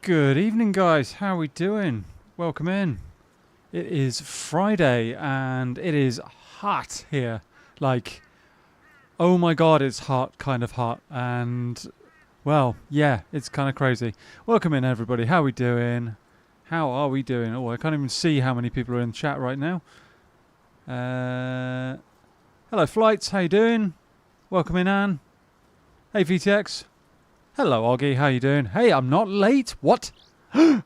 Good evening, guys. How are we doing? Welcome in. It is Friday and it is hot here. Like, oh my god, it's hot, kind of hot. And, well, yeah, it's kind of crazy. Welcome in, everybody. How are we doing? How are we doing? Oh, I can't even see how many people are in the chat right now. Hello, Flights. How you doing? Welcome in, Anne. Hey, VTX. Hello, Oggy. How you doing? Hey, I'm not late. What? Hey,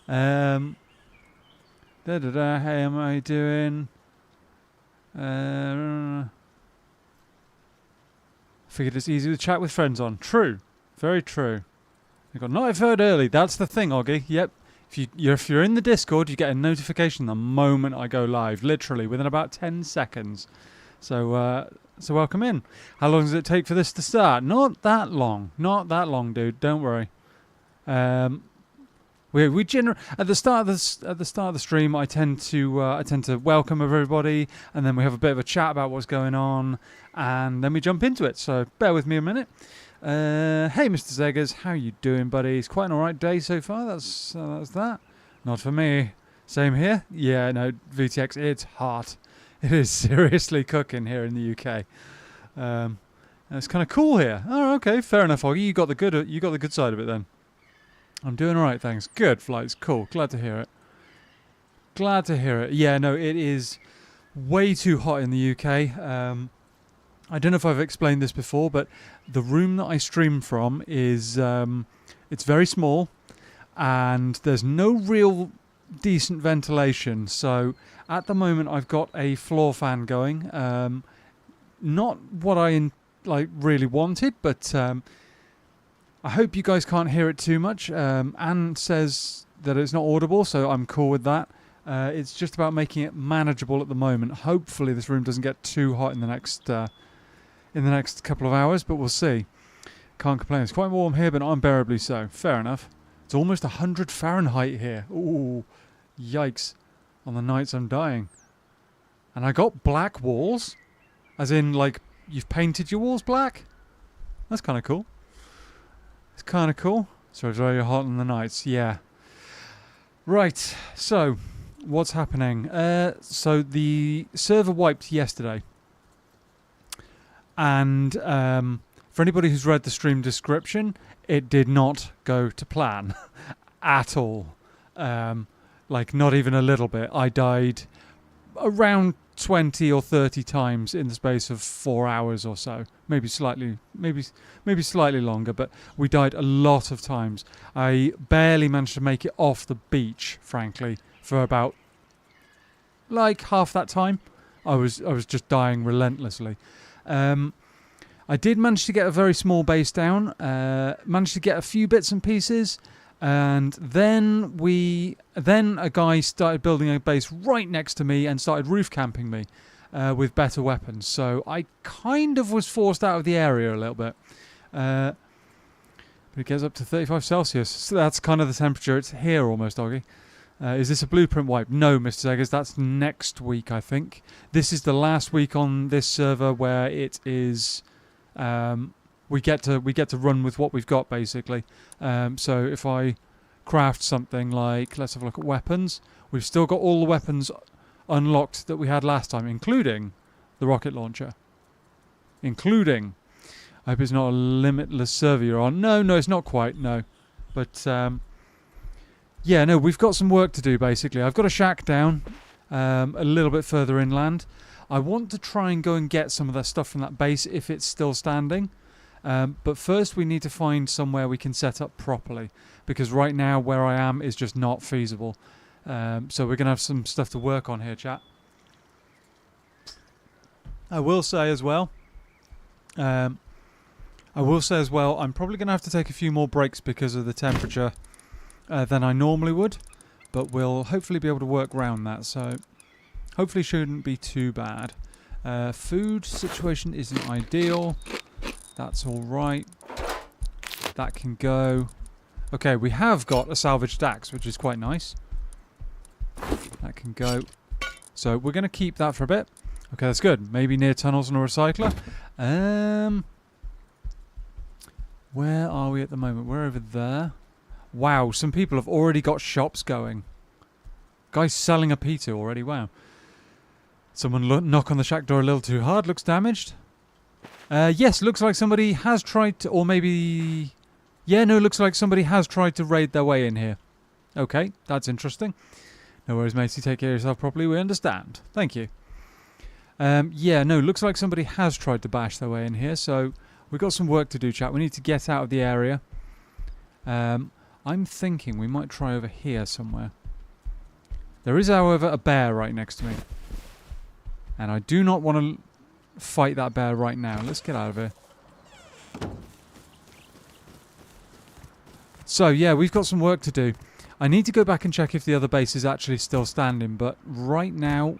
am I doing? Figured it's easy to chat with friends on. True. Very true. I got notified early. That's the thing, Oggy. Yep. If you're in the Discord, you get a notification the moment I go live. Literally, within about 10 seconds. So welcome in. How long does it take for this to start? Not that long. Not that long, dude. Don't worry. We at the start of the stream, I tend to welcome everybody, and then we have a bit of a chat about what's going on, and then we jump into it. So bear with me a minute. Hey, Mr. Zeggers, how you doing, buddy? It's quite an alright day so far. That's that. Not for me. Same here. Yeah, no, VTX. It's hot. It is seriously cooking here in the UK. It's kind of cool here. Oh, okay, fair enough, Oggy. You got the good side of it then. I'm doing all right, thanks. Good, Flights. Cool. Glad to hear it. Glad to hear it. Yeah, no, it is way too hot in the UK. I don't know if I've explained this before, but the room that I stream from is it's very small, and there's no real decent ventilation. So at the moment, I've got a floor fan going. Not what I really wanted, but I hope you guys can't hear it too much. Anne says that it's not audible, so I'm cool with that. It's just about making it manageable at the moment. Hopefully, this room doesn't get too hot in the next couple of hours, but we'll see. Can't complain. It's quite warm here, but not unbearably so. Fair enough. It's almost 100 Fahrenheit here. Ooh, yikes! On the nights I'm dying. And I got black walls, as in like you've painted your walls black. That's kind of cool. It's kind of cool. So it's very hot on the nights. Yeah. Right. So, what's happening? So the server wiped yesterday. And for anybody who's read the stream description, it did not go to plan at all. Not even a little bit. I died around 20 or 30 times in the space of 4 hours or so. Maybe slightly longer, but we died a lot of times. I barely managed to make it off the beach, frankly, for about half that time. I was just dying relentlessly. I did manage to get a very small base down, managed to get a few bits and pieces, and then a guy started building a base right next to me and started roof camping me with better weapons. So I kind of was forced out of the area a little bit. But it gets up to 35 Celsius, so that's kind of the temperature. It's here almost, Oggy. Is this a blueprint wipe? No, Mr. Zeggers, that's next week, I think. This is the last week on this server where it is... we get to run with what we've got, basically. So if I craft something like... Let's have a look at weapons. We've still got all the weapons unlocked that we had last time, including the rocket launcher. Including... I hope it's not a limitless server you're on. No, it's not quite, no. But... yeah, no, we've got some work to do, basically. I've got a shack down a little bit further inland. I want to try and go and get some of that stuff from that base if it's still standing. But first we need to find somewhere we can set up properly. Because right now where I am is just not feasible. So we're going to have some stuff to work on here, chat. I will say as well, I'm probably going to have to take a few more breaks because of the temperature than I normally would, but we'll hopefully be able to work around that, so hopefully shouldn't be too bad. Food situation isn't ideal. That's alright. That can go. Okay, we have got a salvaged axe, which is quite nice. That can go. So we're going to keep that for a bit. Okay, that's good. Maybe near tunnels and a recycler. Where are we at the moment? We're over there. Wow, some people have already got shops going. Guy's selling a pizza already, wow. Someone knock on the shack door a little too hard, looks damaged. Yes, looks like somebody has tried to, or maybe... Yeah, no, looks like somebody has tried to raid their way in here. Okay, that's interesting. No worries, matey, take care of yourself properly, we understand. Thank you. Yeah, no, looks like somebody has tried to bash their way in here, so we've got some work to do, chat. We need to get out of the area. I'm thinking we might try over here somewhere. There is, however, a bear right next to me. And I do not want to fight that bear right now. Let's get out of here. So, yeah, we've got some work to do. I need to go back and check if the other base is actually still standing, but right now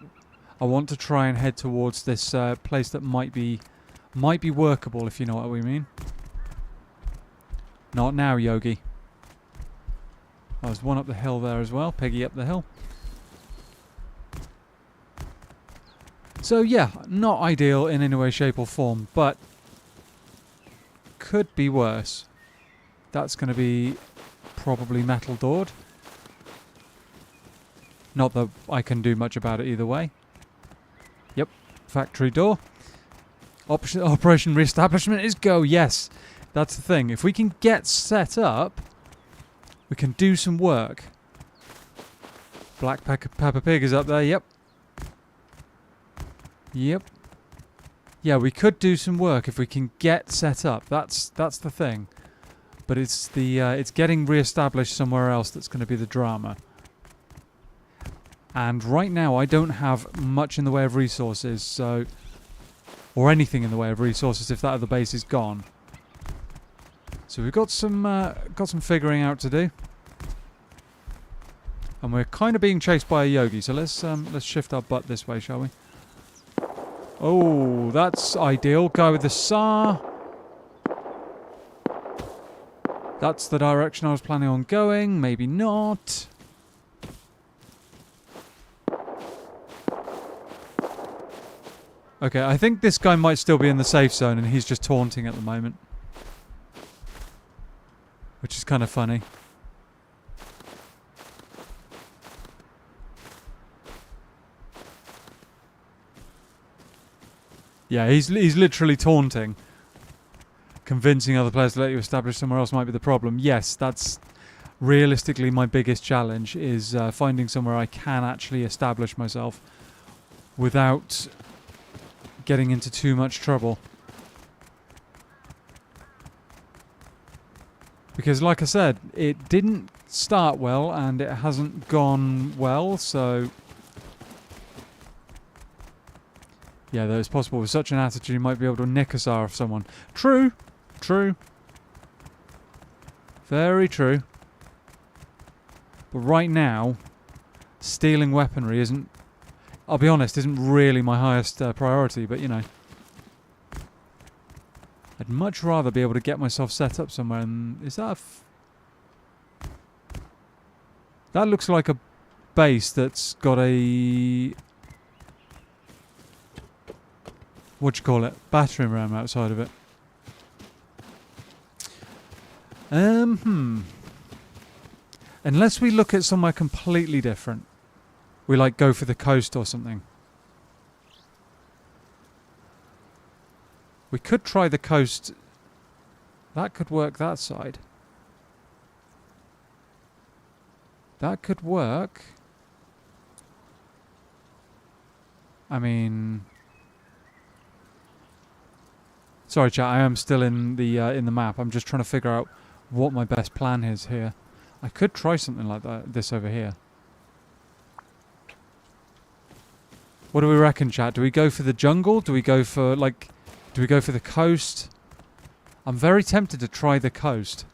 I want to try and head towards this place that might be workable, if you know what we mean. Not now, Yogi. Oh, there's one up the hill there as well. Piggy up the hill. So yeah, not ideal in any way, shape or form, but could be worse. That's going to be probably metal doored. Not that I can do much about it either way. Yep, factory door. Operation Reestablishment is go, yes. That's the thing. If we can get set up, we can do some work. Black Peppa Pig is up there, yep. Yep. Yeah, we could do some work if we can get set up. That's the thing. But it's the it's getting re-established somewhere else that's going to be the drama. And right now I don't have much in the way of resources, so or anything in the way of resources if that other base is gone. So we've got some figuring out to do. And we're kind of being chased by a Yogi, so let's shift our butt this way, shall we? Oh, that's ideal. Guy with the SAR. That's the direction I was planning on going. Maybe not. Okay, I think this guy might still be in the safe zone and he's just taunting at the moment. Which is kind of funny. Yeah, he's literally taunting. Convincing other players to let you establish somewhere else might be the problem. Yes, that's realistically my biggest challenge, is finding somewhere I can actually establish myself without getting into too much trouble. Because like I said, it didn't start well and it hasn't gone well, so... Yeah, though it's possible with such an attitude you might be able to nick a SAR off someone. True. True. Very true. But right now, stealing weaponry isn't... I'll be honest, isn't really my highest priority, but you know. I'd much rather be able to get myself set up somewhere, and is that a... That looks like a base that's got a... What do you call it? Battering ram outside of it. Unless we look at somewhere completely different. We like go for the coast or something. We could try the coast. That could work that side. That could work. I mean... Sorry, chat. I am still in the map. I'm just trying to figure out what my best plan is here. I could try something like this over here. What do we reckon, chat? Do we go for the jungle? Do we go for do we go for the coast? I'm very tempted to try the coast.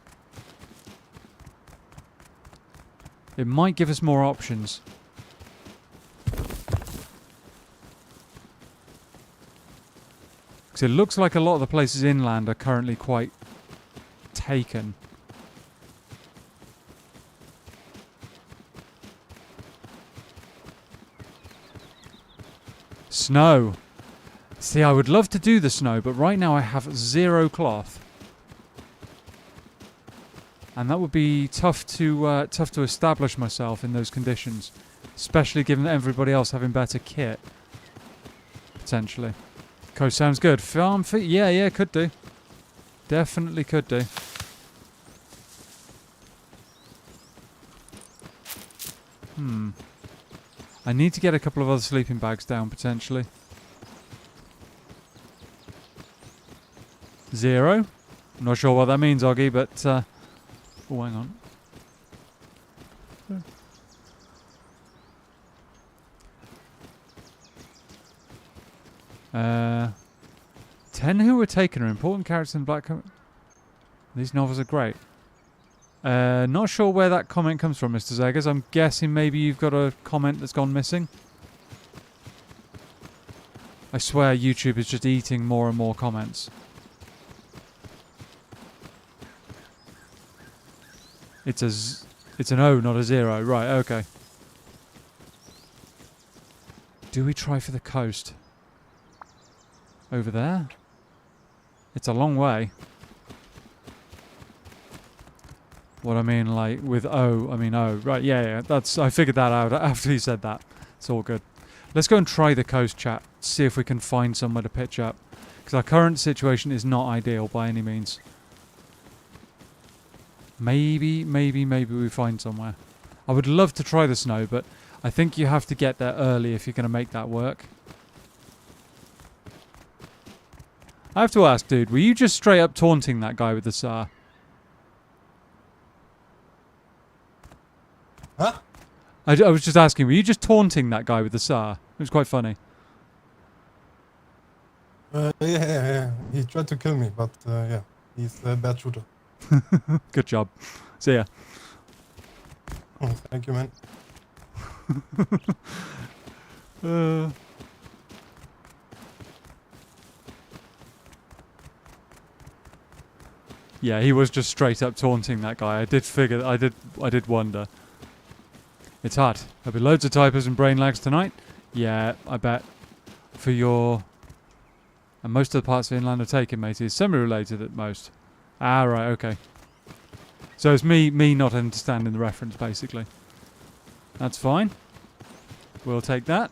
It might give us more options. It looks like a lot of the places inland are currently quite taken. Snow. See, I would love to do the snow, but right now I have 0 cloth. And that would be tough to establish myself in those conditions, especially given everybody else having better kit. Potentially. Coast sounds good. Farm feet? Yeah, could do. Definitely could do. I need to get a couple of other sleeping bags down, potentially. 0. I'm not sure what that means, Oggy, but... oh, hang on. 10 who were taken are important characters in Black... These novels are great. Not sure where that comment comes from, Mr. Zeggers. I'm guessing maybe you've got a comment that's gone missing. I swear YouTube is just eating more and more comments. It's an O, not a 0. Right, okay. Do we try for the coast? Over there? It's a long way. What I mean, like, with O, I mean O. Right, yeah, I figured that out after he said that. It's all good. Let's go and try the coast, chat. See if we can find somewhere to pitch up. Because our current situation is not ideal by any means. Maybe we find somewhere. I would love to try the snow, but I think you have to get there early if you're going to make that work. I have to ask, dude, were you just straight up taunting that guy with the SAR? Huh? I was just asking, were you just taunting that guy with the SAR? It was quite funny. Yeah. He tried to kill me, but yeah, he's a bad shooter. Good job. See ya. Oh, thank you, man. Yeah, he was just straight up taunting that guy. I did wonder. It's hot. There'll be loads of typos and brain lags tonight. Yeah, I bet. For your... And most of the parts of Inland are taken, matey. It's semi-related at most. Ah, right, okay. So it's me not understanding the reference, basically. That's fine. We'll take that.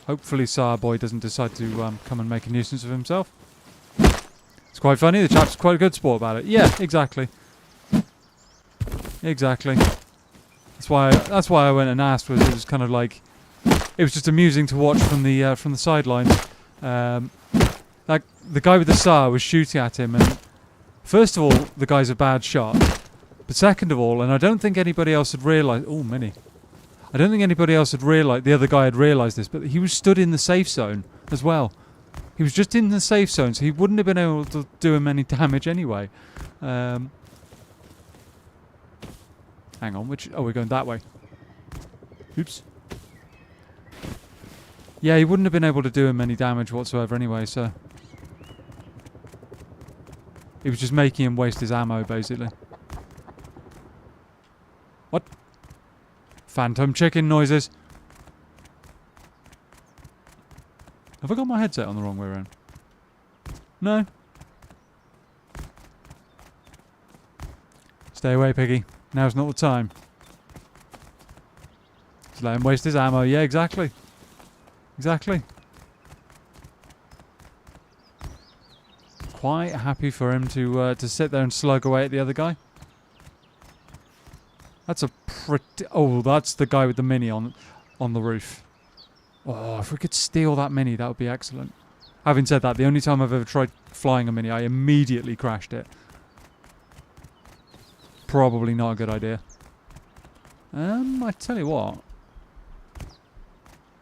Hopefully SAR Boy doesn't decide to come and make a nuisance of himself. It's quite funny. The chap's quite a good sport about it. Yeah, exactly. Exactly. That's why I went and asked. It was kind of like, it was just amusing to watch from the sidelines. Like the guy with the SAR was shooting at him, and first of all, the guy's a bad shot. But second of all, and I don't think anybody else had realised. Oh, mini. I don't think anybody else had realised. The other guy had realised this, but he was stood in the safe zone as well. He was just in the safe zone, so he wouldn't have been able to do him any damage anyway. Hang on, oh, we're going that way. Oops. Yeah, he wouldn't have been able to do him any damage whatsoever anyway, so... He was just making him waste his ammo, basically. What? Phantom chicken noises. Have I got my headset on the wrong way around? No. Stay away, Piggy. Now's not the time. Just let him waste his ammo. Yeah, exactly. Exactly. Quite happy for him to sit there and slug away at the other guy. That's a pretty... Oh, that's the guy with the mini on the roof. Oh, if we could steal that mini, that would be excellent. Having said that, the only time I've ever tried flying a mini, I immediately crashed it. Probably not a good idea. I tell you what.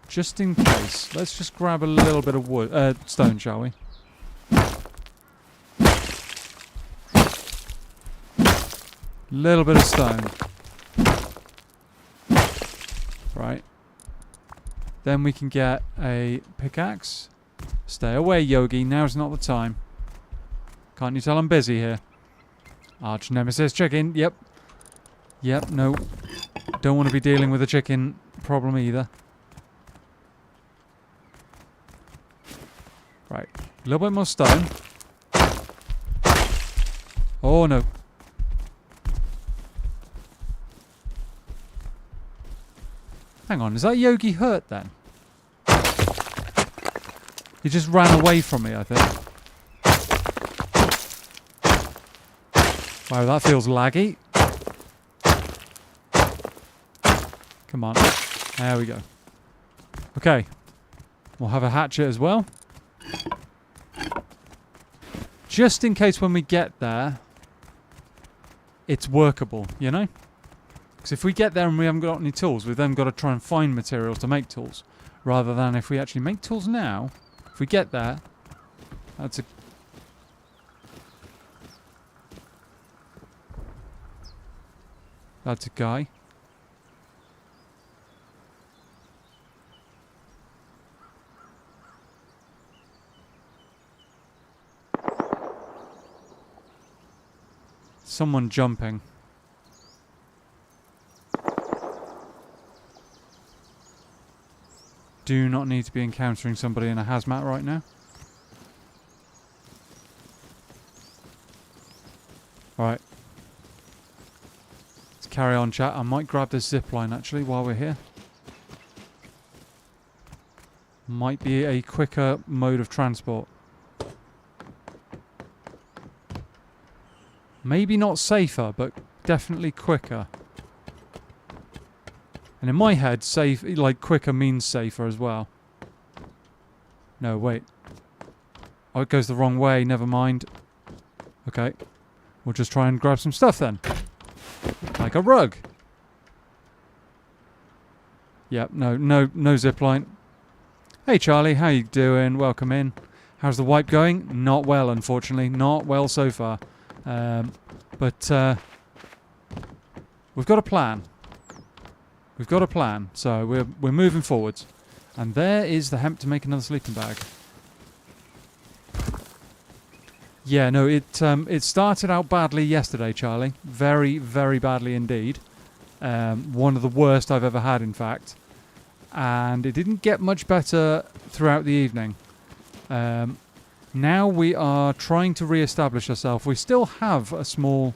Just in case, let's just grab a little bit of wood, stone, shall we? Little bit of stone. Right. Then we can get a pickaxe. Stay away, Yogi. Now's not the time. Can't you tell I'm busy here? Arch nemesis chicken. Yep. Yep, no. Don't want to be dealing with a chicken problem either. Right. A little bit more stone. Oh no. Hang on, is that Yogi hurt then? He just ran away from me, I think. Wow, that feels laggy. Come on. There we go. Okay. We'll have a hatchet as well. Just in case when we get there, it's workable, you know? Because if we get there and we haven't got any tools, we've then got to try and find materials to make tools. Rather than if we actually make tools now, if we get there, that's a... That's a guy. Someone jumping. Do not need to be encountering somebody in a hazmat right now. Alright. Let's carry on, chat. I might grab this zipline actually while we're here. Might be a quicker mode of transport. Maybe not safer, but definitely quicker. And in my head, safe, like quicker means safer as well. No, wait. Oh, it goes the wrong way. Never mind. Okay. We'll just try and grab some stuff then. Like a rug. Yep, no zipline. Hey Charlie, how you doing? Welcome in. How's the wipe going? Not well, unfortunately. Not well so far. But we've got a plan. We've got a plan, so we're moving forwards. And there is the hemp to make another sleeping bag. Yeah, no, it started out badly yesterday, Charlie. Very, very badly indeed. One of the worst I've ever had, in fact. And it didn't get much better throughout the evening. Now we are trying to re-establish ourselves. We still have a small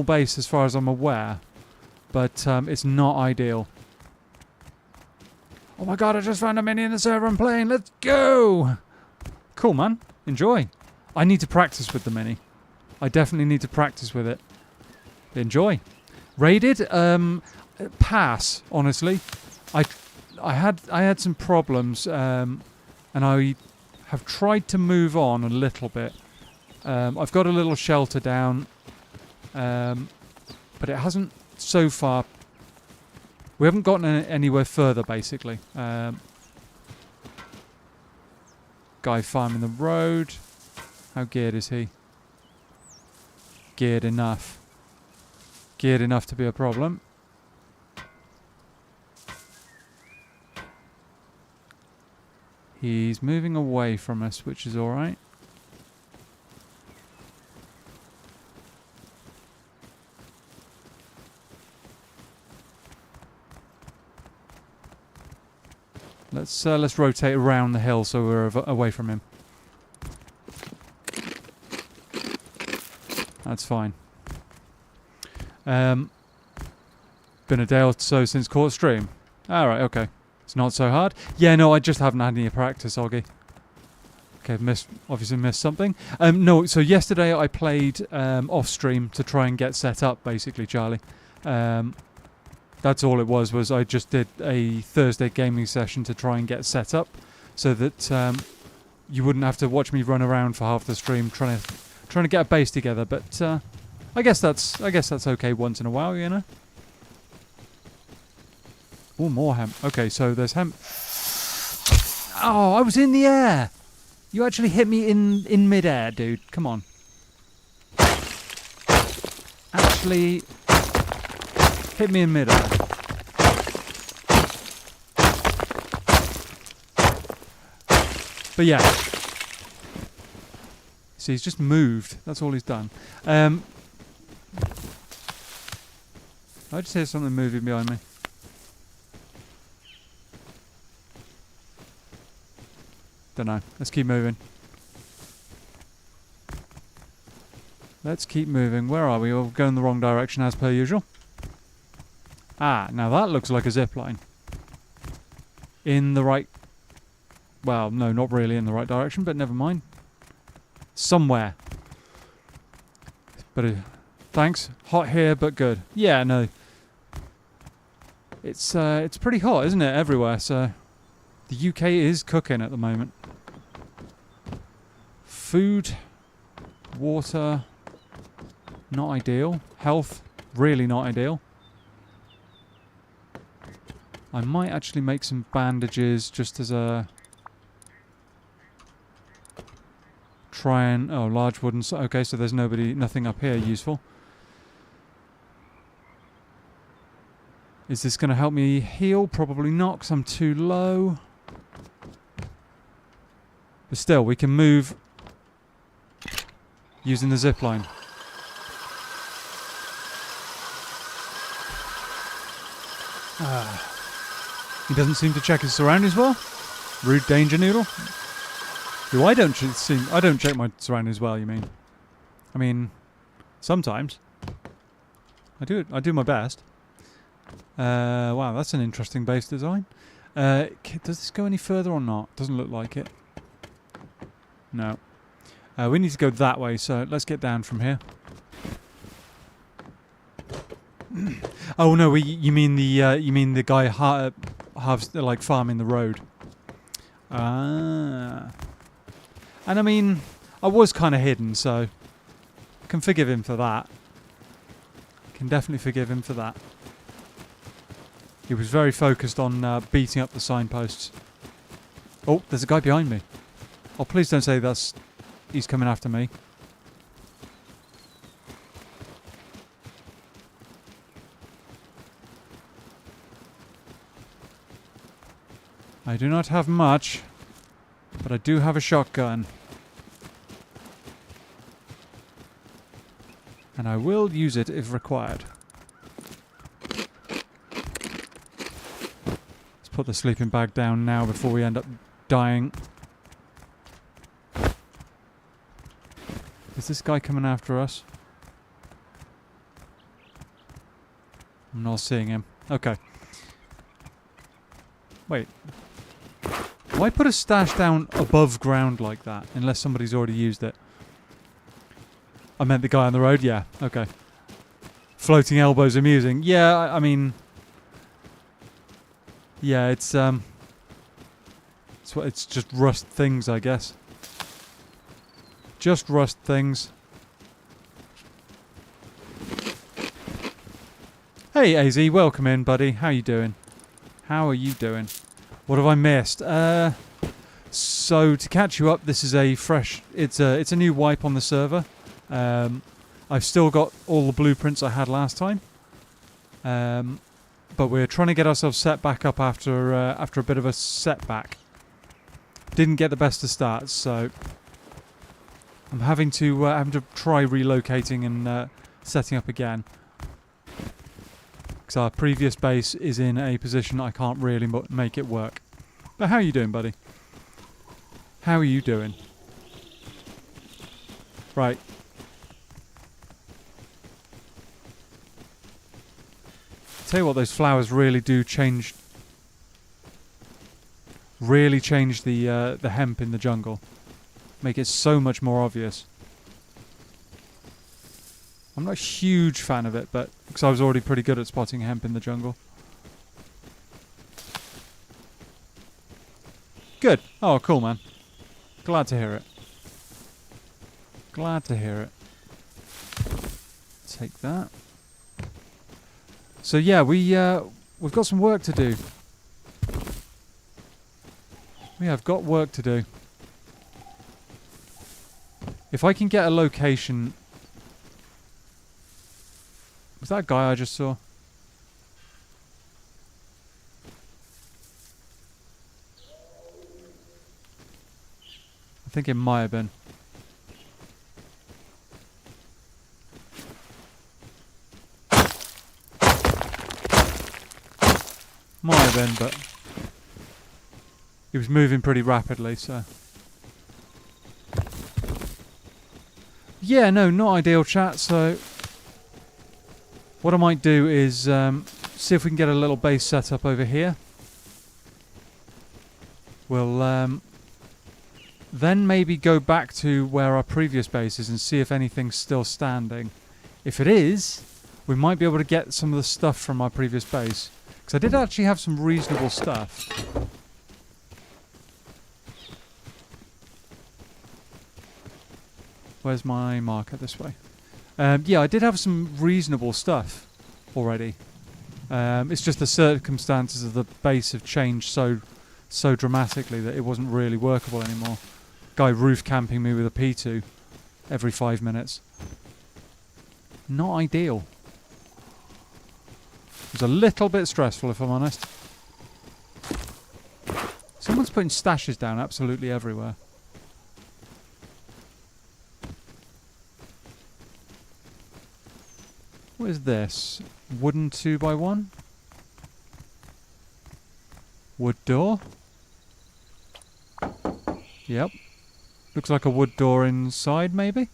base as far as I'm aware. But it's not ideal. Oh my god, I just found a mini in the server I'm playing. Let's go! Cool, man. Enjoy. I need to practice with the mini. I definitely need to practice with it. Enjoy. Raided? Pass, honestly. I had some problems, and I have tried to move on a little bit. I've got a little shelter down, but it hasn't so far. We haven't gotten anywhere further, basically. Guy farming the road. How geared is he? Geared enough. Geared enough to be a problem. He's moving away from us, which is alright. Let's rotate around the hill so we're away from him. That's fine. Been a day or so since caught stream. Alright, okay. It's not so hard. Yeah, no, I just haven't had any practice, Oggy. Okay, obviously missed something. No, so yesterday I played off stream to try and get set up, basically, Charlie. That's all it was I just did a Thursday gaming session to try and get set up so that you wouldn't have to watch me run around for half the stream trying to get a base together. But I guess that's okay once in a while, you know. Oh, more hemp. Okay, so there's hemp. Oh, I was in the air. You actually hit me in mid-air, dude. Come on. Actually hit me in mid-air. But yeah. See, he's just moved. That's all he's done. I just hear something moving behind me. Don't know. Let's keep moving. Let's keep moving. Where are we? We're going the wrong direction as per usual. Ah, now that looks like a zip line. In the right... Well, no, not really in the right direction, but never mind. Somewhere. But thanks. Hot here, but good. Yeah, no. It's pretty hot, isn't it, everywhere? So the UK is cooking at the moment. Food, water, not ideal. Health, really not ideal. I might actually make some bandages just as a... Try and... Oh, large wooden... Okay, so there's nothing up here useful. Is this going to help me heal? Probably not, because I'm too low. But still, we can move using the zip line. He doesn't seem to check his surroundings well. Rude danger noodle. I don't check my surroundings well, you mean? I mean, sometimes. I do my best. Wow, that's an interesting base design. Does this go any further or not? Doesn't look like it. No. We need to go that way, so let's get down from here. Oh no, you mean the guy like farming the road. Ah. And I mean, I was kind of hidden, so I can forgive him for that. Can definitely forgive him for that. He was very focused on beating up the signposts. Oh, there's a guy behind me. Oh, please don't say he's coming after me. I do not have much, but I do have a shotgun. And I will use it if required. Let's put the sleeping bag down now before we end up dying. Is this guy coming after us? I'm not seeing him. Okay. Wait. Why put a stash down above ground like that? Unless somebody's already used it. I meant the guy on the road? Yeah, okay. Floating elbows amusing. Yeah, I mean... Yeah, it's just rust things, I guess. Just rust things. Hey, AZ, welcome in, buddy. How you doing? How are you doing? What have I missed? So to catch you up, this is a fresh... It's a new wipe on the server. I've still got all the blueprints I had last time. But we're trying to get ourselves set back up after a bit of a setback. Didn't get the best of starts, so I'm having to try relocating and setting up again. Because our previous base is in a position I can't really make it work. But how are you doing, buddy? How are you doing? Right. Tell you what, those flowers really do change. Really change the hemp in the jungle. Make it so much more obvious. I'm not a huge fan of it, but because I was already pretty good at spotting hemp in the jungle. Good. Oh, cool, man. Glad to hear it. Glad to hear it. Take that. So yeah, we've got some work to do. We have got work to do. If I can get a location... Was that guy I just saw? I think it might have been. Might have been, but he was moving pretty rapidly, so... Yeah, no, not ideal, chat. So what I might do is see if we can get a little base set up over here. We'll then maybe go back to where our previous base is and see if anything's still standing. If it is, we might be able to get some of the stuff from our previous base. Because I did actually have some reasonable stuff. Where's my marker? This way. Yeah, I did have some reasonable stuff already. It's just the circumstances of the base have changed so dramatically that it wasn't really workable anymore. Guy roof camping me with a P2 every 5 minutes. Not ideal. It was a little bit stressful, if I'm honest. Someone's putting stashes down absolutely everywhere. What is this? Wooden 2x1? Wood door? Yep. Looks like a wood door inside, maybe?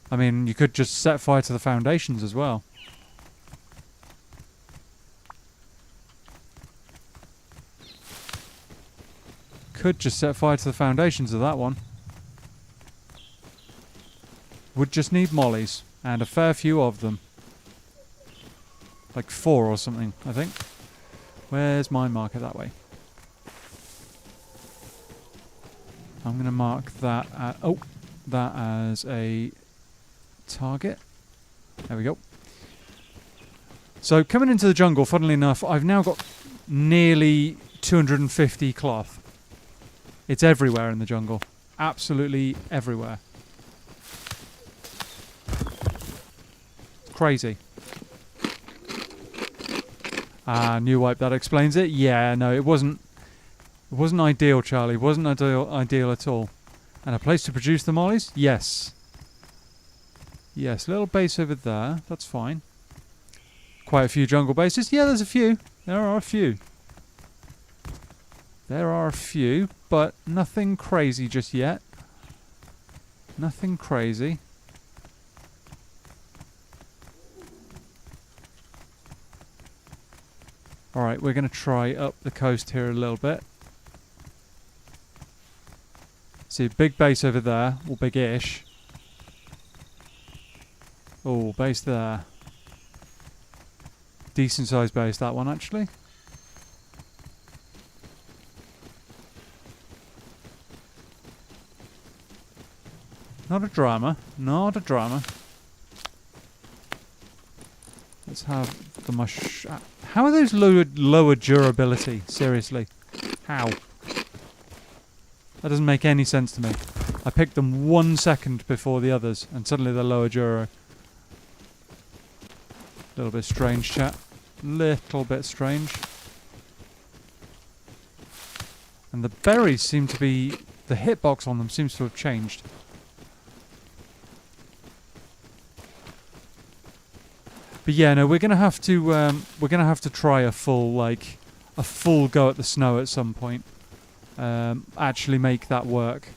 I mean, you could just set fire to the foundations as well. Could just set fire to the foundations of that one. Would just need mollies. And a fair few of them. Like 4 or something, I think. Where's my marker? That way. I'm going to mark that that as a target. There we go. So coming into the jungle, funnily enough, I've now got nearly 250 cloth. It's everywhere in the jungle. Absolutely everywhere. Crazy. New wipe, that explains it. Yeah, no, it wasn't ideal, Charlie. It wasn't ideal at all. And a place to produce the mollies? Yes. Yes, little base over there. That's fine. Quite a few jungle bases. Yeah, there's a few. There are a few. There are a few, but nothing crazy just yet. Nothing crazy. Alright, we're going to try up the coast here a little bit. See, big base over there, or big-ish. Oh, base there. Decent sized base, that one, actually. Not a drama. Not a drama. Let's have the mush... How are those lower durability? Seriously. How? That doesn't make any sense to me. I picked them 1 second before the others, and suddenly they're lower duro. Little bit strange, chat. Little bit strange. And the berries seem to be... The hitbox on them seems to have changed. But yeah, no, we're gonna have to try a full go at the snow at some point. Actually make that work,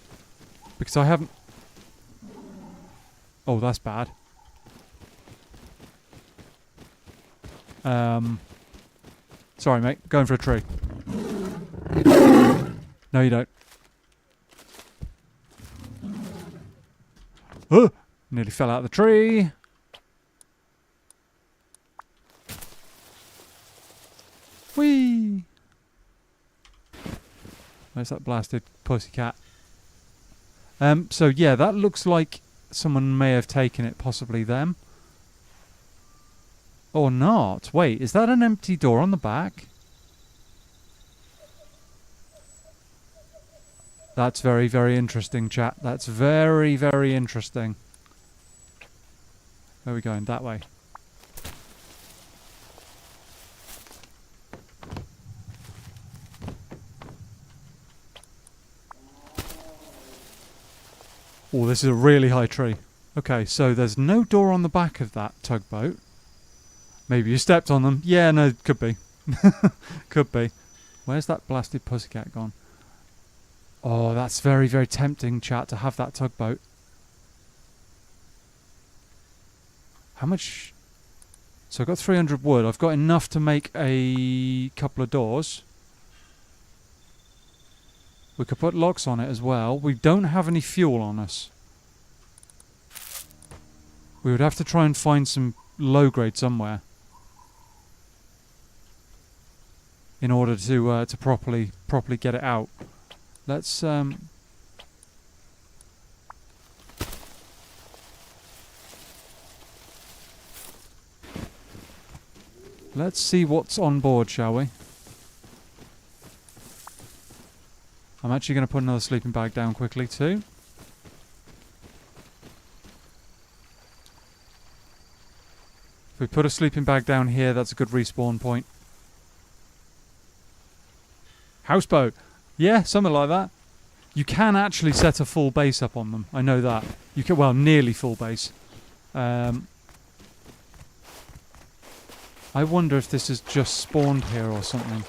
because I haven't. Oh, that's bad. Sorry, mate. Going for a tree. No, you don't. Oh, nearly fell out of the tree. Whee! Where's that blasted pussycat? So yeah, that looks like someone may have taken it, possibly them. Or not. Wait, is that an empty door on the back? That's very, very interesting, chat. That's very, very interesting. Where are we going? That way. Oh, this is a really high tree. Okay, so there's no door on the back of that tugboat. Maybe you stepped on them. Yeah, no, could be. Could be. Where's that blasted pussycat gone? Oh, that's very, very tempting, chat, to have that tugboat. How much? So I've got 300 wood. I've got enough to make a couple of doors. We could put locks on it as well. We don't have any fuel on us. We would have to try and find some low grade somewhere in order to properly get it out. Let's let's see what's on board, shall we? I'm actually going to put another sleeping bag down quickly too. If we put a sleeping bag down here, that's a good respawn point. Houseboat. Yeah, something like that. You can actually set a full base up on them. I know that. You can, well, nearly full base. I wonder if this has just spawned here or something.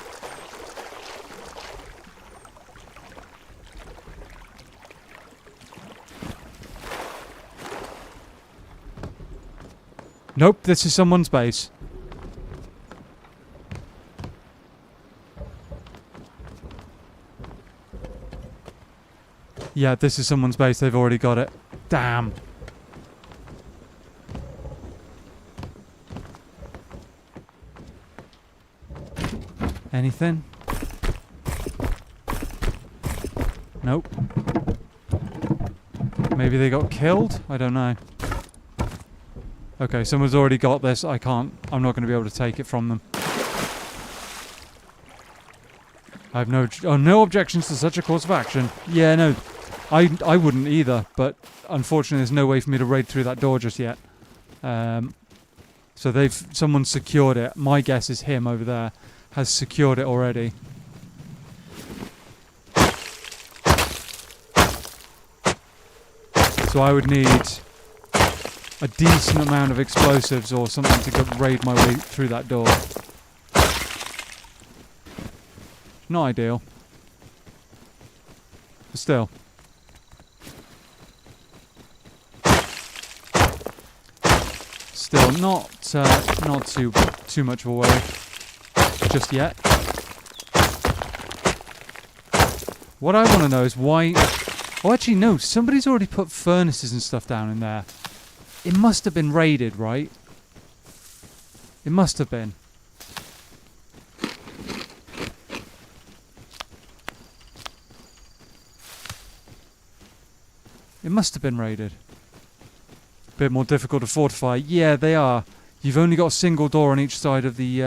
Nope, this is someone's base. Yeah, this is someone's base. They've already got it. Damn. Anything? Nope. Maybe they got killed? I don't know. Okay, someone's already got this. I'm not going to be able to take it from them. I have no objections to such a course of action. Yeah, no. I wouldn't either, but unfortunately there's no way for me to raid through that door just yet. So someone's secured it. My guess is him over there has secured it already. So I would need a decent amount of explosives or something to raid my way through that door. Not ideal. But still. Still not too much of a worry just yet. What I want to know is why... Oh, actually, no. Somebody's already put furnaces and stuff down in there. It must have been raided, right? It must have been. It must have been raided. Bit more difficult to fortify. Yeah, they are. You've only got a single door on each side of the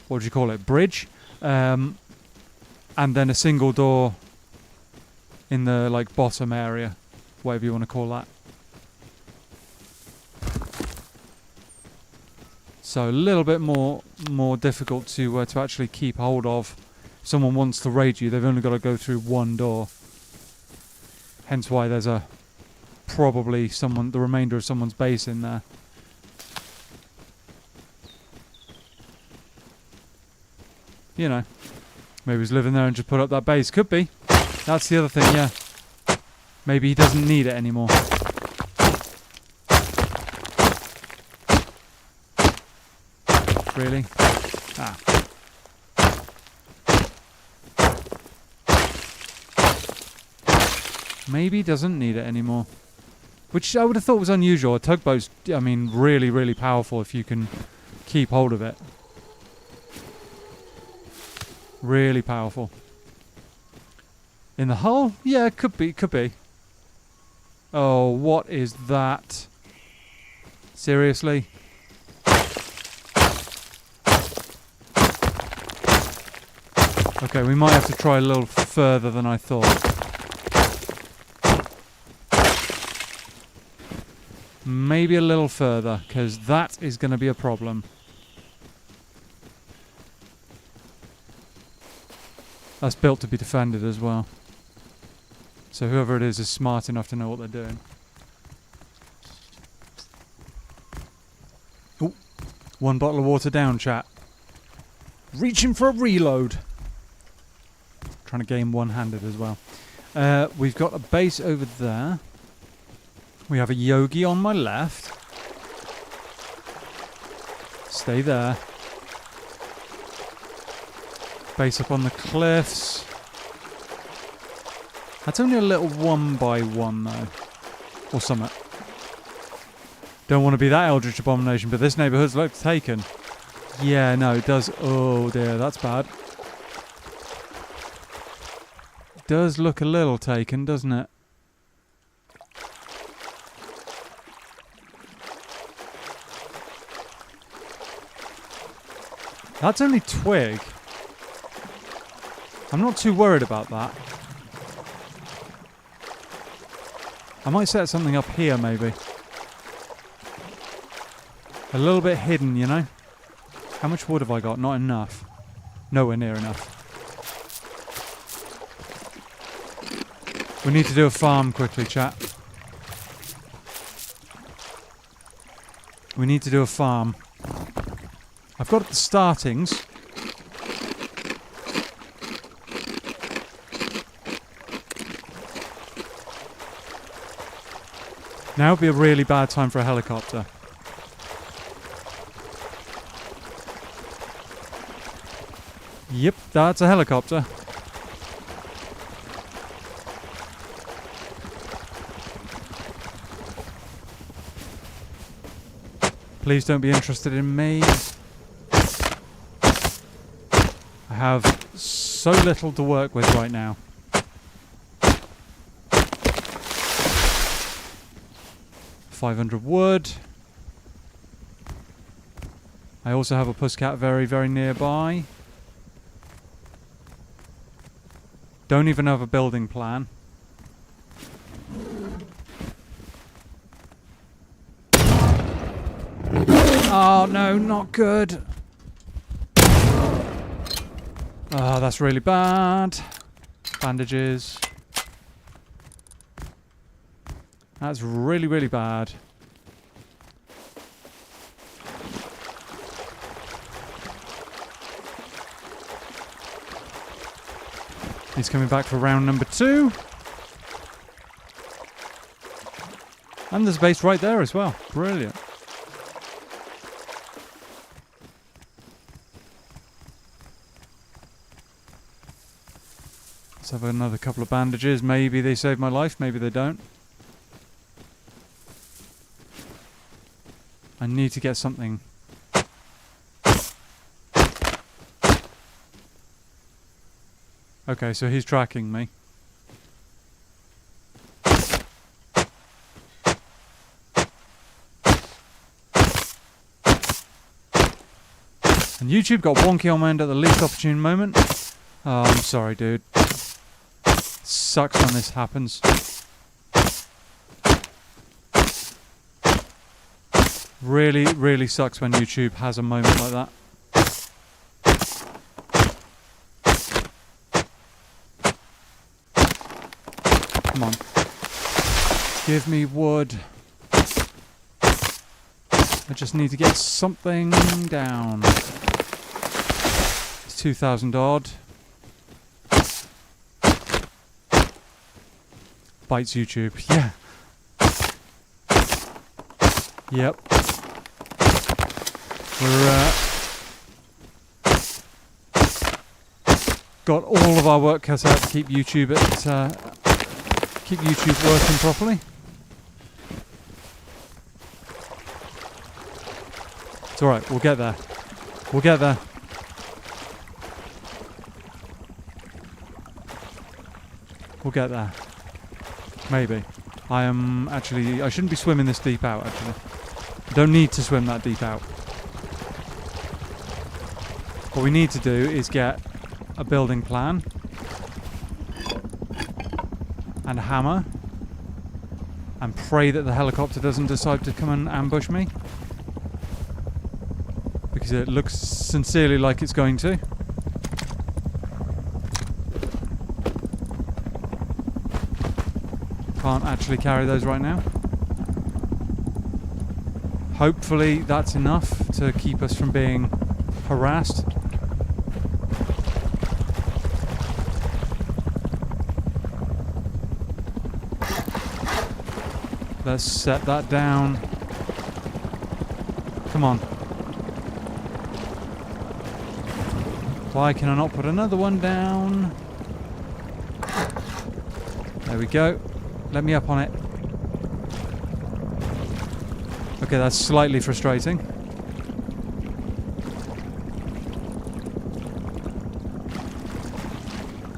what do you call it? Bridge. And then a single door in the like bottom area, whatever you want to call that. So a little bit more difficult to actually keep hold of. If someone wants to raid you, they've only got to go through one door. Hence why there's probably the remainder of someone's base in there. You know, maybe he's living there and just put up that base. Could be. That's the other thing, yeah. Maybe he doesn't need it anymore. Really? Ah. Maybe he doesn't need it anymore. Which I would have thought was unusual. A tugboat's, I mean, really, really powerful if you can keep hold of it. Really powerful. In the hull? Yeah, could be. Oh, what is that? Seriously? Okay, we might have to try a little further than I thought. Maybe a little further, because that is going to be a problem. That's built to be defended as well. So whoever it is smart enough to know what they're doing. Ooh, one bottle of water down, chat. Reaching for a reload. Trying to game one-handed as well. We've got a base over there. We have a yogi on my left. Stay there. Base up on the cliffs. That's only a little 1x1 though. Or something. Don't want to be that Eldritch Abomination, but this neighbourhood's looked taken. Yeah, no, it does. Oh dear, that's bad. It does look a little taken, doesn't it? That's only twig. I'm not too worried about that. I might set something up here, maybe. A little bit hidden, you know? How much wood have I got? Not enough. Nowhere near enough. We need to do a farm quickly, chat. We need to do a farm. I've got the startings. Now would be a really bad time for a helicopter. Yep, that's a helicopter. Please don't be interested in me. I have so little to work with right now. $500 wood. I also have a pussycat very, very nearby. Don't even have a building plan. Oh no, not good. Oh, that's really bad. Bandages. That's really, really bad. He's coming back for round number 2. And there's a base right there as well. Brilliant. Let's have another couple of bandages. Maybe they save my life, maybe they don't. I need to get something. Okay, so he's tracking me. And YouTube got wonky on my end at the least opportune moment. Oh, I'm sorry, dude. Sucks when this happens. Really, really sucks when YouTube has a moment like that. Come on. Give me wood. I just need to get something down. It's 2,000 odd. Bites YouTube. Yeah. Yep. We're got all of our work cut out to keep YouTube keep YouTube working properly. It's alright, we'll get there. We'll get there. We'll get there. Maybe. I shouldn't be swimming this deep out, actually. I don't need to swim that deep out. What we need to do is get a building plan and a hammer and pray that the helicopter doesn't decide to come and ambush me, because it looks sincerely like it's going to. Can't actually carry those right now. Hopefully that's enough to keep us from being harassed. Let's set that down. Come on. Why can I not put another one down? There we go. Let me up on it. Okay, that's slightly frustrating.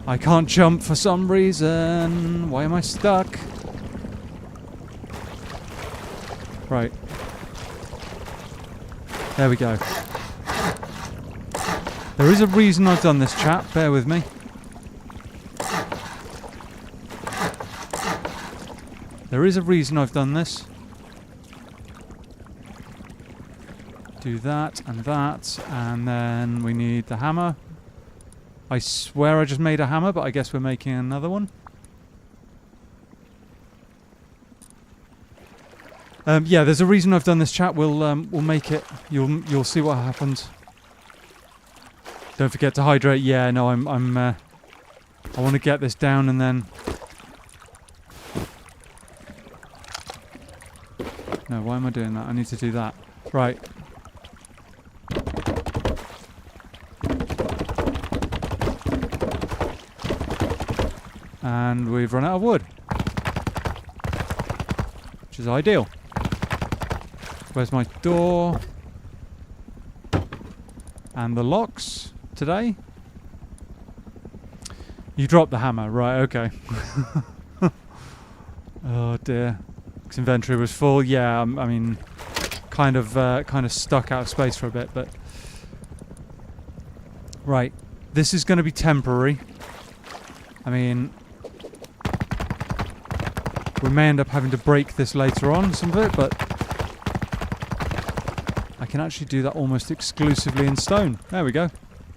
I can't jump for some reason. Why am I stuck? Right. There we go. There is a reason I've done this, chat. Bear with me. There is a reason I've done this. Do that, and then we need the hammer. I swear I just made a hammer, but I guess we're making another one. Yeah, there's a reason I've done this, chat. We'll make it. You'll see what happens. Don't forget to hydrate. Yeah, no, I want to get this down and then. No, why am I doing that? I need to do that. Right. And we've run out of wood. Which is ideal. Where's my door? And the locks today? You dropped the hammer, right, okay. Oh dear. 'Cause inventory was full. Yeah, I mean, kind of stuck out of space for a bit, but right. This is going to be temporary. I mean, we may end up having to break this later on, some of it, but I can actually do that almost exclusively in stone. There we go.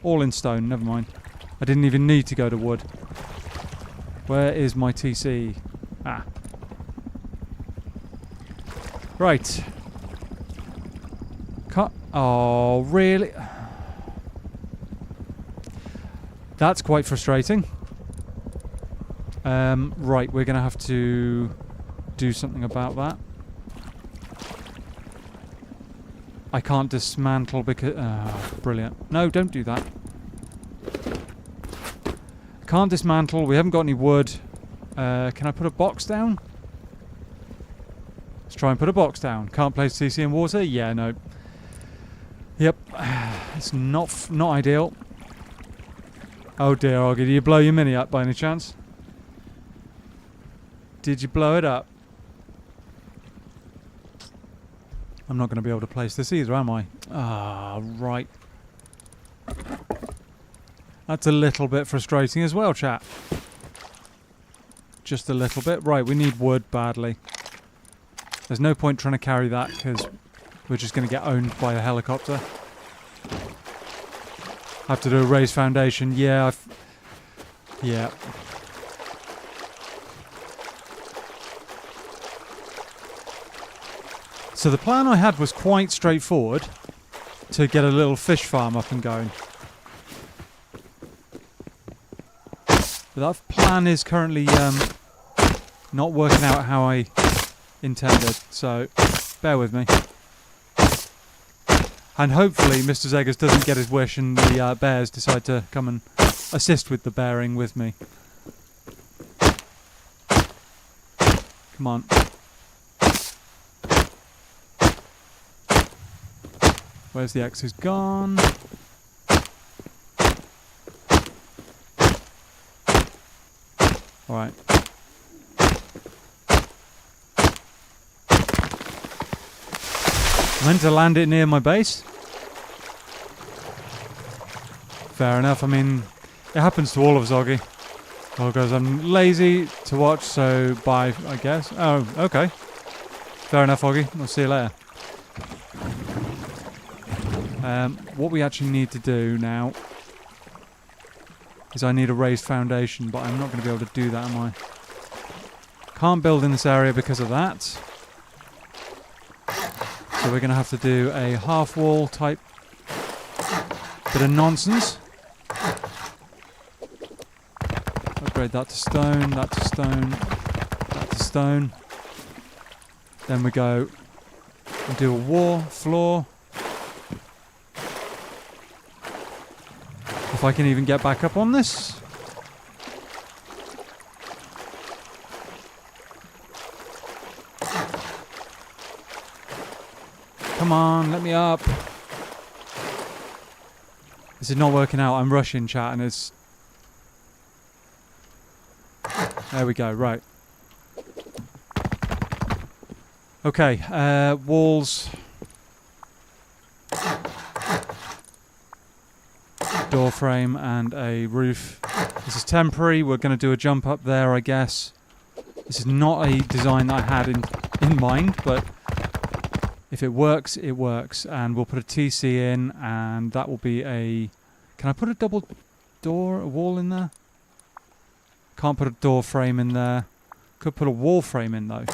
All in stone, never mind. I didn't even need to go to wood. Where is my TC? Ah. Right. Oh, really? That's quite frustrating. Right, we're going to have to do something about that. I can't dismantle because... brilliant. No, don't do that. Can't dismantle. We haven't got any wood. Can I put a box down? Let's try and put a box down. Can't place TC in water? Yeah, no. Yep. It's not ideal. Oh dear, Augie. Did you blow your mini up by any chance? Did you blow it up? I'm not going to be able to place this either, am I? Ah, right. That's a little bit frustrating as well, chat. Just a little bit. Right, we need wood badly. There's no point trying to carry that because we're just going to get owned by a helicopter. Have to do a raised foundation. Yeah. Yeah. So the plan I had was quite straightforward, to get a little fish farm up and going. But that plan is currently not working out how I intended, so bear with me. And hopefully Mr. Zegas doesn't get his wish and the bears decide to come and assist with the bearing with me. Come on. Where's the axe? Is gone. Alright. I meant to land it near my base. Fair enough. I mean, it happens to all of us, Augie. All goes, I'm lazy to watch, so bye, I guess. Oh, okay. Fair enough, Augie. I'll see you later. What we actually need to do now is I need a raised foundation, but I'm not going to be able to do that, am I? Can't build in this area because of that. So we're going to have to do a half wall type bit of nonsense. Upgrade that to stone, that to stone, that to stone. Then we go and do a wall, floor. If I can even get back up on this. Come on, let me up. This is not working out. I'm rushing, chat, and it's... There we go, right. Okay, walls. Door frame and a roof. This is temporary. We're going to do a jump up there, I guess. This is not a design that I had in mind, but if it works, it works. And we'll put a TC in, and that will be a... Can I put a double door, a wall in there? Can't put a door frame in there. Could put a wall frame in, though.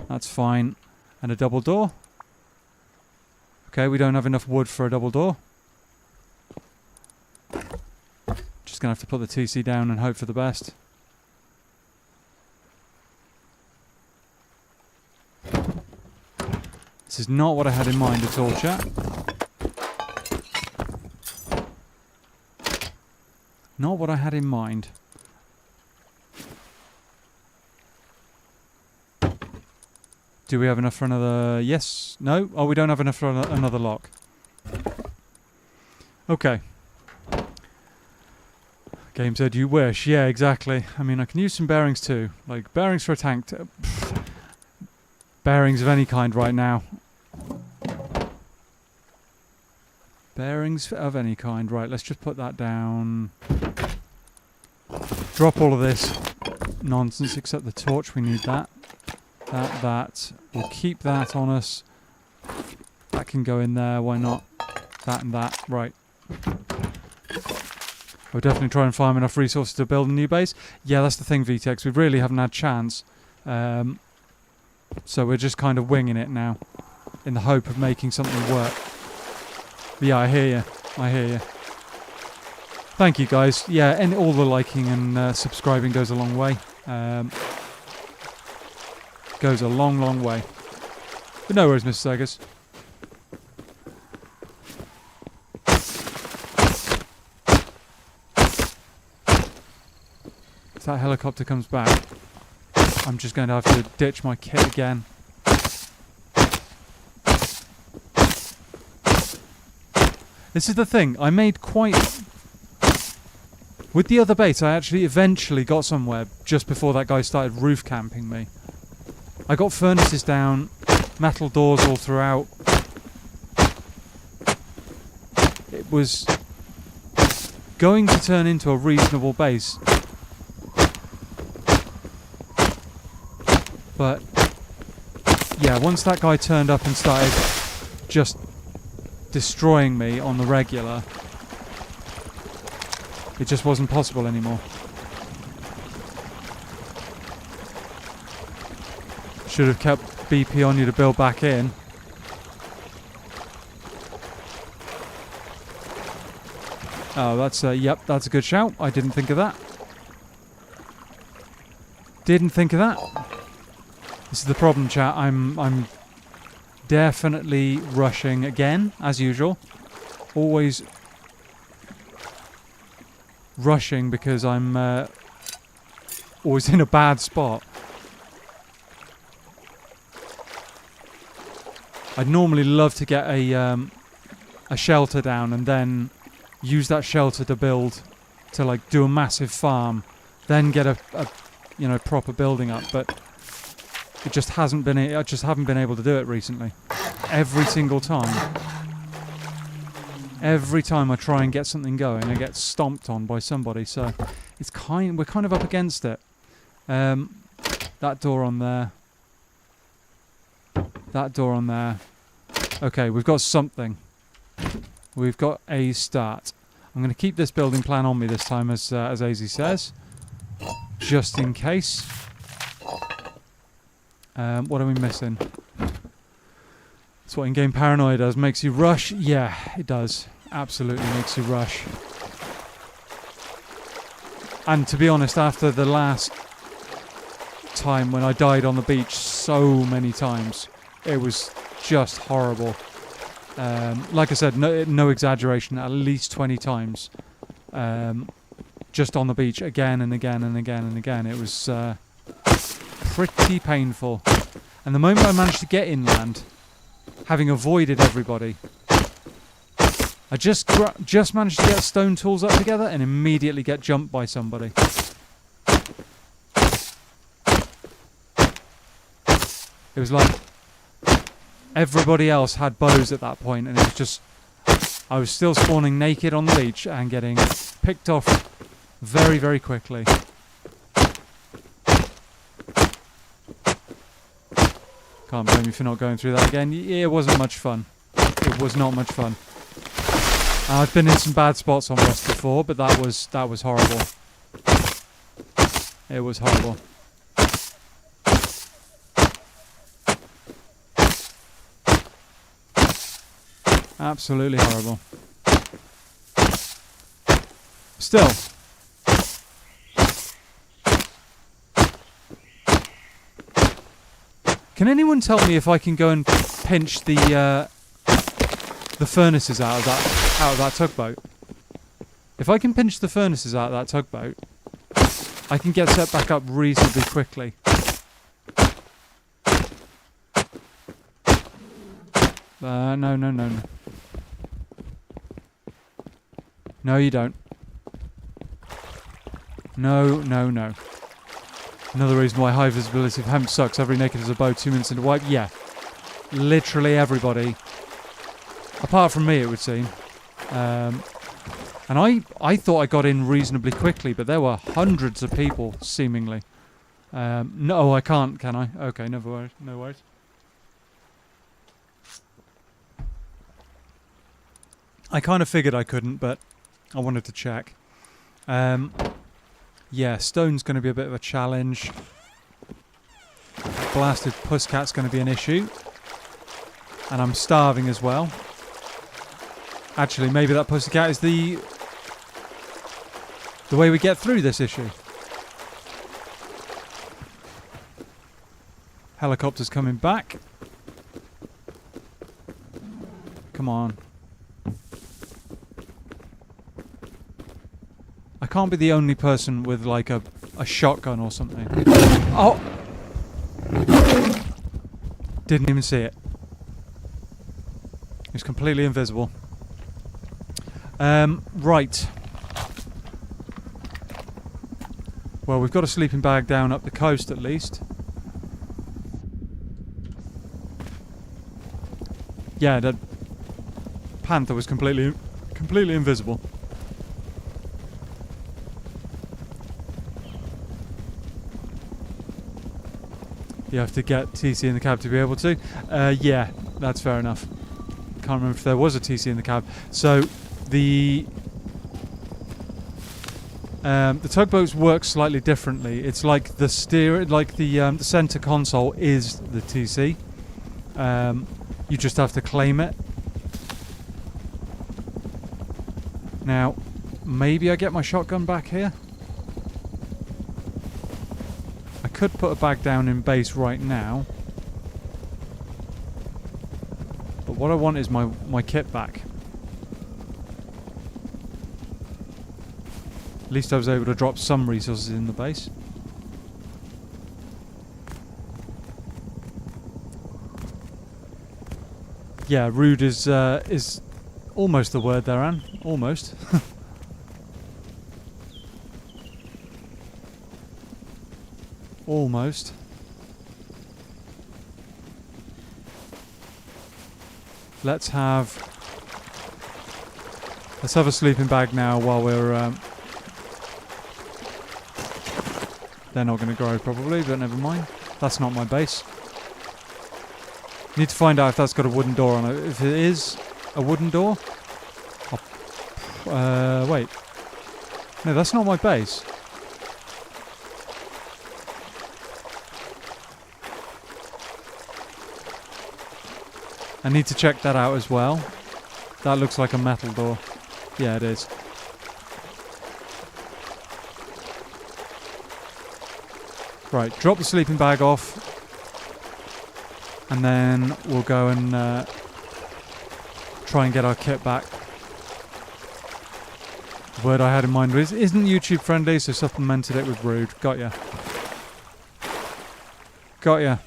That's fine. And a double door. Okay, we don't have enough wood for a double door. Just going to have to put the TC down and hope for the best. This is not what I had in mind at all, chat. Not what I had in mind. Do we have enough for another... Yes? No? Oh, we don't have enough for another lock. Okay. Game said you wish. Yeah, exactly. I mean, I can use some bearings too. Like, bearings for a tank. Bearings of any kind right now. Bearings of any kind. Right, let's just put that down. Drop all of this nonsense except the torch. We need that. That. We'll keep that on us. That can go in there. Why not? That and that. Right. We'll definitely try and farm enough resources to build a new base. Yeah, that's the thing, VTX. We really haven't had chance. So we're just kind of winging it now. In the hope of making something work. But yeah, I hear you. I hear you. Thank you, guys. Yeah, and all the liking and subscribing goes a long way. Goes a long, long way. But no worries, Mr. Seggers. If that helicopter comes back, I'm just going to have to ditch my kit again. This is the thing. I made quite... With the other base, I actually eventually got somewhere just before that guy started roof camping me. I got furnaces down, metal doors all throughout. It was going to turn into a reasonable base. But, yeah, once that guy turned up and started just destroying me on the regular, it just wasn't possible anymore. Should have kept BP on you to build back in. Oh, that's yep, that's a good shout. I didn't think of that. Didn't think of that. This is the problem, chat. I'm definitely rushing again, as usual. Always rushing because I'm always in a bad spot. I'd normally love to get a shelter down and then use that shelter to build, to like do a massive farm, then get a you know, proper building up, but it just hasn't been. I just haven't been able to do it recently. Every single time. Every time I try and get something going, I get stomped on by somebody. So it's we're kind of up against it. That door on there. That door on there. Okay, we've got something. We've got a start. I'm going to keep this building plan on me this time, as AZ says, just in case. What are we missing? That's what in-game paranoia does. Makes you rush. Yeah, it does. Absolutely makes you rush. And to be honest, after the last time when I died on the beach so many times. It was just horrible. Like I said, no exaggeration, at least 20 times. Just on the beach again and again and again and again. It was pretty painful. And the moment I managed to get inland, having avoided everybody, I just managed to get stone tools up together and immediately get jumped by somebody. It was like everybody else had bows at that point, and it was just, I was still spawning naked on the beach and getting picked off very, very quickly. Can't blame you for not going through that again. It wasn't much fun. It was not much fun. I've been in some bad spots on Rust before, but that was horrible. It was horrible. Absolutely horrible. Still. Can anyone tell me if I can go and pinch the furnaces out of that tugboat? If I can pinch the furnaces out of that tugboat, I can get set back up reasonably quickly. No. No, you don't. No. Another reason why high visibility of hemp sucks. Every naked as a bow, 2 minutes into wipe. Yeah. Literally everybody. Apart from me, it would seem. And I thought I got in reasonably quickly, but there were hundreds of people, seemingly. No, I can't, can I? Okay, no worries. I kind of figured I couldn't, but I wanted to check. Yeah, stone's going to be a bit of a challenge. Blasted pusscat's going to be an issue. And I'm starving as well. Actually, maybe that pussycat is the way we get through this issue. Helicopter's coming back. Come on. I can't be the only person with like a shotgun or something. Oh! Didn't even see it. It was completely invisible. Right. Well, we've got a sleeping bag down up the coast at least. Yeah, the panther was completely invisible. You have to get TC in the cab to be able to. Yeah, that's fair enough. Can't remember if there was a TC in the cab. So the tugboats work slightly differently. It's like the the center console is the TC. You just have to claim it. Now, maybe I get my shotgun back here. I could put a bag down in base right now. But what I want is my kit back. At least I was able to drop some resources in the base. Yeah, rude is almost the word there, Anne. Almost. Almost. Let's have a sleeping bag now while we're they're not going to grow probably, but never mind. That's not my base. Need to find out if that's got a wooden door on it. If it is a wooden door, wait. No, that's not my base. I need to check that out as well. That looks like a metal door. Yeah, it is. Right, drop the sleeping bag off. And then we'll go and try and get our kit back. The word I had in mind was, isn't YouTube friendly, so supplemented it with rude. Got ya. Got ya.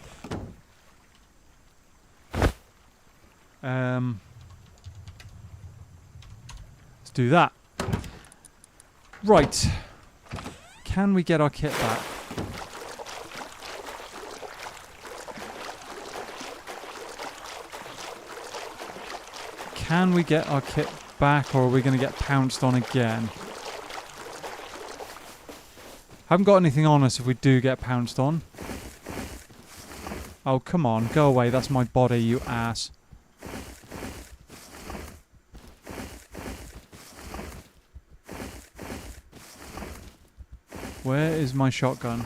Let's do that. Right. Can we get our kit back? Can we get our kit back, or are we going to get pounced on again? Haven't got anything on us if we do get pounced on. Oh, come on. Go away. That's my body, you ass. Where is my shotgun?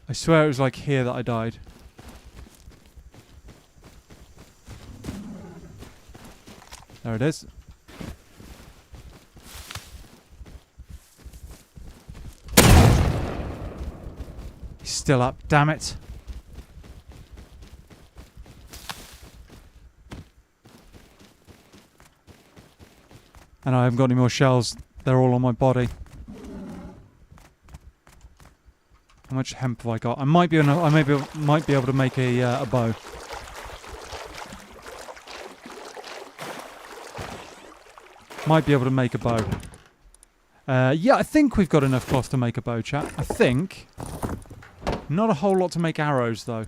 I swear it was like here that I died. There it is. He's still up, damn it. And I haven't got any more shells. They're all on my body. How much hemp have I got? I might be able to make a bow. Might be able to make a bow. Yeah, I think we've got enough cloth to make a bow, chat. I think. Not a whole lot to make arrows, though.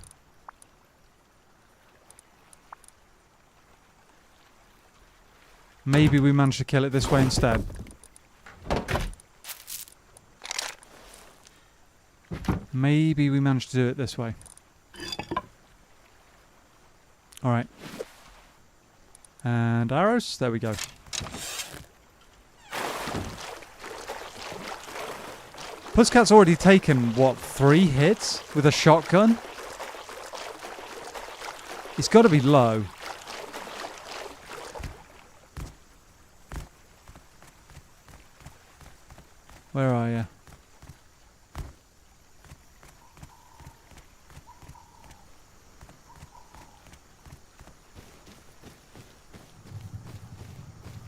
Maybe we managed to kill it this way instead. Maybe we managed to do it this way. Alright. And arrows. There we go. Pusscat's already taken, what, 3 hits with a shotgun? It's got to be low. Where are you?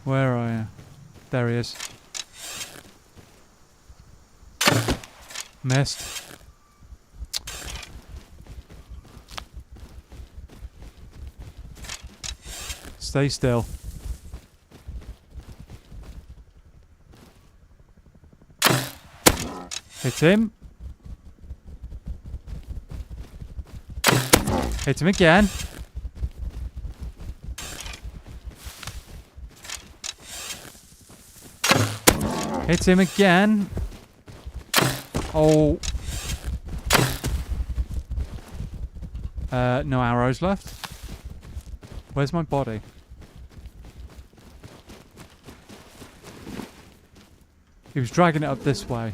Where are you? There he is. Missed. Stay still. Hit him. Hit him again. Hit him again. Oh. No arrows left. Where's my body? He was dragging it up this way.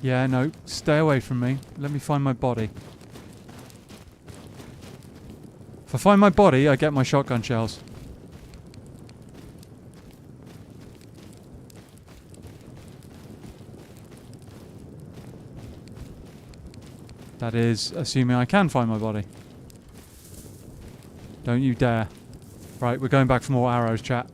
Yeah, no, stay away from me. Let me find my body. If I find my body, I get my shotgun shells. That is assuming I can find my body. Don't you dare. Right, we're going back for more arrows, chat.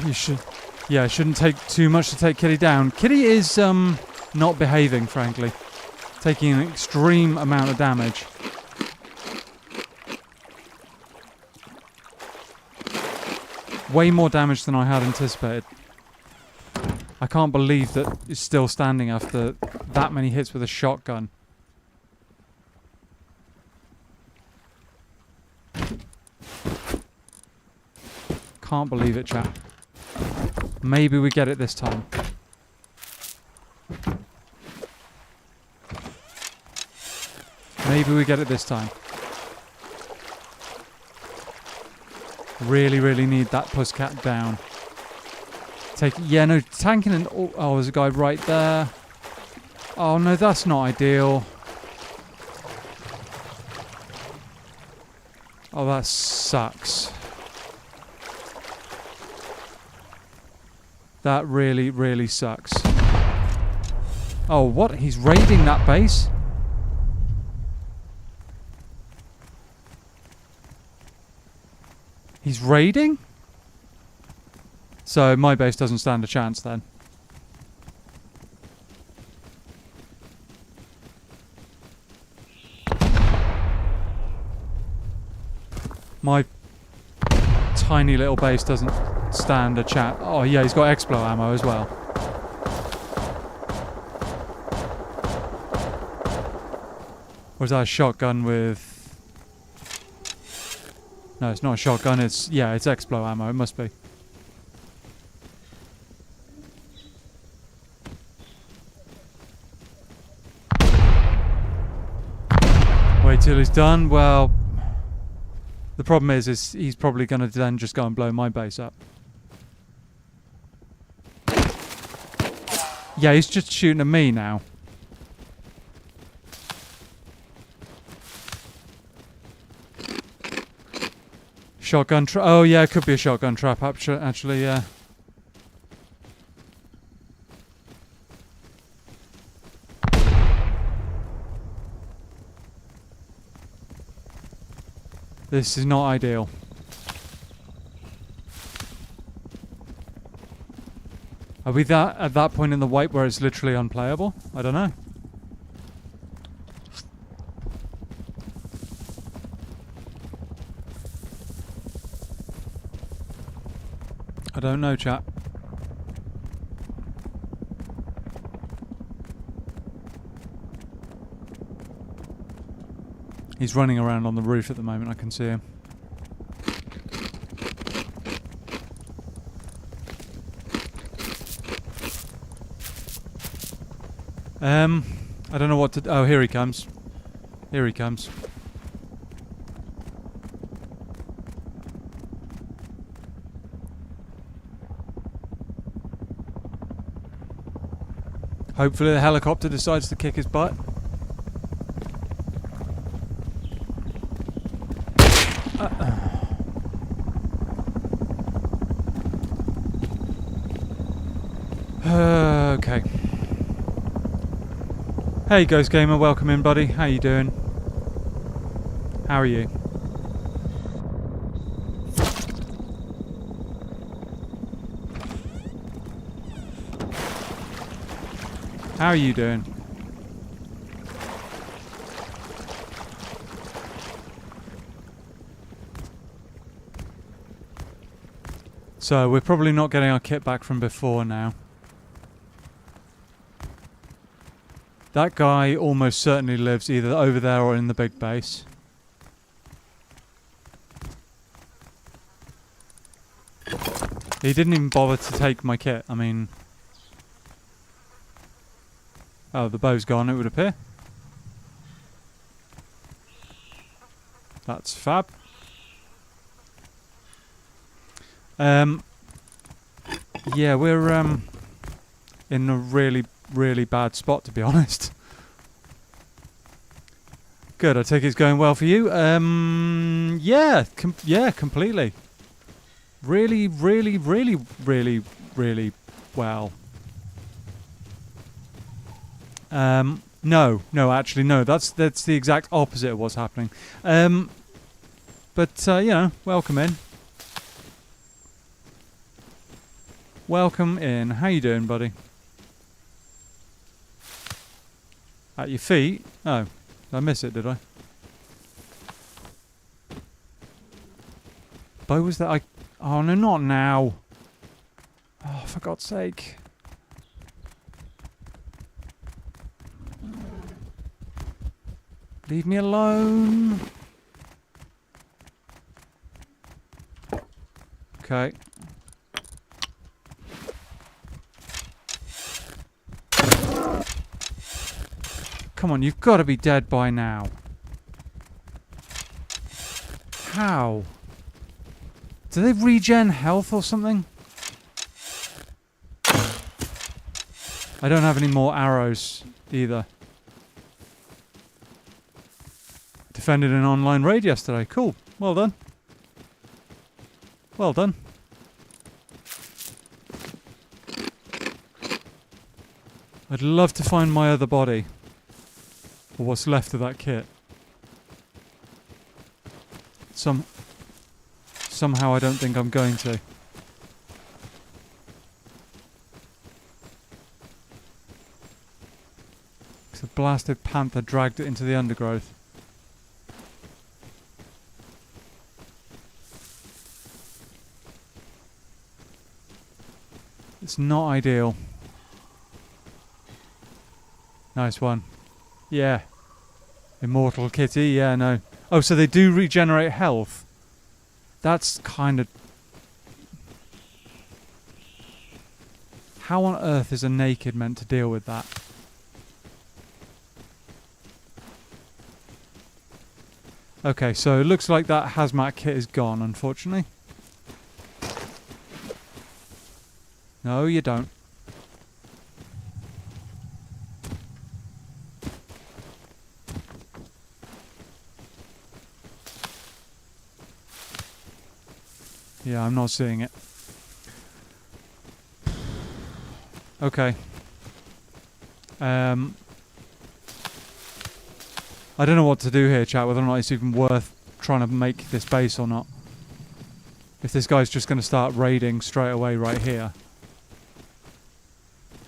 You should... Yeah, it shouldn't take too much to take Kitty down. Kitty is, not behaving, frankly. Taking an extreme amount of damage. Way more damage than I had anticipated. I can't believe that it's still standing after that many hits with a shotgun. Can't believe it, chat. Maybe we get it this time. Maybe we get it this time. Really, really need that pussycat down. Yeah, no, tanking and... Oh, there's a guy right there. Oh, no, that's not ideal. Oh, that sucks. That really, really sucks. Oh, what? He's raiding that base? He's raiding? So my base doesn't stand a chance then. My tiny little base doesn't stand a chance. Oh yeah, he's got explo ammo as well. Or is that a shotgun with... No, it's not a shotgun, it's explo ammo, it must be. Wait till he's done. Well, the problem is he's probably going to then just go and blow my base up. Yeah, he's just shooting at me now. Shotgun trap. Oh yeah, it could be a shotgun trap actually, yeah. This is not ideal. Are we at that point in the wipe where it's literally unplayable? I don't know. I don't know, chat. He's running around on the roof at the moment, I can see him. I don't know what to... Oh, here he comes. Here he comes. Hopefully the helicopter decides to kick his butt. Okay. Hey Ghost Gamer, welcome in buddy. How you doing? How are you? How are you doing? So we're probably not getting our kit back from before now. That guy almost certainly lives either over there or in the big base. He didn't even bother to take my kit. I mean... Oh, the bow's gone, it would appear. That's fab. Yeah, we're in a really, really bad spot, to be honest. Good, I take it's going well for you. Yeah, completely. Really, really, really, really, really well. No, actually, no. That's the exact opposite of what's happening. But you know, welcome in. Welcome in. How you doing, buddy? At your feet? Oh, did I miss it? Did I? Bow was that? Oh no, not now. Oh, for God's sake. Leave me alone. Okay. Come on, you've got to be dead by now. How? Do they regen health or something? I don't have any more arrows either. Defended an online raid yesterday. Cool. Well done. Well done. I'd love to find my other body. Or what's left of that kit. Somehow I don't think I'm going to. The blasted panther dragged it into the undergrowth. It's not ideal. Nice one. Yeah. Immortal kitty, yeah, no. Oh, so they do regenerate health? That's kind of... How on earth is a naked meant to deal with that? Okay, so it looks like that hazmat kit is gone, unfortunately. No, you don't. Yeah, I'm not seeing it. Okay. I don't know what to do here, chat, whether or not it's even worth trying to make this base or not. If this guy's just going to start raiding straight away right here.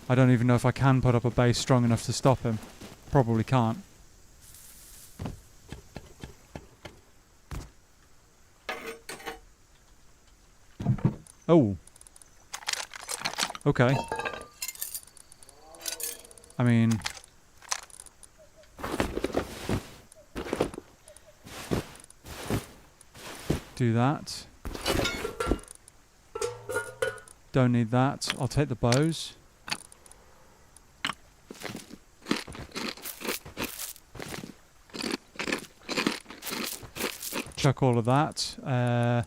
I don't even know if I can put up a base strong enough to stop him. Probably can't. Oh. Okay. I mean... do that. Don't need that. I'll take the bows. Chuck all of that.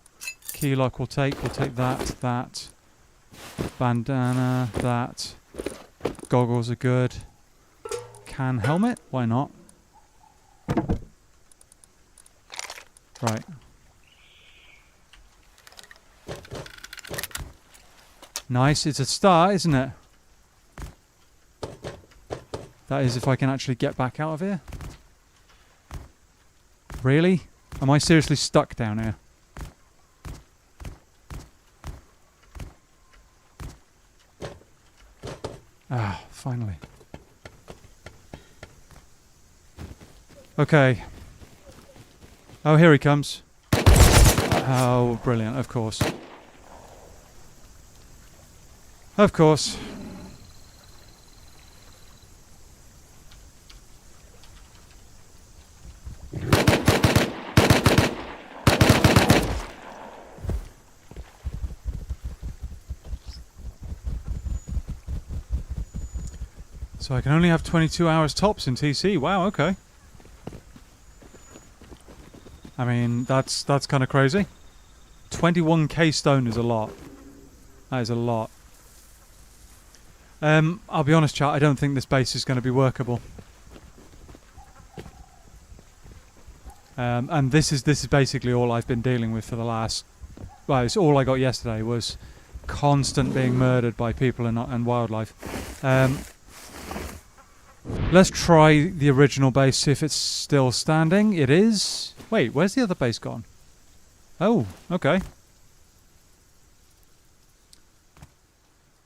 Key lock we'll take that. Bandana, that. Goggles are good. Can helmet? Why not? Right. Nice, it's a start, isn't it? That is if I can actually get back out of here. Really? Am I seriously stuck down here? Ah, finally. Okay. Oh, here he comes. Oh, brilliant, of course. Of course. So I can only have 22 hours tops in TC. Wow, okay. I mean, that's kind of crazy. 21k stone is a lot. That is a lot. I'll be honest, chat, I don't think this base is going to be workable. And this is basically all I've been dealing with for the last... Well, it's all I got yesterday was constant being murdered by people and wildlife. Let's try the original base, see if it's still standing. It is. Wait, where's the other base gone? Oh, okay.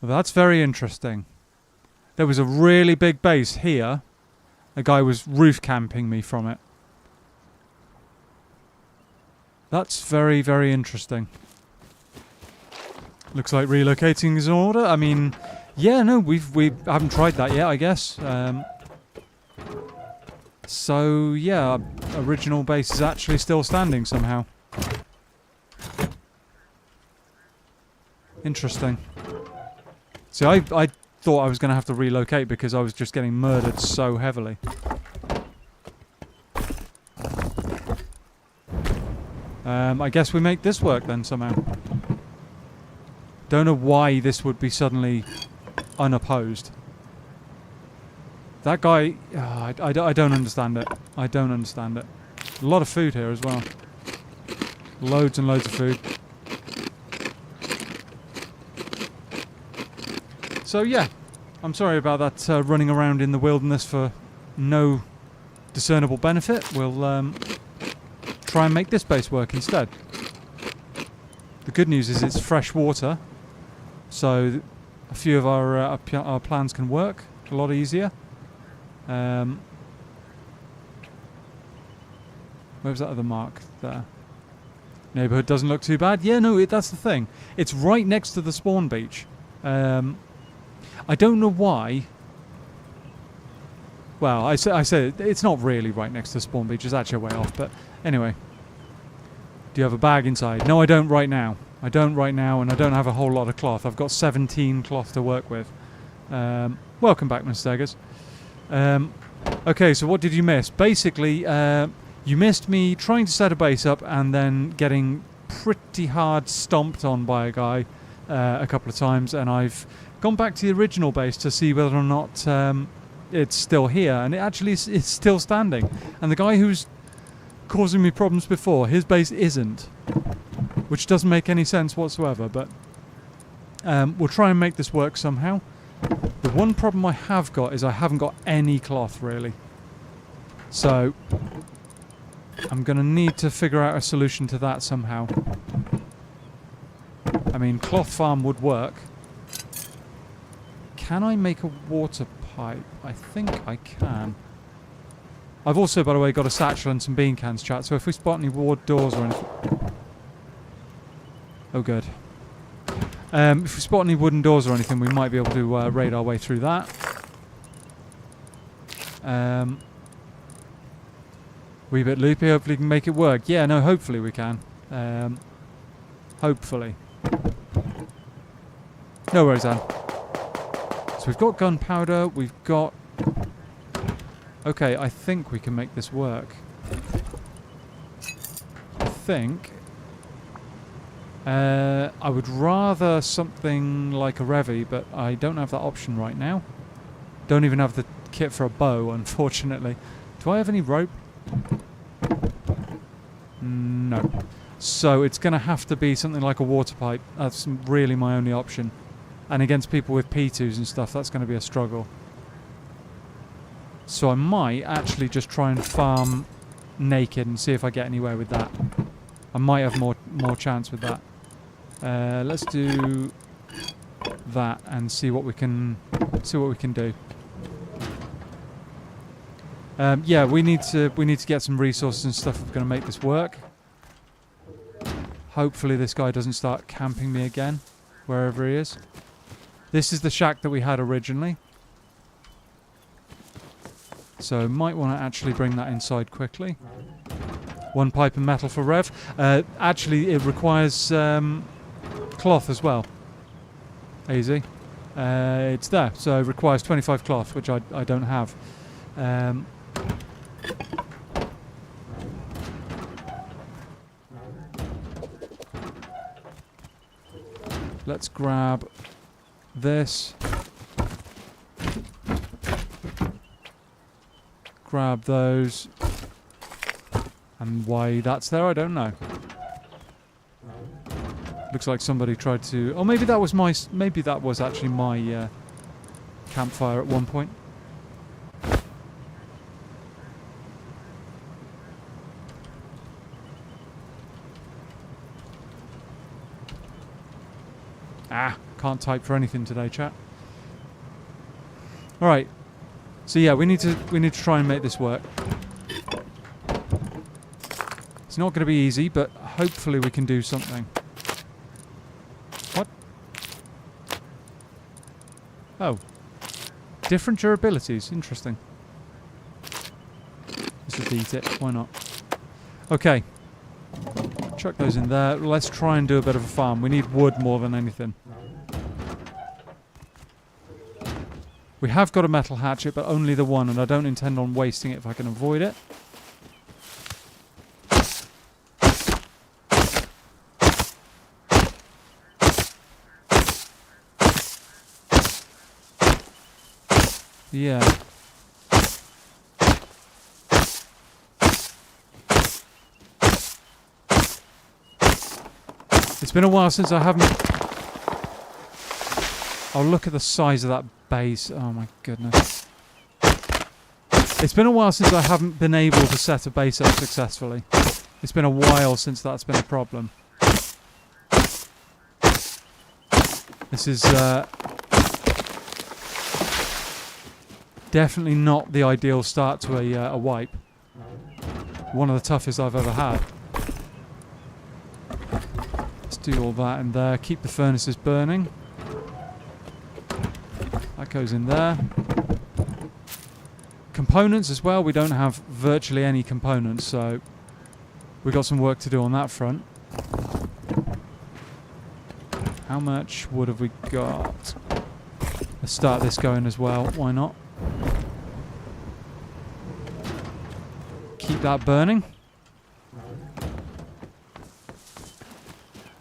Well, that's very interesting. There was a really big base here. A guy was roof camping me from it. That's very, very interesting. Looks like relocating is in order. I mean, yeah, no, we haven't tried that yet, I guess. So yeah, original base is actually still standing somehow. Interesting. See, I thought I was going to have to relocate because I was just getting murdered so heavily. I guess we make this work then somehow. Don't know why this would be suddenly unopposed. That guy... I don't understand it. I don't understand it. A lot of food here as well. Loads and loads of food. So yeah, I'm sorry about that running around in the wilderness for no discernible benefit. We'll try and make this base work instead. The good news is it's fresh water, so a few of our plans can work a lot easier. Where's that other mark there? Neighbourhood doesn't look too bad. Yeah, no, that's the thing. It's right next to the spawn beach. I don't know why. Well, I say it's not really right next to the spawn beach. It's actually way off. But anyway, do you have a bag inside? No, I don't right now. I don't right now, and I don't have a whole lot of cloth. I've got 17 cloth to work with. Welcome back, Mr. Eggers. Okay, so what did you miss? Basically, you missed me trying to set a base up and then getting pretty hard stomped on by a guy a couple of times, and I've gone back to the original base to see whether or not it's still here, and it actually is still standing. And the guy who's causing me problems before, his base isn't, which doesn't make any sense whatsoever, but we'll try and make this work somehow. The one problem I have got is I haven't got any cloth, really. So I'm going to need to figure out a solution to that somehow. I mean, cloth farm would work. Can I make a water pipe? I think I can. I've also, by the way, got a satchel and some bean cans, chat, so if we spot any ward doors or anything... Oh, good. If we spot any wooden doors or anything, we might be able to raid our way through that. Wee bit loopy, hopefully we can make it work. Yeah, no, hopefully we can. Hopefully. No worries, Anne. So we've got gunpowder, we've got... Okay, I think we can make this work. I think... I would rather something like a Revy, but I don't have that option right now. Don't even have the kit for a bow, unfortunately. Do I have any rope? No. So it's going to have to be something like a water pipe. That's really my only option. And against people with P2s and stuff, that's going to be a struggle. So I might actually just try and farm naked and see if I get anywhere with that. I might have more chance with that. Let's do that and see what we can do. Yeah, we need to get some resources and stuff if we're going to make this work. Hopefully this guy doesn't start camping me again, wherever he is. This is the shack that we had originally. So might want to actually bring that inside quickly. One pipe of metal for Rev. Actually, it requires cloth as well. Easy. It's there, so it requires 25 cloth, which I don't have. Let's grab this. Grab those. And why that's there, I don't know. Looks like somebody tried to... Oh, maybe that was my... Maybe that was actually my campfire at one point. Ah, can't type for anything today, chat. All right. So yeah, we need to try and make this work. It's not going to be easy, but hopefully we can do something. What? Oh. Different durabilities. Interesting. Let's just eat it. Why not? Okay. Chuck those in there. Let's try and do a bit of a farm. We need wood more than anything. We have got a metal hatchet, but only the one, and I don't intend on wasting it if I can avoid it. Yeah. It's been a while since I haven't... Oh, look at the size of that base. Oh my goodness. It's been a while since I haven't been able to set a base up successfully. It's been a while since that's been a problem. This is definitely not the ideal start to a wipe. One of the toughest I've ever had. Let's do all that in there. Keep the furnaces burning. That goes in there. Components as well. We don't have virtually any components, so we've got some work to do on that front. How much wood have we got? Let's start this going as well. Why not? Keep that burning.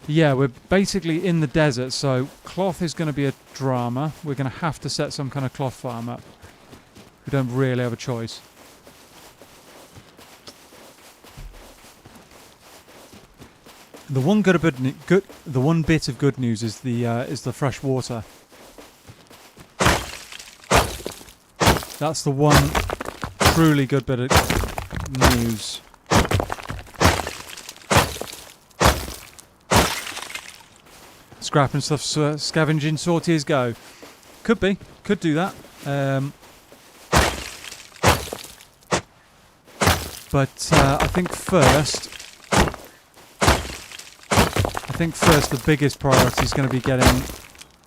Yeah, we're basically in the desert, so cloth is going to be a drama. We're going to have to set some kind of cloth farm up. We don't really have a choice. The one the one bit of good news is the fresh water. That's the one truly good bit of news. Scrap and stuff, scavenging sorties go. Could be, could do that. But I think first the biggest priority is going to be getting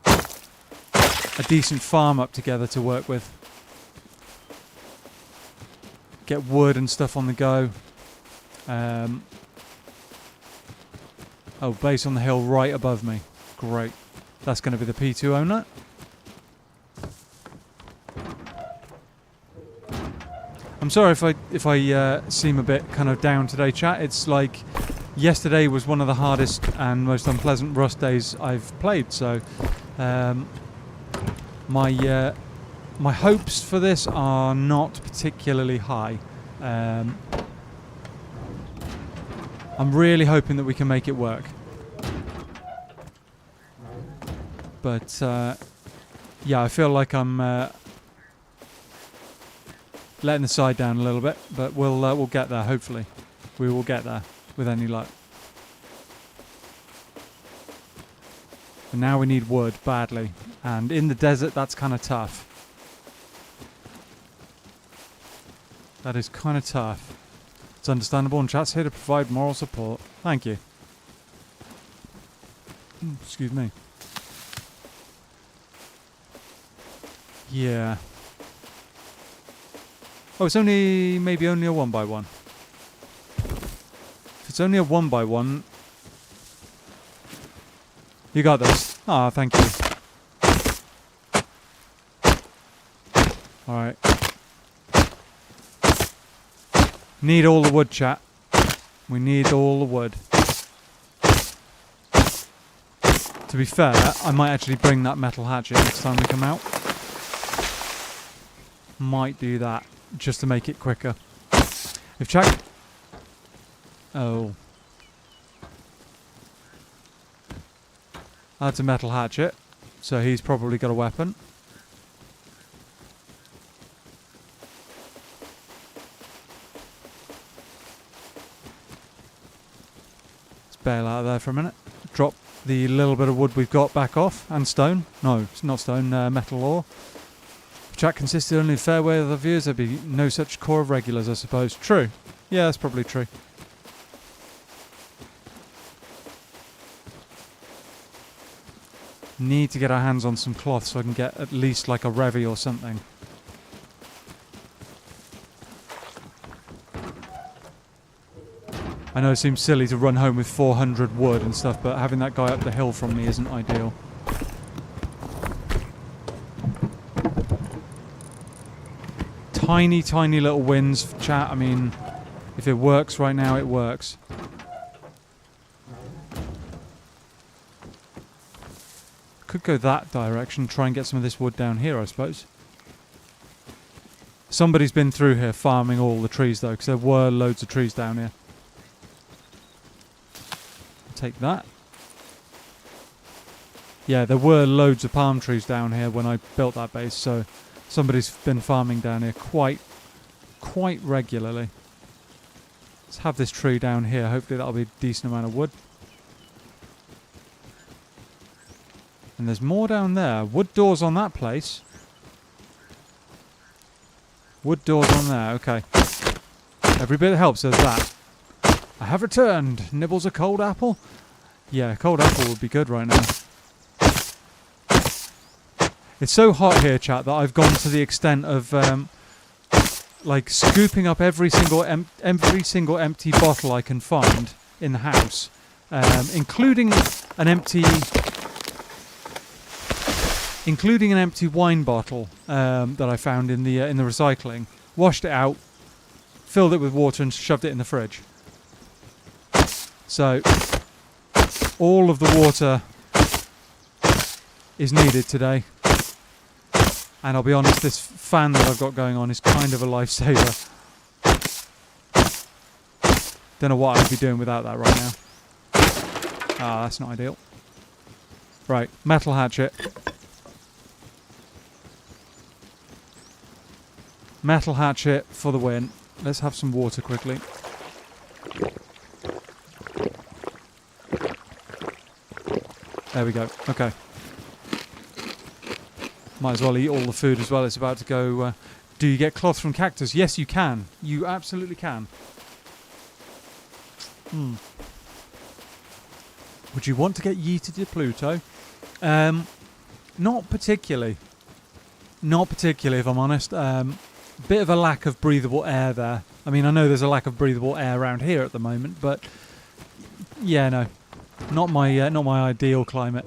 a decent farm up together to work with. Get wood and stuff on the go. Oh, base on the hill right above me. Great. That's going to be the P2 owner. I'm sorry if I seem a bit kind of down today, chat. It's like yesterday was one of the hardest and most unpleasant Rust days I've played. So my hopes for this are not particularly high. I'm really hoping that we can make it work. But yeah, I feel like I'm letting the side down a little bit, but we'll get there. Hopefully, we will get there with any luck. And now we need wood badly, and in the desert, that's kind of tough. That is kind of tough. It's understandable, and chat's here to provide moral support. Thank you. Excuse me. Yeah. Oh, it's maybe only a 1x1. If it's only a 1x1, you got this. Ah, thank you. Alright. Need all the wood, chat. We need all the wood. To be fair, I might actually bring that metal hatchet next time we come out. Might do that, just to make it quicker. If chat... Oh. That's a metal hatchet, so he's probably got a weapon. Let's bail out of there for a minute. Drop the little bit of wood we've got back off, and stone. No, it's not stone, metal ore. If chat consisted only of fair weather viewers, there'd be no such core of regulars, I suppose. True. Yeah, that's probably true. Need to get our hands on some cloth so I can get at least like a revy or something. I know it seems silly to run home with 400 wood and stuff, but having that guy up the hill from me isn't ideal. Tiny, tiny little wins, chat. I mean, if it works right now, it works. Could go that direction, try and get some of this wood down here, I suppose. Somebody's been through here farming all the trees though, because there were loads of trees down here. Take that. Yeah, there were loads of palm trees down here when I built that base, so somebody's been farming down here quite regularly. Let's have this tree down here. Hopefully that'll be a decent amount of wood. And there's more down there. Wood doors on that place. Wood doors on there, okay. Every bit helps, there's that. I have returned. Nibbles a cold apple? Yeah, a cold apple would be good right now. It's so hot here, chat, that I've gone to the extent of like scooping up every single empty bottle I can find in the house, including an empty wine bottle that I found in the recycling. Washed it out, filled it with water, and shoved it in the fridge. So all of the water is needed today. And I'll be honest, this fan that I've got going on is kind of a lifesaver. Don't know what I'd be doing without that right now. Ah, that's not ideal. Right, metal hatchet. Metal hatchet for the win. Let's have some water quickly. There we go. Okay. Might as well eat all the food as well. It's about to go. Do you get cloth from cactus? Yes, you can. You absolutely can. Would you want to get yeeted to Pluto? Not particularly. Not particularly, if I'm honest. Bit of a lack of breathable air there. I mean, I know there's a lack of breathable air around here at the moment, but yeah, no, not my ideal climate.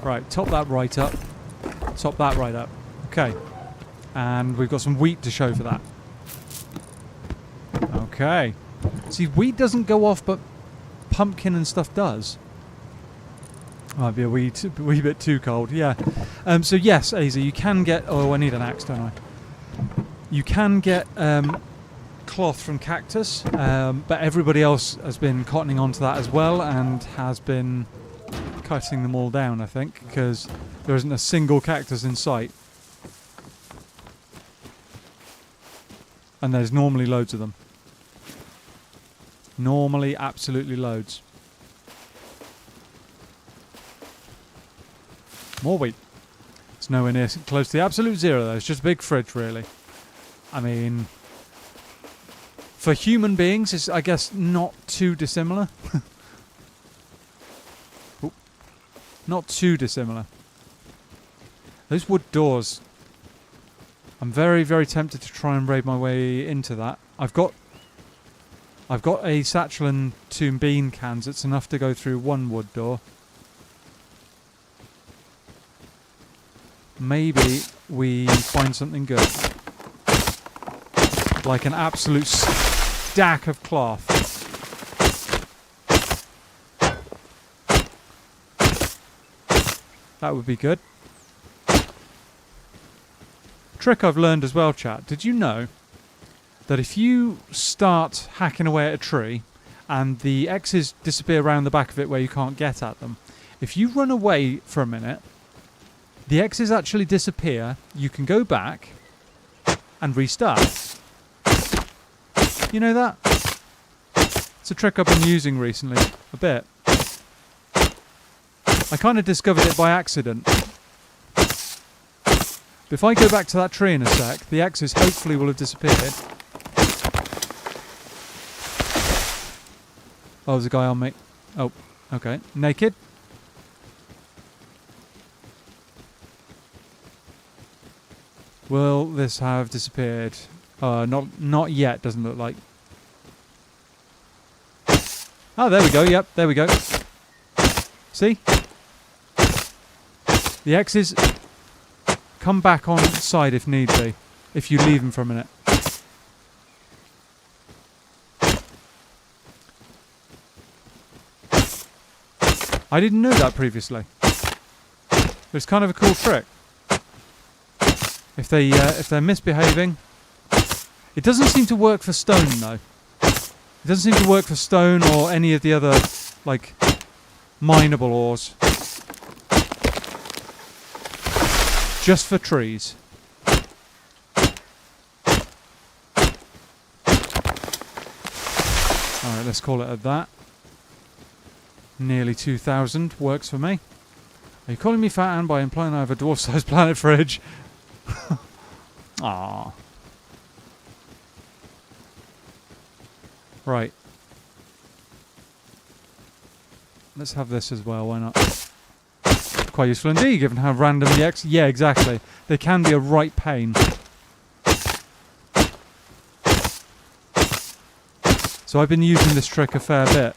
Right, top that right up. Top that right up. Okay. And we've got some wheat to show for that. Okay. See, wheat doesn't go off, but pumpkin and stuff does. Might be a wee bit too cold, yeah. So yes, Aza, you can get... Oh, I need an axe, don't I? You can get cloth from cactus, but everybody else has been cottoning onto that as well and has been cutting them all down, I think, because there isn't a single cactus in sight. And there's normally loads of them. Normally, absolutely loads. More wheat. It's nowhere near close to the absolute zero, though. It's just a big fridge, really. I mean, for human beings, it's, I guess, not too dissimilar. Not too dissimilar. Those wood doors. I'm very, very tempted to try and raid my way into that. I've got a satchel and 2 bean cans. It's enough to go through one wood door. Maybe we find something good. Like an absolute stack of cloth. That would be good. Trick I've learned as well, chat. Did you know that if you start hacking away at a tree and the X's disappear around the back of it where you can't get at them, if you run away for a minute, the X's actually disappear, you can go back and restart. You know that? It's a trick I've been using recently, a bit. I kind of discovered it by accident. But if I go back to that tree in a sec, the X's hopefully will have disappeared. Oh, there's a guy on me. Oh, okay. Naked. Will this have disappeared? Not yet, doesn't look like. Oh, there we go. Yep, there we go. See? The X's come back on side if need be, if you leave them for a minute. I didn't know that previously. But it's kind of a cool trick. If they're misbehaving, it doesn't seem to work for stone though. It doesn't seem to work for stone or any of the other like mineable ores. Just for trees. Alright, let's call it at that. Nearly 2,000 works for me. Are you calling me fat Ann by implying I have a dwarf-sized planet fridge? Ah. Right. Let's have this as well, why not? Quite useful indeed, given how random the X... Yeah, exactly. They can be a right pain. So I've been using this trick a fair bit.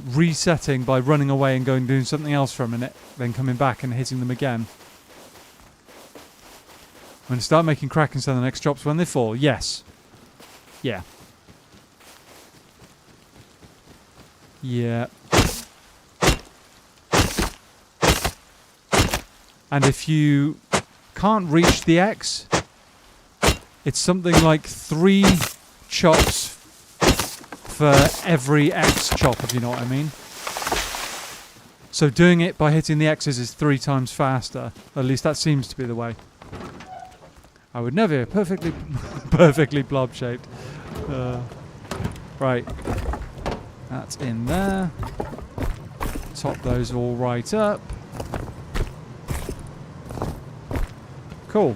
Resetting by running away and going doing something else for a minute, then coming back and hitting them again. I'm going to start making Krakens on the next drops when they fall. Yes. Yeah. Yeah. And if you can't reach the X, it's something like 3 chops for every X chop, if you know what I mean. So doing it by hitting the X's is 3 times faster. At least that seems to be the way. I would never perfectly perfectly blob shaped. Right. That's in there. Top those all right up. Cool.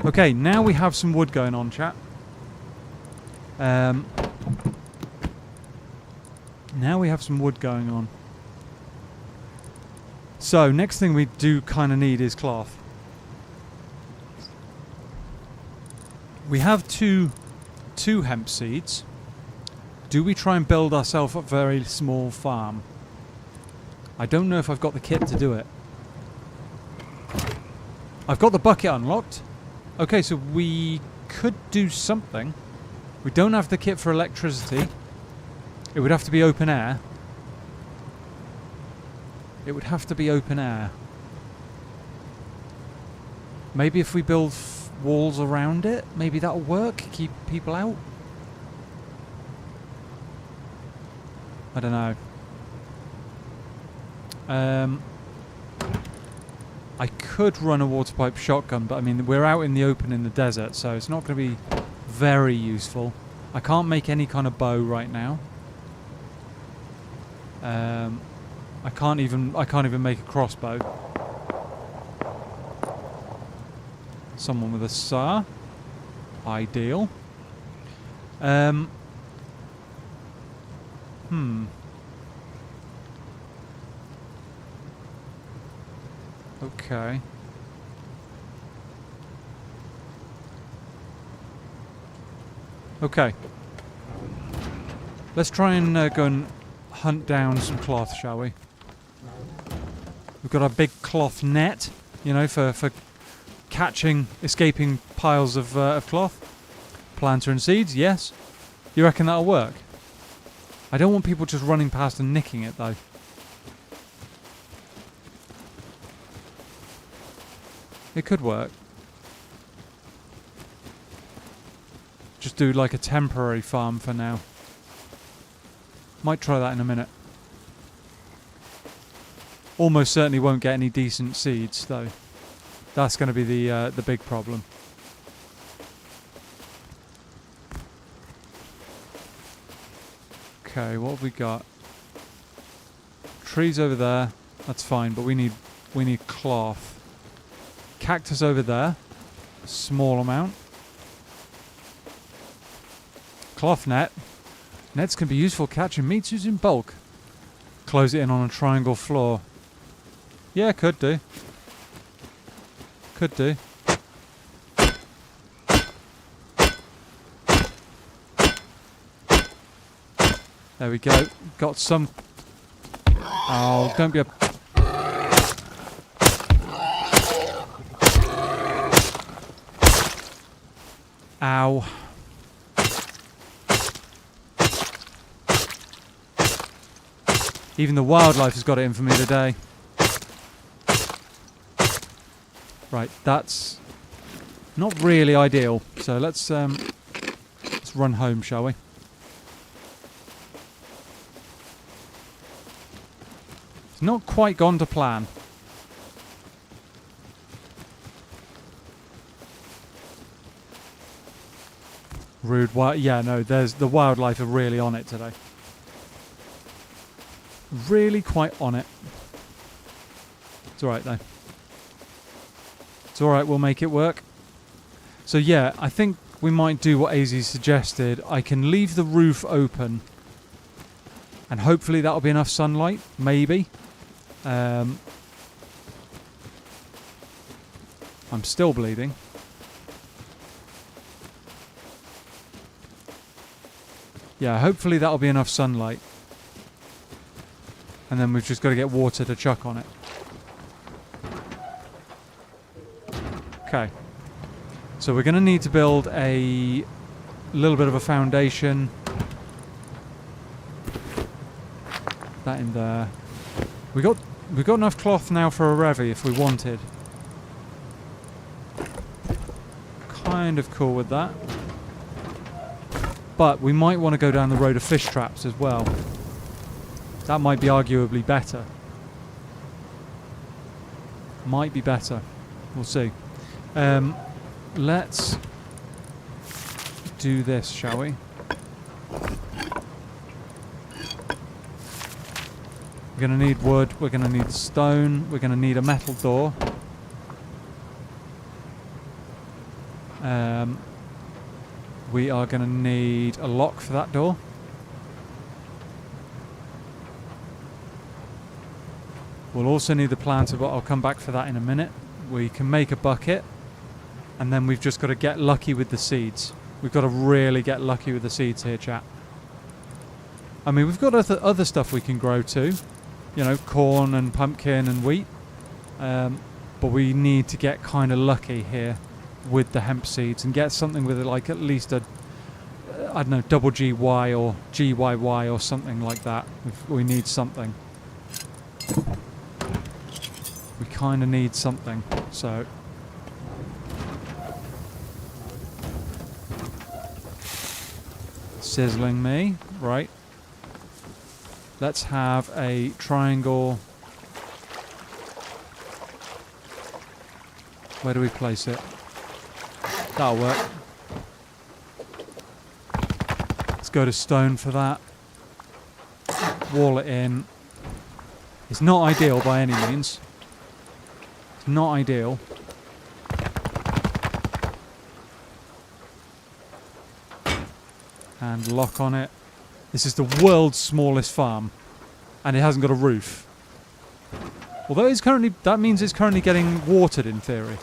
Okay, now we have some wood going on, chat. Now we have some wood going on. So, next thing we do kind of need is cloth. We have two hemp seeds. Do we try and build ourselves a very small farm? I don't know if I've got the kit to do it. I've got the bucket unlocked. Okay, so we could do something. We don't have the kit for electricity. It would have to be open air. It would have to be open air. Maybe if we build walls around it, maybe that'll work. Keep people out. I don't know. I could run a water pipe shotgun, but I mean, we're out in the open in the desert, so it's not going to be very useful. I can't make any kind of bow right now. I can't even make a crossbow. Someone with a saw. Ideal. Okay. Okay. Let's try and go and hunt down some cloth, shall we? We've got a big cloth net, you know, for catching escaping piles of cloth. Planter and seeds, yes. You reckon that'll work? I don't want people just running past and nicking it, though. It could work. Just do like a temporary farm for now. Might try that in a minute. Almost certainly won't get any decent seeds, though. That's going to be the big problem. Okay, what have we got? Trees over there. That's fine, but we need cloth. Cactus over there. Small amount. Cloth net. Nets can be useful catching meats used in bulk. Close it in on a triangle floor. Yeah, could do. Could do. There we go. Got some... Oh, don't be a... Ow. Even the wildlife has got it in for me today. Right, that's not really ideal. So let's run home, shall we? It's not quite gone to plan. Rude. Yeah, no. There's the wildlife are really on it today. Really quite on it. It's all right though. It's all right. We'll make it work. So yeah, I think we might do what AZ suggested. I can leave the roof open, and hopefully that'll be enough sunlight. Maybe. I'm still bleeding. Yeah, hopefully that'll be enough sunlight. And then we've just got to get water to chuck on it. Okay. So we're going to need to build a little bit of a foundation. That in there. We've got enough cloth now for a revy if we wanted. Kind of cool with that. But we might want to go down the road of fish traps as well. That might be arguably better. Might be better. We'll see. Let's do this, shall we? We're going to need wood. We're going to need stone. We're going to need a metal door. We are going to need a lock for that door. We'll also need the planter, but I'll come back for that in a minute. We can make a bucket, and then we've just got to get lucky with the seeds. We've got to really get lucky with the seeds here, chat. I mean, we've got other stuff we can grow too. You know, corn and pumpkin and wheat. But we need to get kind of lucky here with the hemp seeds and get something with like at least a, I don't know, double GY or GYY or something like that. We need something. We kind of need something, so. Sizzling me, right. Let's have a triangle. Where do we place it? That'll work. Let's go to stone for that. Wall it in. It's not ideal by any means. It's not ideal. And lock on it. This is the world's smallest farm. And it hasn't got a roof. Although it's currently, that means it's currently getting watered in theory.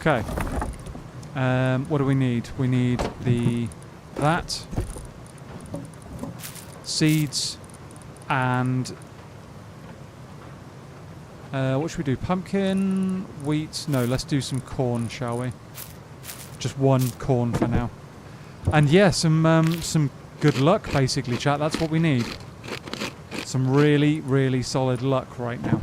Okay. What do we need? We need that. Seeds. And what should we do? Pumpkin, wheat. No, let's do some corn, shall we? Just one corn for now. And yeah, some good luck, basically, chat. That's what we need. Some really, really solid luck right now.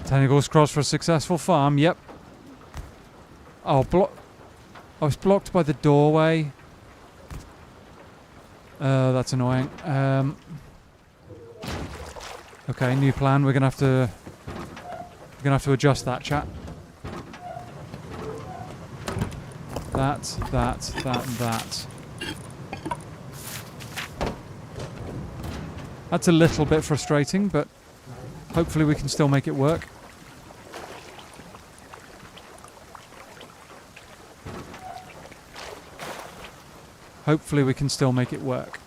Tentacles crossed for a successful farm. Yep. Oh, I was blocked by the doorway. That's annoying. Okay, new plan. We're gonna have to adjust that, chat. That. That's a little bit frustrating, but hopefully we can still make it work. Hopefully we can still make it work.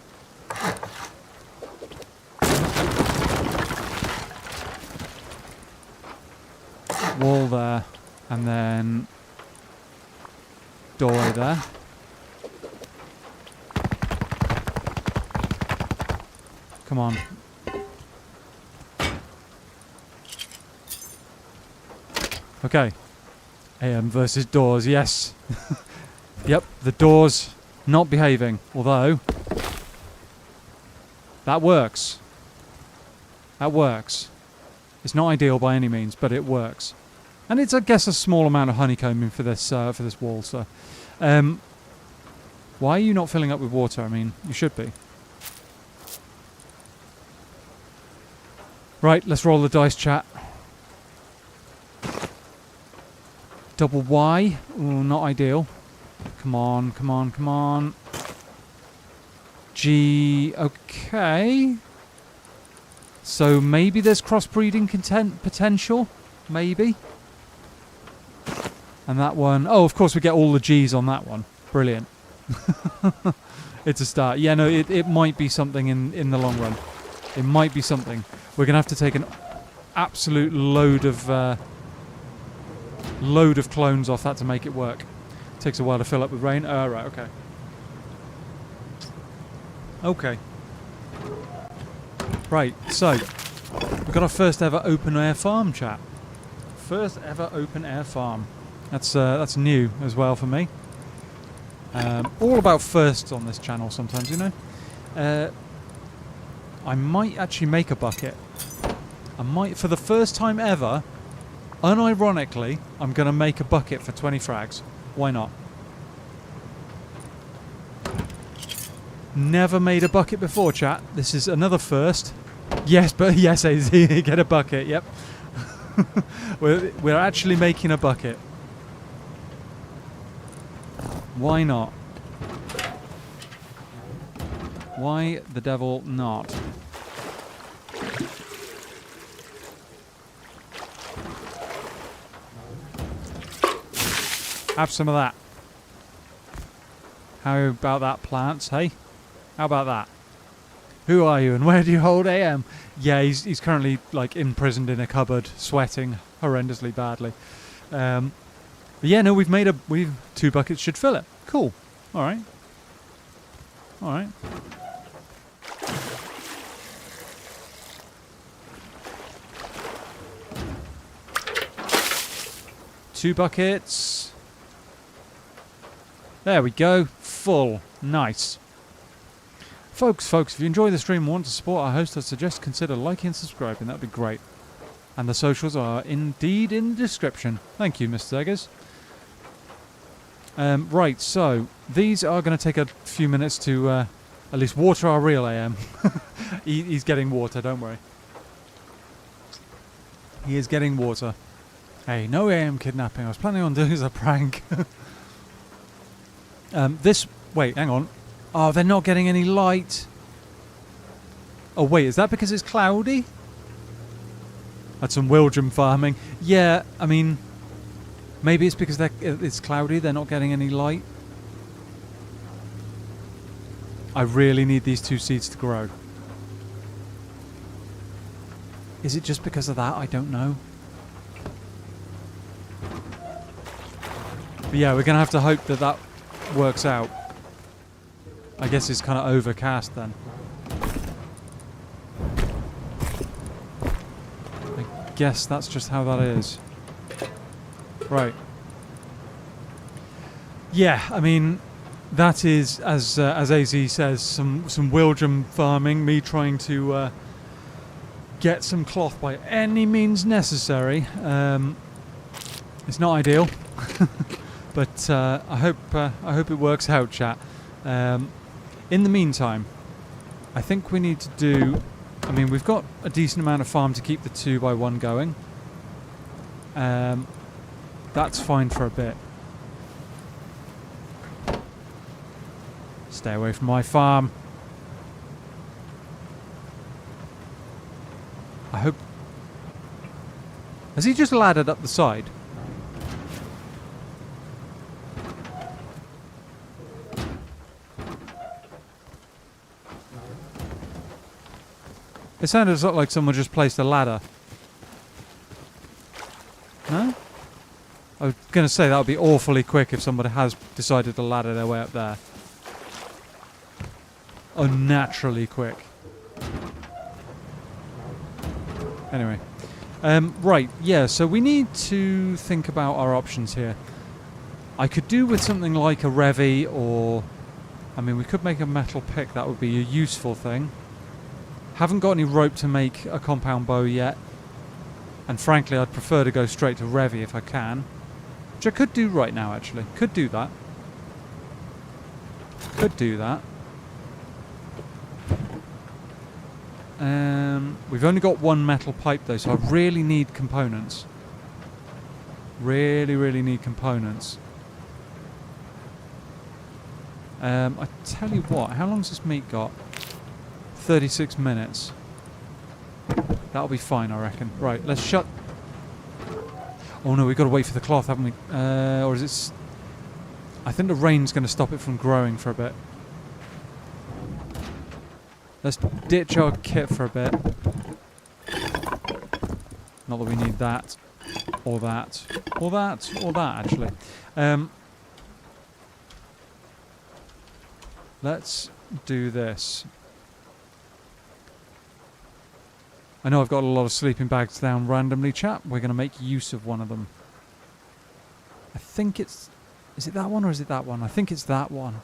Wall there, and then doorway there. Come on. Okay. AM versus doors, yes. Yep, the doors not behaving, although that works. That works. It's not ideal by any means, but it works. And it's, I guess, a small amount of honeycombing for this wall. So, why are you not filling up with water? I mean, you should be. Right, let's roll the dice, chat. Double Y. Ooh, not ideal. Come on, come on, come on. G. Okay. So maybe there's crossbreeding potential. Maybe. And that one. Oh, of course we get all the G's on that one. Brilliant. It's a start. Yeah, no, it might be something in the long run. It might be something. We're going to have to take an absolute load of clones off that to make it work. Takes a while to fill up with rain. Right, okay. Okay. Right, so we've got our first ever open air farm, chat. First ever open air farm. That's new as well for me. All about firsts on this channel sometimes, you know. I might actually make a bucket. I might, for the first time ever, unironically, I'm going to make a bucket for 20 frags. Why not? Never made a bucket before, chat. This is another first. Yes, but yes, AZ, get a bucket. Yep. We're actually making a bucket. Why not? Why the devil not? Have some of that. How about that, plants, hey? How about that? Who are you and where do you hold AM? Yeah, he's currently like imprisoned in a cupboard, sweating horrendously badly. But yeah, no, we've 2 buckets should fill it. Cool. All right. All right. Two buckets. There we go. Full. Nice. Folks, if you enjoy the stream and want to support our host, I'd suggest consider liking and subscribing. That'd be great. And the socials are indeed in the description. Thank you, Mr. Eggers. Right, so these are going to take a few minutes to at least water our real AM. He's getting water, don't worry. He is getting water. Hey, no AM kidnapping. I was planning on doing this as a prank. Wait, hang on. Oh, they're not getting any light. Oh, wait, is that because it's cloudy? That's some Wildrum farming. Yeah, I mean, maybe it's because it's cloudy, they're not getting any light. I really need these 2 seeds to grow. Is it just because of that? I don't know. But yeah, we're going to have to hope that that works out. I guess it's kind of overcast then. I guess that's just how that is. Right. Yeah, I mean, that is, as AZ says, some Wildrum farming, me trying to get some cloth by any means necessary. It's not ideal, but I hope it works out, chat. In the meantime, I think we need to do... I mean, we've got a decent amount of farm to keep the 2x1 going. That's fine for a bit. Stay away from my farm. I hope... Has he just laddered up the side? It sounded like someone just placed a ladder. No? I was going to say that would be awfully quick if somebody has decided to ladder their way up there. Unnaturally quick. Anyway. Right, yeah, so we need to think about our options here. I could do with something like a Revy, or... I mean, we could make a metal pick, that would be a useful thing. Haven't got any rope to make a compound bow yet. And frankly, I'd prefer to go straight to Revy if I can. Which I could do right now, actually. Could do that. Could do that. We've only got one metal pipe though, so I really need components. Really need components. I tell you what, how long's this meat got? 36 minutes. That'll be fine, I reckon. Right, let's shut... Oh no, we've got to wait for the cloth, haven't we? Or is it... I think the rain's going to stop it from growing for a bit. Let's ditch our kit for a bit. Not that we need that. Or that. Or that. Or that, actually. Let's do this. I know I've got a lot of sleeping bags down randomly, chat. We're going to make use of one of them. I think it's... Is it that one or is it that one? I think it's that one.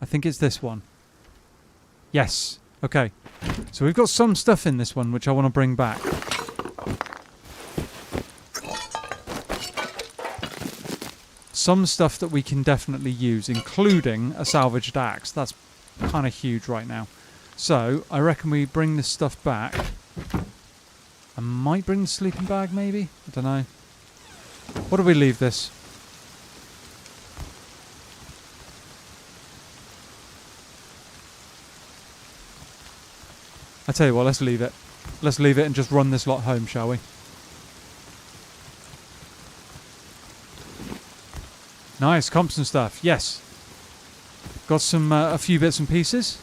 I think it's this one. Yes. Okay. So we've got some stuff in this one which I want to bring back. Some stuff that we can definitely use, including a salvaged axe. That's kind of huge right now. So I reckon we bring this stuff back. I might bring the sleeping bag, maybe? I don't know. What do we leave this? I tell you what, let's leave it. Let's leave it and just run this lot home, shall we? Nice, Compson stuff. Yes. Got some, a few bits and pieces.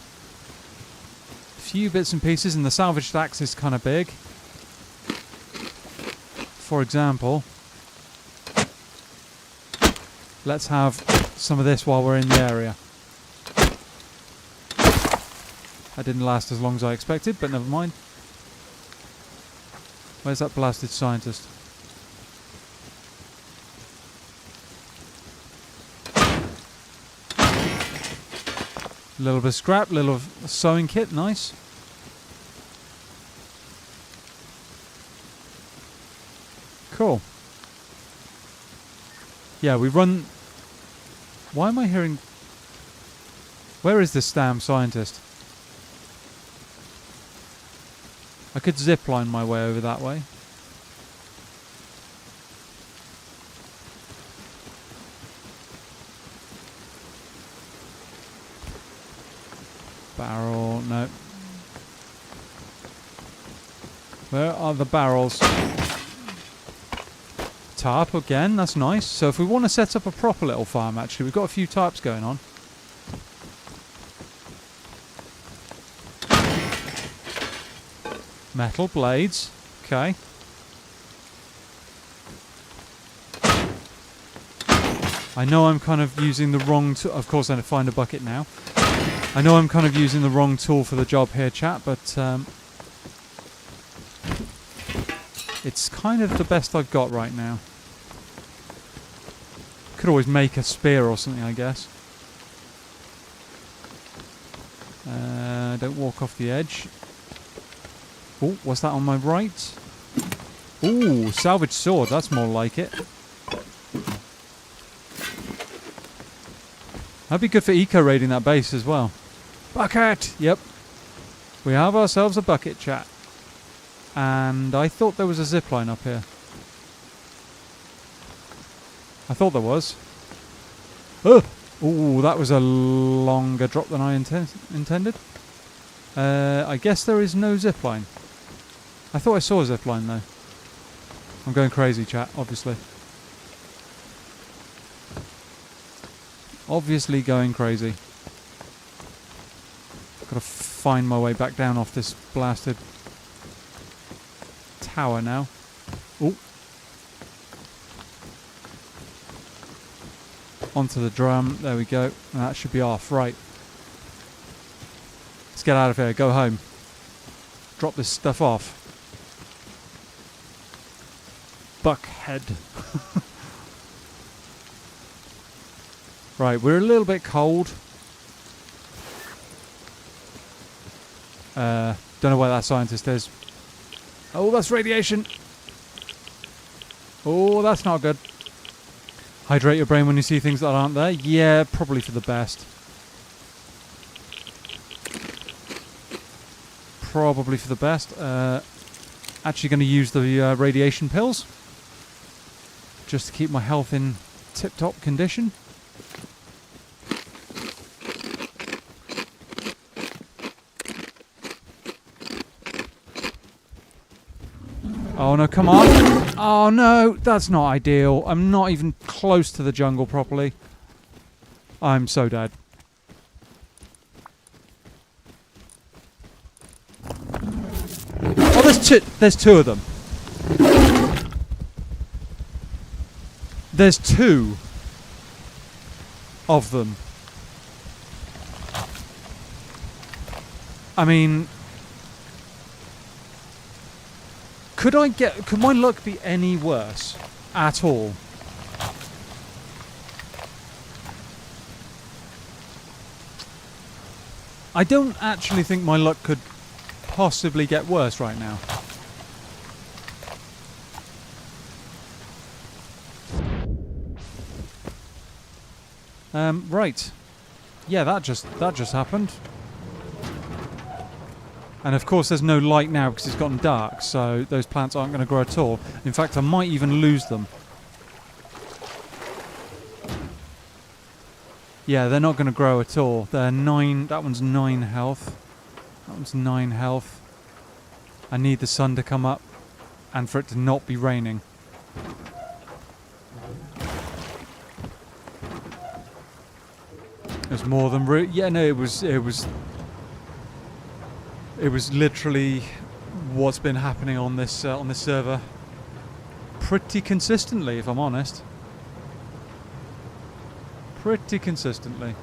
A few bits and pieces, and the salvaged axe is kind of big. For example, let's have some of this while we're in the area. That didn't last as long as I expected, but never mind. Where's that blasted scientist? A little bit of scrap, little sewing kit, nice. Cool. Yeah, we run... Why am I hearing... Where is this damn scientist? I could zipline my way over that way. Barrel, no. Where are the barrels? Tarp again, that's nice. So if we want to set up a proper little farm, actually, we've got a few tarps going on. Metal blades, okay. I know I'm kind of using the wrong tool. Of course, I find a bucket now. I know I'm kind of using the wrong tool for the job here, chat, but it's kind of the best I've got right now. Could always make a spear or something, I guess. Don't walk off the edge. Oh, what's that on my right? Ooh, salvage sword. That's more like it. That'd be good for eco-raiding that base as well. Bucket! Yep. We have ourselves a bucket, chat. And I thought there was a zipline up here. I thought there was. Oh! Ooh, that was a longer drop than I intended. I guess there is no zipline. I thought I saw a zipline though. I'm going crazy, chat, obviously. Obviously going crazy. Gotta find my way back down off this blasted tower now. Ooh. Onto the drum. There we go. That should be off. Right. Let's get out of here. Go home. Drop this stuff off. Buckhead. Right, we're a little bit cold. Don't know where that scientist is. Oh, that's radiation. Oh, that's not good. Hydrate your brain when you see things that aren't there. Yeah, probably for the best. Probably for the best. Actually going to use the radiation pills. Just to keep my health in tip-top condition. Oh no, come on. Oh no, that's not ideal. I'm not even close to the jungle properly. I'm so dead. Oh, there's two of them. There's two of them. I mean, could my luck be any worse at all? I don't actually think my luck could possibly get worse right now. Right. Yeah, that just happened. And of course there's no light now because it's gotten dark, so those plants aren't going to grow at all. In fact, I might even lose them. Yeah, they're not going to grow at all. They're 9... That one's 9 health. That one's 9 health. I need the sun to come up and for it to not be raining. There's more than... Yeah, no, it was literally what's been happening on this server pretty consistently, if I'm honest. Pretty consistently.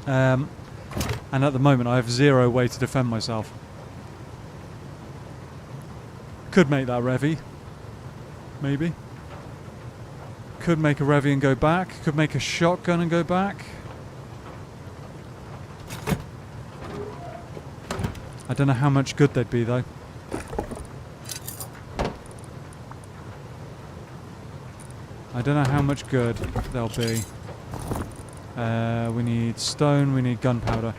And at the moment I have 0 way to defend myself. Could make that Revy. Maybe. Could make a Revy and go back. Could make a shotgun and go back. I don't know how much good they'd be though. I don't know how much good they'll be. We need stone, we need gunpowder.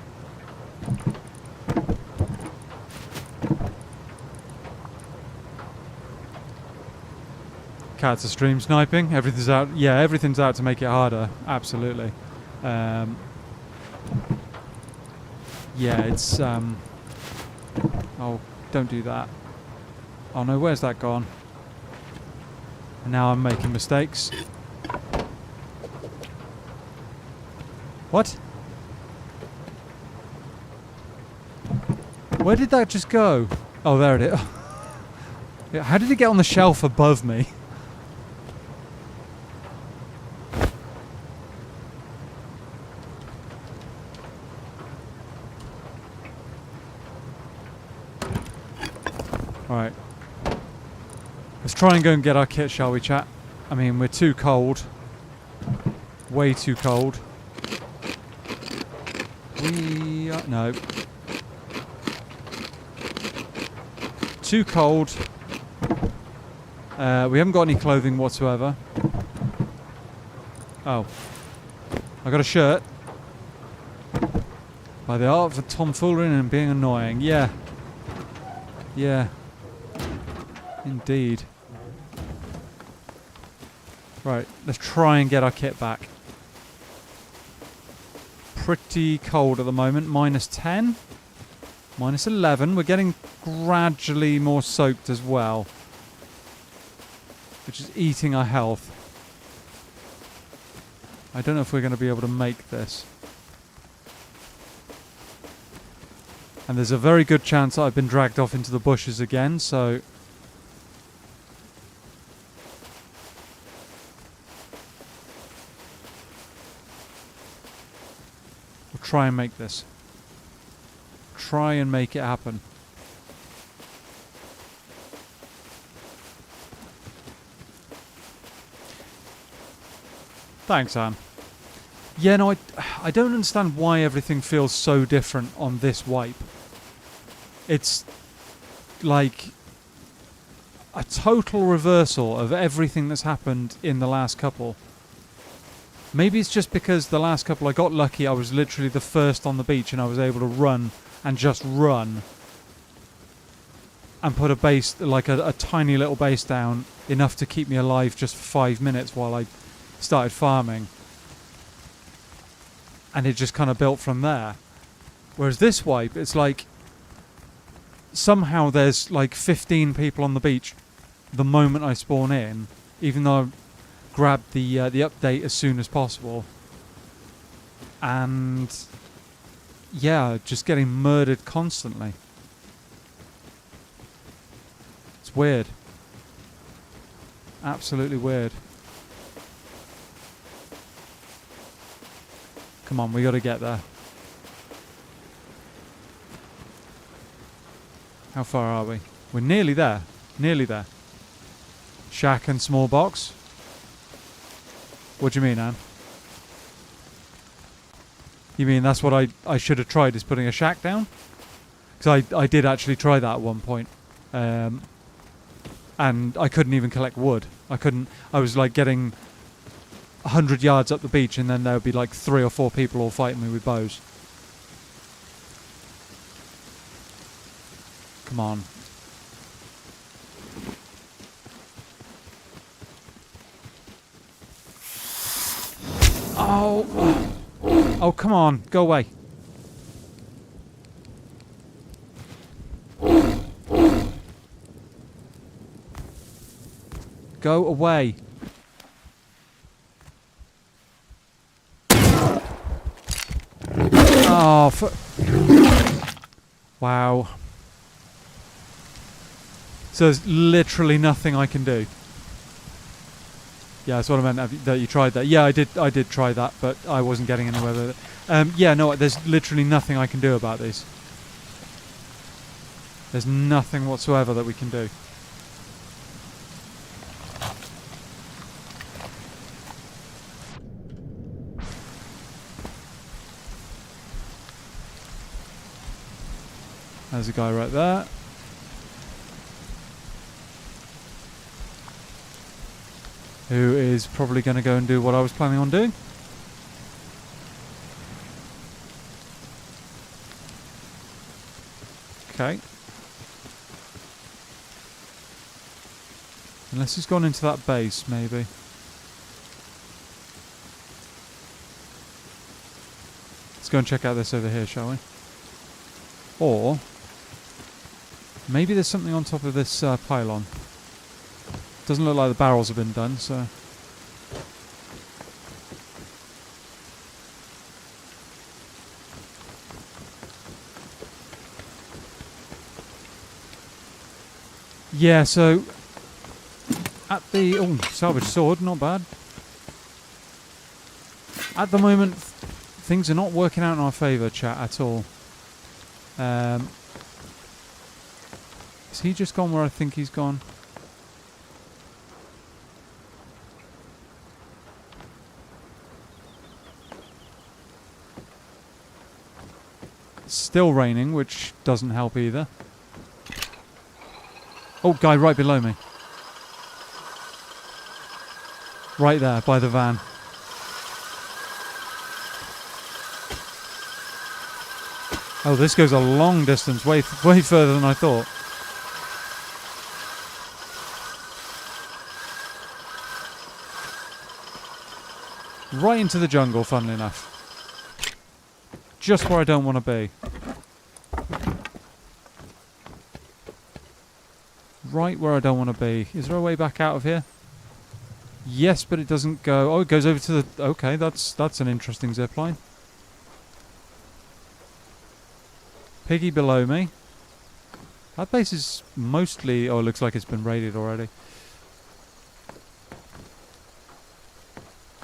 Cats are stream sniping. Everything's out. Yeah, everything's out to make it harder. Absolutely. Yeah, it's... Oh, don't do that. Oh no, where's that gone? Now I'm making mistakes. What? Where did that just go? Oh, there it is. Yeah, how did it get on the shelf above me? Alright. Let's try and go and get our kit, shall we, chat? I mean, we're too cold. Way too cold. We are... No. Too cold. We haven't got any clothing whatsoever. Oh. I got a shirt. By the art of tomfoolery and being annoying. Yeah. Yeah. Indeed. Right, let's try and get our kit back. Pretty cold at the moment. Minus 10. Minus 11. We're getting gradually more soaked as well. Which is eating our health. I don't know if we're going to be able to make this. And there's a very good chance I've been dragged off into the bushes again, so... try and make this. Try and make it happen. Thanks, Anne. Yeah, no, I don't understand why everything feels so different on this wipe. It's like a total reversal of everything that's happened in the last couple. Maybe it's just because the last couple I got lucky. I was literally the first on the beach and I was able to run and just run and put a base, like a tiny little base down, enough to keep me alive just for 5 minutes while I started farming. And it just kind of built from there. Whereas this wipe, it's like somehow there's like 15 people on the beach the moment I spawn in, even though I grabbed the update as soon as possible. And yeah, just getting murdered constantly. It's weird. Absolutely weird. Come on, we gotta get there. How far are we? We're nearly there. Nearly there. Shack and small box? What do you mean, Anne? You mean that's what I should have tried, is putting a shack down? Because I did actually try that at one point. And I couldn't even collect wood. I was like getting 100 yards up the beach and then there would be like 3 or 4 people all fighting me with bows. Come on. Oh! Oh, come on. Go away. Go away. Oh, wow. So there's literally nothing I can do. Yeah, that's what I meant, that you tried that. Yeah, I did try that, but I wasn't getting anywhere with it. Yeah, no, there's literally nothing I can do about these. There's nothing whatsoever that we can do. There's a guy right there. Who is probably going to go and do what I was planning on doing. Okay. Unless he's gone into that base, maybe. Let's go and check out this over here, shall we? Or maybe there's something on top of this pylon. Doesn't look like the barrels have been done, so... Yeah, so... At the... Oh, salvage sword, not bad. At the moment, things are not working out in our favour, chat, at all. Has he just gone where I think he's gone? Still raining, which doesn't help either. Oh, guy right below me. Right there, by the van. Oh, this goes a long distance, way further than I thought. Right into the jungle, funnily enough. Just where I don't want to be. Right where I don't want to be. Is there a way back out of here? Yes, but it doesn't go... Oh, it goes over to the... Okay, that's an interesting zipline. Piggy below me. That base is mostly... Oh, it looks like it's been raided already.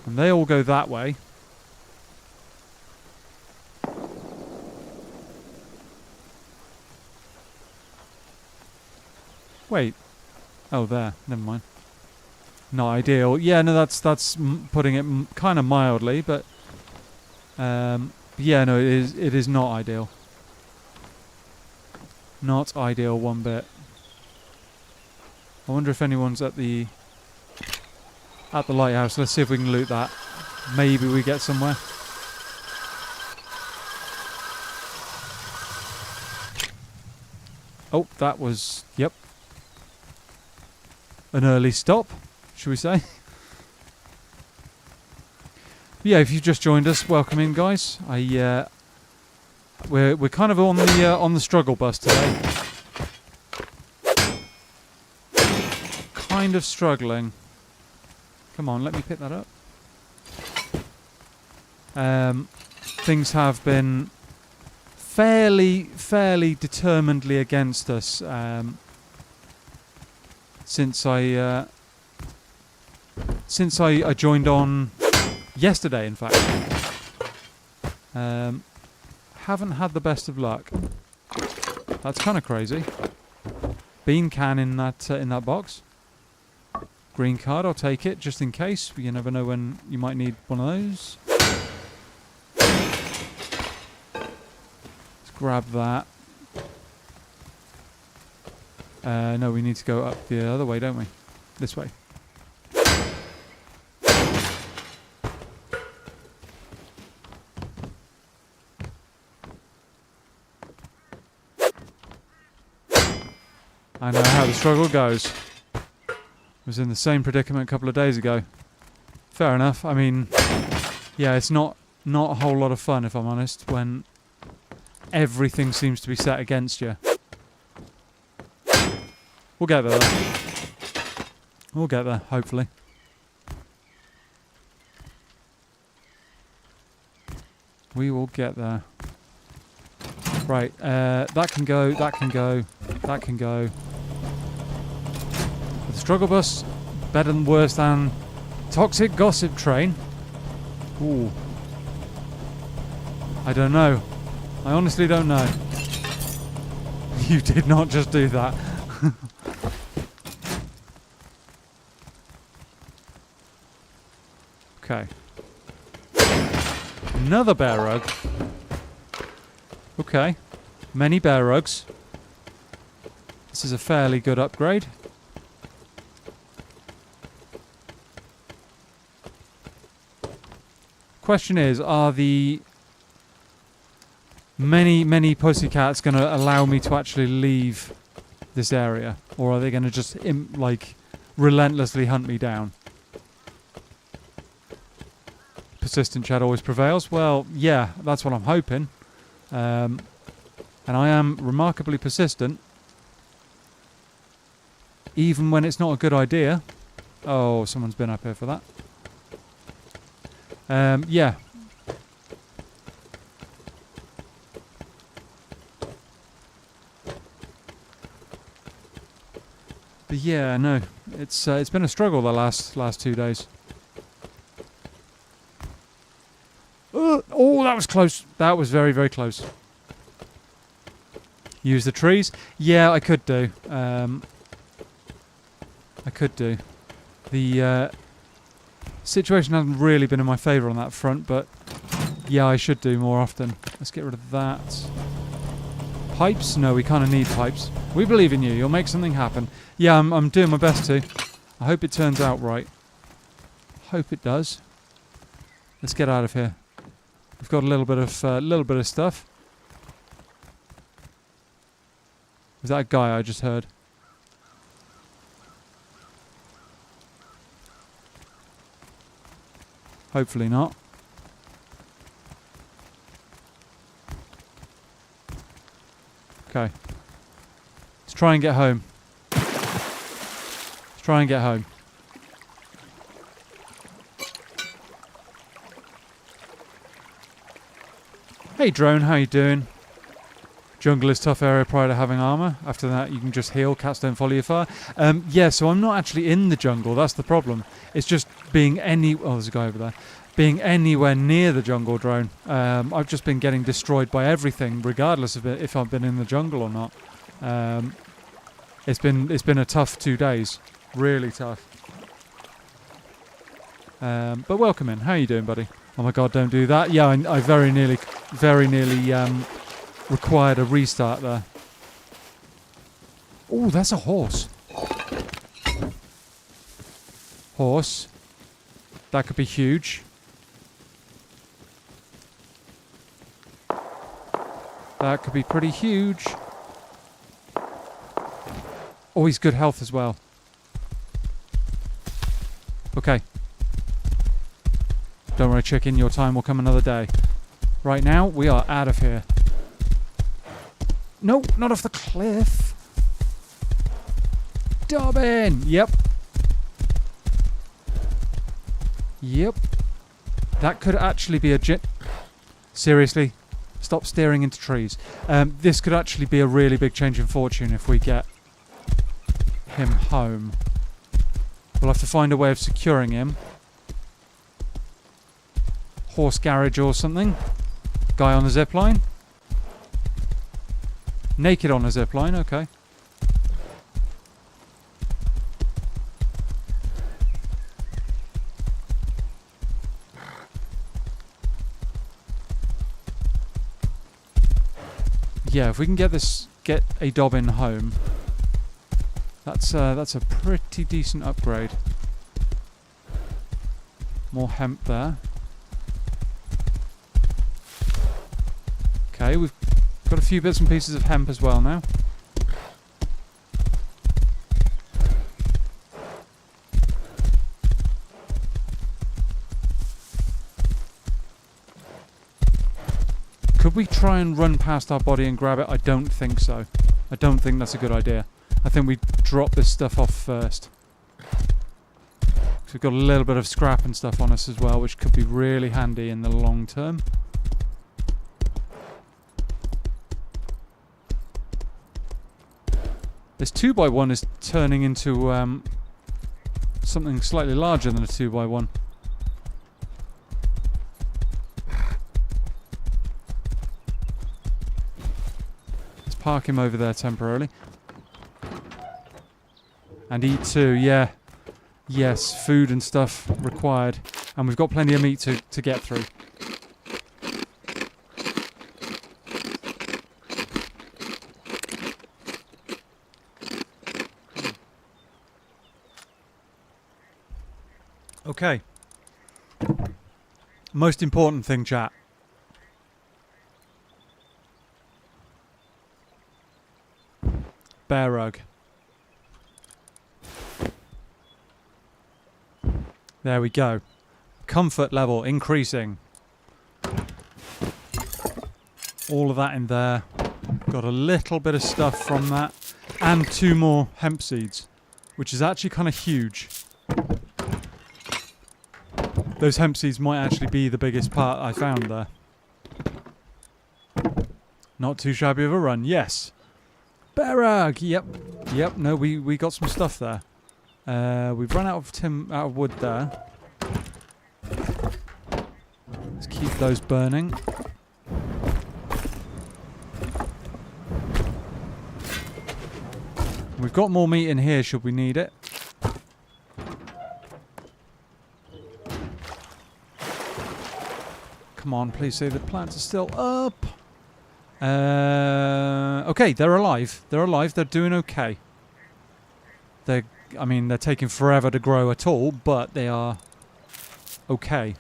And they all go that way. Wait. Oh, there. Never mind. Not ideal. Yeah, no, that's putting it kind of mildly, but yeah, no, it is not ideal. Not ideal one bit. I wonder if anyone's at the lighthouse. Let's see if we can loot that. Maybe we get somewhere. Oh, that was, yep, an early stop, should we say? Yeah, if you've just joined us, welcome in, guys. We're kind of on the struggle bus today. Kind of struggling. Come on, let me pick that up. Things have been fairly determinedly against us since I joined on yesterday. In fact, haven't had the best of luck. That's kind of crazy. Bean can in that box. Green card, I'll take it just in case. You never know when you might need one of those. Grab that. No, we need to go up the other way, don't we? This way. I know how the struggle goes. I was in the same predicament a couple of days ago. Fair enough. I mean, yeah, it's not a whole lot of fun, if I'm honest, when everything seems to be set against you. We'll get there, though. We'll get there, hopefully. We will get there. Right, that can go, that can go, that can go. The struggle bus, better than worse than toxic gossip train. Ooh. I don't know. I honestly don't know. You did not just do that. Okay. Another bear rug. Okay. Many bear rugs. This is a fairly good upgrade. Question is, are the many pussycats going to allow me to actually leave this area? Or are they going to just, relentlessly hunt me down? Persistent chat always prevails. Well, yeah, that's what I'm hoping. And I am remarkably persistent. Even when it's not a good idea. Oh, someone's been up here for that. Yeah. But yeah, no, it's been a struggle the last 2 days. Oh, that was close. That was very, very close. Use the trees? Yeah, I could do. I could do. The situation hasn't really been in my favour on that front, but yeah, I should do more often. Let's get rid of that. Pipes? No, we kind of need pipes. We believe in you. You'll make something happen. Yeah, I'm doing my best to. I hope it turns out right. Hope it does. Let's get out of here. We've got a little bit of stuff. Was that a guy I just heard? Hopefully not. Okay. Let's try and get home. Let's try and get home. Hey drone, how you doing? Jungle is tough area prior to having armor. After that you can just heal, cats don't follow you far. Yeah, so I'm not actually in the jungle, that's the problem. It's just being oh, there's a guy over there. Being anywhere near the jungle drone. I've just been getting destroyed by everything, regardless of if I've been in the jungle or not. It's been a tough 2 days. Really tough. But welcome in. How you doing, buddy? Oh my god, don't do that. Yeah, I very nearly required a restart there. Oh, that's a horse. Horse. That could be huge. That could be pretty huge. Oh, he's good health as well. Okay. Don't worry, chicken. Your time will come another day. Right now, we are out of here. No, not off the cliff. Dobbin! Yep. Yep. That could actually be a Seriously? Stop staring into trees. This could actually be a really big change in fortune if we get him home. We'll have to find a way of securing him. Horse garage or something. Guy on a zipline. Naked on a zipline, okay. Yeah, if we can get a Dobbin home, that's a pretty decent upgrade. More hemp there. Okay, we've got a few bits and pieces of hemp as well now. Could we try and run past our body and grab it? I don't think so. I don't think that's a good idea. I think we drop this stuff off first. So we've got a little bit of scrap and stuff on us as well, which could be really handy in the long term. This 2x1 is turning into something slightly larger than a 2x1. Let's park him over there temporarily. And eat too, yeah. Yes, food and stuff required. And we've got plenty of meat to get through. Okay. Most important thing, chat. Bear rug. There we go. Comfort level increasing. All of that in there. Got a little bit of stuff from that. And 2 more hemp seeds, which is actually kind of huge. Those hemp seeds might actually be the biggest part I found there. Not too shabby of a run. Yes. Bear rug. Yep. Yep. No, we got some stuff there. We've run out of wood there. Let's keep those burning. We've got more meat in here should we need it. Come on, please say the plants are still up. Okay, they're alive. They're alive. They're doing okay. They're taking forever to grow at all, but they are okay.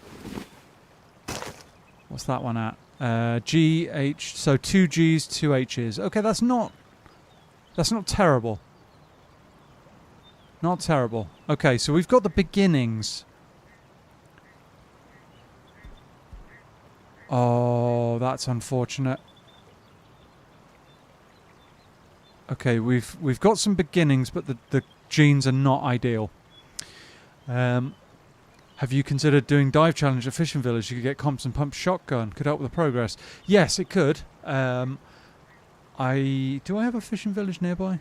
What's that one at? G, H. So 2 Gs, 2 Hs. Okay, that's not terrible. Not terrible. Okay, so we've got the beginnings. Oh, that's unfortunate. Okay, we've got some beginnings, but the genes are not ideal. Have you considered doing dive challenge at Fishing Village? You could get comps and pump shotgun. Could help with the progress. Yes, it could. Do I have a Fishing Village nearby?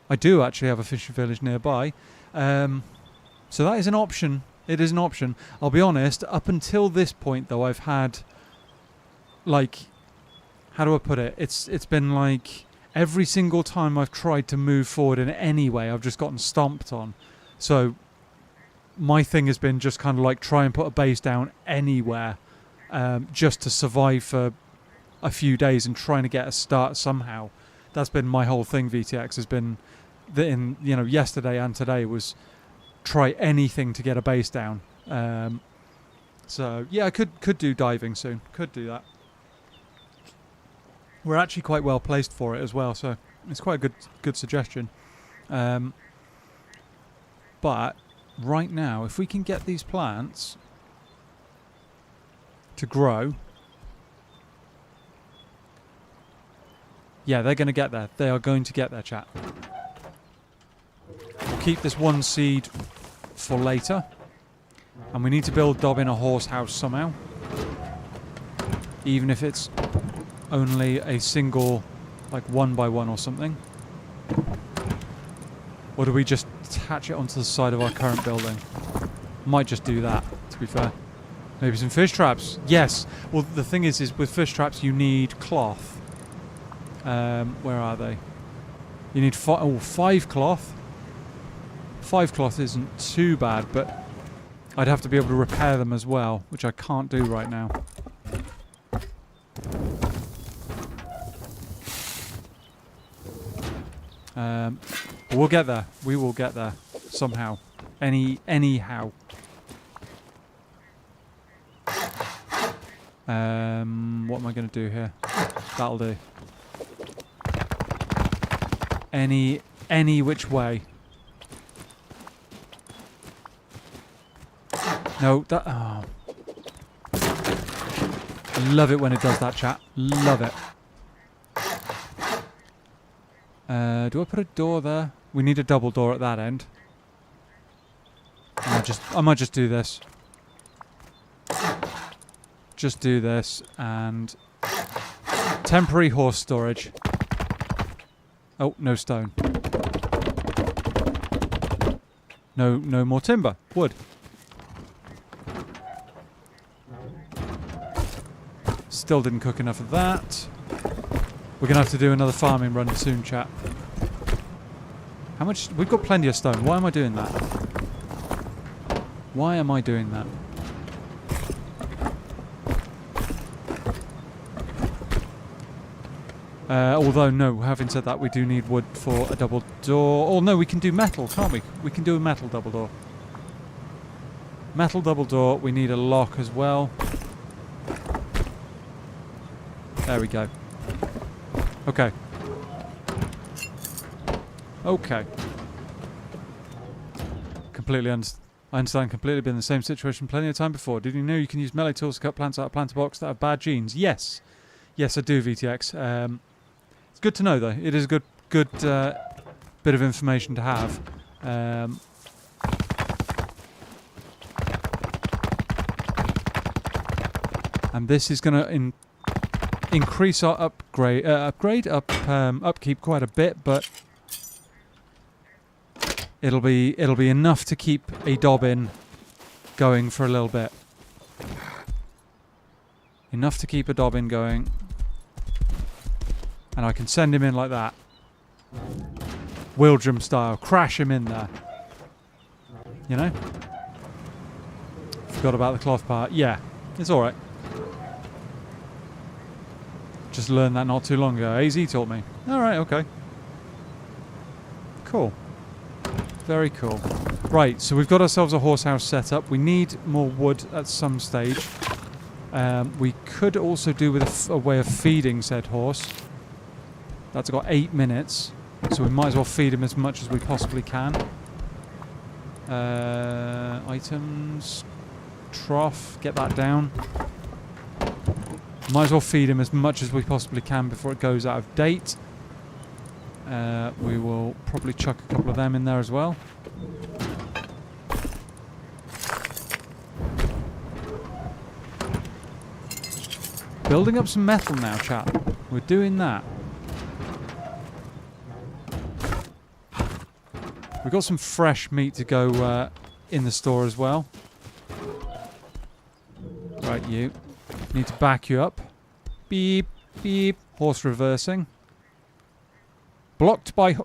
I do actually have a Fishing Village nearby. So that is an option. It is an option. I'll be honest, up until this point though, I've had, like, how do I put it? It's been like every single time I've tried to move forward in any way, I've just gotten stomped on. So my thing has been just kind of like try and put a base down anywhere, just to survive for a few days and trying to get a start somehow. That's been my whole thing. VTX has been yesterday and today was try anything to get a base down. So yeah, I could do diving soon. Could do that. We're actually quite well placed for it as well, so it's quite a good suggestion. But right now, if we can get these plants to grow, yeah, they're going to get there. They are going to get there, chat. We'll keep this one seed for later. And we need to build Dobbin a horse house somehow. Even if it's only a single, like 1x1 or something. Or do we just attach it onto the side of our current building? Might just do that, to be fair. Maybe some fish traps. Yes. Well, the thing is with fish traps you need cloth. Where are they? You need 5 cloth. 5 cloth isn't too bad, but I'd have to be able to repair them as well, which I can't do right now. We'll get there. We will get there somehow. Anyhow. What am I going to do here? That'll do. Any which way. No, that. Oh. I love it when it does that, chat. Love it. Do I put a door there? We need a double door at that end. I might just do this. Just do this and temporary horse storage. Oh, no stone. No more timber. Wood. Still didn't cook enough of that. We're going to have to do another farming run soon, chat. How much? We've got plenty of stone. Why am I doing that? Why am I doing that? Although, no, having said that, we do need wood for a double door. Oh, no, we can do metal, can't we? We can do a metal double door. Metal double door. We need a lock as well. There we go. Okay. Okay. I understand completely. Been in the same situation plenty of time before. Did you know you can use melee tools to cut plants out of planter box that have bad genes? Yes. Yes, I do, VTX. It's good to know, though. It is a good bit of information to have. And this is going to increase our upkeep quite a bit, but it'll be enough to keep a Dobbin going for a little bit. Enough to keep a Dobbin going. And I can send him in like that. Wildrum style. Crash him in there. You know? Forgot about the cloth part. Yeah, it's alright. Just learned that not too long ago. AZ taught me. Alright, okay. Cool. Very cool. Right, so we've got ourselves a horse house set up. We need more wood at some stage. We could also do with a way of feeding said horse. That's got 8 minutes, so we might as well feed him as much as we possibly can. Items, trough, get that down. Might as well feed him as much as we possibly can before it goes out of date. We will probably chuck a couple of them in there as well. Building up some metal now, chat. We're doing that. We've got some fresh meat to go in the store as well. Right, you. Need to back you up. Beep, beep. Horse reversing. Blocked by...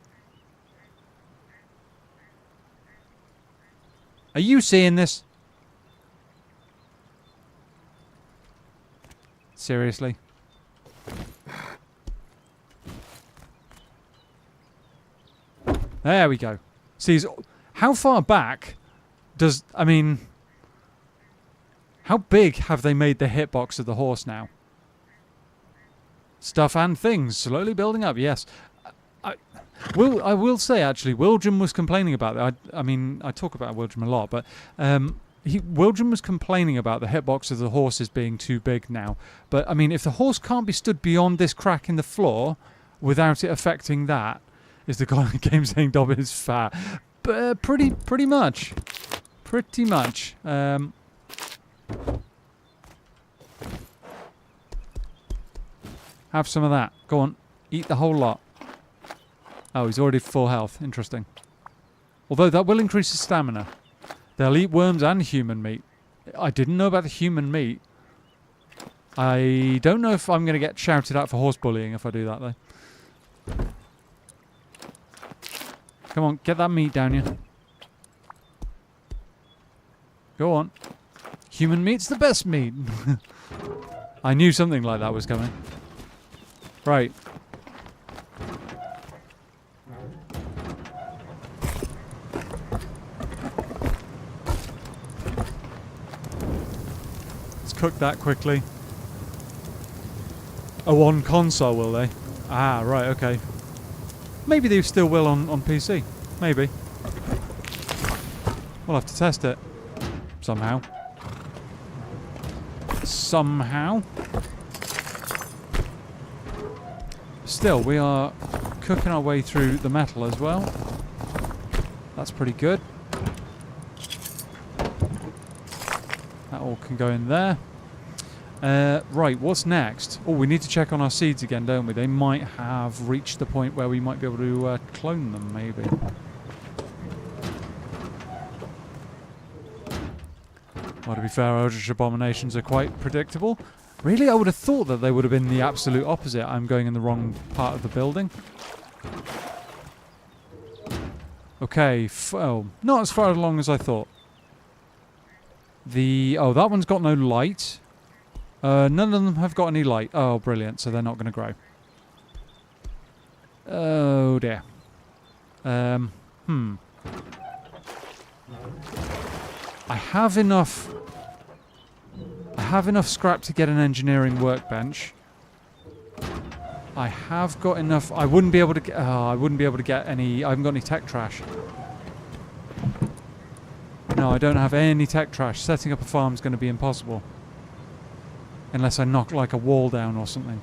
Are you seeing this? Seriously? There we go. See, how far back does... I mean... How big have they made the hitbox of the horse now? Stuff and things slowly building up, yes. I will say, actually, Wildrum was complaining about that. I mean, I talk about Wildrum a lot, but Wildrum was complaining about the hitbox of the horses being too big now. But, I mean, if the horse can't be stood beyond this crack in the floor without it affecting that, is the guy in the game saying Dobbin is fat? But, pretty much. Pretty much. Have some of that. Go on. Eat the whole lot. Oh, he's already full health. Interesting. Although that will increase his stamina. They'll eat worms and human meat. I didn't know about the human meat. I don't know if I'm going to get shouted at for horse bullying if I do that, though. Come on, get that meat down you. Go on. Human meat's the best meat. I knew something like that was coming. Right. Let's cook that quickly. Oh, on console, will they? Ah, right, okay. Maybe they still will on PC. Maybe. We'll have to test it. Somehow. Somehow. Still, we are cooking our way through the metal as well. That's pretty good. That all can go in there. Right, what's next? Oh, we need to check on our seeds again, don't we? They might have reached the point where we might be able to clone them, maybe. Well, to be fair, Eldritch Abominations are quite predictable. Really, I would have thought that they would have been the absolute opposite. I'm going in the wrong part of the building. Okay, oh, not as far along as I thought. Oh, that one's got no light. None of them have got any light. Oh, brilliant. So they're not going to grow. Oh, dear. I have enough scrap to get an engineering workbench. I have got enough. I wouldn't be able to get any. I haven't got any tech trash. No, I don't have any tech trash. Setting up a farm is going to be impossible. Unless I knock like a wall down or something.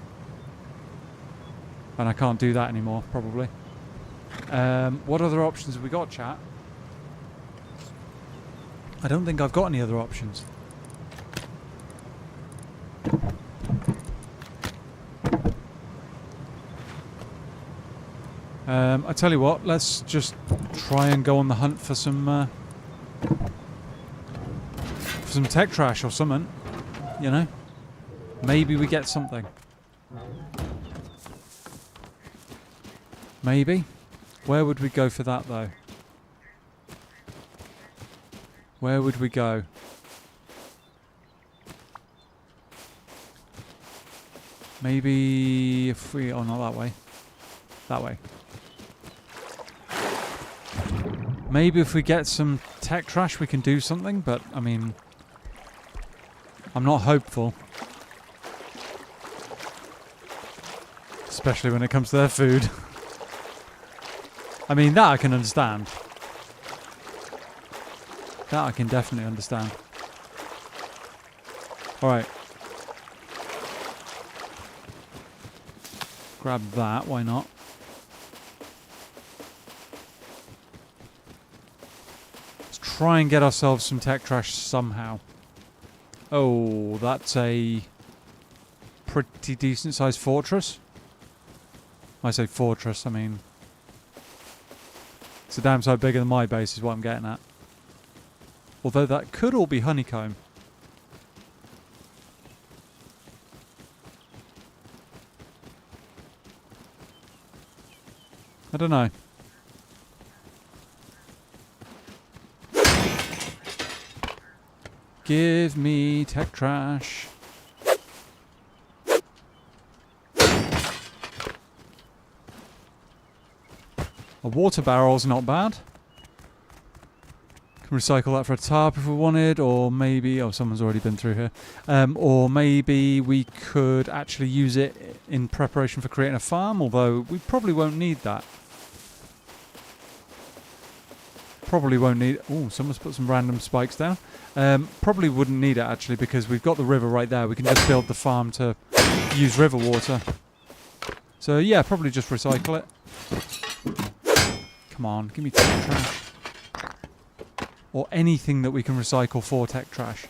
And I can't do that anymore, probably. What other options have we got, chat? I don't think I've got any other options. I tell you what, let's just try and go on the hunt for some tech trash or something, you know? Maybe we get something. Maybe? Where would we go for that, though? Where would we go? Maybe if we... Oh, not that way. That way. Maybe if we get some tech trash we can do something, but, I mean... I'm not hopeful. Especially when it comes to their food. I mean, that I can understand. That I can definitely understand. Alright. Grab that, why not? Let's try and get ourselves some tech trash somehow. Oh, that's a pretty decent sized fortress. When I say fortress, I mean... It's a damn sight bigger than my base is what I'm getting at. Although that could all be honeycomb. I don't know. Give me tech trash. A water barrel's not bad. Can recycle that for a tarp if we wanted, or maybe... Oh, someone's already been through here. Or maybe we could actually use it in preparation for creating a farm, although we probably won't need that. Probably won't need... Oh, someone's put some random spikes down. Probably wouldn't need it, actually, because we've got the river right there. We can just build the farm to use river water. So, yeah, probably just recycle it. Come on, give me tech trash. Or anything that we can recycle for tech trash.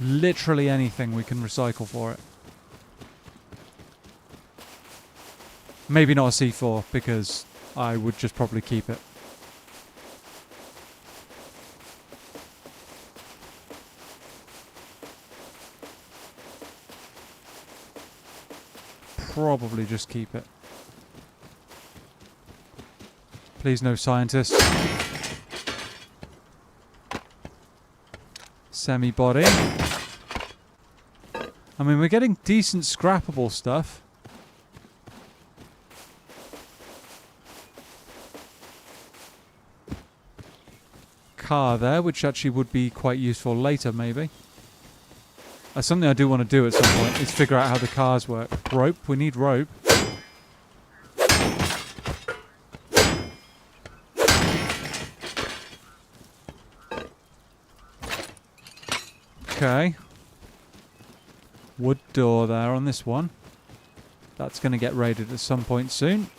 Literally anything we can recycle for it. Maybe not a C4, because I would just probably keep it. Probably just keep it. Please no scientists. Semi-body. I mean, we're getting decent scrappable stuff. Car there, which actually would be quite useful later, maybe. That's something I do want to do at some point, is figure out how the cars work. Rope, we need rope. Okay. Wood door there on this one. That's going to get raided at some point soon.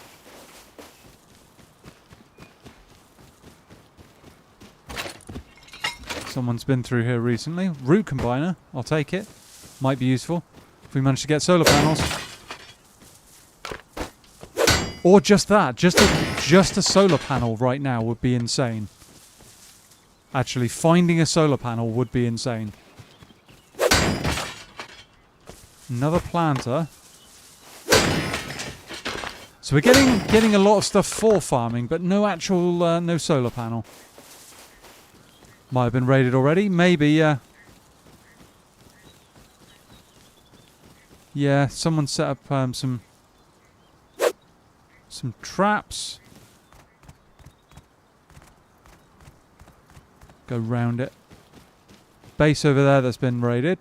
Someone's been through here recently. Root combiner, I'll take it. Might be useful if we manage to get solar panels. Or just that. Just a solar panel right now would be insane. Actually, finding a solar panel would be insane. Another planter. So we're getting a lot of stuff for farming, but no actual no solar panel. Might have been raided already. Maybe, yeah. Yeah, someone set up some traps. Go round it. Base over there that's been raided.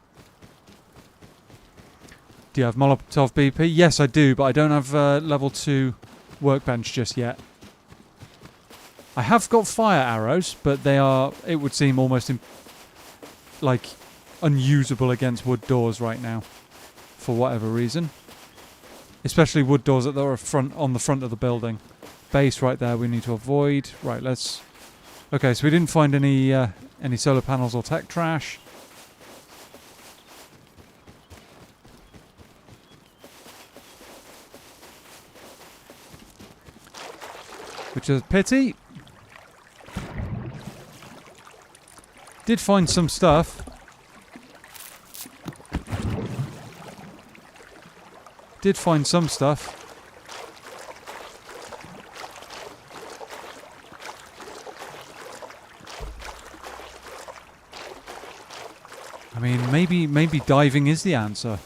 Do you have Molotov BP? Yes, I do, but I don't have level 2 workbench just yet. I have got fire arrows, but they are, it would seem, almost like unusable against wood doors right now, for whatever reason. Especially wood doors that are on the front of the building. Base right there we need to avoid. Right, let's... Okay, so we didn't find any solar panels or tech trash. Which is a pity. Did find some stuff. Did find some stuff. I mean, maybe diving is the answer.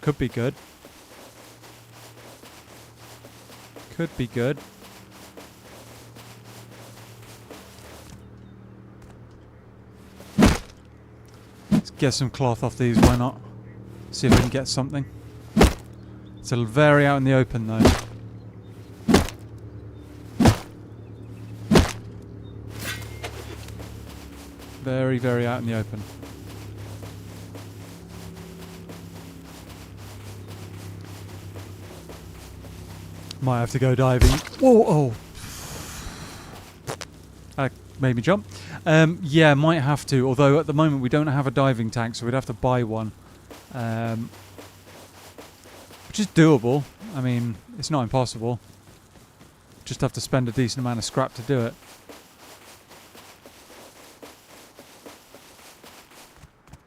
Could be good. Could be good. Let's get some cloth off these, why not? See if we can get something. It's very out in the open though. Very, very out in the open. Might have to go diving. Whoa! Oh, that made me jump. Yeah, might have to. Although at the moment we don't have a diving tank, so we'd have to buy one, which is doable. I mean, it's not impossible. Just have to spend a decent amount of scrap to do it.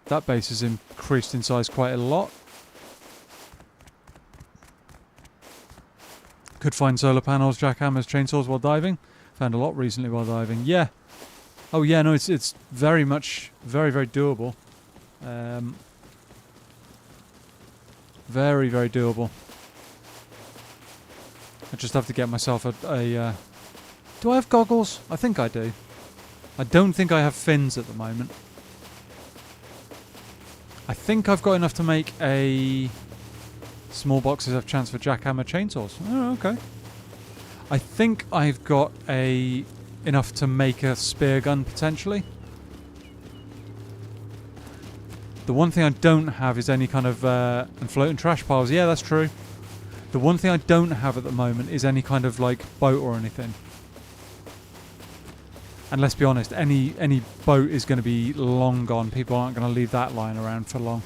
That base has increased in size quite a lot. Could find solar panels, jackhammers, chainsaws while diving. Found a lot recently while diving. Yeah. Oh yeah, no, it's very much, very doable. Very doable. I just have to get myself a do I have goggles? I think I do. I don't think I have fins at the moment. I think I've got enough to make a small boxes have chance for jackhammer chainsaws. Oh, okay. I think I've got enough to make a spear gun potentially. The one thing I don't have is any kind of and floating trash piles. Yeah, that's true. The one thing I don't have at the moment is any kind of like boat or anything. And let's be honest, any boat is going to be long gone. People aren't going to leave that lying around for long.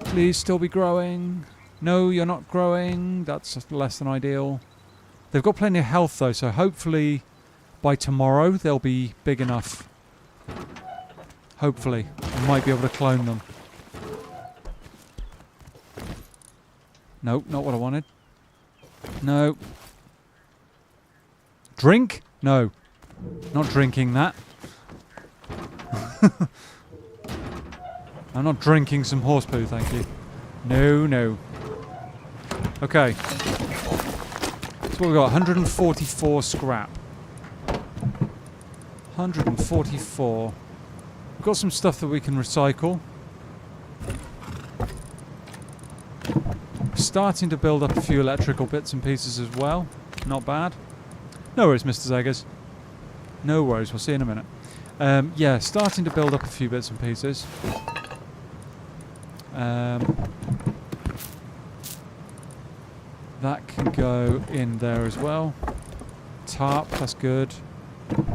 Please still be growing. No, you're not growing. That's less than ideal. They've got plenty of health though, so hopefully by tomorrow they'll be big enough. Hopefully. I might be able to clone them. Nope, not what I wanted. No. Drink? No. Not drinking that. I'm not drinking some horse poo, thank you. No. Okay. So what we got? 144 scrap. 144. We've got some stuff that we can recycle. Starting to build up a few electrical bits and pieces as well. Not bad. No worries, Mr. Zeggers. No worries, we'll see you in a minute. Yeah, starting to build up a few bits and pieces. That can go in there as well. Tarp, that's good.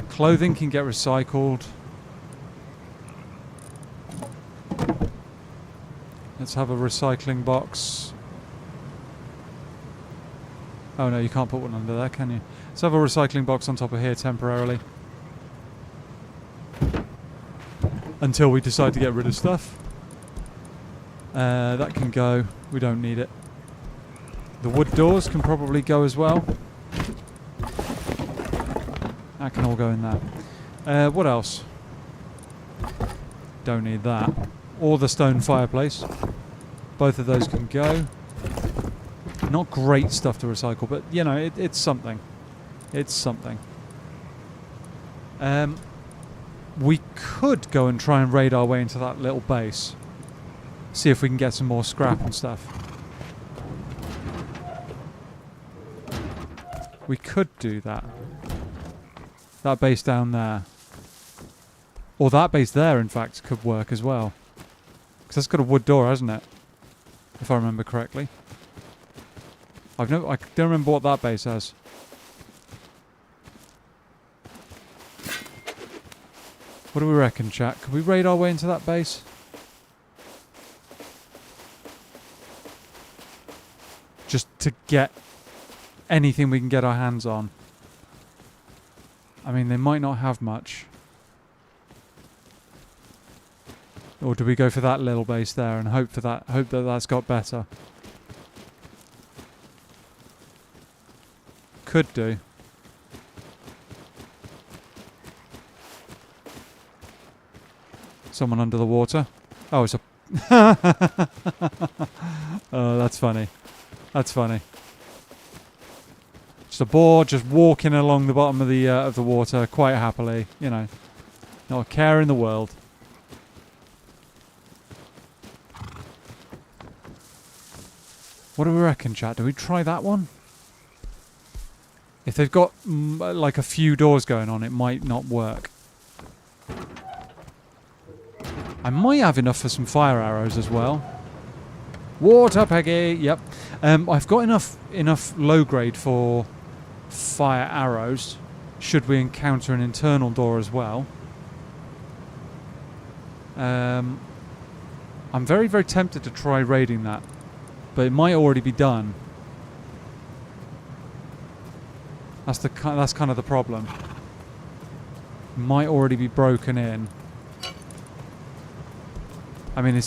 Clothing can get recycled. Let's have a recycling box. Oh no, you can't put one under there, can you? Let's have a recycling box on top of here temporarily. Until we decide to get rid of stuff. That can go. We don't need it. The wood doors can probably go as well. That can all go in there. What else? Don't need that. Or the stone fireplace. Both of those can go. Not great stuff to recycle, but you know, it's something. It's something. We could go and try and raid our way into that little base. See if we can get some more scrap and stuff. We could do that. That base down there. Or that base there, in fact, could work as well. Because that's got a wood door, hasn't it? If I remember correctly. I don't remember what that base has. What do we reckon, chat? Could we raid our way into that base? Just to get anything we can get our hands on. I mean, they might not have much. Or do we go for that little base there and hope that that's got better? Could do. Someone under the water. Oh, it's a... Oh, that's funny. That's funny. Just a boar just walking along the bottom of the water quite happily. You know, not a care in the world. What do we reckon, chat? Do we try that one? If they've got like a few doors going on, it might not work. I might have enough for some fire arrows as well. Water, Peggy. Yep. I've got enough low grade for fire arrows. Should we encounter an internal door as well? I'm very, very tempted to try raiding that, but it might already be done. That's kind of the problem. It might already be broken in. I mean,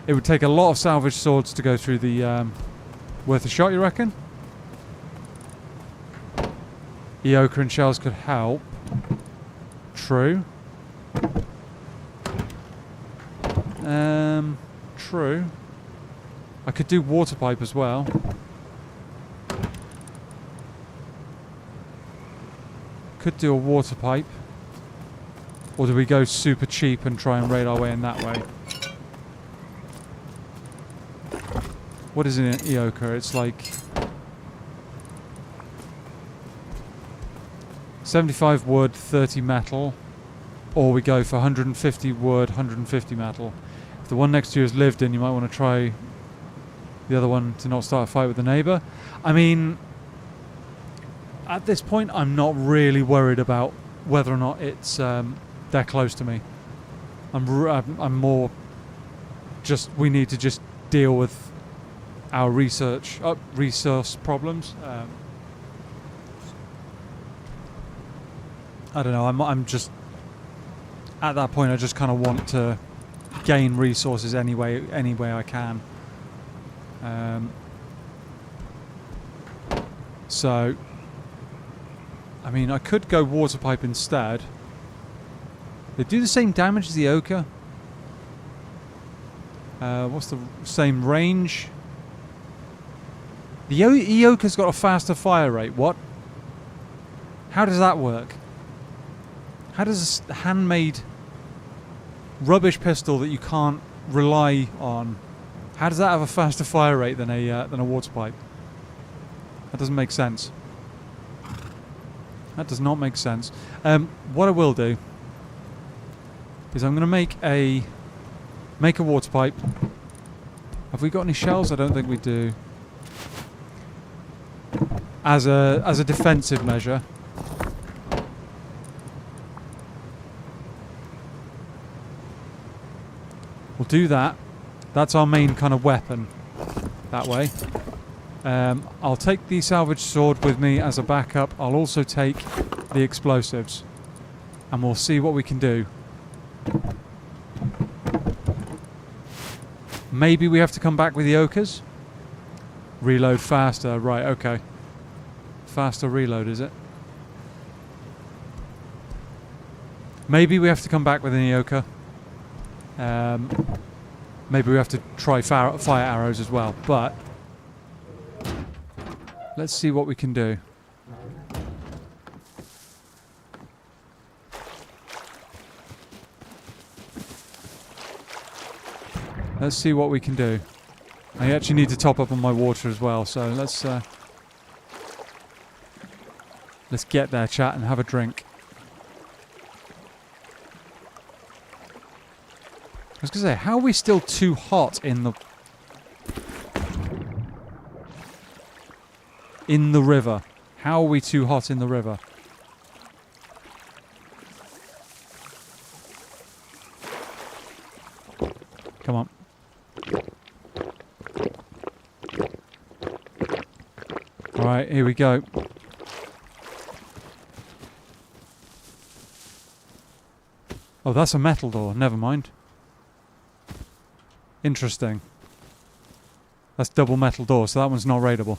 It would take a lot of salvage swords to go through the... worth a shot, you reckon? Eoka and shells could help. True. True. I could do water pipe as well. Could do a water pipe. Or do we go super cheap and try and raid our way in that way? What is it in Eoka? It's like 75 wood, 30 metal. Or we go for 150 wood, 150 metal. If the one next to you has lived in, you might want to try the other one to not start a fight with the neighbour. I mean, at this point, I'm not really worried about whether or not it's they're close to me. I'm more just we need to just deal with our resource problems. I don't know. I'm just at that point. I just kind of want to gain resources any way I can. So, I mean, I could go water pipe instead. They do the same damage as the Eoka. What's the same range? The Eoka's got a faster fire rate. What? How does that work? How does a handmade rubbish pistol that you can't rely on, how does that have a faster fire rate than a water pipe? That doesn't make sense. That does not make sense. What I will do is I'm going to make a water pipe. Have we got any shells? I don't think we do. As a defensive measure. We'll do that. That's our main kind of weapon. That way. I'll take the salvage sword with me as a backup. I'll also take the explosives. And we'll see what we can do. Maybe we have to come back with the Eokas. Reload faster. Right, okay. Faster reload, is it? Maybe we have to come back with an Eoka. Maybe we have to try fire arrows as well, but let's see what we can do. Let's see what we can do. I actually need to top up on my water as well, so let's get there, chat, and have a drink. I was going to say, how are we still too hot in the river? How are we too hot in the river? Come on. Alright, here we go. Oh, that's a metal door. Never mind. Interesting. That's double metal door, so that one's not raidable.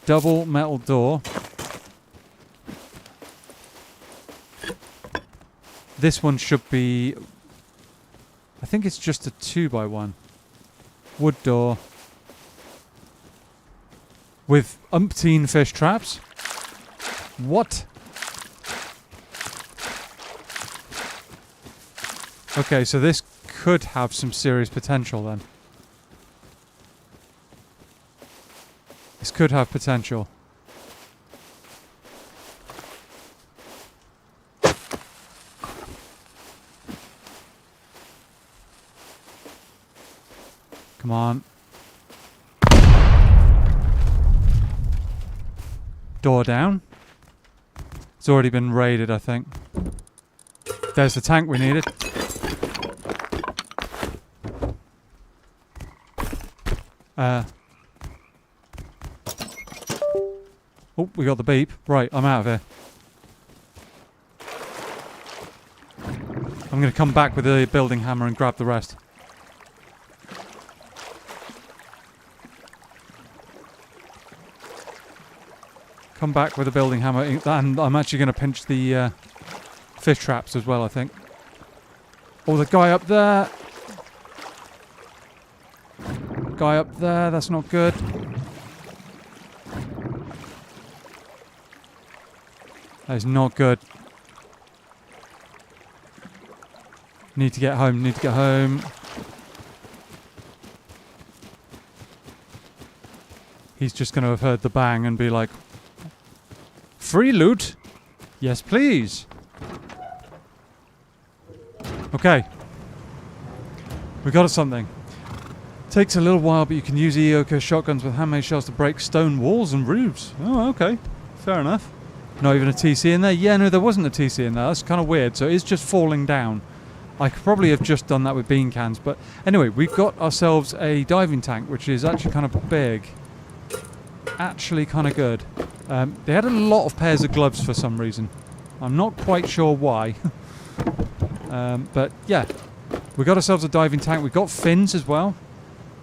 Double metal door. This one should be... I think it's just a 2x1. Wood door. With umpteen fish traps. What? Okay, so this could have some serious potential then. This could have potential. Come on. Door down. It's already been raided, I think. There's the tank we needed. Oh, we got the beep. Right, I'm out of here. I'm going to come back with a building hammer and grab the rest. Come back with a building hammer, and I'm actually going to pinch the fish traps as well, I think. Oh, the guy up there. Guy up there, that's not good. That is not good. Need to get home, need to get home. He's just going to have heard the bang and be like, free loot? Yes, please. Okay. We got something. Takes a little while, but you can use Ioka shotguns with handmade shells to break stone walls and roofs. Oh, okay. Fair enough. Not even a TC in there? Yeah, no, there wasn't a TC in there. That's kind of weird. So it is just falling down. I could probably have just done that with bean cans. But anyway, we've got ourselves a diving tank, which is actually kind of big. Actually kind of good. They had a lot of pairs of gloves for some reason. I'm not quite sure why. But yeah, we got ourselves a diving tank. We've got fins as well.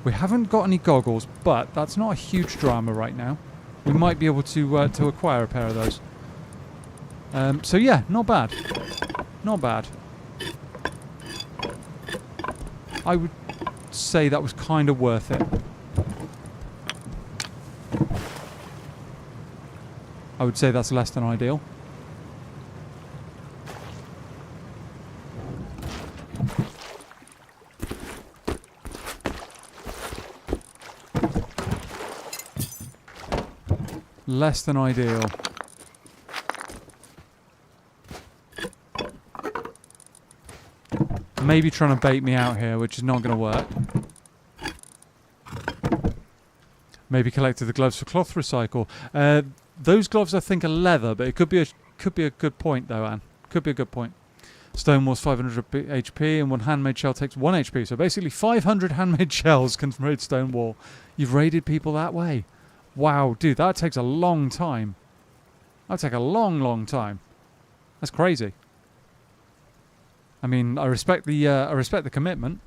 We haven't got any goggles, but that's not a huge drama right now. We might be able to acquire a pair of those. So yeah, not bad. Not bad. I would say that was kind of worth it. I would say that's less than ideal. Less than ideal. Maybe trying to bait me out here, which is not going to work. Maybe collected the gloves for cloth recycle. Those gloves, I think, are leather, but it could be a good point, though, Anne. Could be a good point. Stonewall's 500 HP, and one handmade shell takes 1 HP. So basically, 500 handmade shells can raid Stonewall. You've raided people that way. Wow, dude, that takes a long time. That would take a long, long time. That's crazy. I mean, I respect the commitment.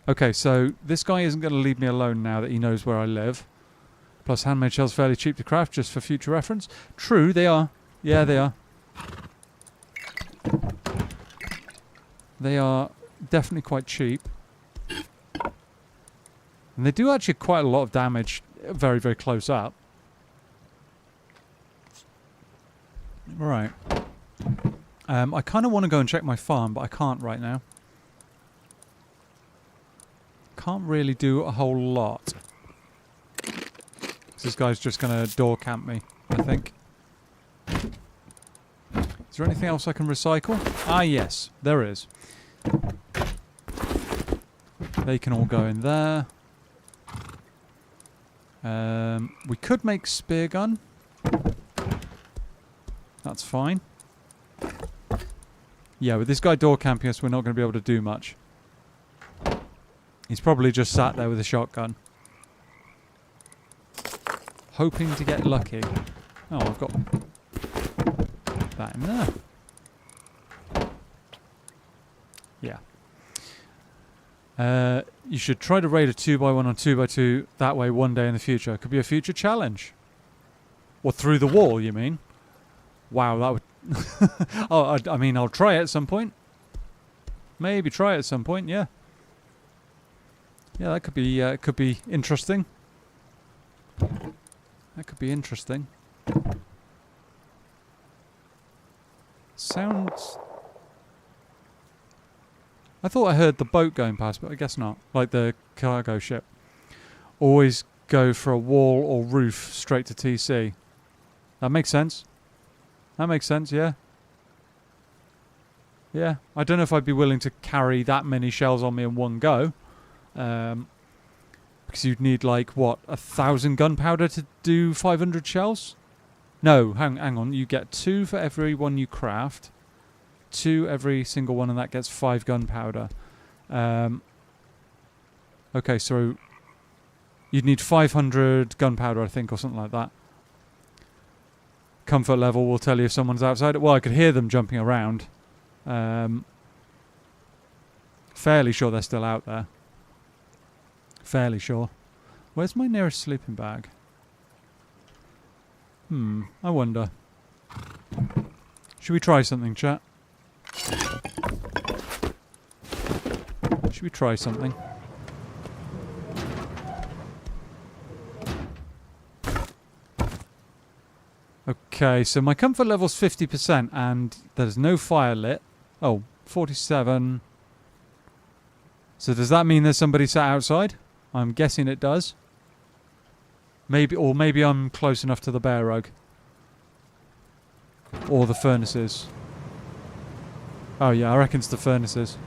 Okay, so this guy isn't going to leave me alone now that he knows where I live. Plus, handmade shells fairly cheap to craft, just for future reference. True, they are. Yeah, they are. They are definitely quite cheap. And they do actually quite a lot of damage very, very close up. Right. I kind of want to go and check my farm, but I can't right now. Can't really do a whole lot. This guy's just going to door camp me, I think. Is there anything else I can recycle? Ah, yes, there is. They can all go in there. We could make spear gun. That's fine. Yeah, with this guy door camping us, we're not going to be able to do much. He's probably just sat there with a shotgun. Hoping to get lucky. Oh, I've got that in there. Yeah. You should try to raid a 2x1 on 2x2 that way one day in the future. Could be a future challenge. Or through the wall, you mean? Wow, that would... oh, I mean, I'll try it at some point. Maybe try it at some point, yeah. Yeah, that could be interesting. That could be interesting. Sounds... I thought I heard the boat going past, but I guess not. Like the cargo ship. Always go for a wall or roof straight to TC. That makes sense. That makes sense, yeah. Yeah, I don't know if I'd be willing to carry that many shells on me in one go. Because you'd need, like, what, 1,000 gunpowder to do 500 shells? No, hang on. You get 2 for every one you craft. 2 every single one, and that gets 5 gunpowder. Okay, so you'd need 500 gunpowder, I think, or something like that. Comfort level will tell you if someone's outside. Well, I could hear them jumping around. Fairly sure they're still out there. Fairly sure. Where's my nearest sleeping bag? I wonder. Should we try something, chat? Should we try something? Okay, so my comfort level's 50% and there's no fire lit. Oh, 47. So does that mean there's somebody sat outside? I'm guessing it does. Maybe I'm close enough to the bear rug. Or the furnaces. Oh yeah, I reckon it's the furnaces.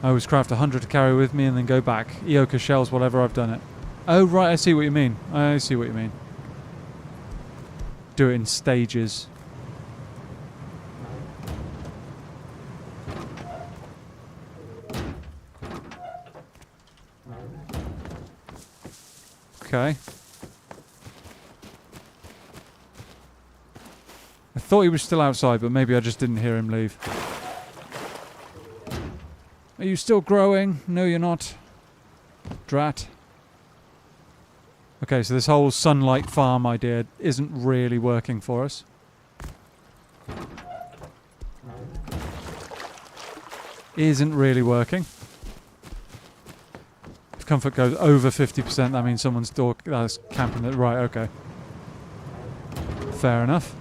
I always craft 100 to carry with me and then go back. Eoka shells, whatever, I've done it. Oh right, I see what you mean. I see what you mean. Do it in stages. Okay. I thought he was still outside, but maybe I just didn't hear him leave. Are you still growing? No, you're not. Drat. Okay, so this whole sunlight farm idea isn't really working for us. Isn't really working. If comfort goes over 50%, that means someone's still camping it. Right, okay. Fair enough.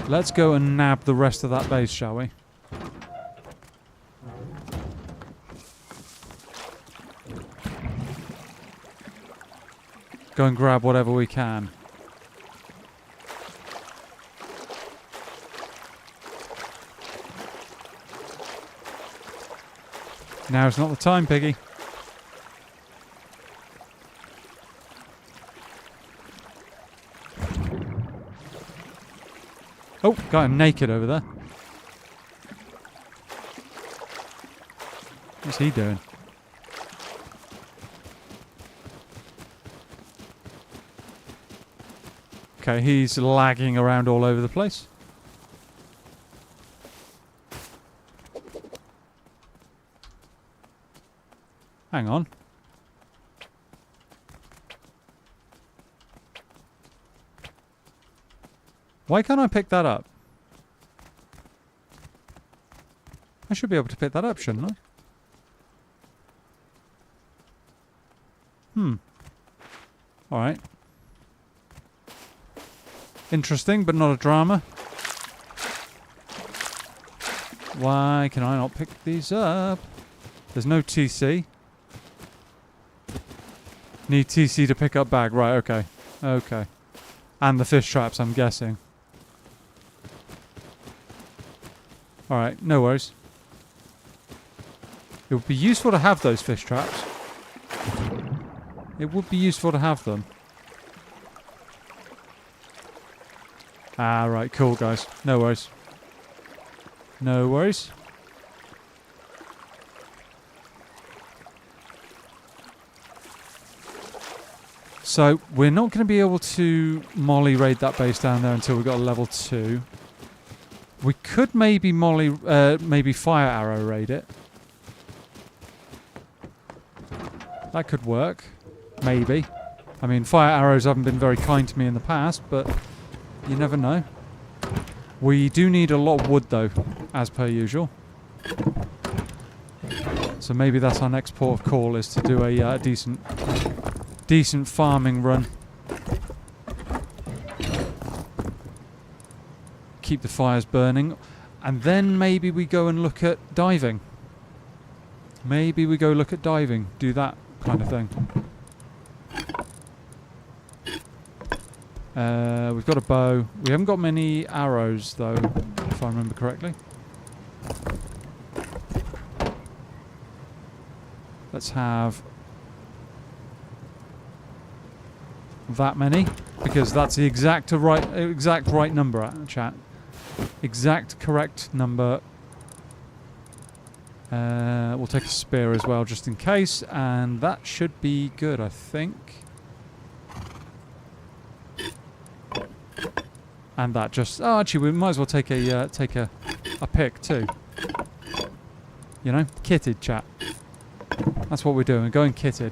Let's go and nab the rest of that base, shall we? Go and grab whatever we can. Now's not the time, Piggy. Oh, got him naked over there. What's he doing? Okay, he's lagging around all over the place. Hang on. Why can't I pick that up? I should be able to pick that up, shouldn't I? Alright. Interesting, but not a drama. Why can I not pick these up? There's no TC. Need TC to pick up bag. Right, okay. Okay. And the fish traps, I'm guessing. Alright, no worries. It would be useful to have those fish traps. It would be useful to have them. Ah, right, cool, guys. No worries. No worries. So, we're not going to be able to molly raid that base down there until we've got a level 2. We could maybe maybe fire arrow raid it. That could work. Maybe. I mean, fire arrows haven't been very kind to me in the past, but you never know. We do need a lot of wood, though, as per usual. So maybe that's our next port of call, is to do a decent farming run. Keep the fires burning. And then maybe we go and look at diving. Maybe we go look at diving. Do that kind of thing. We've got a bow. We haven't got many arrows, though, if I remember correctly. Let's have that many, because that's the exact right number, chat. Exact correct number. We'll take a spear as well, just in case, and that should be good, I think. And that just... Oh, actually, we might as well take a pick too. You know? Kitted, chat. That's what we're doing. We're going kitted.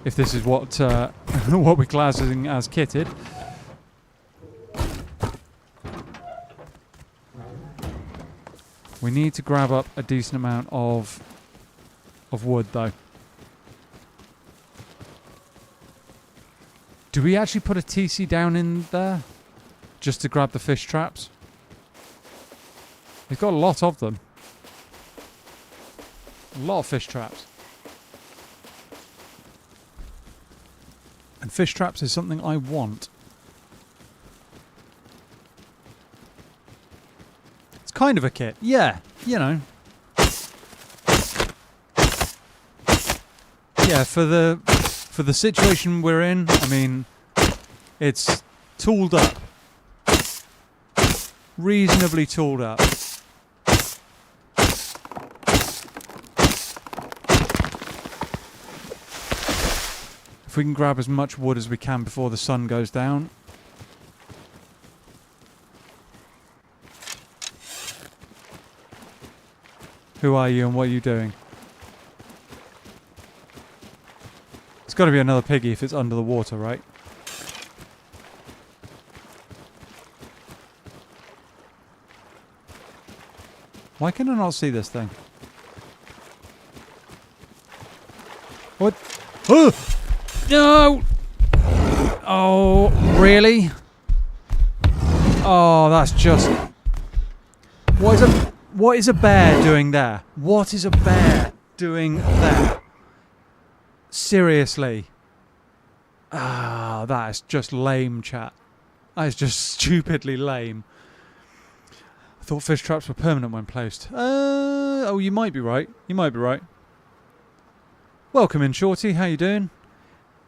If this is what what we're classing as kitted. We need to grab up a decent amount of wood, though. Do we actually put a TC down in there? Just to grab the fish traps? We've got a lot of them. A lot of fish traps. And fish traps is something I want. It's kind of a kit. Yeah, you know. Yeah, for the situation we're in, I mean, it's tooled up. Reasonably tooled up. If we can grab as much wood as we can before the sun goes down. Who are you and what are you doing? It's got to be another piggy if it's under the water, right? Why can I not see this thing? What? Oh! No! Oh, really? Oh, that's just... What is a bear doing there? What is a bear doing there? Seriously. Ah, that is just lame, chat. That is just stupidly lame. I thought fish traps were permanent when placed. Oh, you might be right. You might be right. Welcome in, Shorty. How you doing?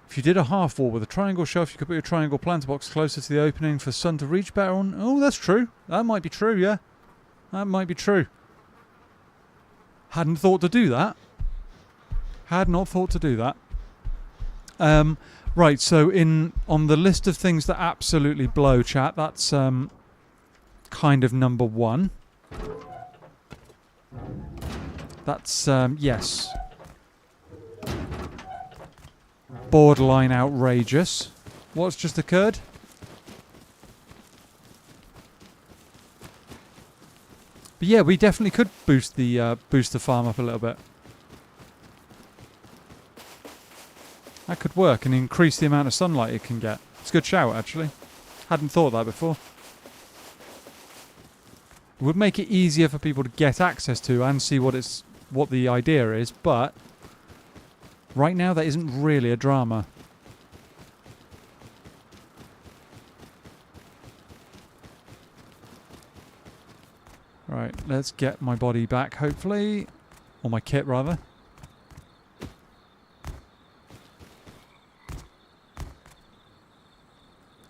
If you did a half wall with a triangle shelf, you could put your triangle planter box closer to the opening for sun to reach better on. Oh, that's true. That might be true, yeah. That might be true. Hadn't thought to do that. Had not thought to do that. Right, so on the list of things that absolutely blow, chat, that's kind of number one. That's, yes. Borderline outrageous. What's just occurred? But yeah, we definitely could boost the farm up a little bit. That could work and increase the amount of sunlight it can get. It's a good shout, actually. Hadn't thought of that before. It would make it easier for people to get access to and see what the idea is, but right now that isn't really a drama. Right, let's get my body back, hopefully. Or my kit, rather.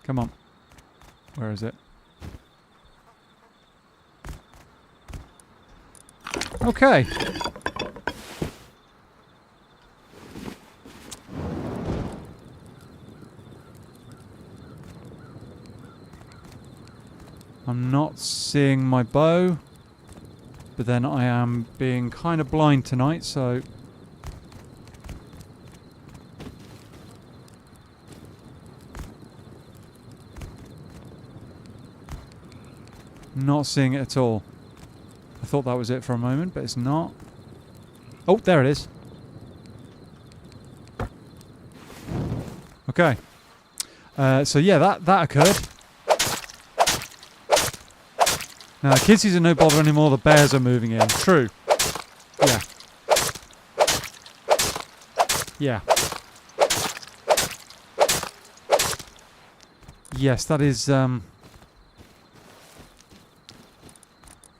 Come on. Where is it? Okay. I'm not seeing my bow, but then I am being kind of blind tonight, so... Not seeing it at all. I thought that was it for a moment, but it's not. Oh, there it is. Okay. So yeah, that occurred. Now, the kitties are no bother anymore, the bears are moving in. True. Yeah. Yeah. Yes, that is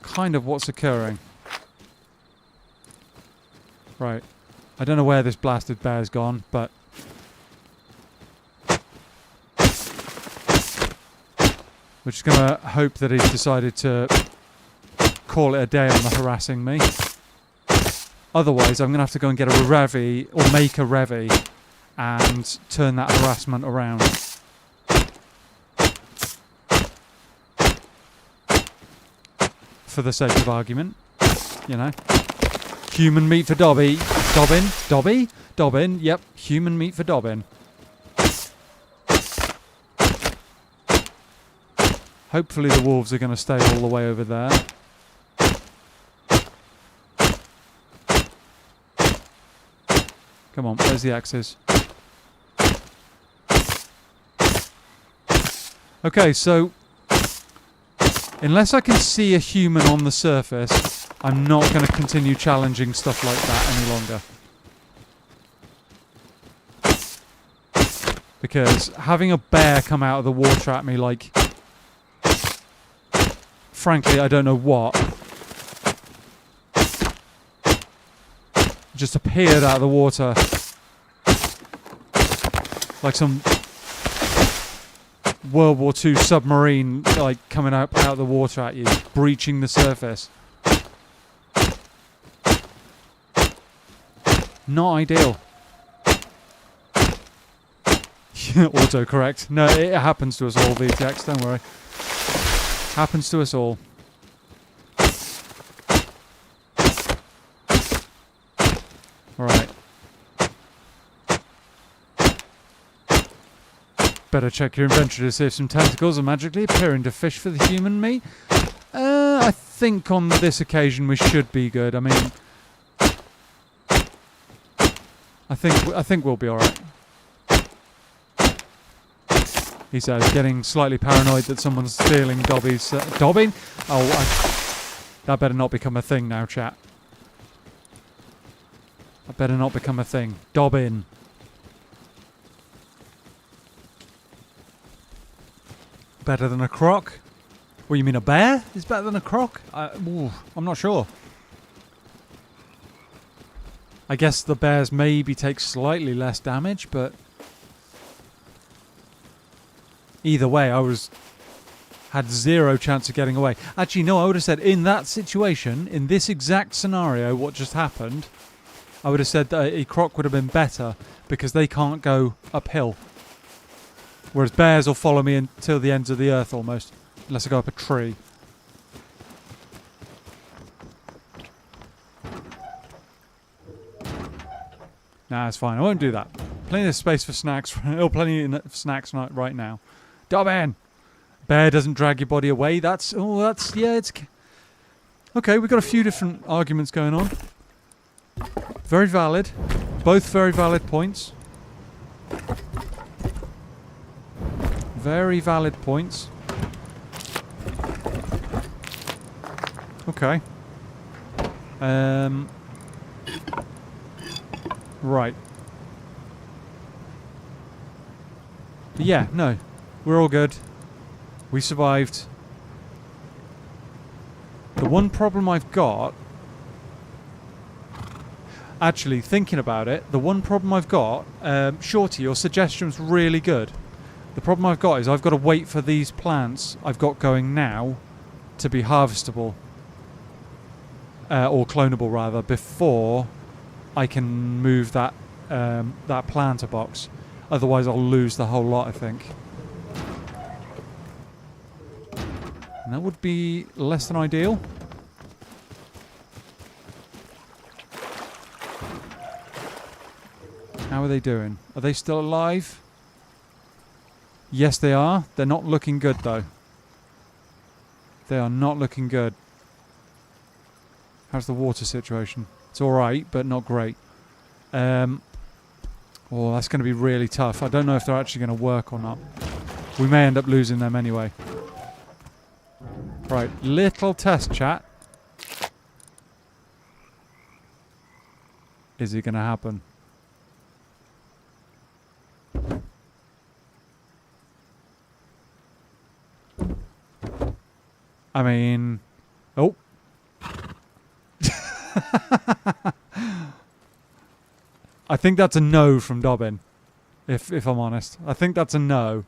kind of what's occurring. Right. I don't know where this blasted bear's gone, but... We're just going to hope that he's decided to call it a day on the harassing me. Otherwise, I'm going to have to go and get a revy, or make a revy, and turn that harassment around. for the sake of argument. You know. Human meat for Dobby. Dobbin. Yep, human meat for Dobbin. Hopefully the wolves are going to stay all the way over there. Come on, where's the axes? Okay, so unless I can see a human on the surface, I'm not going to continue challenging stuff like that any longer. Because having a bear come out of the water at me like... Frankly, I don't know what. Just appeared out of the water. Like some World War II submarine, like, coming out of the water at you, breaching the surface. Not ideal. Autocorrect. No, it happens to us all, VTX, don't worry. Happens to us all. Alright. Better check your inventory to see if some tentacles are magically appearing to fish for the human meat. I think on this occasion we should be good. I mean... I think we'll be alright. He says, getting slightly paranoid that someone's stealing Dobby's... Dobbin? Oh, that better not become a thing now, chat. That better not become a thing. Dobbin. Better than a croc? What, you mean a bear is better than a croc? I'm not sure. I guess the bears maybe take slightly less damage, but... Either way, had zero chance of getting away. Actually, no, I would have said in that situation, in this exact scenario, what just happened, I would have said that a croc would have been better because they can't go uphill. Whereas bears will follow me until the ends of the earth almost, unless I go up a tree. Nah, it's fine. I won't do that. Plenty of space for snacks. Plenty of snacks right now. Dobbin! Bear doesn't drag your body away. Yeah, it's... Okay, we've got a few different arguments going on. Very valid. Both very valid points. Very valid points. Okay. Right. Yeah, no. We're all good. We survived. The one problem I've got... Actually, thinking about it, the one problem I've got... Shorty, your suggestion's really good. The problem I've got is I've got to wait for these plants I've got going now to be harvestable. Or clonable, rather, before I can move that planter box. Otherwise, I'll lose the whole lot, I think. And that would be less than ideal. How are they doing? Are they still alive? Yes, they are. They're not looking good, though. They are not looking good. How's the water situation? It's alright, but not great. Oh, that's going to be really tough. I don't know if they're actually going to work or not. We may end up losing them anyway. Right, little test chat. Is it going to happen? I mean... Oh. I think that's a no from Dobbin. If I'm honest. I think that's a no.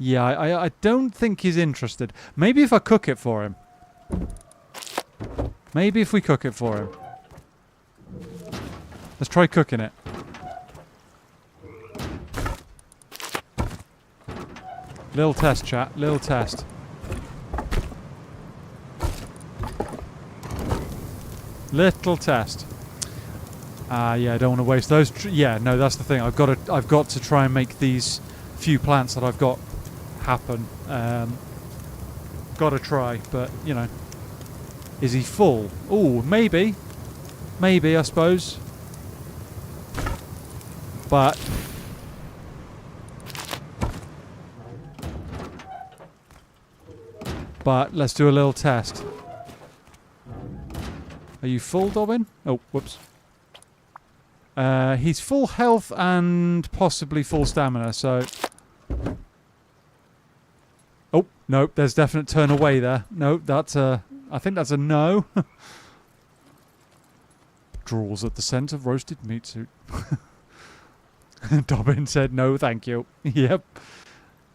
Yeah, I don't think he's interested. Maybe if I cook it for him. Maybe if we cook it for him. Let's try cooking it. Little test, chat. Little test. Little test. Yeah, I don't want to waste those. Yeah, no, that's the thing. I've got to try and make these few plants that I've got happen. Got to try, but you know, is he full? Oh, maybe, I suppose. But let's do a little test. Are you full, Dobbin? Oh, whoops. He's full health and possibly full stamina, so... Oh, nope, there's definite turn away there. No, that's a... I think that's a no. Drools at the scent of roasted meat soup. Dobbin said no, thank you. Yep.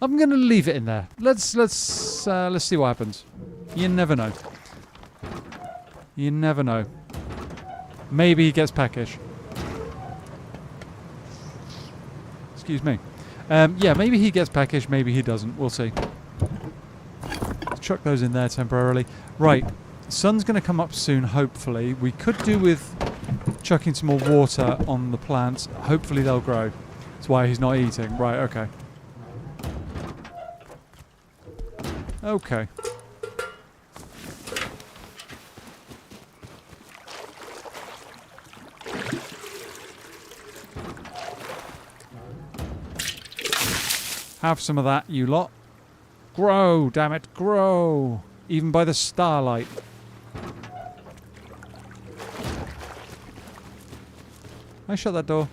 I'm gonna leave it in there. Let's see what happens. You never know. You never know. Maybe he gets peckish. Excuse me. Yeah, maybe he gets peckish, maybe he doesn't. We'll see. Let's chuck those in there temporarily. Right. Sun's going to come up soon, hopefully. We could do with chucking some more water on the plants. Hopefully they'll grow. That's why he's not eating. Right, okay. Okay. Have some of that, you lot. Grow, damn it, grow. Even by the starlight. Can I shut that door?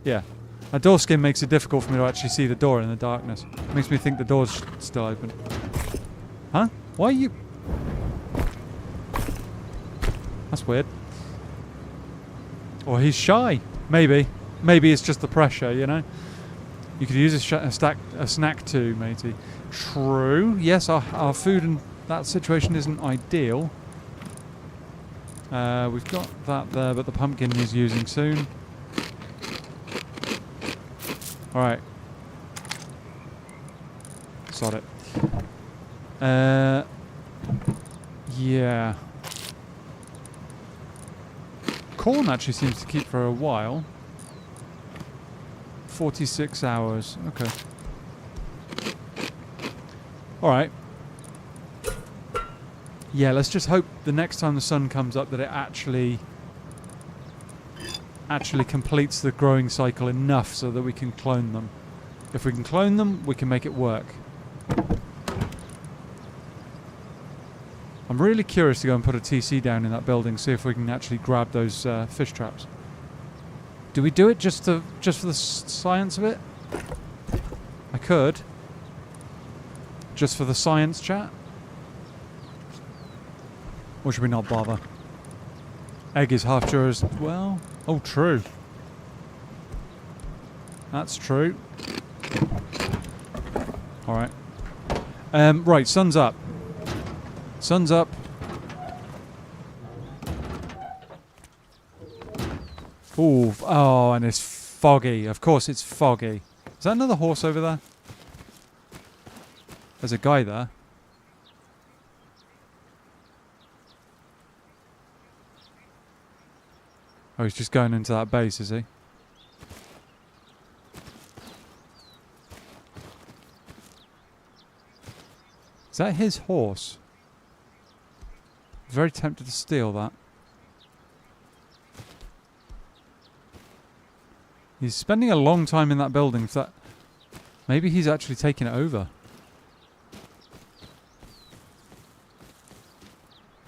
Yeah. A door skin makes it difficult for me to actually see the door in the darkness. Makes me think the door's still open. Huh? Why are you... That's weird. Or he's shy. Maybe. Maybe it's just the pressure, you know? You could use a snack too, matey. True. Yes, our food in that situation isn't ideal. We've got that there, but the pumpkin is using soon. Alright. Sod it. Yeah. Corn actually seems to keep for a while. 46 hours. Okay. Alright. Yeah, let's just hope the next time the sun comes up that it actually completes the growing cycle enough so that we can clone them. If we can clone them, we can make it work. I'm really curious to go and put a TC down in that building, see if we can actually grab those fish traps. Do we do it just for the science of it? I could. Just for the science, chat? Or should we not bother? Egg is half sure as well. Oh, true. That's true. Alright. Right, sun's up. Sun's up. Ooh, oh, and it's foggy. Of course it's foggy. Is that another horse over there? There's a guy there. Oh, he's just going into that base, is he? Is that his horse? Very tempted to steal that. He's spending a long time in that building. So that maybe he's actually taking it over.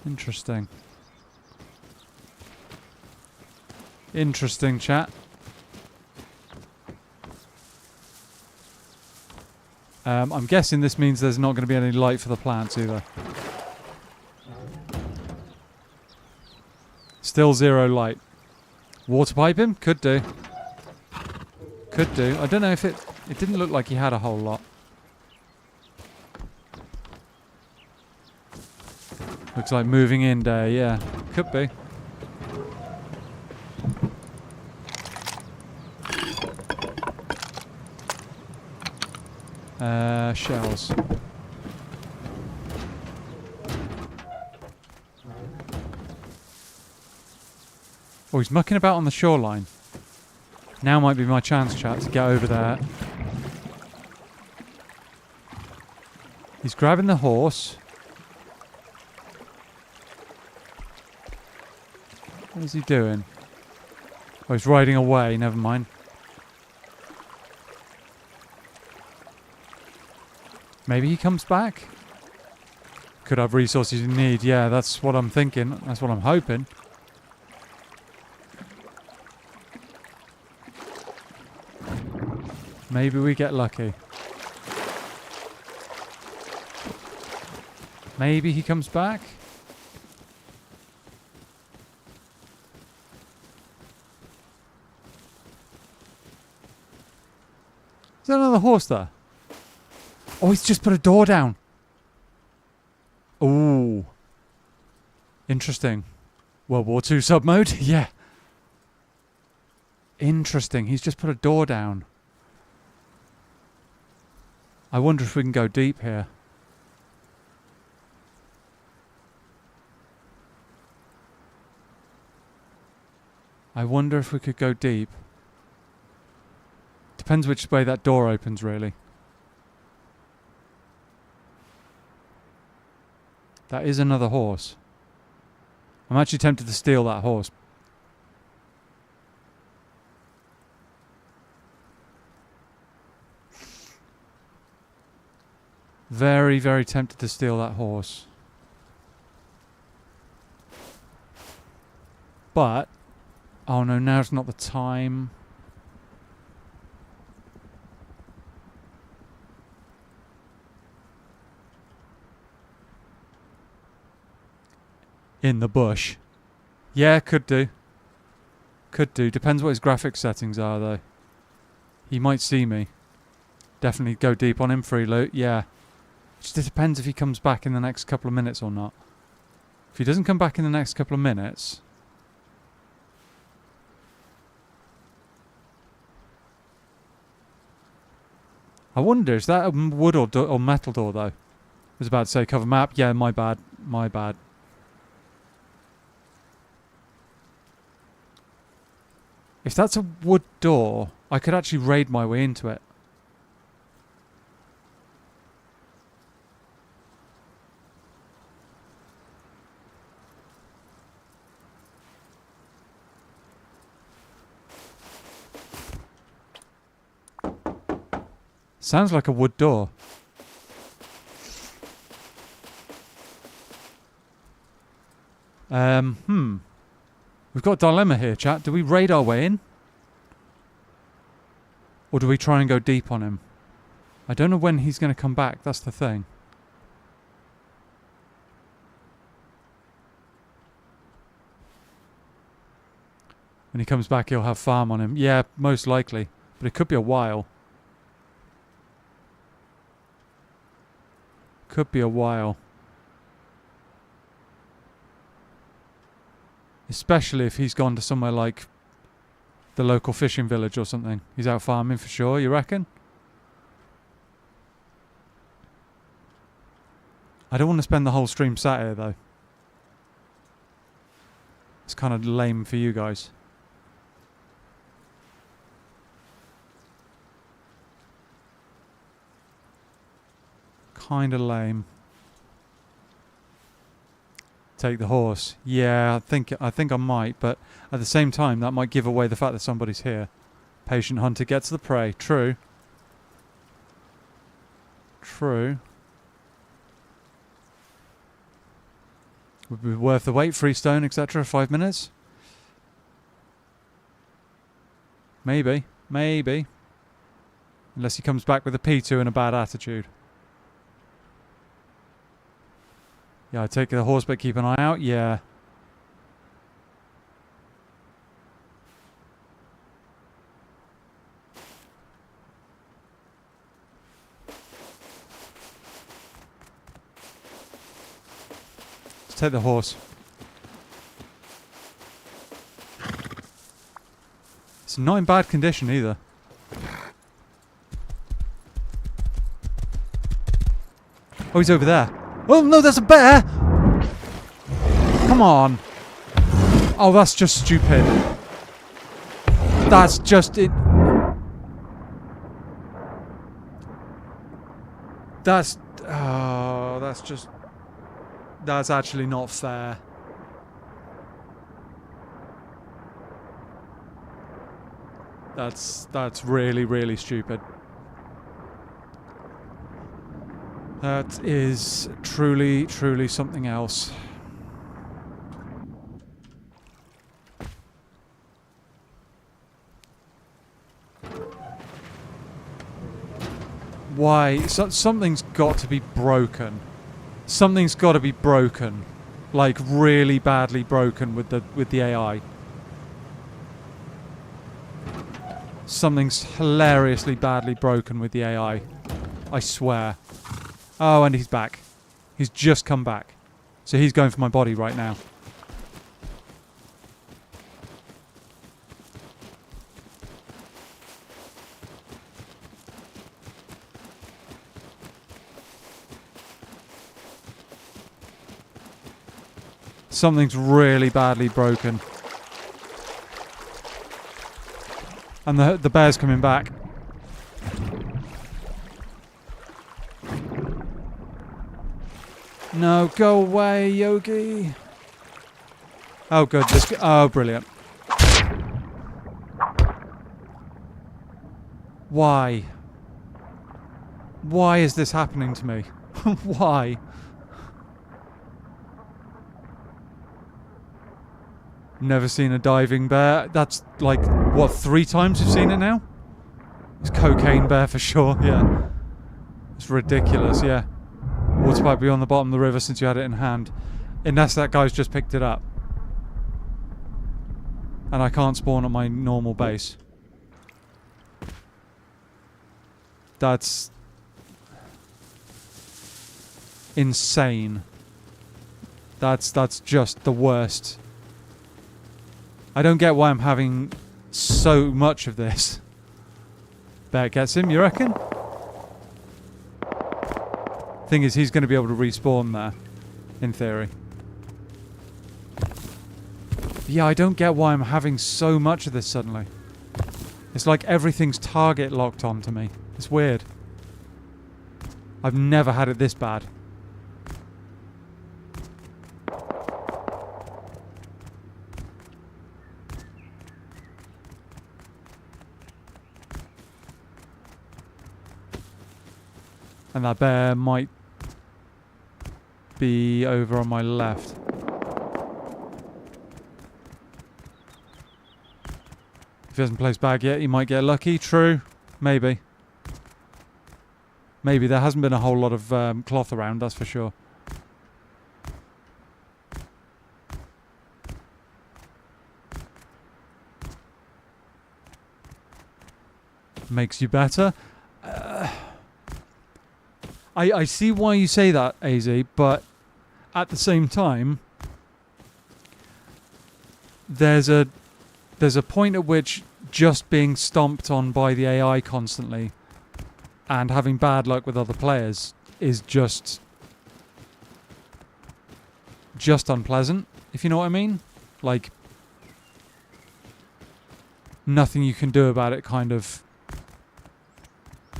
Interesting. Interesting, chat. I'm guessing this means there's not going to be any light for the plants either. Still zero light. Water pipe him? Could do. Could do. I don't know if it didn't look like he had a whole lot. Looks like moving in day, yeah. Could be. Shells. Oh, he's mucking about on the shoreline. Now might be my chance, chat, to get over there. He's grabbing the horse. What is he doing? Oh, he's riding away. Never mind. Maybe he comes back? Could have resources you need. Yeah, that's what I'm thinking. That's what I'm hoping. Maybe we get lucky. Maybe he comes back? Is there another horse there? Oh, he's just put a door down. Ooh. Interesting. World War II sub mode? Yeah. Interesting. He's just put a door down. I wonder if we can go deep here. I wonder if we could go deep. Depends which way that door opens, really. That is another horse. I'm actually tempted to steal that horse. Very, very tempted to steal that horse. But, oh no, now's not the time. In the bush. Yeah, could do. Could do. Depends what his graphics settings are, though. He might see me. Definitely go deep on him, free loot. Yeah. Just depends if he comes back in the next couple of minutes or not. If he doesn't come back in the next couple of minutes... I wonder, is that a wood or metal door, though? I was about to say cover map. Yeah, my bad. My bad. If that's a wood door, I could actually raid my way into it. Sounds like a wood door. We've got a dilemma here, chat. Do we raid our way in? Or do we try and go deep on him? I don't know when he's going to come back. That's the thing. When he comes back, he'll have farm on him. Yeah, most likely. But it could be a while. Could be a while. Especially if he's gone to somewhere like the local fishing village or something. He's out farming for sure, you reckon? I don't want to spend the whole stream sat here, though. It's kind of lame for you guys. Kind of lame. Take the horse. Yeah, I think I might, but at the same time, that might give away the fact that somebody's here. Patient hunter gets the prey. True. True. Would be worth the wait. Freestone, etc. 5 minutes. Maybe. Maybe. Unless he comes back with a P2 and a bad attitude. Yeah, I take the horse, but keep an eye out. Yeah. Let's take the horse. It's not in bad condition either. Oh, he's over there. Oh, no, there's a bear! Come on. Oh, that's just stupid. That's just it. That's... Oh, that's just... That's actually not fair. That's really, really stupid. That is truly, truly something else. Why? Something's got to be broken. Something's got to be broken. Like, really badly broken with the AI. Something's hilariously badly broken with the AI. I swear. Oh, and he's back. He's just come back. So he's going for my body right now. Something's really badly broken. And the bear's coming back. No, go away, Yogi. Oh, good. Oh, brilliant. Why? Why is this happening to me? Why? Never seen a diving bear. That's like, what, 3 times you've seen it now? It's cocaine bear for sure, yeah. It's ridiculous, yeah. Water pipe be on the bottom of the river since you had it in hand. Unless that guy's just picked it up. And I can't spawn at my normal base. That's insane. That's just the worst. I don't get why I'm having so much of this. Bear gets him, you reckon? Thing is, he's going to be able to respawn there, in theory. Yeah, I don't get why I'm having so much of this suddenly. It's like everything's target locked onto me. It's weird. I've never had it this bad. And that bear might be over on my left. If he hasn't placed bag yet, he might get lucky. True. Maybe. Maybe. There hasn't been a whole lot of cloth around, that's for sure. Makes you better. I see why you say that, AZ, but at the same time, there's a point at which just being stomped on by the AI constantly and having bad luck with other players is just unpleasant, if you know what I mean. Like, nothing you can do about it kind of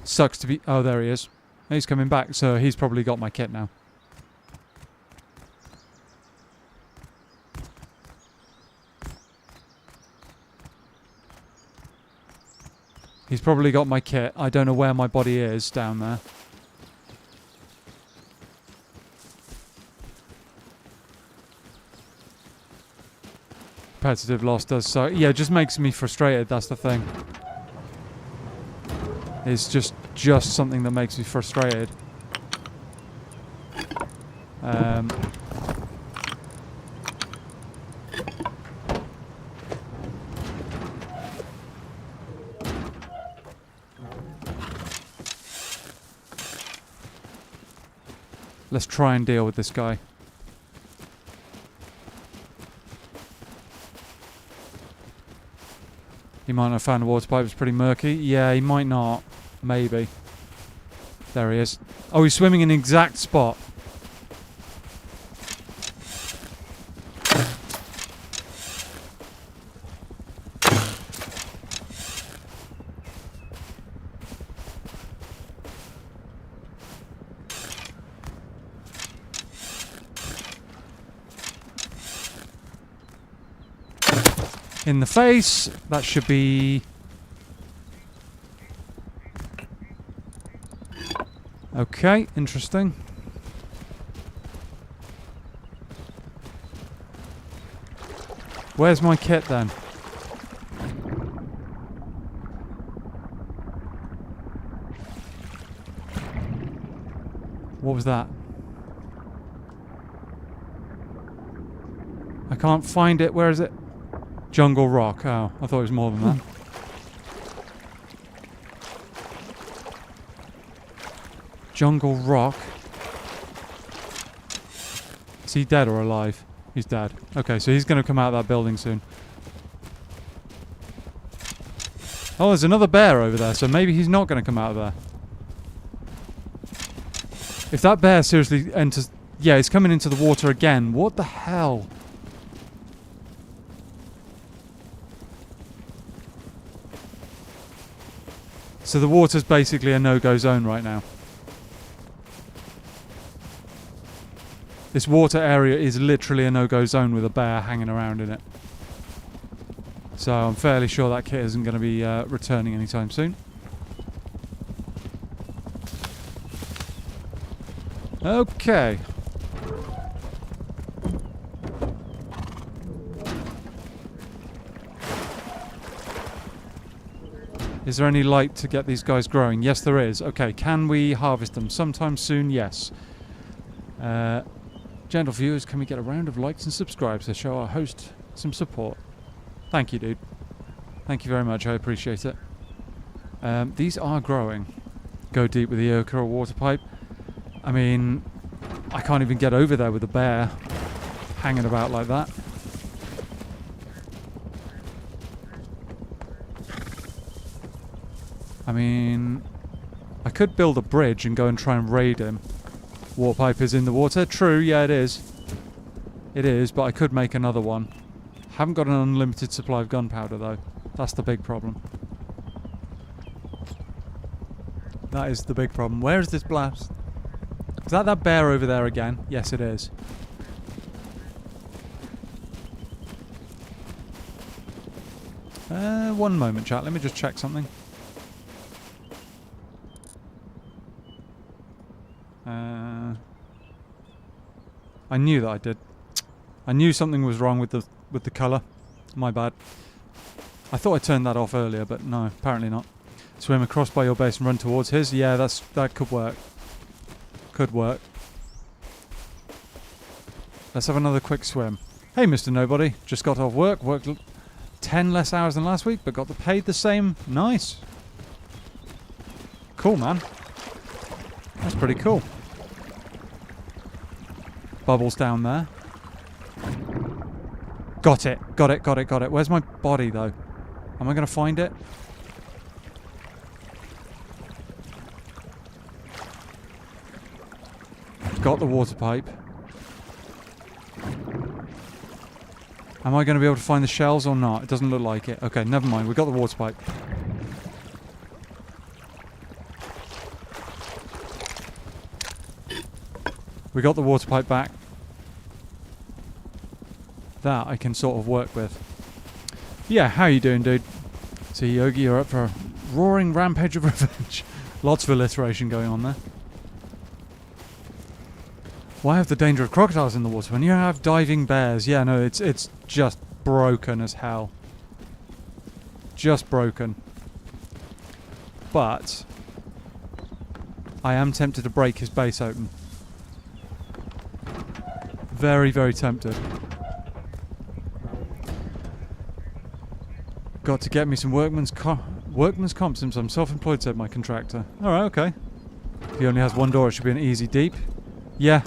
sucks to be... Oh, there he is. He's coming back, so he's probably got my kit now. He's probably got my kit. I don't know where my body is down there. Competitive loss does so. Yeah, it just makes me frustrated, that's the thing. It's just something that makes me frustrated. Let's try and deal with this guy. He might not have found the water pipe. It's pretty murky. Yeah, he might not. Maybe. There he is. Oh, he's swimming in the exact spot. In the face. That should be... Okay, interesting. Where's my kit then? What was that? I can't find it. Where is it? Jungle Rock. Oh, I thought it was more than that. Jungle Rock. Is he dead or alive? He's dead. Okay, so he's going to come out of that building soon. Oh, there's another bear over there, so maybe he's not going to come out of there. If that bear seriously enters... Yeah, he's coming into the water again. What the hell? So the water's basically a no-go zone right now. This water area is literally a no-go zone with a bear hanging around in it. So I'm fairly sure that kit isn't going to be returning anytime soon. Okay. Is there any light to get these guys growing? Yes, there is. Okay, can we harvest them sometime soon? Yes. Gentle viewers, can we get a round of likes and subscribes to show our host some support? Thank you, dude. Thank you very much. I appreciate it. These are growing. Go deep with the ochre or water pipe. I mean, I can't even get over there with a bear hanging about like that. I mean, I could build a bridge and go and try and raid him. Water pipe is in the water. True, yeah, it is. It is, but I could make another one. Haven't got an unlimited supply of gunpowder, though. That's the big problem. That is the big problem. Where is this blast? Is that bear over there again? Yes, it is. One moment, chat. Let me just check something. I knew that I did. I knew something was wrong with the colour. My bad. I thought I turned that off earlier, but no, apparently not. Swim across by your base and run towards his. Yeah, that could work. Could work. Let's have another quick swim. Hey, Mr. Nobody. Just got off work. Worked 10 less hours than last week, but got paid the same. Nice. Cool, man. That's pretty cool. Bubbles down there. Got it. Got it, got it, got it. Where's my body, though? Am I going to find it? Got the water pipe. Am I going to be able to find the shells or not? It doesn't look like it. Okay, never mind. We got the water pipe. We got the water pipe back. That I can sort of work with. Yeah, how you doing, dude? So Yogi, you're up for a roaring rampage of revenge. Lots of alliteration going on there. Why have the danger of crocodiles in the water when you have diving bears? Yeah, no, it's just broken as hell. Just broken. But I am tempted to break his base open. Very, very tempted. Got to get me some workman's comp since I'm self-employed, said my contractor. Alright, okay. If he only has one door, it should be an easy deep. Yeah.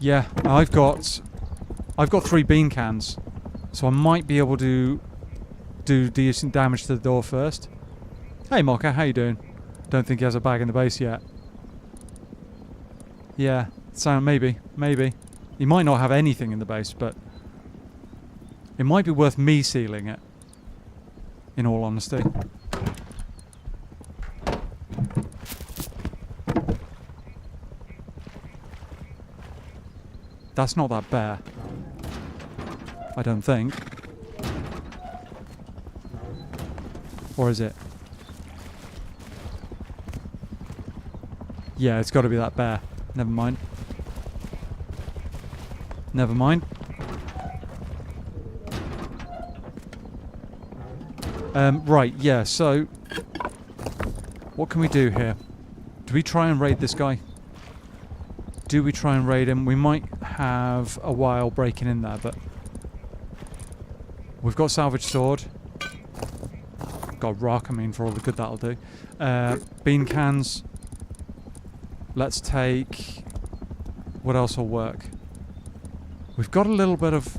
Yeah, I've got 3 bean cans. So I might be able to do decent damage to the door first. Hey Mocha, how you doing? Don't think he has a bag in the base yet. Yeah, maybe. He might not have anything in the base, but it might be worth me sealing it, in all honesty. That's not that bear. I don't think. Or is it? Yeah, it's got to be that bear. Never mind. Never mind. Right, yeah, so... what can we do here? Do we try and raid this guy? Do we try and raid him? We might have a while breaking in there, but... we've got salvage sword. Got rock, I mean, for all the good that'll do. Bean cans. Let's take... what else will work? We've got a little bit of...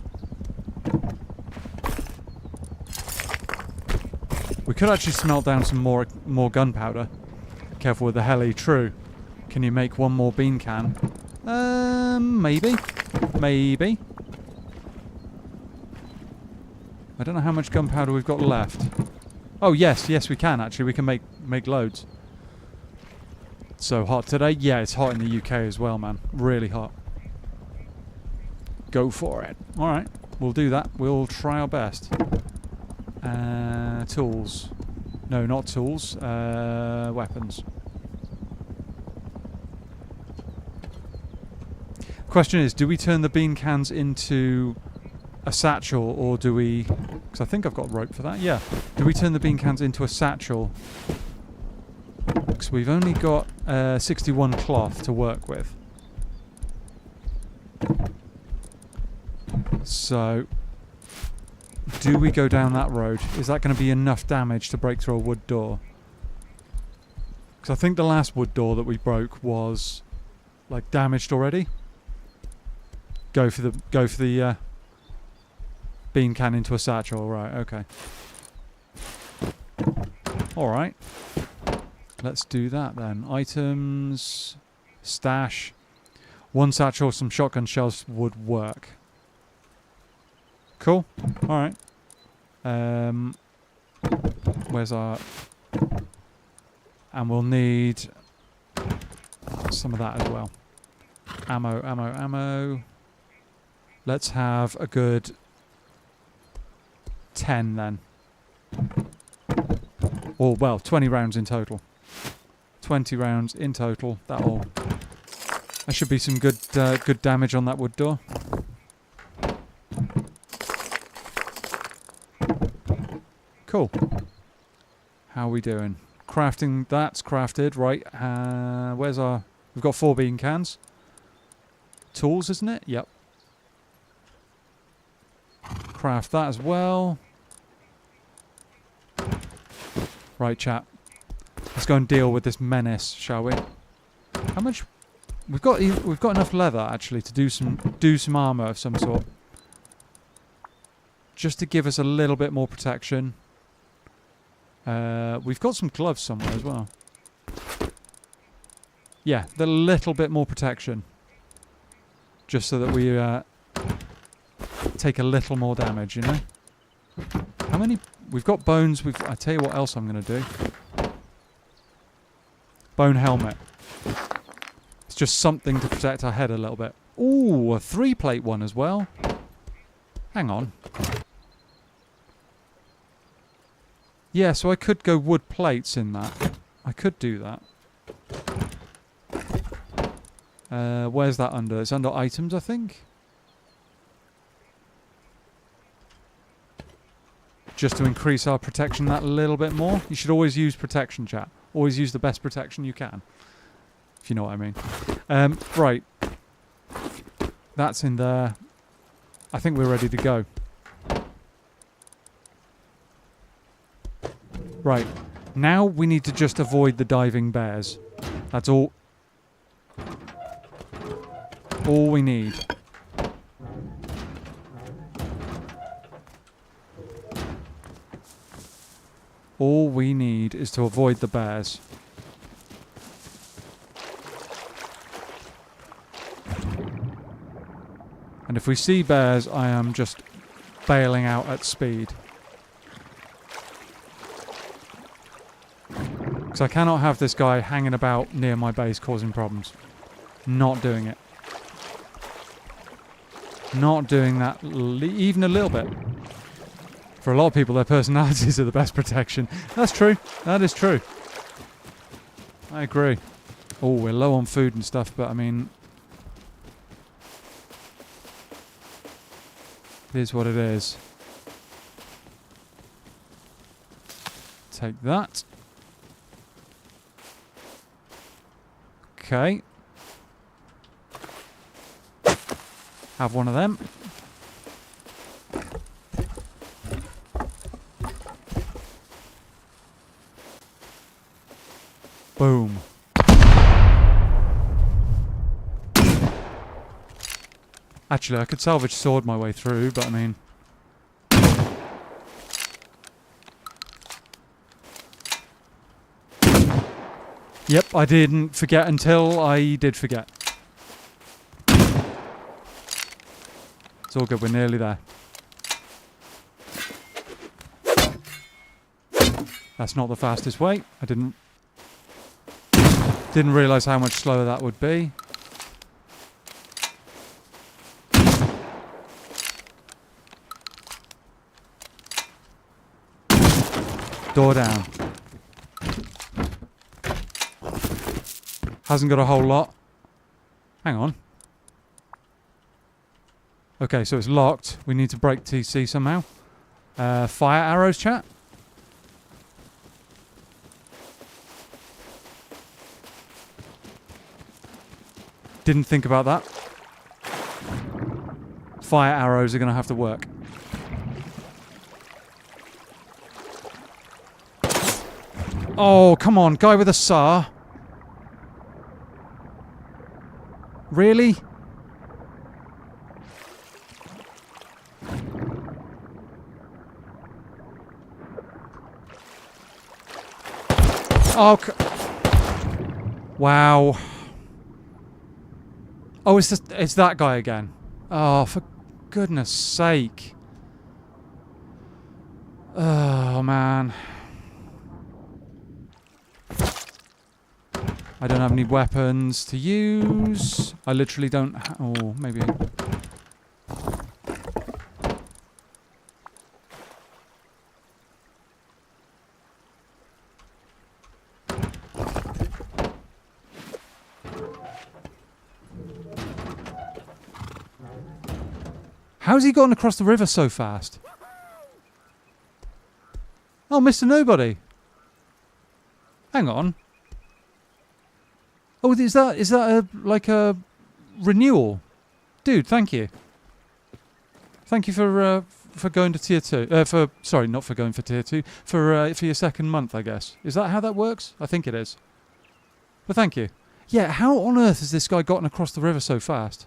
we could actually smelt down some more gunpowder. Careful with the heli. True. Can you make one more bean can? Maybe. Maybe. I don't know how much gunpowder we've got left. Oh, yes, we can actually. We can make loads. So hot today? Yeah, it's hot in the UK as well, man. Really hot. Go for it. Alright, we'll do that. We'll try our best. Tools. No, not tools. Weapons. Question is, do we turn the bean cans into a satchel, or do we... because I think I've got rope for that. Yeah. Do we turn the bean cans into a satchel? Because we've only got 61 cloth to work with. So, do we go down that road? Is that going to be enough damage to break through a wood door? Because I think the last wood door that we broke was like damaged already. Go for the bean can into a satchel. Right, okay. Alright. Let's do that then. Items, stash. One satchel, some shotgun shells would work. Cool. Alright. Where's our... and we'll need some of that as well. Ammo. Let's have a good 10 then. Or, well, 20 rounds in total. 20 rounds in total. That should be some good damage on that wood door. Cool. How are we doing? Crafting, that's crafted. Right, where's our... we've got 4 bean cans. Tools, isn't it? Yep. Craft that as well. Right, chap. Let's go and deal with this menace, shall we? How much... we've got enough leather, actually, to do some armor of some sort. Just to give us a little bit more protection. We've got some gloves somewhere as well. Yeah, the little bit more protection. Just so that we take a little more damage, you know? How many... we've got bones. I tell you what else I'm going to do. Bone helmet. It's just something to protect our head a little bit. Ooh, a 3-plate one as well. Hang on. Yeah, so I could go wood plates in that. I could do that. Where's that under? It's under items, I think. Just to increase our protection that little bit more. You should always use protection, chat. Always use the best protection you can. If you know what I mean. Right. That's in there. I think we're ready to go. Right. Now we need to just avoid the diving bears. That's all. All we need. All we need is to avoid the bears. And if we see bears, I am just bailing out at speed. Because I cannot have this guy hanging about near my base causing problems. Not doing it. Not doing that even a little bit. For a lot of people, their personalities are the best protection. That's true. That is true. I agree. Oh, we're low on food and stuff, but I mean... it is what it is. Take that. Okay. Have one of them. Boom. Actually, I could salvage sword my way through, but I mean... Yep, I didn't forget until I did forget. It's all good, we're nearly there. That's not the fastest way. I didn't realise how much slower that would be. Door down. Hasn't got a whole lot. Hang on. Okay, so it's locked. We need to break TC somehow. Fire arrows, chat. Didn't think about that. Fire arrows are going to have to work. Oh, come on. Guy with a SAR. Really? Oh, wow. Oh, it's that guy again. Oh, for goodness sake. Oh, man. I don't have any weapons to use. I literally don't oh, maybe. How's he gotten across the river so fast? Oh, Mr. Nobody. Hang on. Oh, is that like a renewal? Dude, thank you. Thank you for going to tier 2. Sorry, not for going for tier 2. For your second month, I guess. Is that how that works? I think it is. But thank you. Yeah, how on earth has this guy gotten across the river so fast?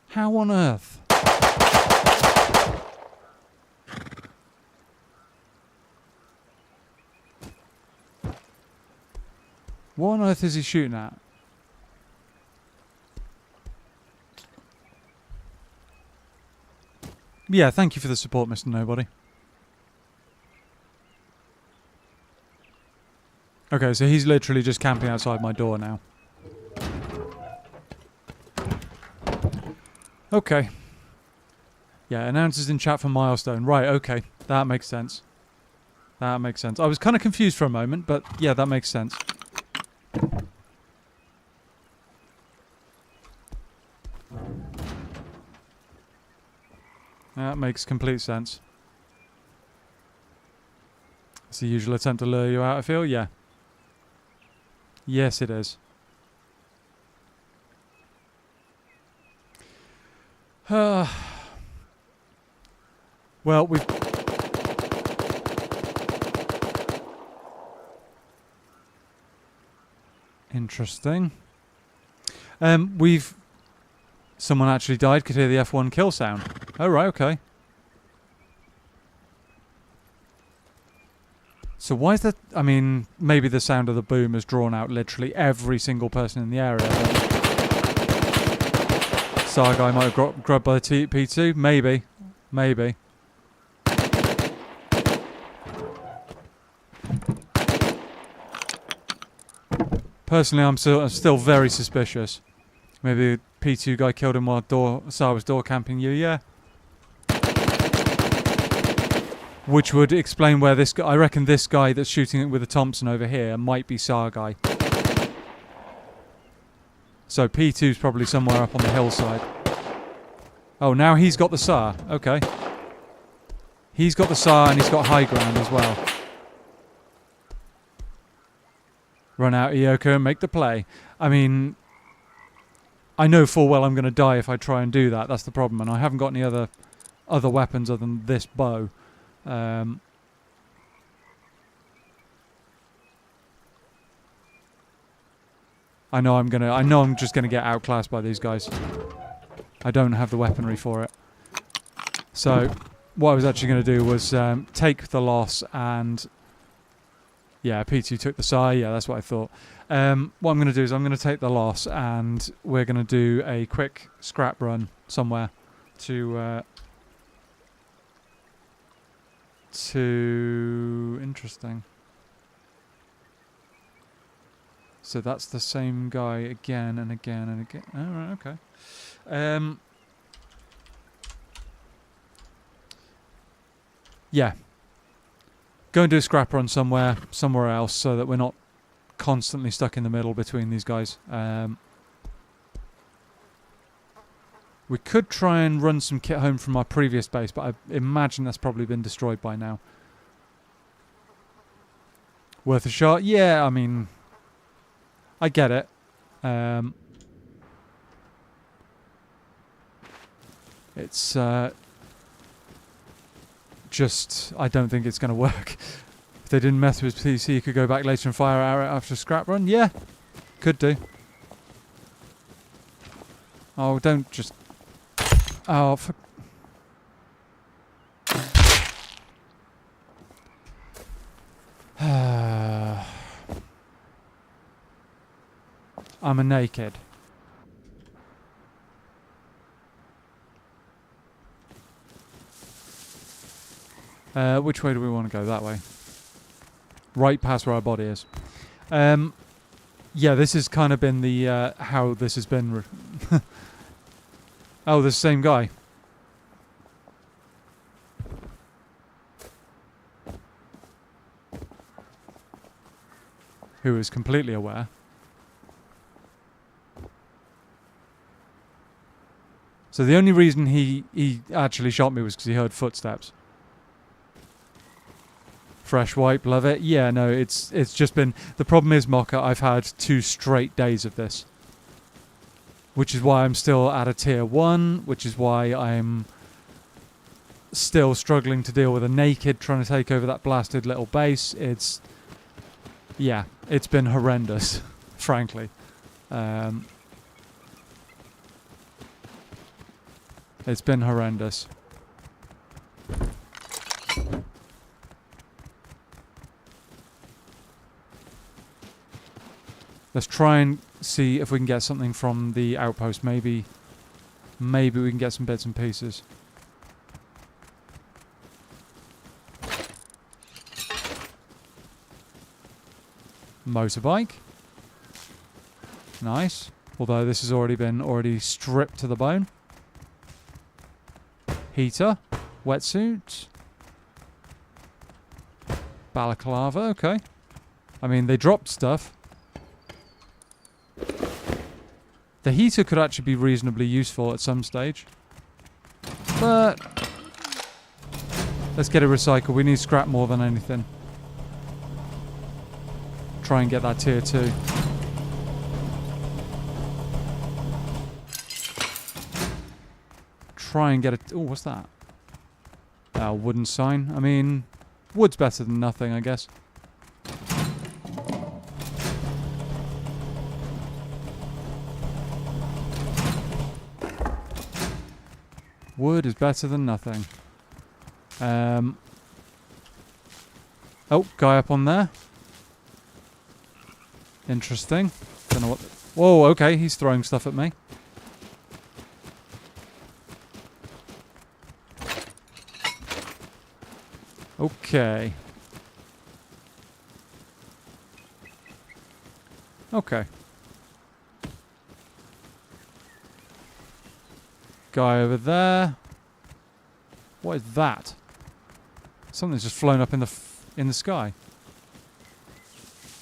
How on earth? What on earth is he shooting at? Yeah, thank you for the support, Mr. Nobody. Okay, so he's literally just camping outside my door now. Okay. Yeah, announces in chat for milestone. Right, okay. That makes sense. That makes sense. I was kind of confused for a moment, but yeah, that makes sense. That makes complete sense. It's the usual attempt to lure you out, I feel. Yeah. Yes, it is. Well, we've... Interesting. We've... Someone actually died, could hear the F1 kill sound. Oh, right, okay. So why is that? I mean, maybe the sound of the boom has drawn out literally every single person in the area. Sargai might have got grabbed by the P2. Maybe. Maybe. Personally, I'm still very suspicious. Maybe the P2 guy killed him while Sar was door camping you, yeah. Which would explain where this guy... I reckon this guy that's shooting it with a Thompson over here might be Sargai. So P2's probably somewhere up on the hillside. Oh, now he's got the SAR. Okay. He's got the SAR and he's got high ground as well. Run out Ioka and make the play. I mean, I know full well I'm going to die if I try and do that. That's the problem. And I haven't got any other weapons other than this bow. I know I'm just gonna get outclassed by these guys. I don't have the weaponry for it. So what I was actually gonna do was take the loss and yeah, P2 took the SAR, yeah, that's what I thought. What I'm gonna do is I'm gonna take the loss and we're gonna do a quick scrap run somewhere to interesting. So that's the same guy again and again and again. Oh, right, okay. Yeah. Go and do a scrap run somewhere else so that we're not constantly stuck in the middle between these guys. We could try and run some kit home from our previous base, but I imagine that's probably been destroyed by now. Worth a shot? Yeah, I mean, I get it. It's just, I don't think it's going to work. If they didn't mess with PC, you could go back later and fire arrow after a scrap run? Yeah, could do. Oh, don't just... Oh, for... I'm a naked. Which way do we want to go? That way. Right past where our body is. Yeah, this has kind of been the how this has been... Oh, the same guy. Who is completely aware. So the only reason he actually shot me was because he heard footsteps. Fresh wipe, love it. Yeah, no, it's just been... The problem is, Mocha, I've had 2 straight days of this. Which is why I'm still at a tier 1, which is why I'm still struggling to deal with a naked trying to take over that blasted little base. It's... Yeah, it's been horrendous, frankly. It's been horrendous. Let's try and see if we can get something from the outpost. Maybe we can get some bits and pieces. Motorbike. Nice. Although this has already been stripped to the bone. Heater. Wetsuit. Balaclava. Okay. I mean, they dropped stuff. The heater could actually be reasonably useful at some stage. But let's get it recycled. We need scrap more than anything. Try and get that tier 2. Try and get it... Oh, what's that? Wooden sign. I mean, wood's better than nothing, I guess. Wood is better than nothing. Oh, guy up on there. Interesting. Don't know what... Whoa, okay, he's throwing stuff at me. Okay. Okay. Guy over there. What is that? Something's just flown up in the sky.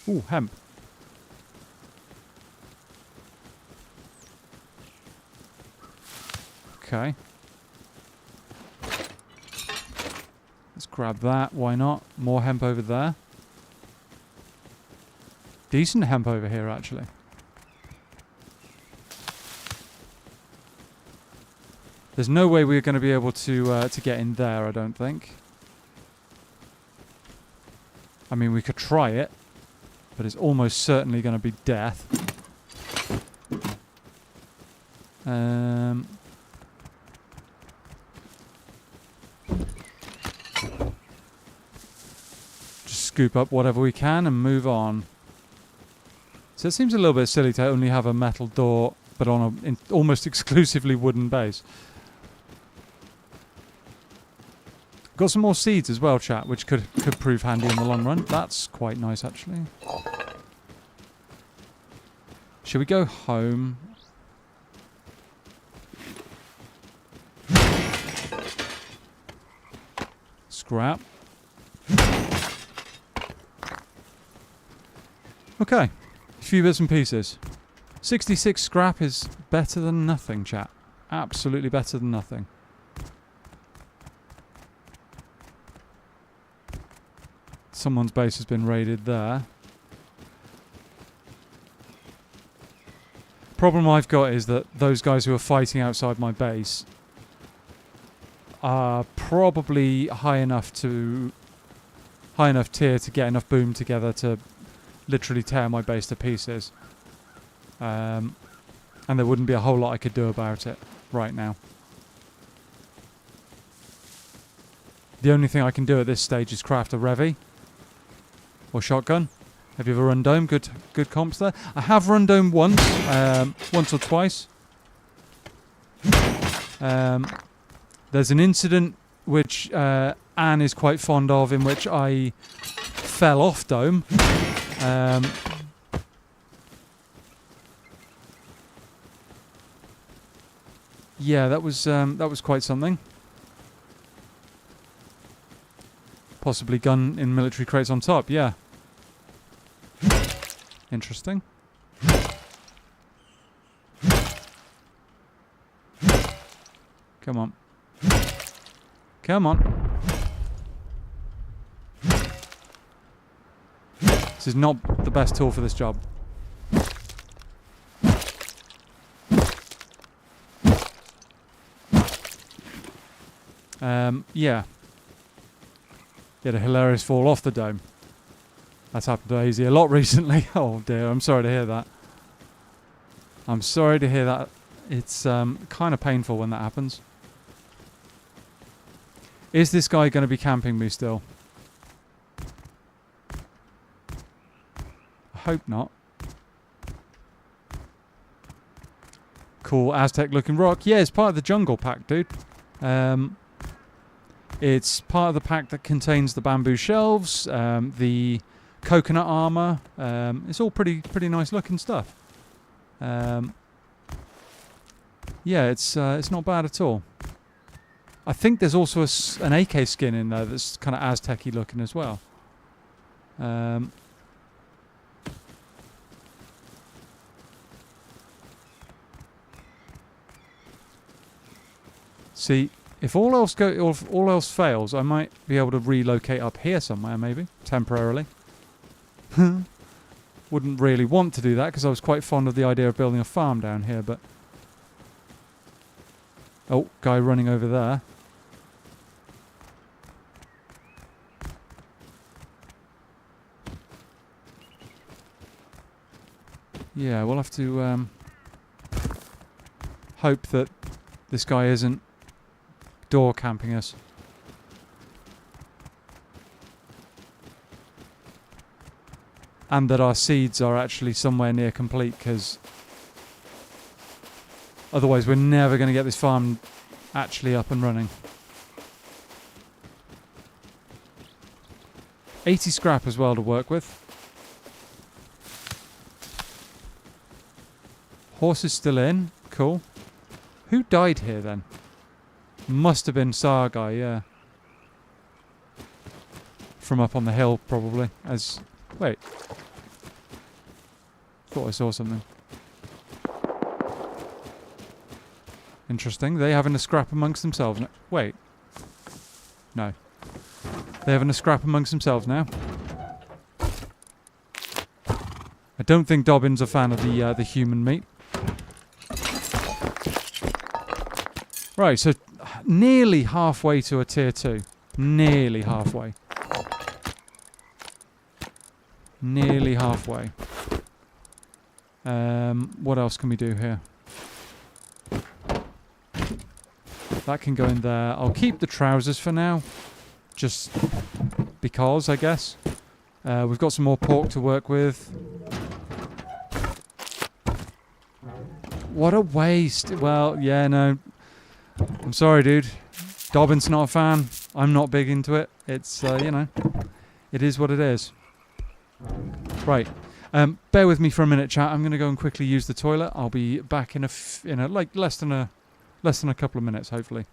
Ooh, hemp. Okay. Let's grab that. Why not? More hemp over there. Decent hemp over here, actually. There's no way we're going to be able to get in there, I don't think. I mean, we could try it, but it's almost certainly going to be death. Just scoop up whatever we can and move on. So it seems a little bit silly to only have a metal door, but on an almost exclusively wooden base. Got some more seeds as well, chat, which could prove handy in the long run. That's quite nice, actually. Should we go home? Scrap. Okay. A few bits and pieces. 66 scrap is better than nothing, chat. Absolutely better than nothing. Someone's base has been raided there. Problem I've got is that those guys who are fighting outside my base are probably high enough tier to get enough boom together to literally tear my base to pieces. And there wouldn't be a whole lot I could do about it right now. The only thing I can do at this stage is craft a Revy. Or shotgun. Have you ever run Dome? Good comps there. I have run Dome once or twice. There's an incident which Anne is quite fond of, in which I fell off Dome. Yeah, that was quite something. Possibly gun in military crates on top, yeah. Interesting. Come on. Come on. This is not the best tool for this job. Yeah. He had a hilarious fall off the dome. That's happened to AZ a lot recently. Oh dear, I'm sorry to hear that. I'm sorry to hear that. It's kind of painful when that happens. Is this guy going to be camping me still? I hope not. Cool Aztec looking rock. Yeah, it's part of the jungle pack, dude. It's part of the pack that contains the bamboo shelves, the coconut armor. It's all pretty nice looking stuff. Yeah, it's not bad at all. I think there's also an AK skin in there that's kind of Aztec-y looking as well. See, if all else fails, I might be able to relocate up here somewhere, maybe temporarily. Wouldn't really want to do that because I was quite fond of the idea of building a farm down here, but oh, guy running over there. Yeah, we'll have to hope that this guy isn't door camping us. and that our seeds are actually somewhere near complete, because otherwise we're never going to get this farm actually up and running. 80 scrap as well to work with. Horse is still in. Cool. Who died here then? Must have been Sargai, yeah. From up on the hill, probably. Wait. Thought I saw something. Interesting. They having a scrap amongst themselves now. Wait. No. They having a scrap amongst themselves now. I don't think Dobbin's a fan of the human meat. Right, so nearly halfway to a tier 2. Nearly halfway. Nearly halfway. What else can we do here? That can go in there. I'll keep the trousers for now. Just because, I guess. We've got some more pork to work with. What a waste. Well, yeah, no. I'm sorry, dude. Dobbin's not a fan. I'm not big into it. It's, you know, it is what it is. Right. Bear with me for a minute, chat. I'm going to go and quickly use the toilet. I'll be back in like less than a couple of minutes, hopefully.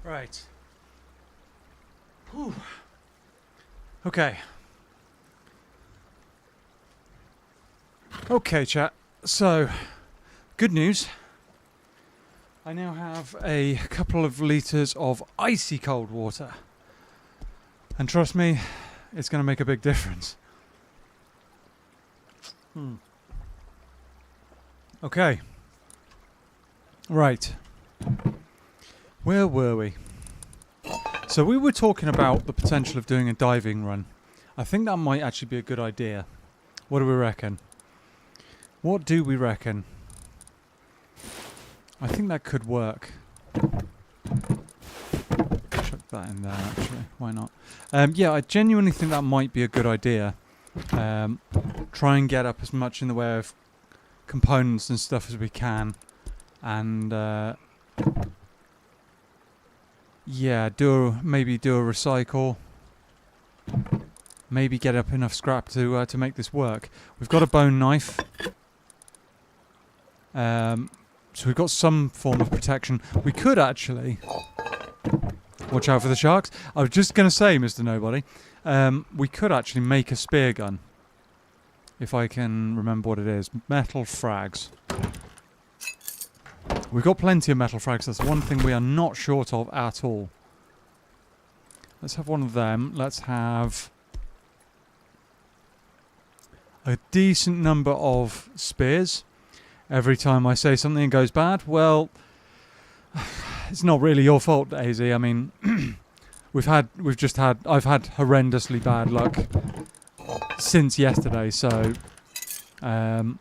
Right. Whew. Okay. Okay, chat. So, good news. I now have a couple of litres of icy cold water. And trust me, it's going to make a big difference. Okay. Right. Where were we? So we were talking about the potential of doing a diving run. I think that might actually be a good idea. What do we reckon? What do we reckon? I think that could work. Chuck that in there, actually. Why not? Yeah, I genuinely think that might be a good idea. Try and get up as much in the way of components and stuff as we can. And, yeah, maybe do a recycle. Maybe get up enough scrap to make this work. We've got a bone knife. So we've got some form of protection. We could actually... Watch out for the sharks. I was just going to say, Mr. Nobody, we could actually make a spear gun. If I can remember what it is. Metal frags. We've got plenty of metal frags. That's one thing we are not short of at all. Let's have one of them. Let's have a decent number of spears. Every time I say something goes bad, well, it's not really your fault, AZ. I mean, I've had horrendously bad luck since yesterday. So, again,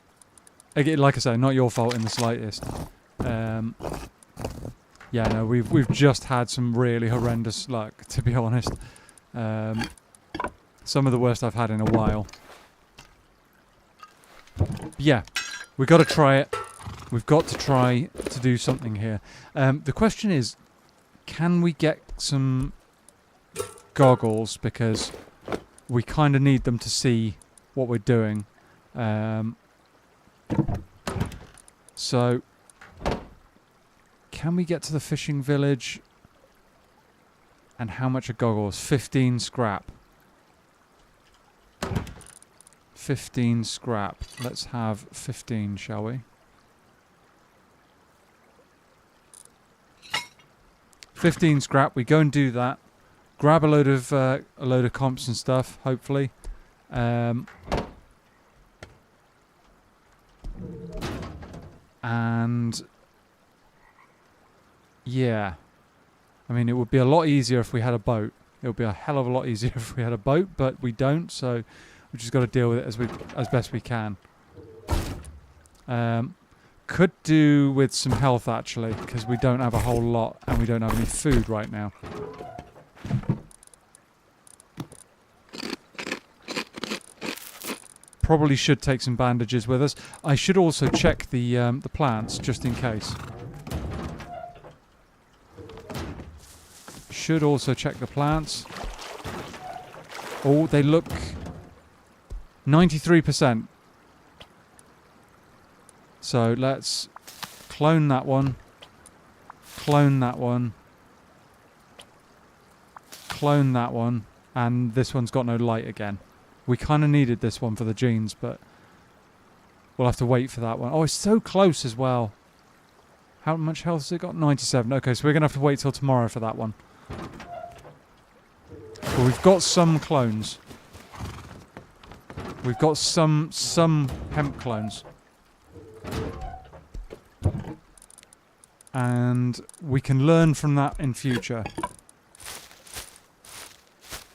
like I say, not your fault in the slightest. Yeah, no, we've just had some really horrendous luck, to be honest. Some of the worst I've had in a while. Yeah, we've got to try it. We've got to try to do something here. The question is, can we get some goggles? Because we kind of need them to see what we're doing. So, can we get to the fishing village? And how much are goggles? 15 scrap. 15 scrap. Let's have 15, shall we? 15 scrap. We go and do that. Grab a load of comps and stuff. Hopefully, and yeah, I mean, it would be a lot easier if we had a boat. It would be a hell of a lot easier if we had a boat, but we don't. So we just got to deal with it as best we can. Could do with some health, actually, because we don't have a whole lot and we don't have any food right now. Probably should take some bandages with us. I should also check the plants, just in case. Should also check the plants. Oh, they look 93%. So let's clone that one, clone that one, clone that one, and this one's got no light again. We kind of needed this one for the genes, but we'll have to wait for that one. Oh, it's so close as well. How much health has it got? 97. Okay, so we're going to have to wait till tomorrow for that one. But we've got some clones. We've got some hemp clones. And we can learn from that in future.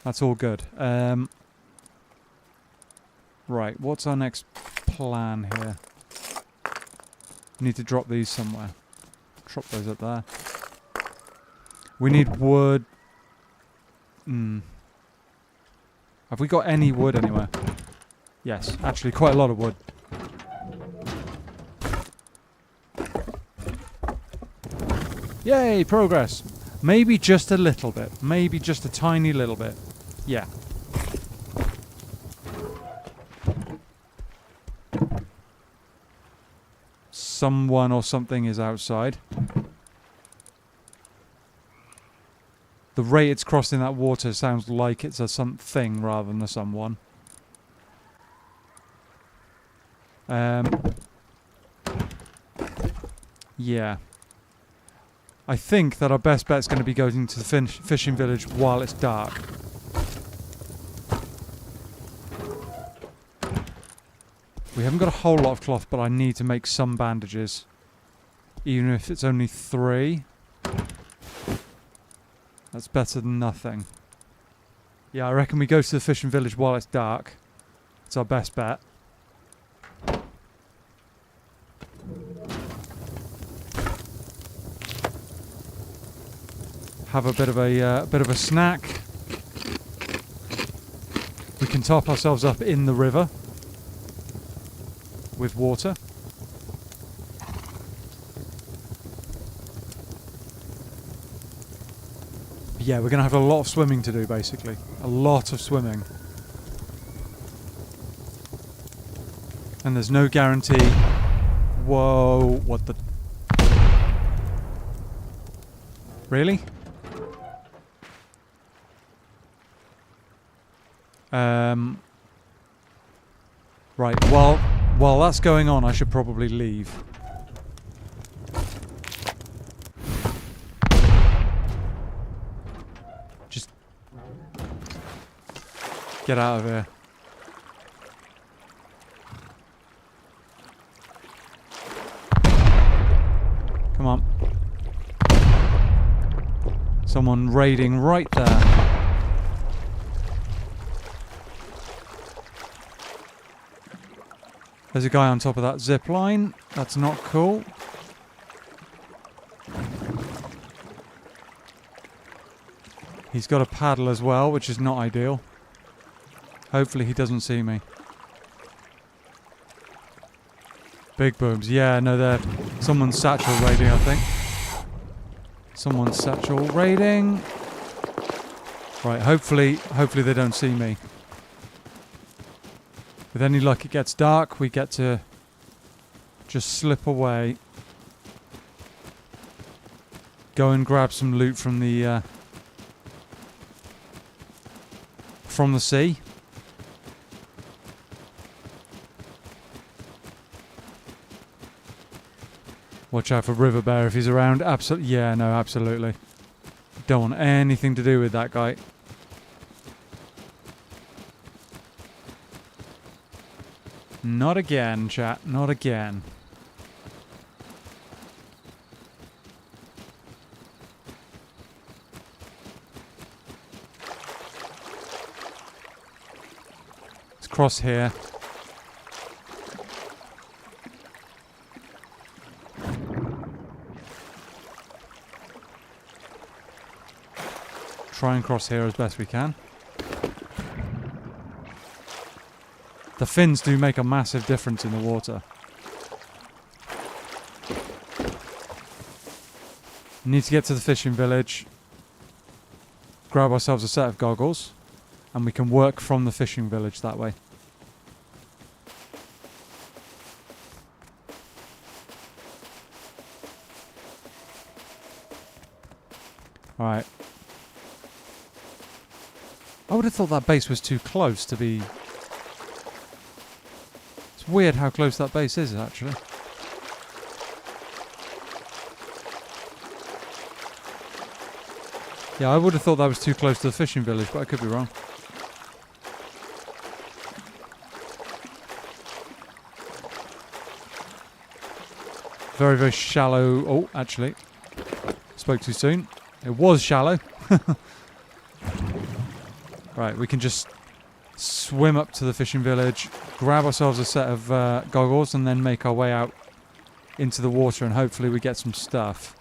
That's all good. Right, what's our next plan here? We need to drop these somewhere. Drop those up there. We need wood. Have we got any wood anywhere? Yes, actually quite a lot of wood. Yay, progress. Maybe just a little bit. Maybe just a tiny little bit. Yeah. Someone or something is outside. The rate it's crossing that water sounds like it's a something rather than a someone. Yeah. I think that our best bet is going to be going to the fishing village while it's dark. We haven't got a whole lot of cloth, but I need to make some bandages. Even if it's only 3. That's better than nothing. Yeah, I reckon we go to the fishing village while it's dark. It's our best bet. Have a bit of a snack. We can top ourselves up in the river with water. Yeah, we're going to have a lot of swimming to do, basically. A lot of swimming. And there's no guarantee. Whoa, what the... Really? Right, while that's going on, I should probably leave. Just get out of here. Come on. Someone raiding right there. There's a guy on top of that zip line. That's not cool. He's got a paddle as well, which is not ideal. Hopefully he doesn't see me. Big booms. Yeah, no, they're... Someone's satchel raiding, I think. Someone's satchel raiding. Right, hopefully they don't see me. With any luck, it gets dark. We get to just slip away. Go and grab some loot from the sea. Watch out for River Bear if he's around. Absolutely. Yeah, no, absolutely. Don't want anything to do with that guy. Not again, chat. Not again. Let's cross here. Try and cross here as best we can. The fins do make a massive difference in the water. Need to get to the fishing village. Grab ourselves a set of goggles. And we can work from the fishing village that way. Alright. I would have thought that base was too close to be... It's weird how close that base is, actually. Yeah, I would have thought that was too close to the fishing village, but I could be wrong. Very, very shallow... Oh, actually. Spoke too soon. It was shallow. Right, we can just swim up to the fishing village, grab ourselves a set of goggles, and then make our way out into the water, and hopefully we get some stuff.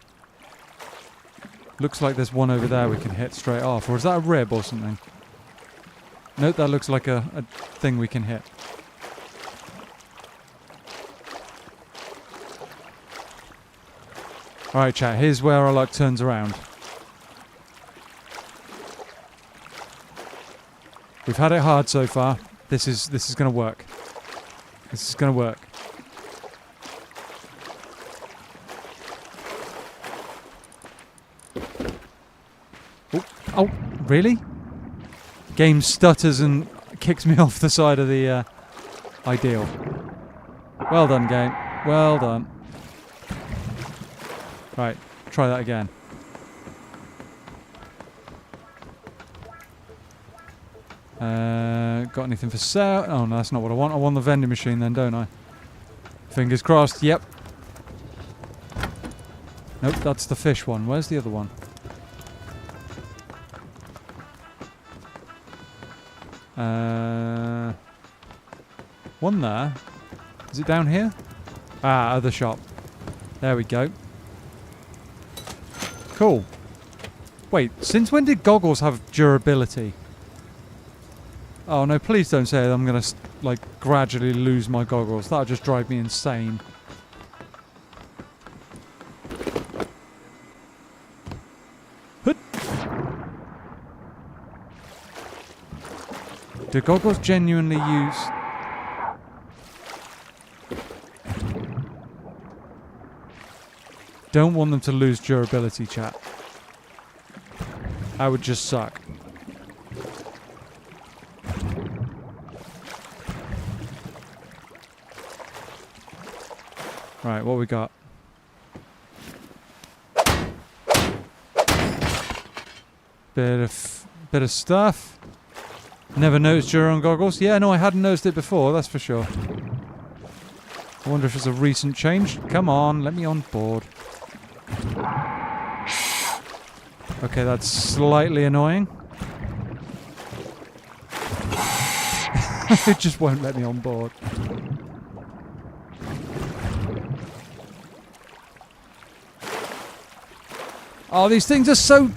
Looks like there's one over there we can hit straight off. Or is that a rib or something? Nope, that looks like a thing we can hit. Alright, chat, here's where our luck turns around. We've had it hard so far. This is going to work. This is going to work. Oh, really? Game stutters and kicks me off the side of the ideal. Well done, game. Well done. Right, try that again. Got anything for sale? Oh, no, that's not what I want. I want the vending machine then, don't I? Fingers crossed. Yep. Nope, that's the fish one. Where's the other one? One there. Is it down here? Ah, other shop. There we go. Cool. Wait, since when did goggles have durability? Oh no, please don't say I'm gonna like gradually lose my goggles. That'll just drive me insane. Hut. Do goggles genuinely use... Don't want them to lose durability, chat. That would just suck. Right, what we got? Bit of stuff. Never noticed Duron goggles. Yeah, no, I hadn't noticed it before, that's for sure. I wonder if it's a recent change. Come on, let me on board. Okay, that's slightly annoying. It just won't let me on board. Oh, these things are so...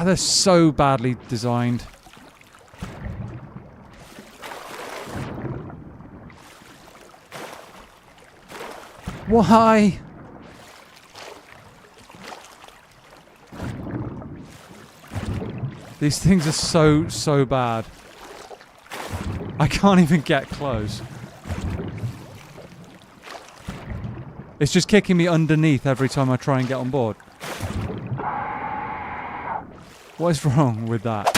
they're so badly designed. Why? These things are so bad. I can't even get close. It's just kicking me underneath every time I try and get on board. What is wrong with that?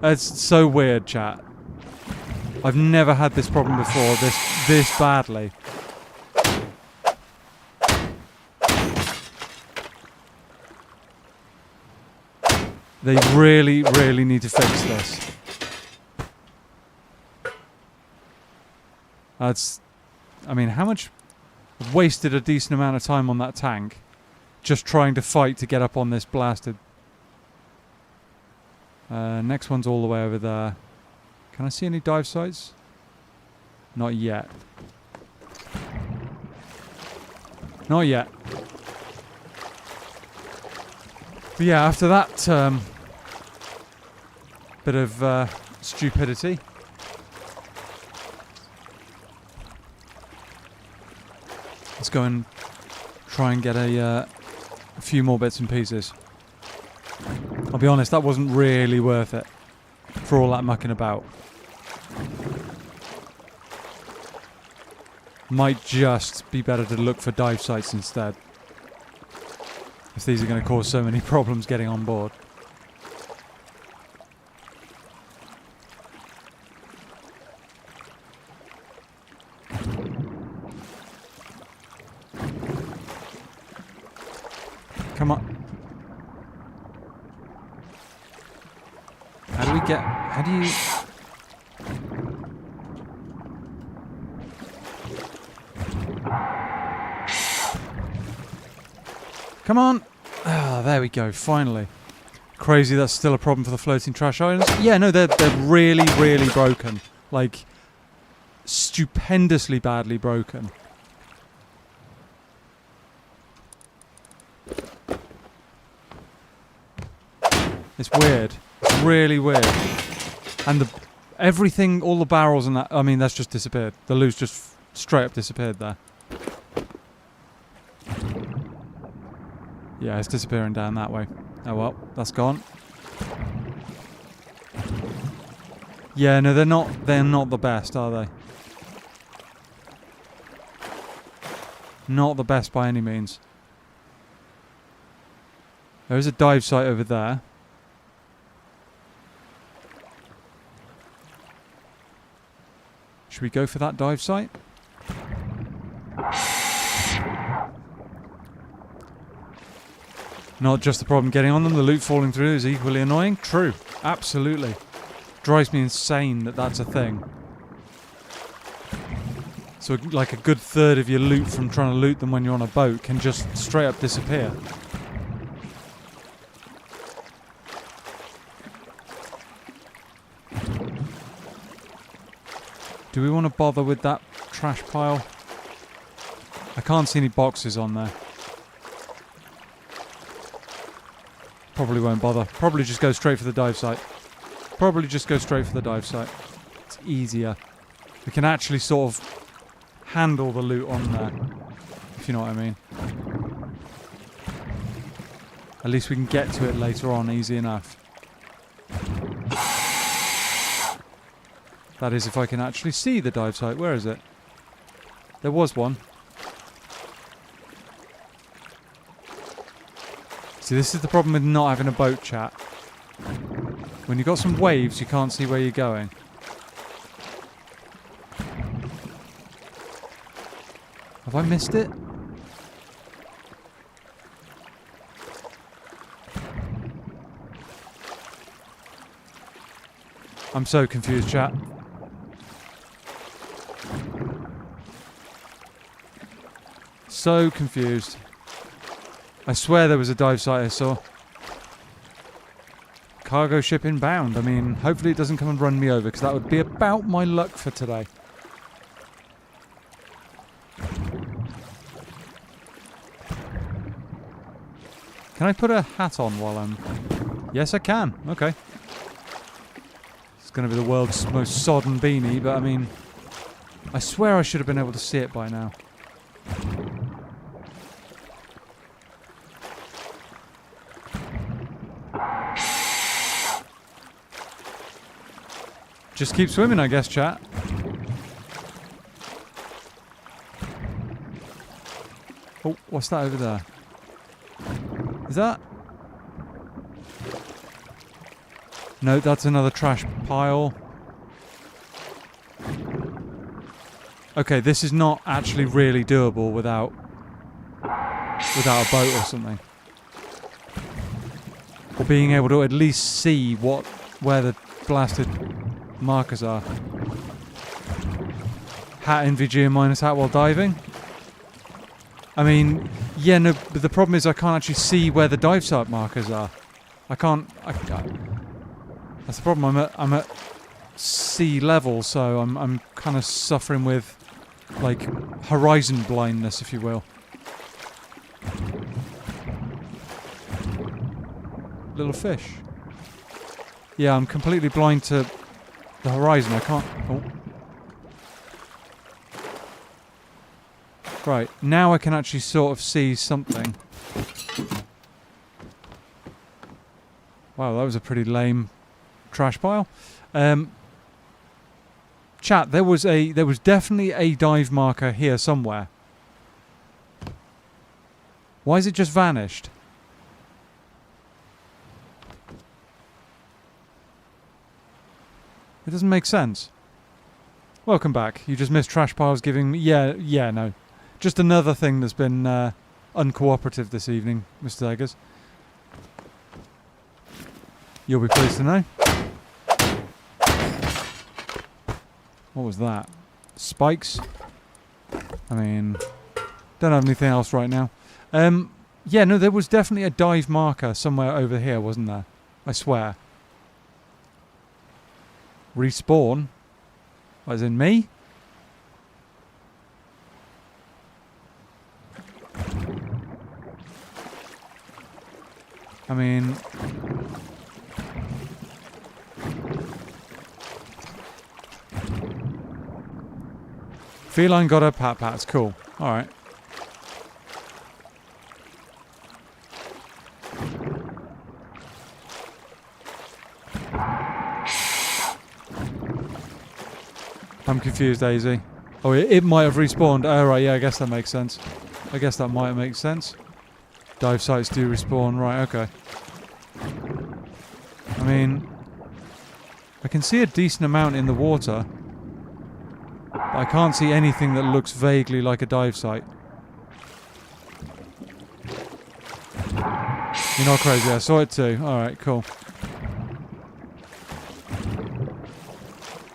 It's so weird, chat. I've never had this problem before, this badly. They really, really need to fix this. I mean, how much... I've wasted a decent amount of time on that tank just trying to fight to get up on this blasted... next one's all the way over there. Can I see any dive sites? Not yet. Not yet. But yeah, after that bit of stupidity, let's go and try and get a few more bits and pieces. I'll be honest, that wasn't really worth it for all that mucking about. Might just be better to look for dive sites instead, if these are going to cause so many problems getting on board. Come on. How do we get... How do you... Come on! Ah, there we go, finally. Crazy that's still a problem for the floating trash islands. Yeah, no, they're really, really broken. Like, stupendously badly broken. It's weird. It's really weird. And everything, all the barrels and that, I mean, that's just disappeared. The loose just straight up disappeared there. Yeah, it's disappearing down that way. Oh well, that's gone. Yeah, no, they're not the best, are they? Not the best by any means. There is a dive site over there. Should we go for that dive site? Not just the problem getting on them, the loot falling through is equally annoying. True, absolutely. Drives me insane that that's a thing. So like a good third of your loot from trying to loot them when you're on a boat can just straight up disappear. Do we want to bother with that trash pile? I can't see any boxes on there. Probably won't bother. Probably just go straight for the dive site. Probably just go straight for the dive site. It's easier. We can actually sort of handle the loot on there, if you know what I mean. At least we can get to it later on easy enough. That is if I can actually see the dive site. Where is it? There was one. See, this is the problem with not having a boat, chat. When you've got some waves, you can't see where you're going. Have I missed it? I'm so confused, chat. So confused. I swear there was a dive site I saw. Cargo ship inbound. I mean, hopefully it doesn't come and run me over, because that would be about my luck for today. Can I put a hat on while I'm... Yes, I can. Okay. It's going to be the world's most sodden beanie, but I mean... I swear I should have been able to see it by now. Just keep swimming, I guess, chat. Oh, what's that over there? Is that? No, that's another trash pile. Okay, this is not actually really doable without a boat or something. Or being able to at least see where the blasted markers are. Hat NVG and minus hat while diving. I mean, yeah, no, but the problem is I can't actually see where the dive site markers are. I can't. That's the problem. I'm at sea level, so I'm kind of suffering with like horizon blindness, if you will. Little fish. Yeah, I'm completely blind to the horizon. I can't. Oh. Right, now I can actually sort of see something. Wow, that was a pretty lame trash pile. Chat, there was definitely a dive marker here somewhere. Why has it just vanished? It doesn't make sense. Welcome back. You just missed trash piles giving me... Yeah, no. Just another thing that's been uncooperative this evening, Mr. Eggers. You'll be pleased to know. What was that? Spikes? I mean, don't have anything else right now. Yeah, no, there was definitely a dive marker somewhere over here, wasn't there? I swear. Respawn? As in me? I mean... Feline got her pat-pats. Cool. Alright. I'm confused, Daisy. Oh, it might have respawned. Oh, right, yeah, I guess that makes sense. I guess that might make sense. Dive sites do respawn, right, okay. I mean, I can see a decent amount in the water, but I can't see anything that looks vaguely like a dive site. You're not crazy, I saw it too. Alright, cool.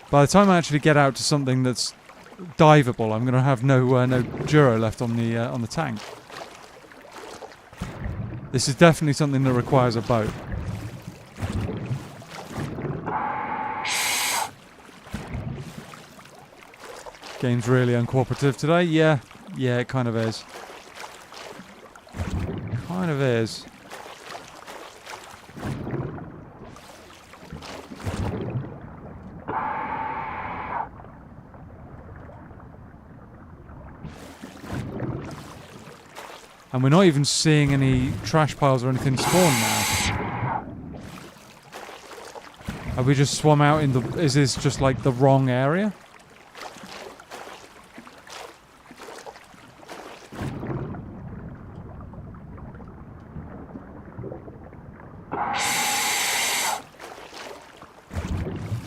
By the time I actually get out to something that's diveable, I'm going to have no Duro left on the tank. This is definitely something that requires a boat. Game's really uncooperative today. Yeah, it kind of is. Kind of is. And we're not even seeing any trash piles or anything spawn now. Have we just swum out in the... Is this just like the wrong area?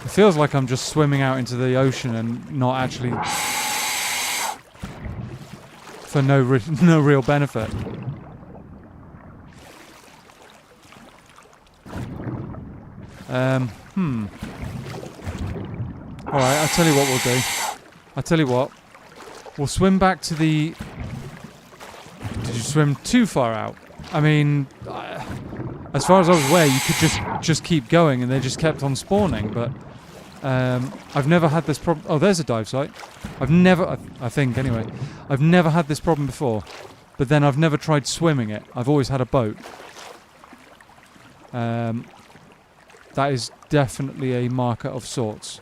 It feels like I'm just swimming out into the ocean and not actually... for no real benefit. Alright, I'll tell you what we'll do. I'll tell you what. We'll swim back to the... Did you swim too far out? I mean, as far as I was aware, you could just keep going and they just kept on spawning, but... I've never had this problem... Oh, there's a dive site. I think, anyway. I've never had this problem before. But then I've never tried swimming it. I've always had a boat. That is definitely a marker of sorts.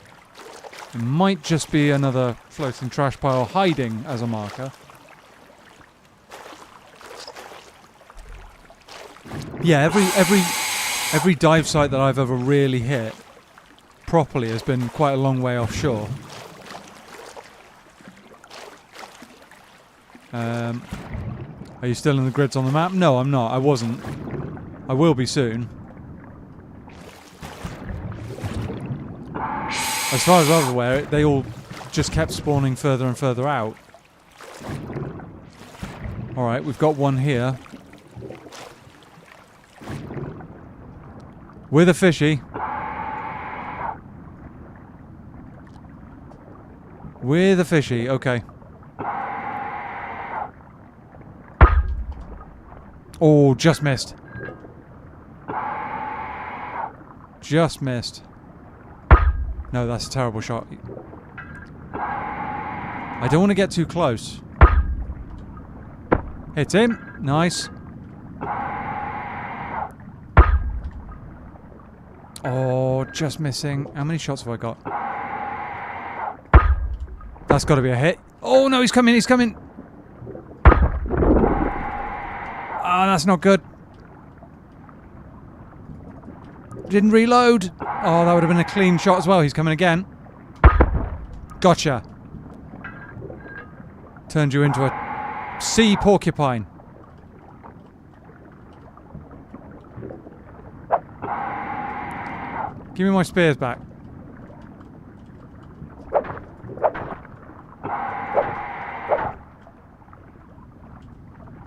It might just be another floating trash pile hiding as a marker. Yeah, every dive site that I've ever really hit properly has been quite a long way offshore. Are you still in the grids on the map? No, I'm not. I wasn't. I will be soon. As far as I was aware, they all just kept spawning further and further out. Alright, we've got one here. With a fishy. With a fishy, okay. Oh, just missed. Just missed. No, that's a terrible shot. I don't want to get too close. Hit him. Nice. Oh, just missing. How many shots have I got? That's got to be a hit. Oh, no, he's coming, he's coming. Ah, that's not good. Didn't reload. Oh, that would have been a clean shot as well. He's coming again. Gotcha. Turned you into a sea porcupine. Give me my spears back.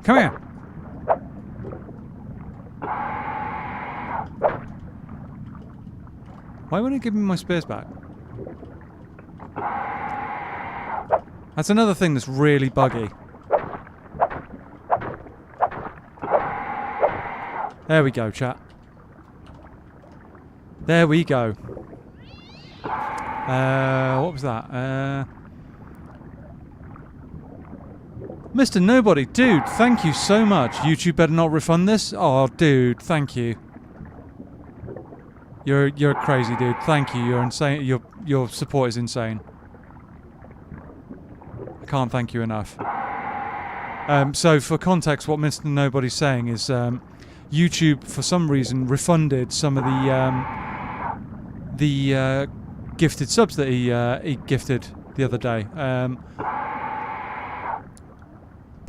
Come here. Why won't he give me my spears back? That's another thing that's really buggy. There we go, chat. There we go. What was that? Mr. Nobody, dude, thank you so much. YouTube better not refund this. Oh, dude, thank you. You're crazy, dude. Thank you. You're insane. Your support is insane. I can't thank you enough. So for context, what Mr. Nobody's saying is YouTube, for some reason, refunded some of the gifted subs that he gifted the other day.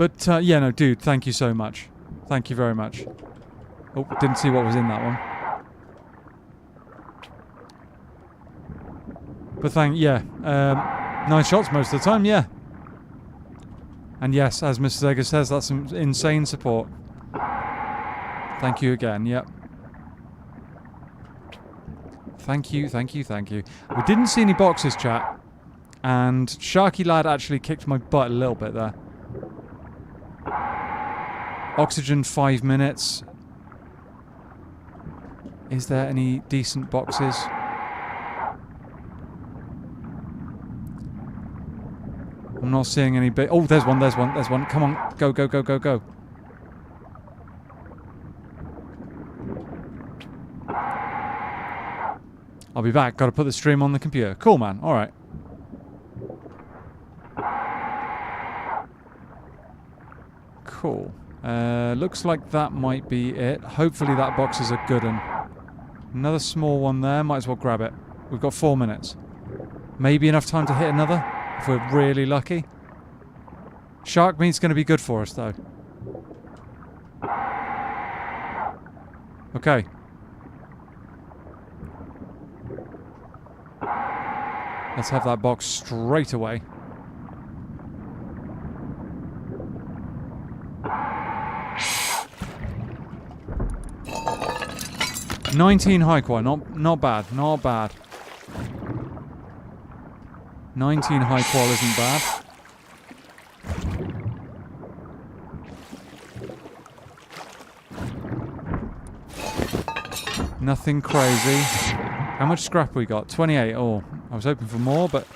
But, yeah, no, dude, thank you so much. Thank you very much. Oh, didn't see what was in that one. But nice shots most of the time, yeah. And yes, as Mrs. Egger says, that's some insane support. Thank you again, yep. Thank you, thank you, thank you. We didn't see any boxes, chat. And Sharky Lad actually kicked my butt a little bit there. Oxygen 5 minutes. Is there any decent boxes? I'm not seeing any big... Oh, there's one. Come on, go, go, go, go, go. I'll be back. Got to put the stream on the computer. Cool, man. All right. Cool. Looks like that might be it. Hopefully that box is a good one. Another small one there. Might as well grab it. We've got 4 minutes. Maybe enough time to hit another, if we're really lucky. Shark meat's going to be good for us, though. Okay. Let's have that box straight away. $19 high qual, not bad, not bad. 19 high qual isn't bad. Nothing crazy. How much scrap we got? 28. Oh, I was hoping for more, but...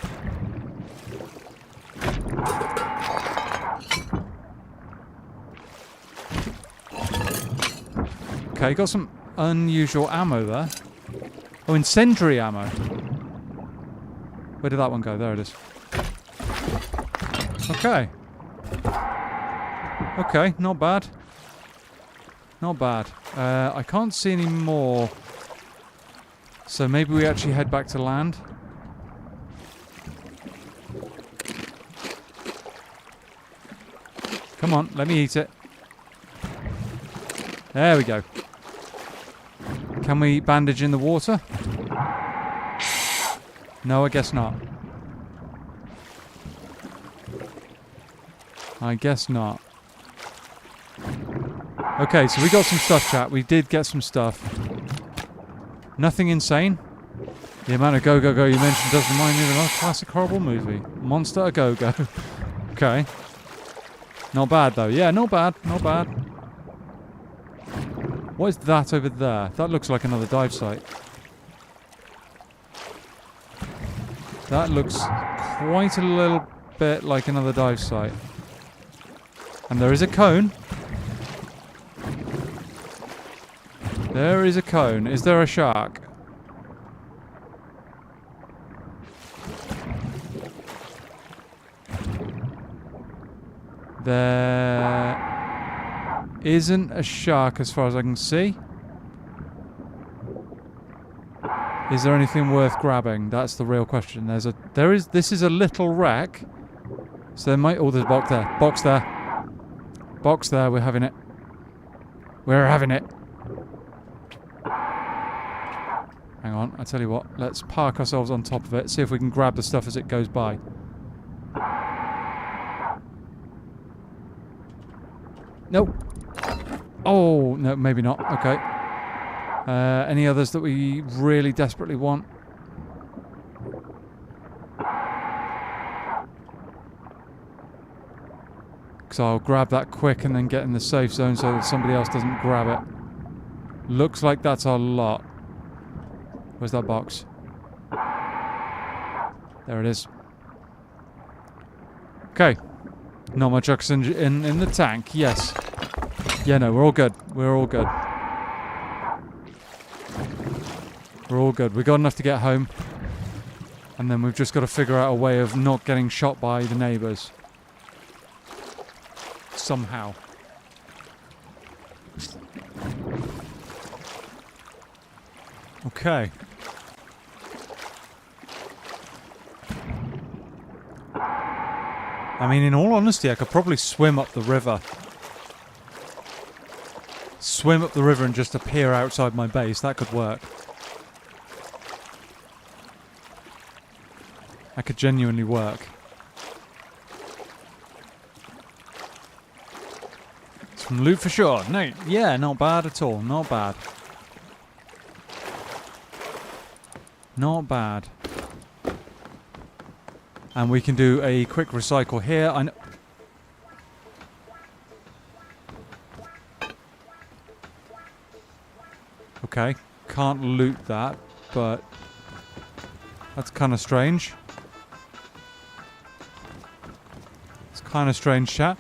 Okay, got some unusual ammo there. Oh, incendiary ammo. Where did that one go? There it is. Okay. Okay, not bad. Not bad. I can't see any more. So maybe we actually head back to land. Come on, let me eat it. There we go. Can we bandage in the water? No, I guess not. I guess not. Okay, so we got some stuff, chat. We did get some stuff. Nothing insane. The amount of go-go-go you mentioned does remind me of another classic horrible movie. Monster a Go-Go. Okay. Not bad, though. Yeah, not bad. Not bad. What is that over there? That looks like another dive site. That looks quite a little bit like another dive site. And there is a cone. There is a cone. Is there a shark? There isn't a shark as far as I can see. Is there anything worth grabbing? That's the real question. This is a little wreck. So there might... Oh, there's a box there. Box there. Box there. We're having it. We're having it. Hang on. I tell you what. Let's park ourselves on top of it. See if we can grab the stuff as it goes by. Nope. Oh, no, maybe not. Okay. Any others that we really desperately want? So I'll grab that quick and then get in the safe zone so that somebody else doesn't grab it. Looks like that's our lot. Where's that box? There it is. Okay. Not much oxygen in the tank. Yes. Yeah, no, we're all good. We're all good. We're all good. We got enough to get home. And then we've just got to figure out a way of not getting shot by the neighbours. Somehow. Okay. I mean, in all honesty, I could probably swim up the river. Swim up the river and just appear outside my base. That could work. That could genuinely work. Some loot for sure. No, yeah, not bad at all. Not bad. Not bad. And we can do a quick recycle here. Okay, can't loot that, but that's kind of strange. It's kind of strange, chat.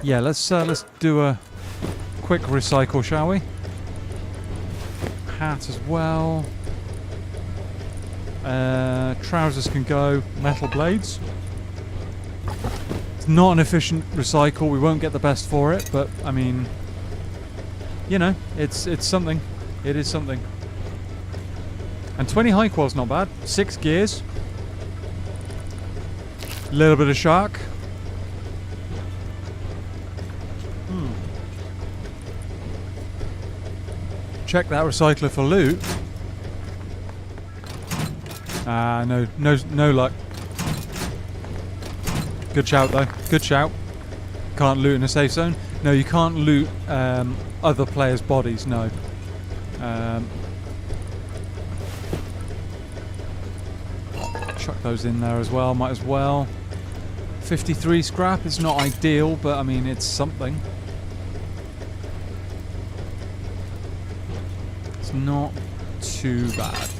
Yeah, let's do a quick recycle, shall we? Hat as well. Trousers can go. Metal blades. It's not an efficient recycle. We won't get the best for it, but I mean, you know, it's something. It is something. And 20 high qual's not bad. 6 gears. A little bit of shark. Check that recycler for loot. No luck. Good shout though. Good shout. Can't loot in a safe zone. No, you can't loot other players' bodies. No. Chuck those in there as well. Might as well. 53 scrap. It's not ideal, but I mean it's something. It's not too bad.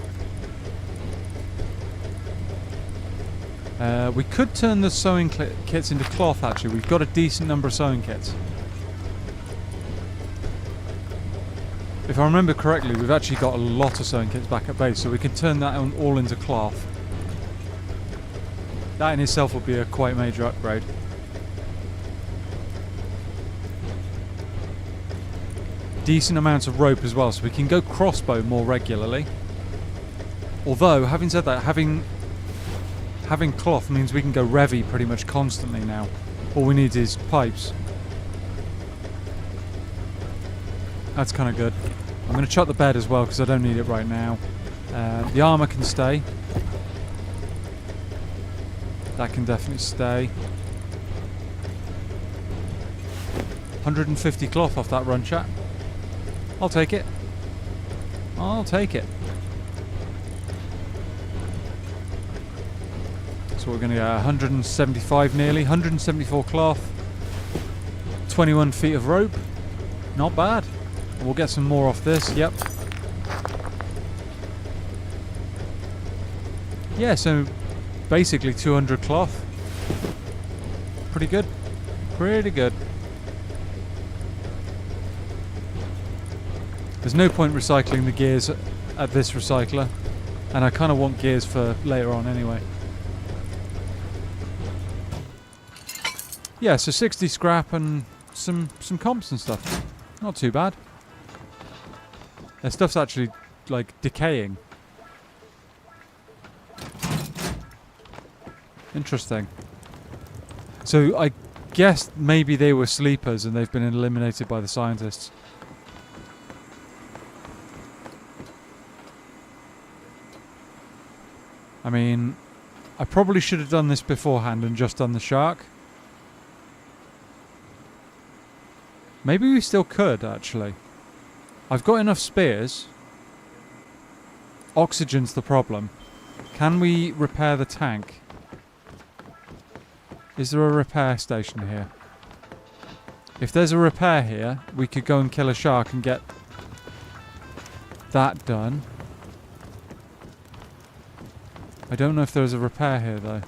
We could turn the sewing kits into cloth, actually. We've got a decent number of sewing kits. If I remember correctly, we've actually got a lot of sewing kits back at base, so we can turn that all into cloth. That in itself would be a quite major upgrade. Decent amounts of rope as well, so we can go crossbow more regularly. Although, having said that, having cloth means we can go revy pretty much constantly now. All we need is pipes. That's kind of good. I'm going to chuck the bed as well because I don't need it right now. The armor can stay. That can definitely stay. 150 cloth off that run, chat. I'll take it. I'll take it. So we're going to get 175 nearly. 174 cloth. 21 feet of rope. Not bad. We'll get some more off this. Yep. Yeah, so basically 200 cloth. Pretty good. Pretty good. There's no point recycling the gears at this recycler, and I kind of want gears for later on anyway. Yeah, so 60 scrap and some comps and stuff. Not too bad. Their stuff's actually like decaying. Interesting. So I guess maybe they were sleepers and they've been eliminated by the scientists. I mean, I probably should have done this beforehand and just done the shark. Maybe we still could, actually. I've got enough spears. Oxygen's the problem. Can we repair the tank? Is there a repair station here? If there's a repair here, we could go and kill a shark and get that done. I don't know if there's a repair here, though.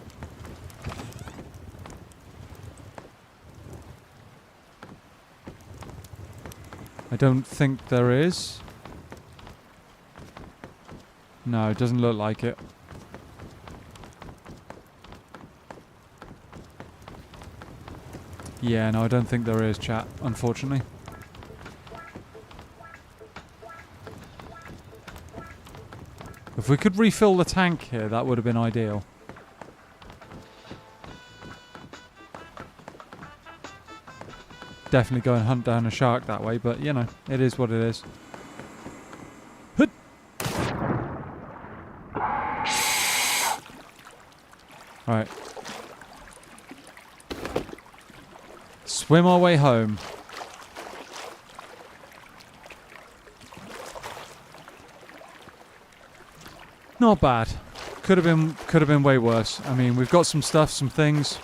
I don't think there is. No, it doesn't look like it. Yeah, no, I don't think there is, chat, unfortunately. If we could refill the tank here, that would have been ideal. definitely go and hunt down a shark that way, but you know, it is what it is. Hut. Right. Swim our way home. Not bad. Could have been way worse. I mean, we've got some stuff, some things.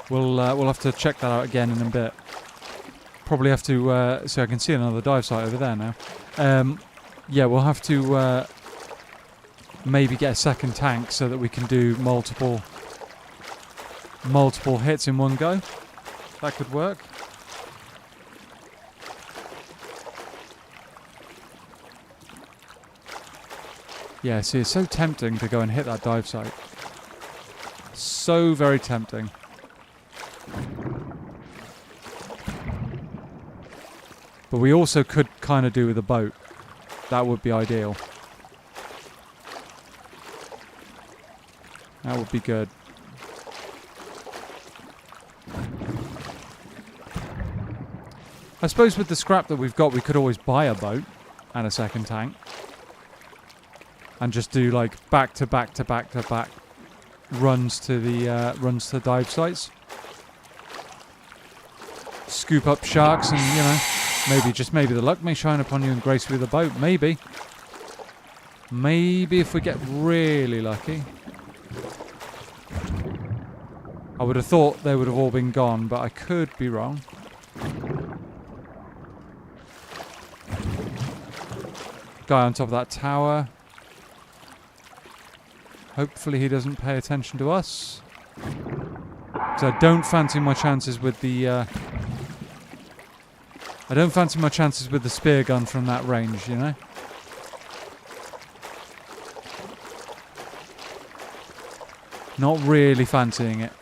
We'll have to check that out again in a bit. Probably have to. So I can see another dive site over there now. Yeah, we'll have to maybe get a second tank so that we can do multiple hits in one go. That could work. Yeah, see, it's so tempting to go and hit that dive site. So very tempting. But we also could kind of do with a boat. That would be ideal. That would be good. I suppose with the scrap that we've got, we could always buy a boat and a second tank. And just do like back to back runs to the dive sites. Scoop up sharks and, you know, maybe the luck may shine upon you and grace you with a boat. Maybe. Maybe if we get really lucky. I would have thought they would have all been gone, but I could be wrong. Guy on top of that tower. Hopefully he doesn't pay attention to us. Because I don't fancy my chances with the... I don't fancy my chances with the spear gun from that range, you know? Not really fancying it.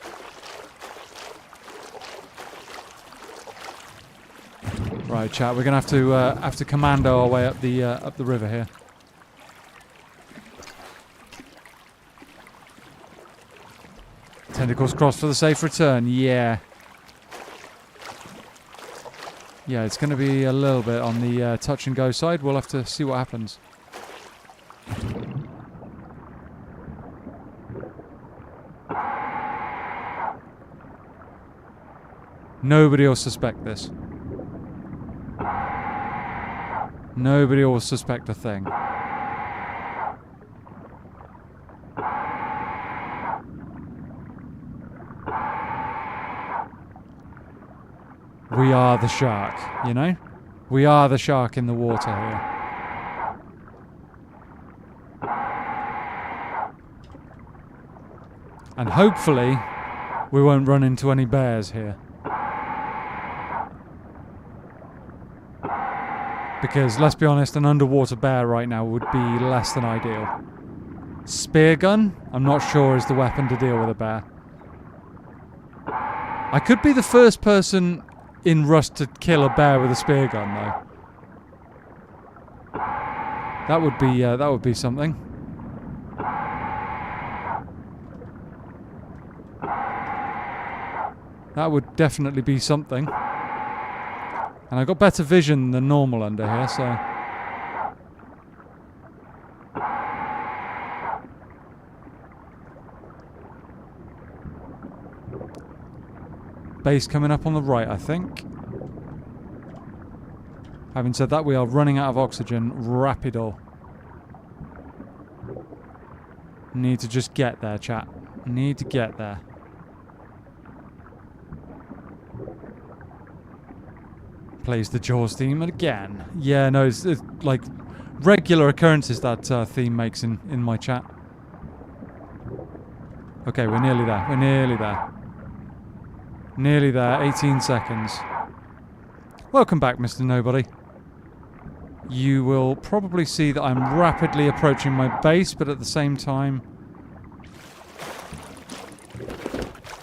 Right, chat. We're gonna have to commando our way up the river here. Tentacles crossed for the safe return. Yeah. Yeah, it's going to be a little bit on the touch and go side. We'll have to see what happens. Nobody will suspect this. Nobody will suspect a thing. We are the shark, you know? We are the shark in the water here. And hopefully, we won't run into any bears here. Because, let's be honest, an underwater bear right now would be less than ideal. Spear gun, I'm not sure is the weapon to deal with a bear. I could be the first person in Rust to kill a bear with a spear gun, though. That would be something. That would definitely be something. And I got better vision than normal under here, so... Base coming up on the right, I think. Having said that, we are running out of oxygen. Rapido. Need to just get there, chat. Need to get there. Plays the Jaws theme again. Yeah, no, it's like regular occurrences that theme makes in my chat. Okay, we're nearly there. We're nearly there. Nearly there. 18 seconds. Welcome back, Mr. Nobody. You will probably see that I'm rapidly approaching my base, but at the same time,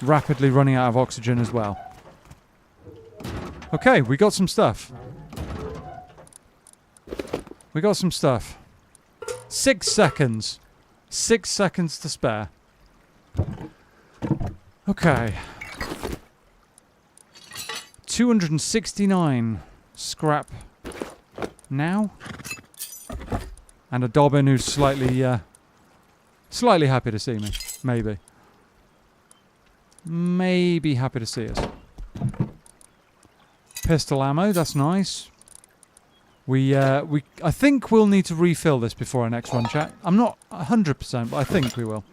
rapidly running out of oxygen as well. Okay, we got some stuff. We got some stuff. 6 seconds. 6 seconds to spare. Okay. 269 scrap now. And a Dobbin who's slightly happy to see me. Maybe. Maybe happy to see us. Pistol ammo, that's nice. I think we'll need to refill this before our next run, chat. I'm not 100%, but I think we will.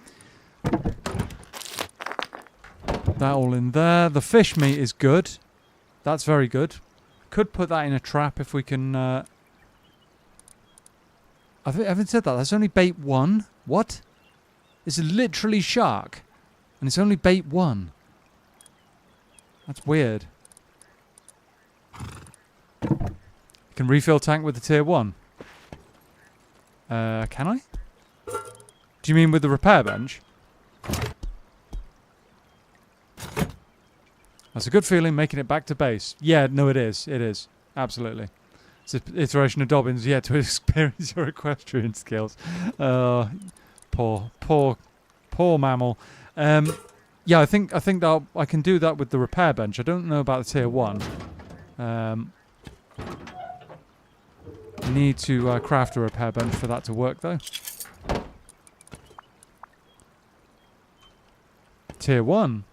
That all in there. The fish meat is good. That's very good. Could put that in a trap if we can... I haven't said that. That's only bait 1. What? It's literally shark. And it's only bait 1. That's weird. Can refill tank with the tier 1. Can I? Do you mean with the repair bench? That's a good feeling, making it back to base. Yeah, no, it is. It is. Absolutely. It's an iteration of Dobbins yet to experience your equestrian skills. Poor mammal. Yeah, I think that I can do that with the repair bench. I don't know about the tier 1. Need to craft a repair bench for that to work, though. Tier 1.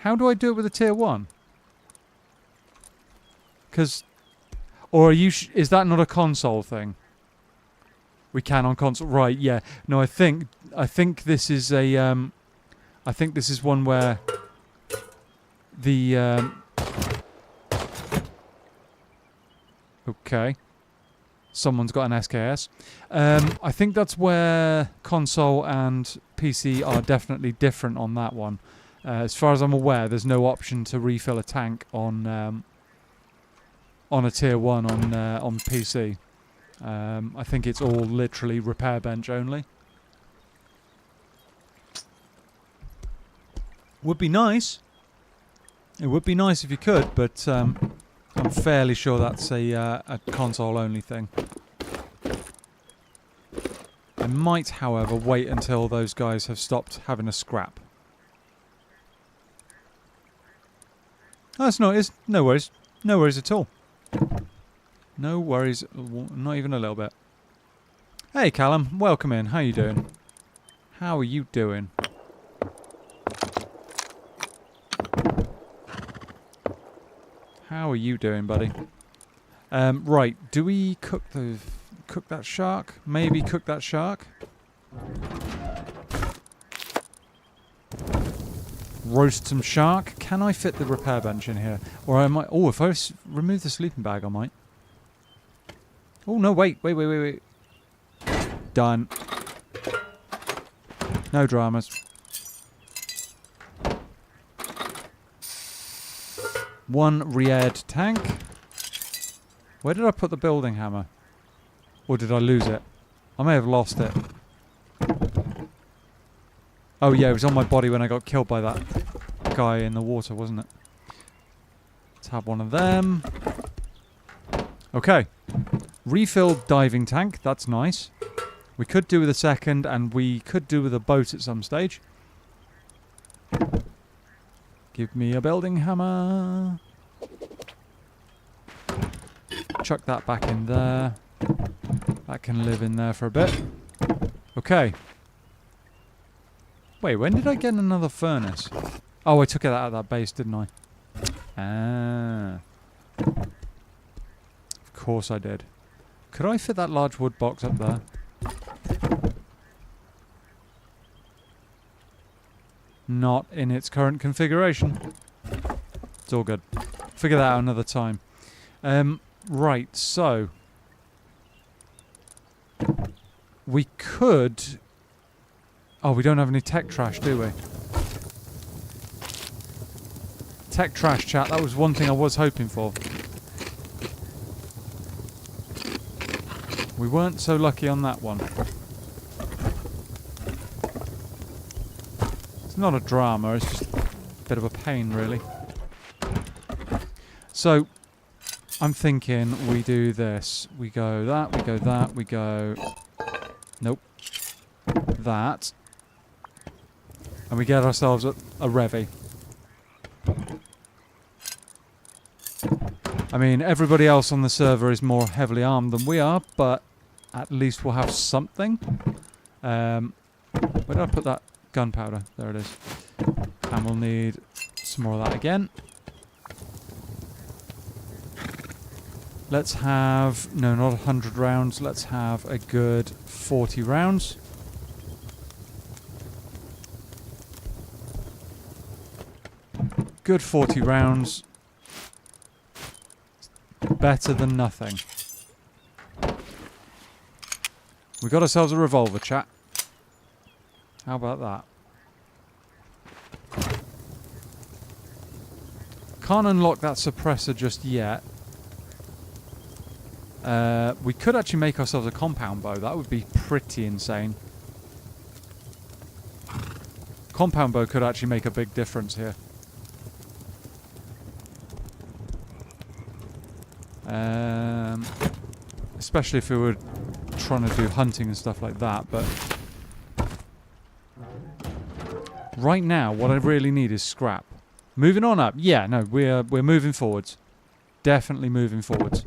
How do I do it with a tier 1? Because... Or are you... is that not a console thing? We can on console. Right, yeah. No, I think this is a... I think this is one where... The... Okay. Someone's got an SKS. I think that's where console and PC are definitely different on that one. As far as I'm aware, there's no option to refill a tank on a tier 1 on PC. I think it's all literally repair bench only. Would be nice. It would be nice if you could, but I'm fairly sure that's a console only thing. I might, however, wait until those guys have stopped having a scrap. That's not. It's no worries. No worries at all. No worries. Not even a little bit. Hey, Callum. Welcome in. How you doing? How are you doing? How are you doing, buddy? Right. Do we cook that shark? Maybe cook that shark. Roast some shark. Can I fit the repair bench in here? Or I might... Oh, if I remove the sleeping bag, I might. Oh, no, wait. Done. No dramas. One re-aired tank. Where did I put the building hammer? Or did I lose it? I may have lost it. Oh yeah, it was on my body when I got killed by that guy in the water, wasn't it? Let's have one of them. Okay. Refilled diving tank, that's nice. We could do with a second, and we could do with a boat at some stage. Give me a building hammer. Chuck that back in there. That can live in there for a bit. Okay. Wait, when did I get another furnace? Oh, I took it out of that base, didn't I? Ah. Of course I did. Could I fit that large wood box up there? Not in its current configuration. It's all good. Figure that out another time. Right, so... We could... Oh, we don't have any tech trash, do we? Tech trash, chat. That was one thing I was hoping for. We weren't so lucky on that one. It's not a drama, it's just a bit of a pain, really. So, I'm thinking we do this. We go that, we go that, we go... Nope. That. And we get ourselves a Revy. I mean, everybody else on the server is more heavily armed than we are, but at least we'll have something. Where did I put that gunpowder? There it is. And we'll need some more of that again. Let's have... No, not 100 rounds. Let's have a good 40 rounds. Good 40 rounds. Better than nothing. We got ourselves a revolver, chat. How about that? Can't unlock that suppressor just yet. We could actually make ourselves a compound bow. That would be pretty insane. Compound bow could actually make a big difference here. Especially if we were trying to do hunting and stuff like that, but right now what I really need is scrap. Moving on up. Yeah, no, we're moving forwards. Definitely moving forwards.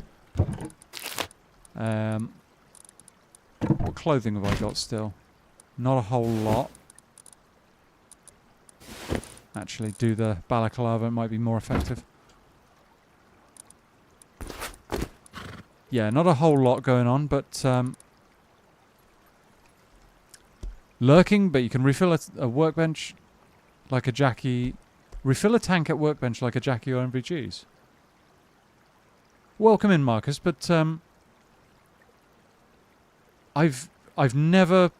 What clothing have I got still? Not a whole lot. Actually, do the balaclava, it might be more effective. Yeah, not a whole lot going on, but lurking, but you can refill a workbench like a Jackie. Refill a tank at workbench like a Jackie or MVGs. Welcome in, Marcus, but I've never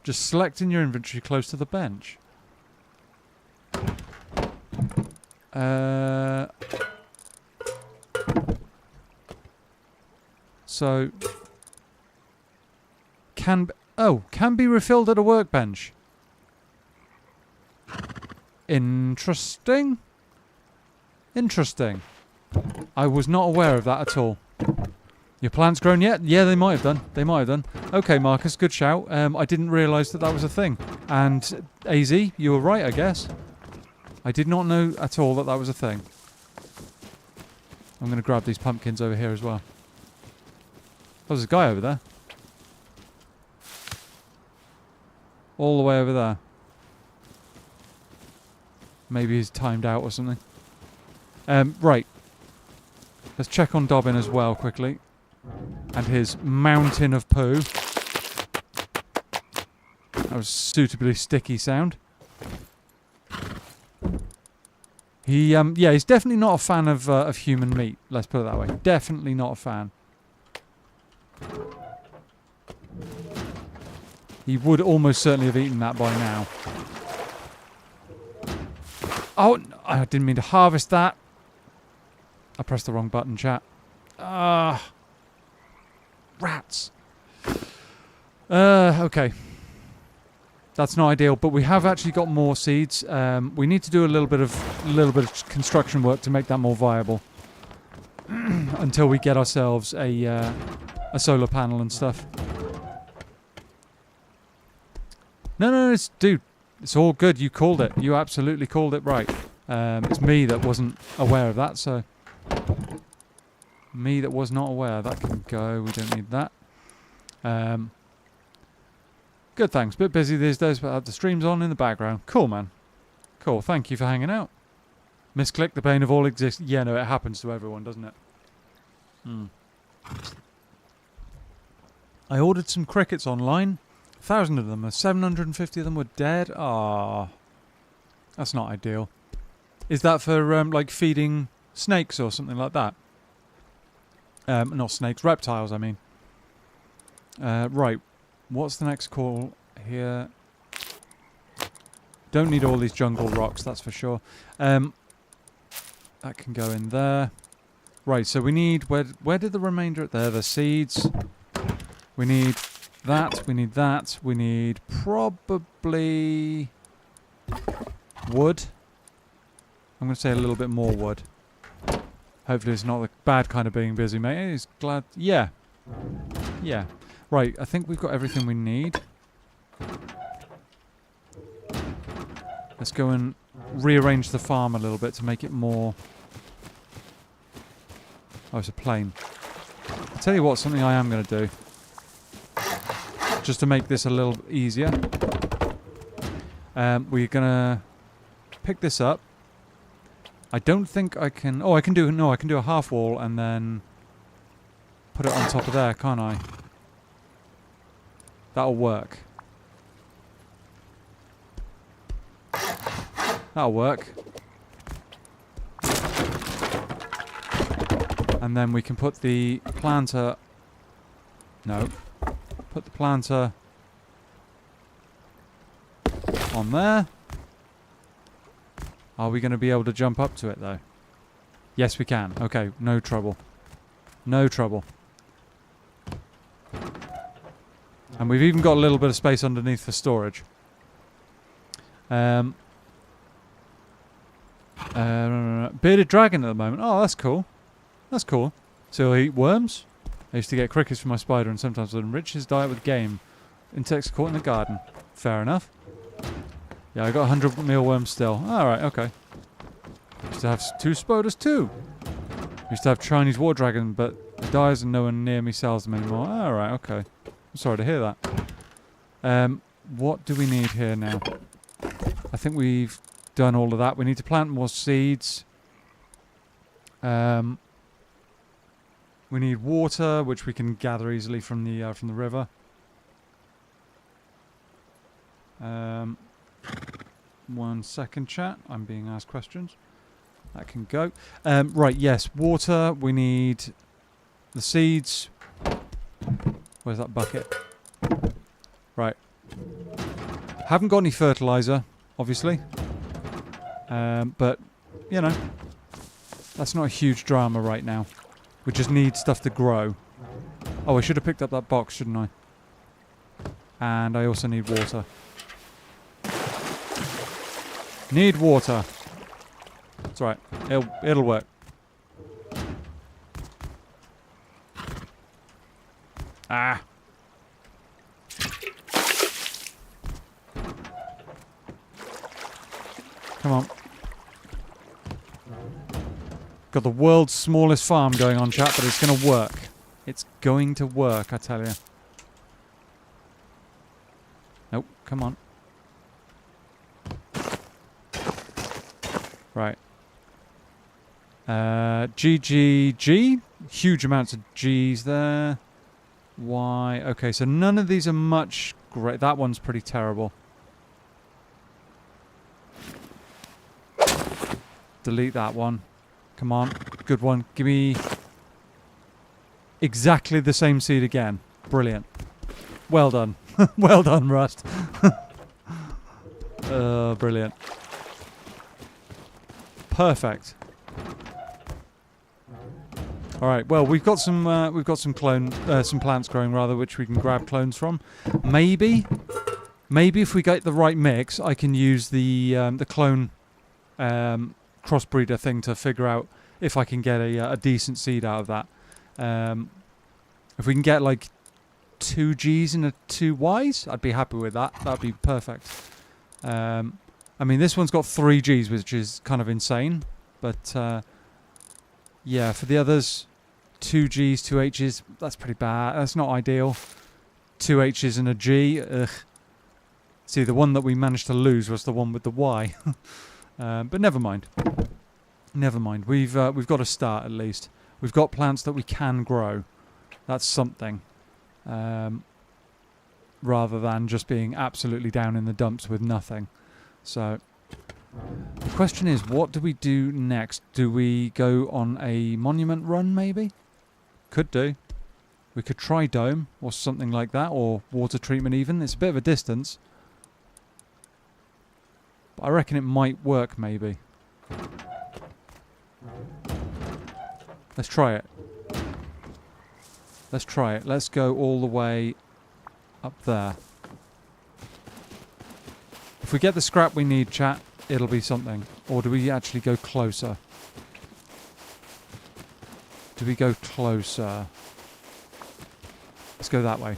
just select in your inventory close to the bench. So can be refilled at a workbench. Interesting. Interesting. I was not aware of that at all. Your plants grown yet? Yeah, they might have done. They might have done. Okay, Marcus, good shout. I didn't realise that was a thing. And AZ, you were right, I guess. I did not know at all that was a thing. I'm going to grab these pumpkins over here as well. Oh, there's a guy over there. All the way over there. Maybe he's timed out or something. Right. Let's check on Dobbin as well quickly. And his mountain of poo. That was suitably sticky sound. Yeah, he's definitely not a fan of human meat. Let's put it that way. Definitely not a fan. He would almost certainly have eaten that by now. Oh, I didn't mean to harvest that. I pressed the wrong button, chat. Rats. Okay. That's not ideal, but we have actually got more seeds. We need to do a little bit of construction work to make that more viable. Until we get ourselves a solar panel and stuff. No, dude, it's all good. You called it. You absolutely called it right. It's me that wasn't aware of that, so... Me that was not aware. That can go. We don't need that. Good, thanks. Bit busy these days, but the stream's on in the background. Cool, man. Cool. Thank you for hanging out. Misclick, the bane of all exists. Yeah, no, it happens to everyone, doesn't it? I ordered some crickets online. 1,000 of them. 750 of them were dead. Ah, that's not ideal. Is that for like feeding snakes or something like that? Not snakes, reptiles. I mean. Right. What's the next call here? Don't need all these jungle rocks, that's for sure. That can go in there. Right. So we need where did the remainder? There, the seeds. We need that. We need that. We need probably wood. I'm going to say a little bit more wood. Hopefully it's not the bad kind of being busy, mate. He's glad. Yeah. Yeah. Right. I think we've got everything we need. Let's go and rearrange the farm a little bit to make it more... Oh, it's a plane. I'll tell you what, something I am going to do. Just to make this a little easier. We're going to pick this up. I don't think I can... Oh, I can do... No, I can do a half wall and then put it on top of there, can't I? That'll work. That'll work. And then we can put the planter... No. Put the planter on there. Are we going to be able to jump up to it, though? Yes, we can. Okay, no trouble. No trouble. And we've even got a little bit of space underneath for storage. Bearded dragon at the moment. Oh, that's cool. That's cool. So he'll eat worms. I used to get crickets from my spider and sometimes would enrich his diet with game. Insects caught in the garden. Fair enough. Yeah, I got 100 mealworms still. Alright, okay. Used to have 2 spiders too. Used to have Chinese war dragon, but it dies and no one near me sells them anymore. Alright, okay. I'm sorry to hear that. What do we need here now? I think we've done all of that. We need to plant more seeds. We need water, which we can gather easily from the river. 1 second, chat. I'm being asked questions. That can go. Right, yes, water. We need the seeds. Where's that bucket? Right. Haven't got any fertilizer, obviously. But, you know, that's not a huge drama right now. We just need stuff to grow. Oh, I should have picked up that box, shouldn't I? And I also need water. Need water. It's alright. It'll work. Ah. Come on. Got the world's smallest farm going on, chat, but it's going to work. It's going to work, I tell you. Nope, come on. Right. GGG. Huge amounts of G's there. Y. Okay, so none of these are much great. That one's pretty terrible. Delete that one. Come on. Good one. Give me exactly the same seed again. Brilliant. Well done. Well done, Rust. Brilliant. Perfect. All right. Well, we've got some plants growing rather, which we can grab clones from. Maybe if we get the right mix, I can use the clone crossbreeder thing to figure out if I can get a decent seed out of that. If we can get like 2 G's and 2 Y's, I'd be happy with that. That'd be perfect. I mean, this one's got 3 G's, which is kind of insane. But, yeah, for the others, 2 G's, 2 H's, that's pretty bad. That's not ideal. 2 H's and a G, ugh. See, the one that we managed to lose was the one with the Y. But never mind. Never mind. We've got a start, at least. We've got plants that we can grow. That's something. Rather than just being absolutely down in the dumps with nothing. So, the question is, what do we do next? Do we go on a monument run, maybe? Could do. We could try Dome, or something like that, or water treatment even. It's a bit of a distance. But I reckon it might work, maybe. Let's try it. Let's try it. Let's go all the way up there. If we get the scrap we need, chat, it'll be something. Or do we actually go closer? Do we go closer? Let's go that way.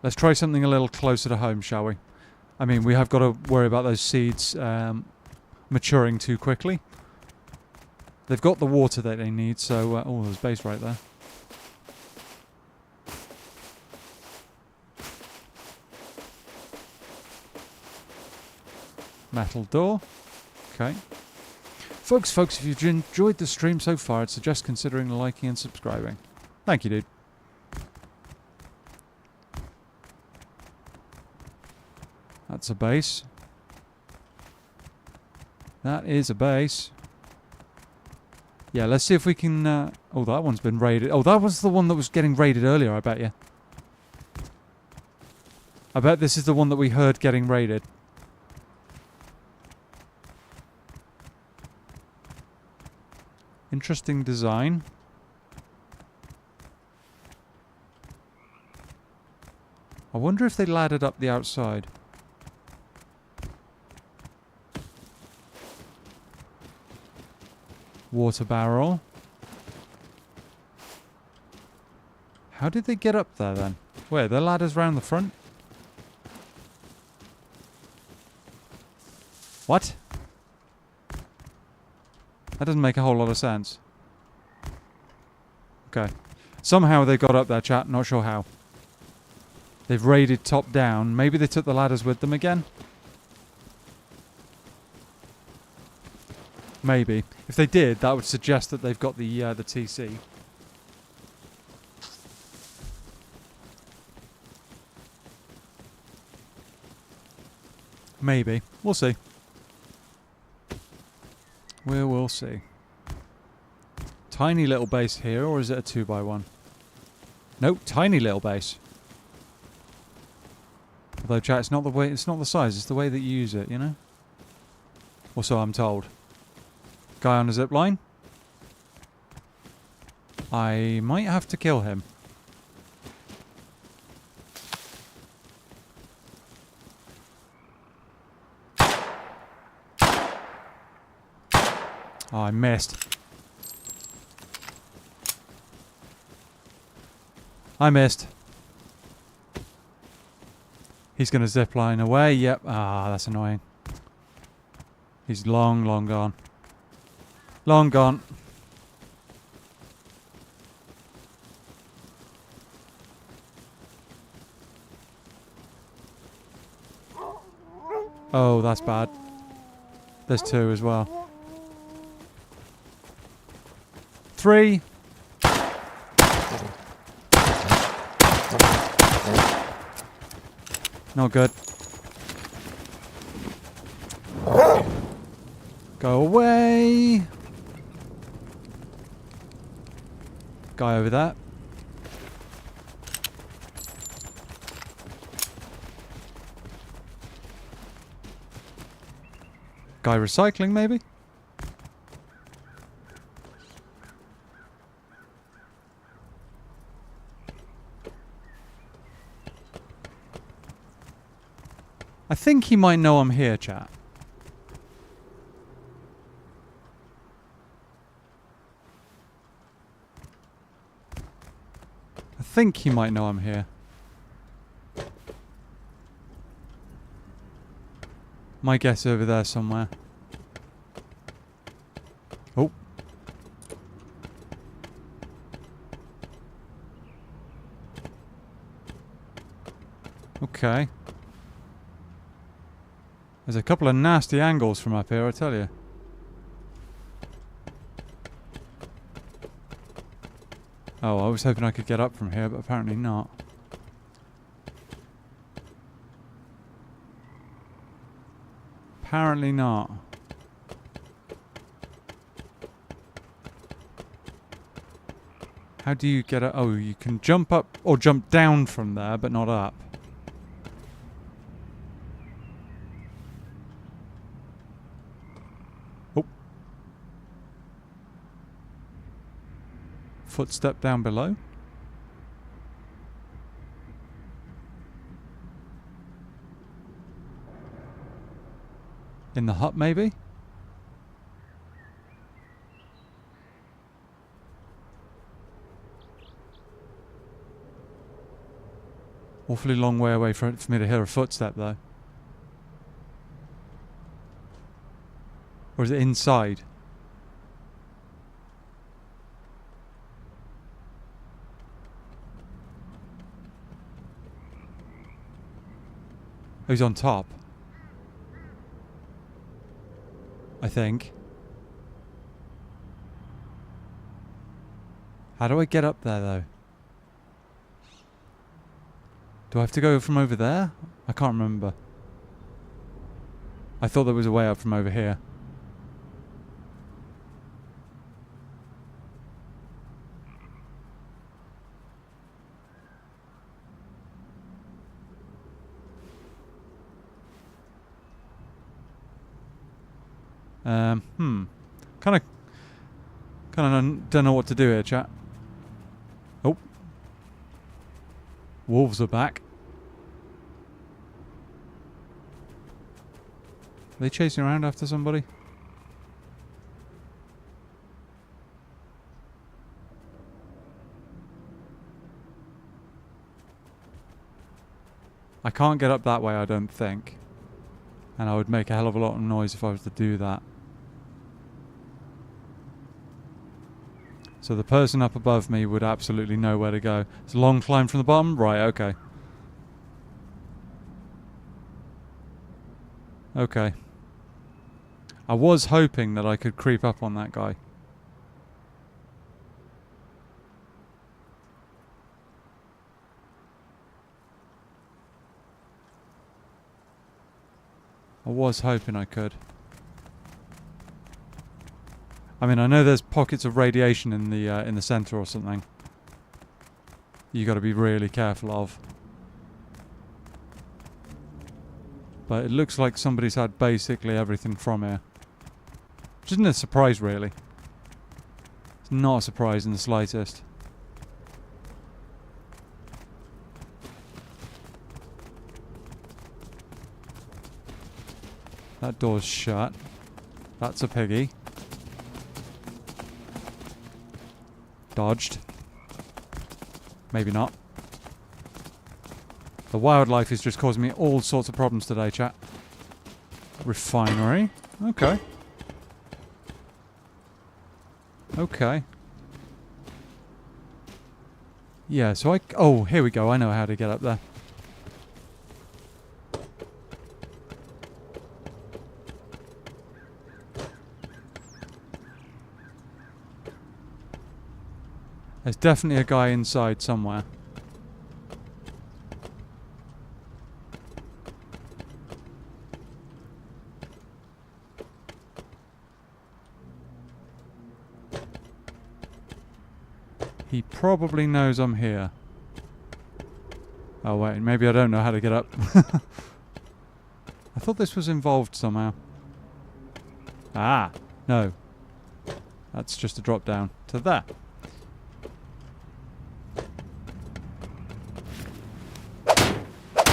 Let's try something a little closer to home, shall we? I mean, we have got to worry about those seeds maturing too quickly. They've got the water that they need, so... oh, there's base right there. Metal door. Okay. Folks, if you've enjoyed the stream so far, I'd suggest considering liking and subscribing. Thank you, dude. That's a base. That is a base. Yeah, let's see if we can... oh, that one's been raided. Oh, that was the one that was getting raided earlier, I bet you. I bet this is the one that we heard getting raided. Interesting design. I wonder if they laddered up the outside. Water barrel. How did they get up there then? Where? The ladders round the front? What? That doesn't make a whole lot of sense. Okay. Somehow they got up there, chat. Not sure how. They've raided top down. Maybe they took the ladders with them again? Maybe. If they did, that would suggest that they've got the TC. Maybe. We'll see. We will see. Tiny little base here, or is it a 2x1? Nope, tiny little base. Although, chat, it's not the way. It's not the size. It's the way that you use it. You know. Or so I'm told. Guy on a zip line. I might have to kill him. Oh, I missed. I missed. He's going to zip line away. Yep. Ah, that's annoying. He's long, long gone. Long gone. Oh, that's bad. There's two as well. 3. Not good. Go away. Guy over there. Guy recycling, maybe? I think he might know I'm here, chat. I think he might know I'm here. My guess over there somewhere. Oh. Okay. There's a couple of nasty angles from up here, I tell you. Oh, I was hoping I could get up from here, but apparently not. Apparently not. How do you get up? Oh, you can jump up or jump down from there, but not up. Oh. Footstep down below. In the hut, maybe? Awfully long way away for me to hear a footstep, though. Or is it inside? Oh, he's on top. I think. How do I get up there, though? Do I have to go from over there? I can't remember. I thought there was a way up from over here. Kind of don't know what to do here, chat. Oh. Wolves are back. Are they chasing around after somebody? I can't get up that way, I don't think. And I would make a hell of a lot of noise if I was to do that. So the person up above me would absolutely know where to go. It's a long climb from the bottom? Right, okay. Okay. I was hoping that I could creep up on that guy. I was hoping I could. I mean, I know there's pockets of radiation in the center or something. You got to be really careful of. But it looks like somebody's had basically everything from here. Which isn't a surprise, really. It's not a surprise in the slightest. That door's shut. That's a piggy. Dodged. Maybe not. The wildlife is just causing me all sorts of problems today, chat. Refinery. Okay. Okay. Yeah, so oh, here we go. I know how to get up there. There's definitely a guy inside somewhere. He probably knows I'm here. Oh wait, maybe I don't know how to get up. I thought this was involved somehow. Ah, no. That's just a drop down to there.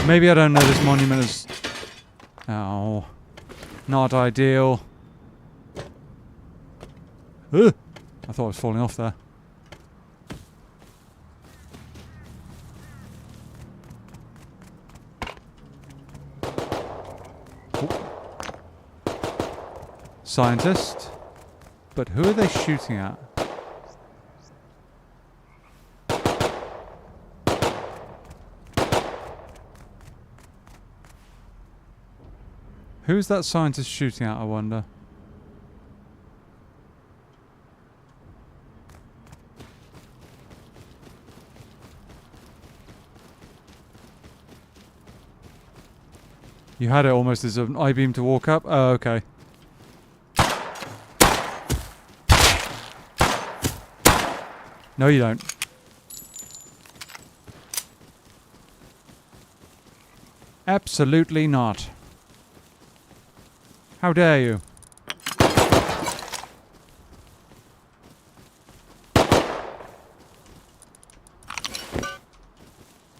Maybe I don't know this monument is... Oh. Not ideal. Ugh! I thought I was falling off there. Oh. Scientist. But who are they shooting at? Who's that scientist shooting at, I wonder? You had it almost as an I-beam to walk up? Oh, okay. No, you don't. Absolutely not. How dare you?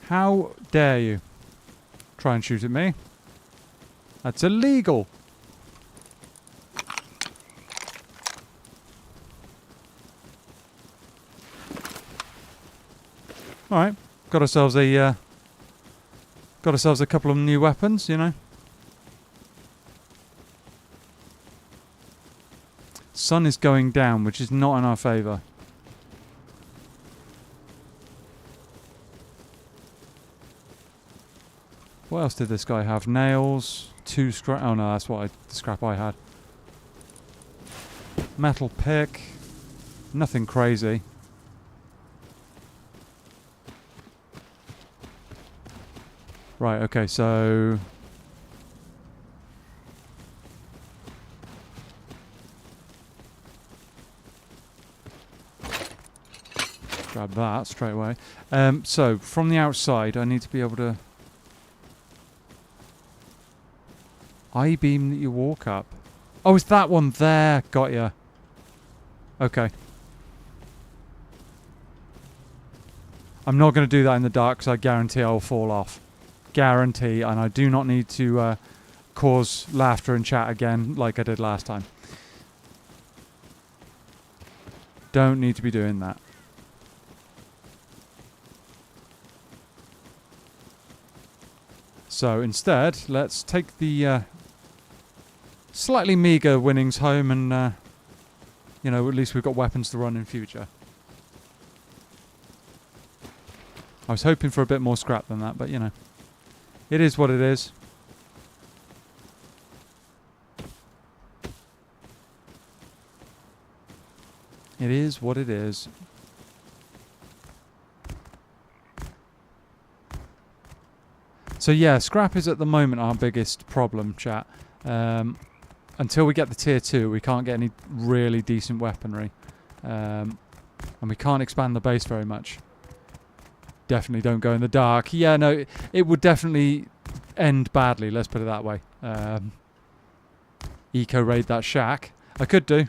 How dare you try and shoot at me? That's illegal. Alright, got ourselves a Got ourselves a couple of new weapons, you know. Sun is going down, which is not in our favour. What else did this guy have? Nails, 2 scrap. Oh no, that's the scrap I had. Metal pick. Nothing crazy. Right, okay, so... grab that straight away. So, from the outside, I need to be able to... I-beam that you walk up. Oh, it's that one there. Got ya. Okay. I'm not going to do that in the dark because I guarantee I will fall off. Guarantee. And I do not need to cause laughter and chat again like I did last time. Don't need to be doing that. So instead, let's take the slightly meager winnings home and, you know, at least we've got weapons to run in future. I was hoping for a bit more scrap than that, but, you know, it is what it is. It is what it is. So yeah, scrap is at the moment our biggest problem, chat. Until we get the tier 2, we can't get any really decent weaponry. And we can't expand the base very much. Definitely don't go in the dark. Yeah, no, it would definitely end badly, let's put it that way. Eco-raid that shack. I could do.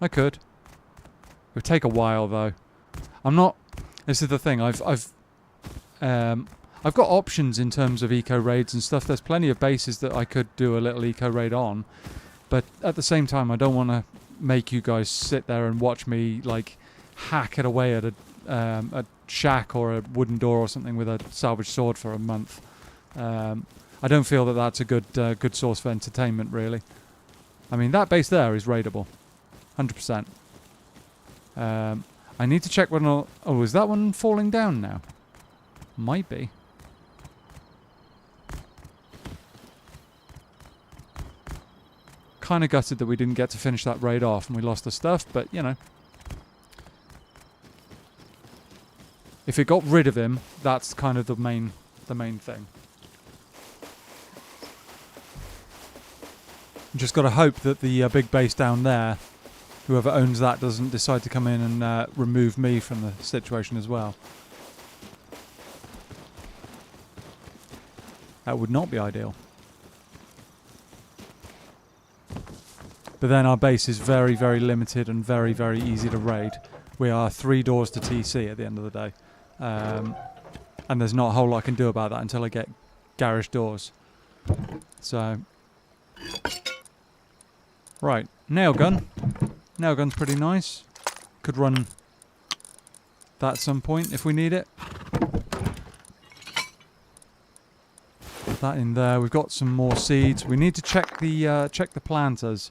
I could. It would take a while, though. I'm not... This is the thing, I've got options in terms of eco-raids and stuff. There's plenty of bases that I could do a little eco-raid on. But at the same time, I don't want to make you guys sit there and watch me, like, hack it away at a shack or a wooden door or something with a salvage sword for a month. I don't feel that that's a good source for entertainment, really. I mean, that base there is raidable. 100%. I need to check whether... Oh, is that one falling down now? Might be. Kind of gutted that we didn't get to finish that raid off and we lost the stuff, but, you know. If it got rid of him, that's kind of the main thing. Just got to hope that the big base down there, whoever owns that, doesn't decide to come in and remove me from the situation as well. That would not be ideal. But then our base is very, very limited and very, very easy to raid. We are 3 doors to TC at the end of the day. And there's not a whole lot I can do about that until I get garage doors. So... Right, nail gun. Nail gun's pretty nice. Could run that at some point if we need it. Put that in there. We've got some more seeds. We need to check the planters.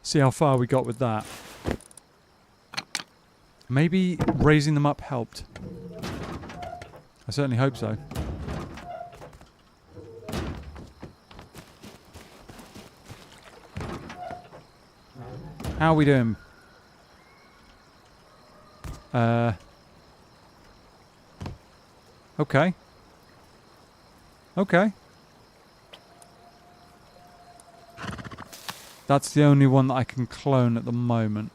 See how far we got with that. Maybe raising them up helped. I certainly hope so. How are we doing? Okay. Okay. That's the only one that I can clone at the moment.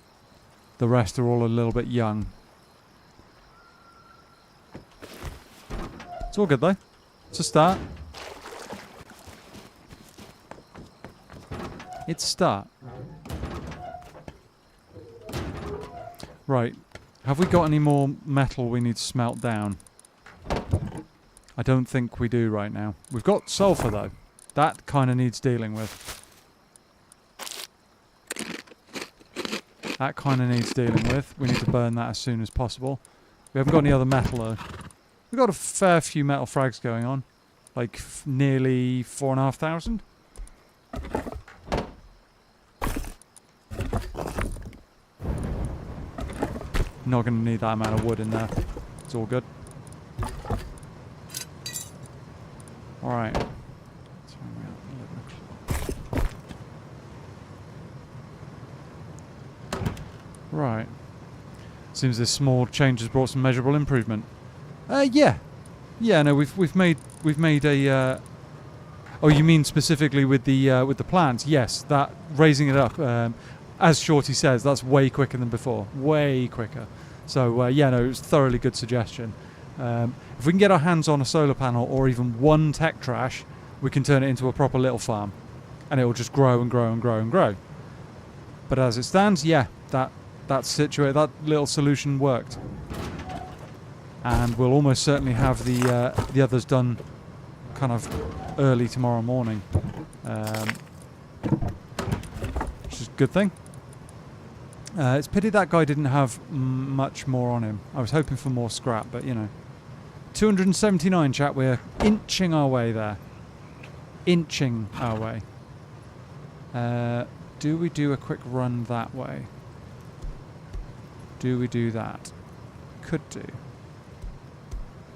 The rest are all a little bit young. It's all good though. It's a start. It's a start. Right. Have we got any more metal we need to smelt down? I don't think we do right now. We've got sulfur though. That kind of needs dealing with. That kind of needs dealing with. We need to burn that as soon as possible. We haven't got any other metal though. We've got a fair few metal frags going on. Like nearly 4,500. Not going to need that amount of wood in there. It's all good. Alright. Right. Seems this small change has brought some measurable improvement. Yeah. Yeah, no, we've made a oh, you mean specifically with the plants? Yes, that raising it up, as Shorty says, that's way quicker than before. Way quicker. So yeah, no, it was a thoroughly good suggestion. If we can get our hands on a solar panel or even one tech trash, we can turn it into a proper little farm, and it will just grow and grow and grow and grow. But as it stands, yeah, that little solution worked, and we'll almost certainly have the others done kind of early tomorrow morning, which is a good thing. It's a pity that guy didn't have much more on him. I was hoping for more scrap, but you know. 279, chat. We're inching our way there. Inching our way. Do we do a quick run that way? Do we do that? Could do.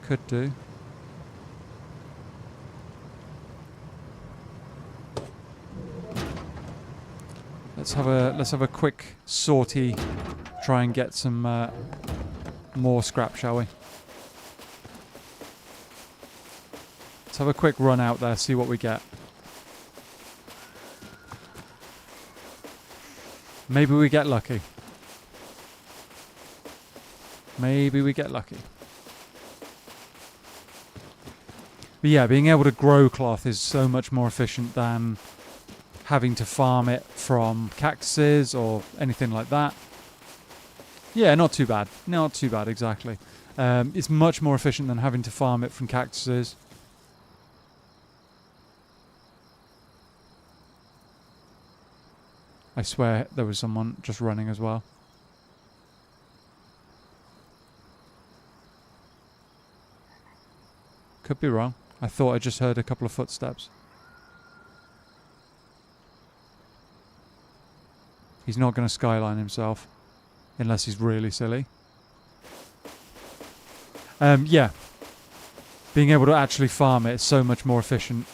Could do. Let's have a quick sortie. Try and get some more scrap, shall we? Let's have a quick run out there, see what we get. Maybe we get lucky. Maybe we get lucky. But yeah, being able to grow cloth is so much more efficient than having to farm it from cactuses or anything like that. Yeah, not too bad. Not too bad, exactly. It's much more efficient than having to farm it from cactuses. I swear there was someone just running as well. Could be wrong. I thought I just heard a couple of footsteps. He's not going to skyline himself. Unless he's really silly. Yeah. Being able to actually farm it is so much more efficient.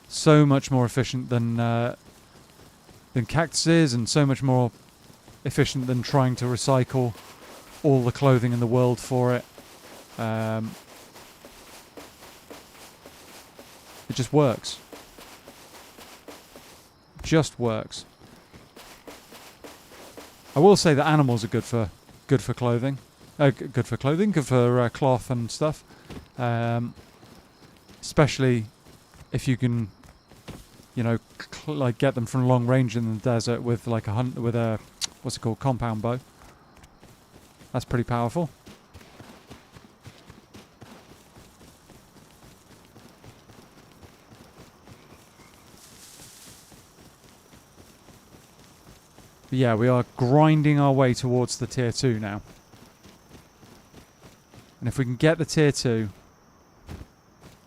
So much more efficient than cactuses, and so much more efficient than trying to recycle all the clothing in the world for it. It just works. Just works. I will say that animals are good for clothing. Good for clothing, good for cloth and stuff. Especially if you can, you know, like get them from long range in the desert with like a what's it called, compound bow. That's pretty powerful. But yeah, we are grinding our way towards the tier 2 now. And if we can get the tier 2,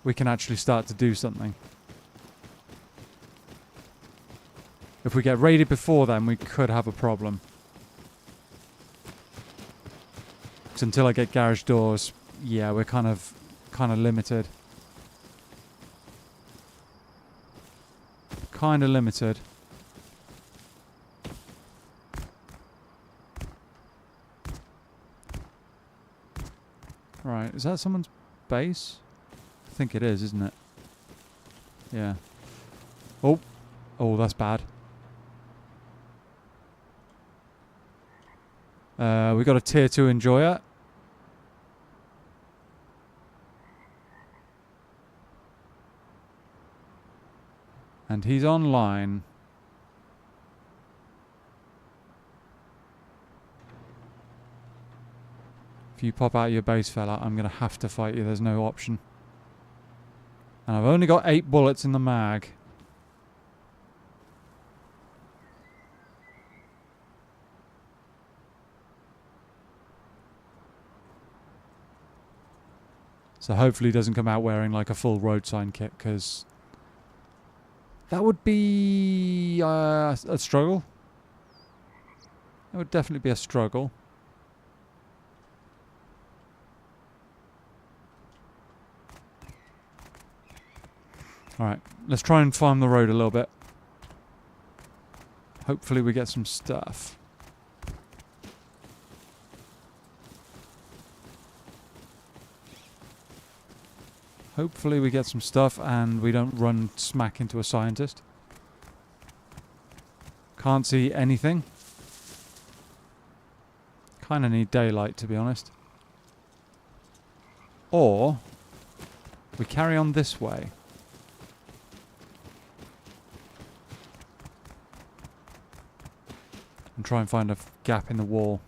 we can actually start to do something. If we get raided before then, we could have a problem. Because until I get garage doors, yeah, we're kind of limited. Kind of limited. Right, is that someone's base? I think it is, isn't it? Yeah. Oh. Oh, that's bad. We got a tier 2 enjoyer. And he's online. If you pop out of your base, fella, I'm going to have to fight you. There's no option. And I've only got 8 bullets in the mag. So hopefully he doesn't come out wearing like a full road sign kit, because that would be a struggle. That would definitely be a struggle. Alright, let's try and farm the road a little bit. Hopefully we get some stuff. Hopefully we get some stuff and we don't run smack into a scientist. Can't see anything. Kinda need daylight, to be honest. Or we carry on this way. And try and find a gap in the wall.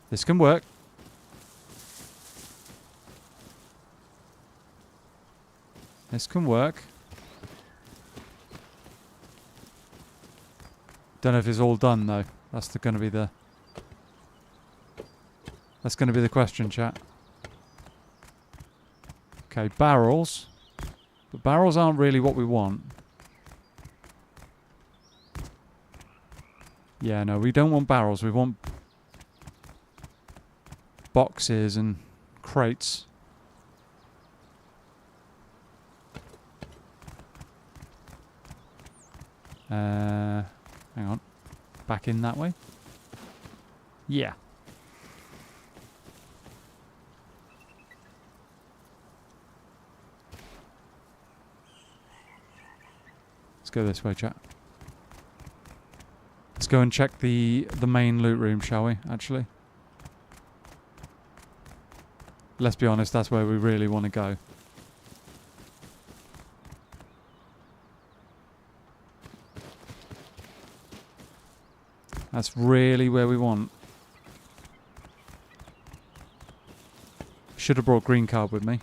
This can work. This can work. Don't know if it's all done though. That's going to be the. That's going to be the question, chat. Okay, barrels. But barrels aren't really what we want. Yeah, no, we don't want barrels. We want boxes and crates. Hang on. Back in that way? Yeah. Let's go this way, chat. Let's go and check the main loot room, shall we, actually? Let's be honest, that's where we really want to go. That's really where we want. Should have brought green card with me.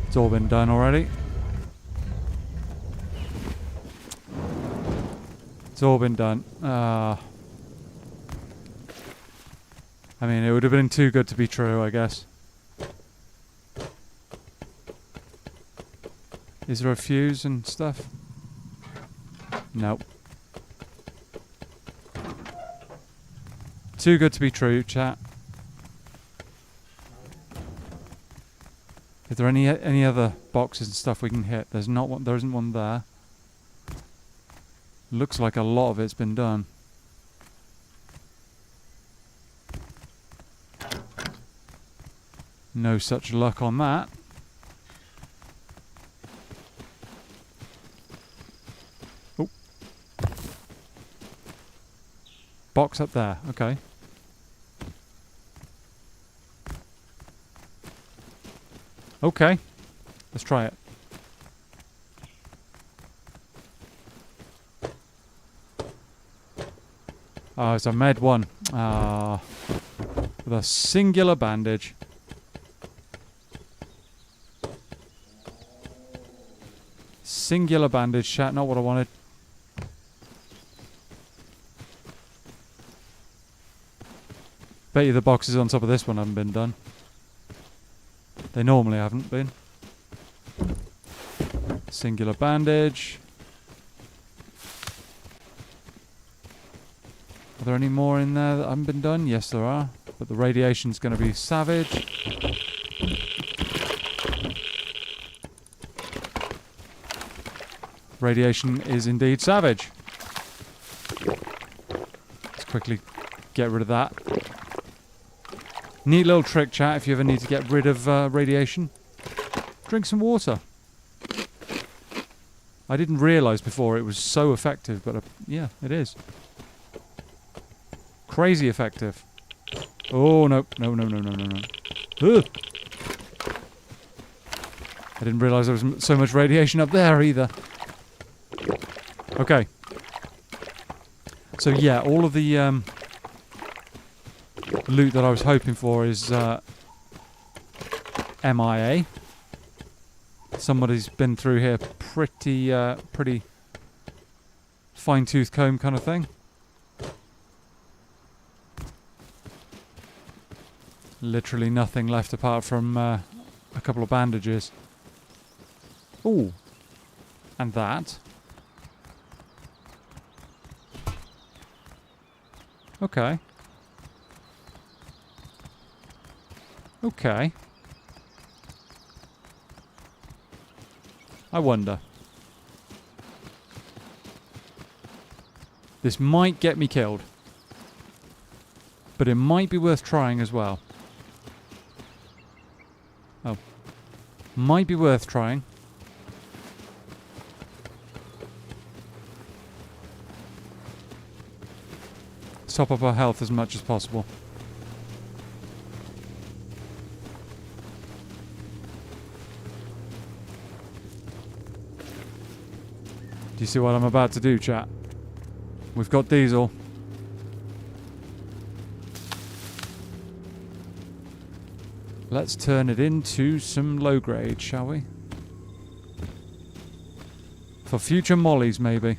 It's all been done already. It's all been done. I mean, it would have been too good to be true, I guess. Is there a fuse and stuff? Nope. Too good to be true, chat. Is there any other boxes and stuff we can hit? There's not one. There isn't one there. Looks like a lot of it's been done. No such luck on that. Oh. Box up there. Okay. Okay. Let's try it. Oh, it's a med one. Ah. With a singular bandage. Singular bandage, chat, not what I wanted. Bet you the boxes on top of this one haven't been done. They normally haven't been. Singular bandage. Are there any more in there that haven't been done? Yes, there are. But the radiation's going to be savage. Radiation is indeed savage. Let's quickly get rid of that. Neat little trick, chat, if you ever need to get rid of radiation. Drink some water. I didn't realise before it was so effective, but yeah, it is. Crazy effective. Oh, no. No. Ugh. I didn't realise there was so much radiation up there either. Okay. So yeah, all of the loot that I was hoping for is MIA. Somebody's been through here pretty fine-tooth comb kind of thing. Literally nothing left apart from a couple of bandages. Ooh. And that. Okay. Okay. I wonder. This might get me killed. But it might be worth trying as well. Oh. Might be worth trying. Top up our health as much as possible. Do you see what I'm about to do, chat? We've got diesel. Let's turn it into some low grade, shall we? For future mollies, maybe.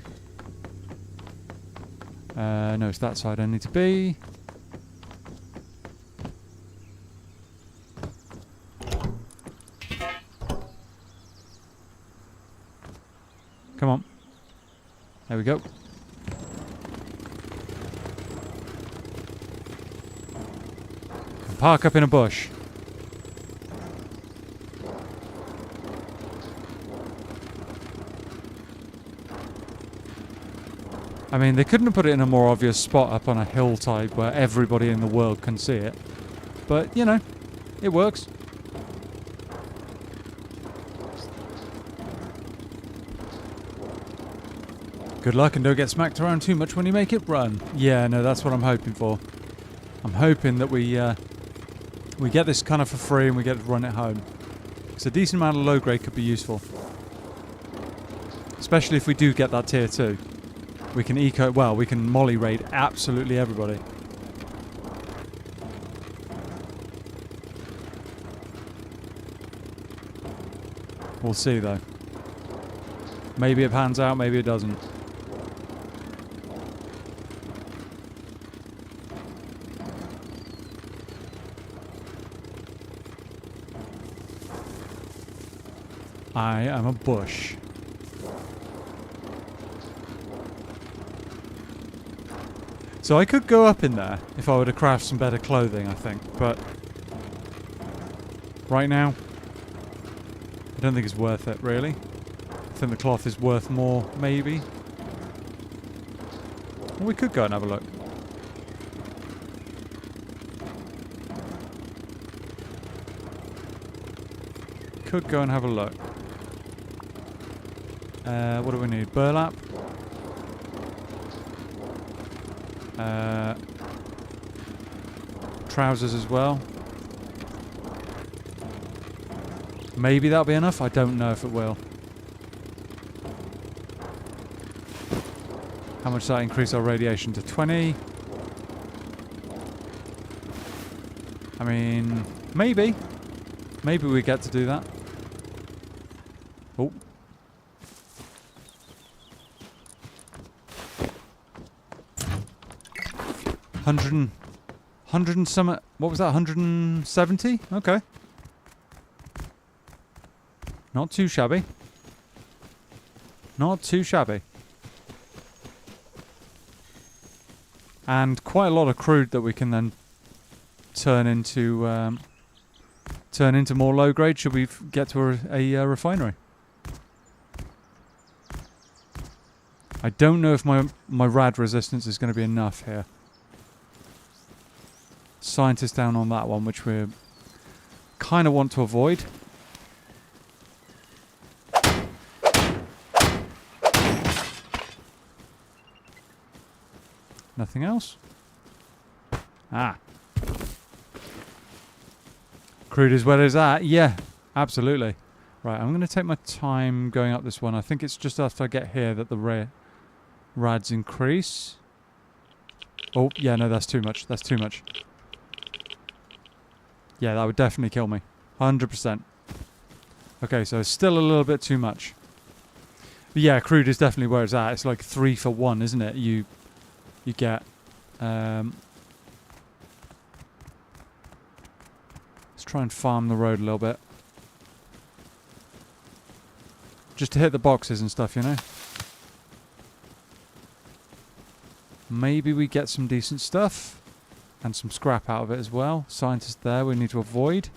No, it's that side I need to be. Come on. There we go. Park up in a bush. I mean, they couldn't have put it in a more obvious spot up on a hillside where everybody in the world can see it. But, you know, it works. Good luck and don't get smacked around too much when you make it run. Yeah, no, that's what I'm hoping for. I'm hoping that we get this kind of for free and we get to run it home. Because a decent amount of low grade could be useful. Especially if we do get that tier 2. We can we can molly raid absolutely everybody. We'll see though. Maybe it pans out, maybe it doesn't. I am a bush. So I could go up in there if I were to craft some better clothing, I think, but right now, I don't think it's worth it, really. I think the cloth is worth more, maybe. Well, we could go and have a look. Could go and have a look. What do we need? Burlap? Trousers as well. Maybe that'll be enough. I don't know if it will. How much does that increase our radiation to 20? I mean, maybe. Maybe we get to do that. Oh. Hundred and some. What was that? 170? Okay. Not too shabby. Not too shabby. And quite a lot of crude that we can then turn into more low grade. Should we get to a refinery? I don't know if my rad resistance is going to be enough here. Scientist down on that one, which we kind of want to avoid. Nothing else? Ah. Crude is where it's at. Yeah, absolutely. Right, I'm going to take my time going up this one. I think it's just after I get here that the rads increase. Oh, yeah, no, that's too much. That's too much. Yeah, that would definitely kill me. 100%. Okay, so still a little bit too much. But yeah, crude is definitely where it's at. It's like 3 for 1, isn't it? You get. Let's try and farm the road a little bit. Just to hit the boxes and stuff, you know? Maybe we get some decent stuff. And some scrap out of it as well. Scientist there we need to avoid.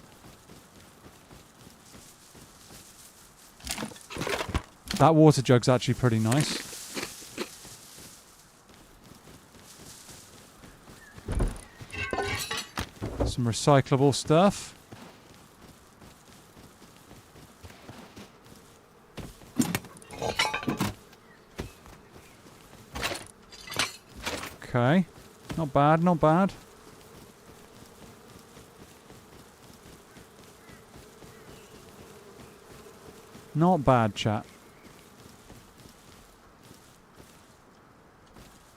That water jug's actually pretty nice. Some recyclable stuff. Okay. Not bad, not bad. Not bad, chat.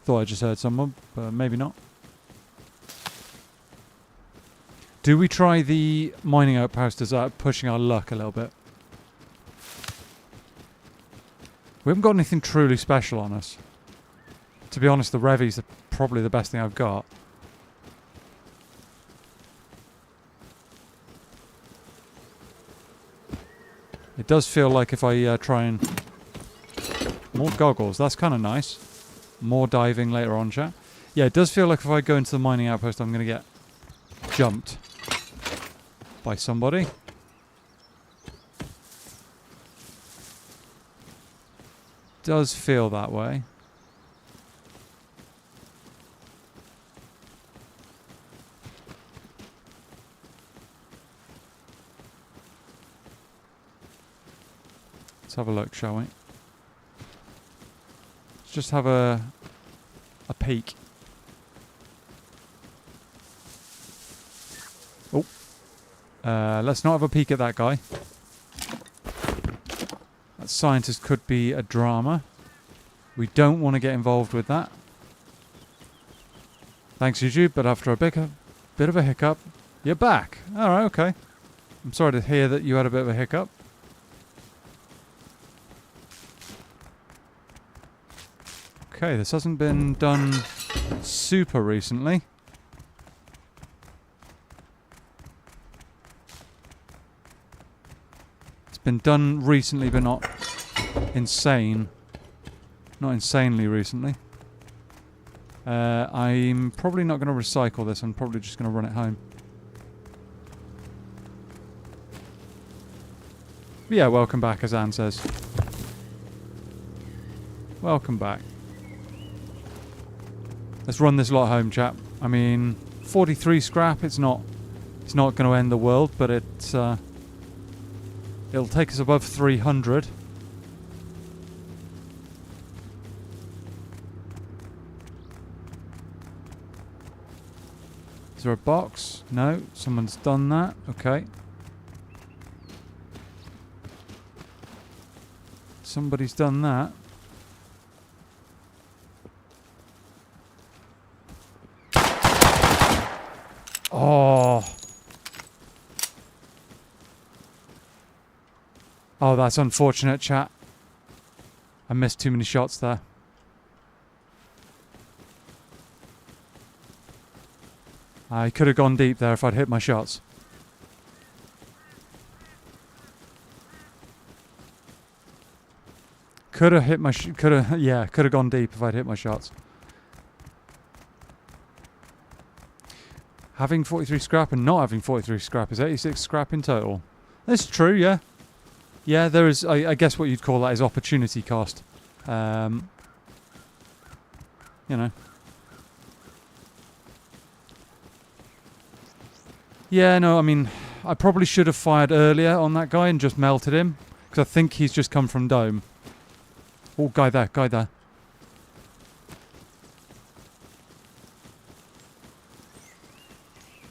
Thought I just heard someone, but maybe not. Do we try the mining outpost as pushing our luck a little bit? We haven't got anything truly special on us. To be honest, the Revies are probably the best thing I've got. It does feel like if I try and... More goggles, that's kind of nice. More diving later on, chat. Yeah, it does feel like if I go into the mining outpost, I'm going to get jumped by somebody. Does feel that way. Let's have a look, shall we? Let's just have a peek. Oh. Let's not have a peek at that guy. That scientist could be a drama. We don't want to get involved with that. Thanks, YouTube, but after a bit of a hiccup, you're back. Alright, okay. I'm sorry to hear that you had a bit of a hiccup. Okay, this hasn't been done super recently. It's been done recently, but not insane. Not insanely recently. I'm probably not going to recycle this. I'm probably just going to run it home. But yeah, welcome back, as Anne says. Welcome back. Let's run this lot home, chap. I mean, 43 scrap. It's not going to end the world, but it'll take us above 300. Is there a box? No, someone's done that. Okay. Somebody's done that. Oh. Oh, that's unfortunate, chat. I missed too many shots there. I could have gone deep there if I'd hit my shots. Could have hit my... could have gone deep if I'd hit my shots. Having 43 scrap and not having 43 scrap is 86 scrap in total. That's true, yeah. Yeah, there is... I guess what you'd call that is opportunity cost. You know. Yeah, no, I mean... I probably should have fired earlier on that guy and just melted him. Because I think he's just come from Dome. Oh, guy there, guy there.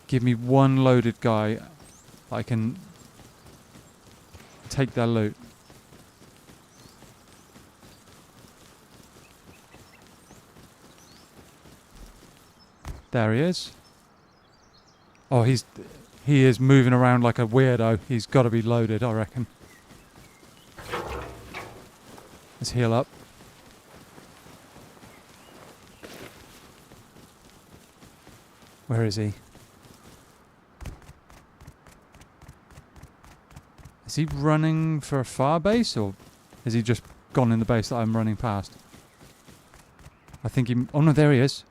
Give me one loaded guy. I can take their loot. There he is. Oh, he is moving around like a weirdo. He's got to be loaded, I reckon. Let's heal up. Where is he? Is he running for a far base, or is he just gone in the base that I'm running past? I think he... Oh no, there he is.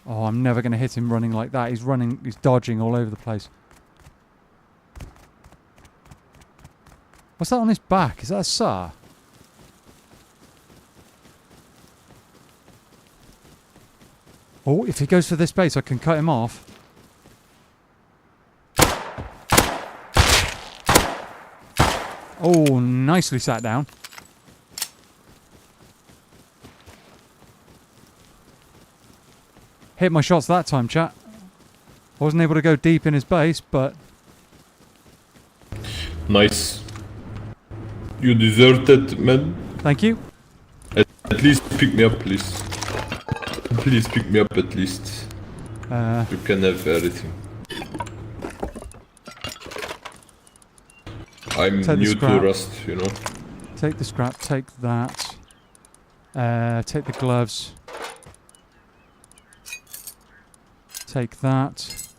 Oh, I'm never going to hit him running like that. He's running, he's dodging all over the place. What's that on his back? Is that a SAR? Oh, if he goes for this base, I can cut him off. Oh, nicely sat down. Hit my shots that time, chat. I wasn't able to go deep in his base, but... Nice. You deserved it, man. Thank you. At least pick me up, please. Please pick me up at least. You can have everything. I'm new to Rust, you know. Take the scrap, take that. Take the gloves. Take that.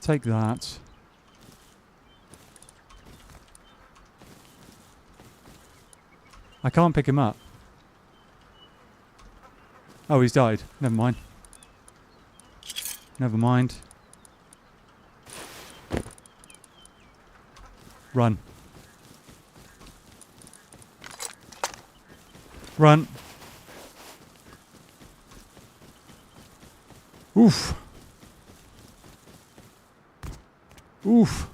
Take that. I can't pick him up. Oh, he's died. Never mind. Never mind. Run. Run. Oof. Oof.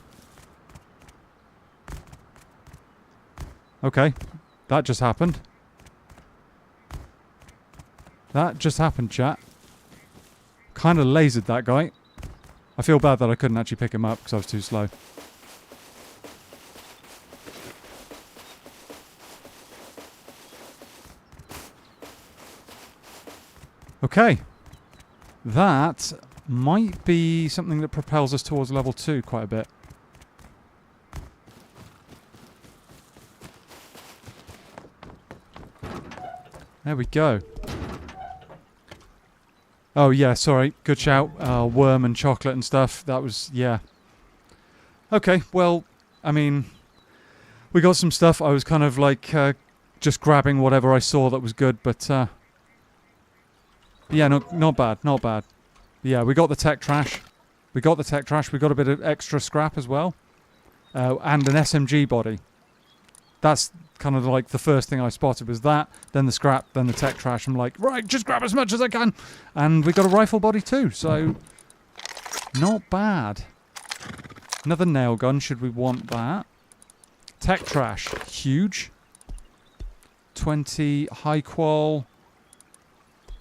Okay. That just happened. That just happened, chat. Kind of lasered that guy. I feel bad that I couldn't actually pick him up because I was too slow. Okay. That might be something that propels us towards level 2 quite a bit. There we go. Oh yeah, sorry. Good shout. Worm and chocolate and stuff. That was, yeah. Okay, well, I mean, we got some stuff. I was kind of like just grabbing whatever I saw that was good, but yeah, not bad, not bad. Yeah, we got the tech trash. We got the tech trash. We got a bit of extra scrap as well. And an SMG body. That's kind of like the first thing I spotted was that, then the scrap, then the tech trash. I'm like, right, just grab as much as I can. And we got a rifle body too, so not bad. Another nail gun, should we want that. Tech trash, huge. 20 high qual.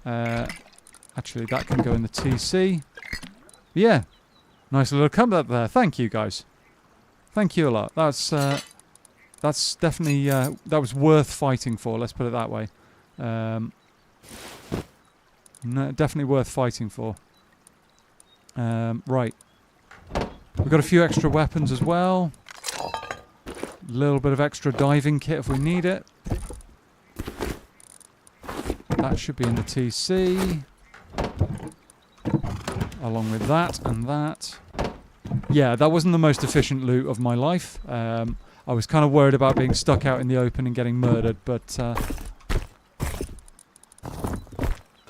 Actually, that can go in the TC. Yeah, nice little comeback there. Thank you, guys. Thank you a lot. That's definitely, that was worth fighting for, let's put it that way. No, definitely worth fighting for. Right. We've got a few extra weapons as well. A little bit of extra diving kit if we need it. That should be in the TC. Along with that and that. Yeah, that wasn't the most efficient loot of my life. I was kind of worried about being stuck out in the open and getting murdered, but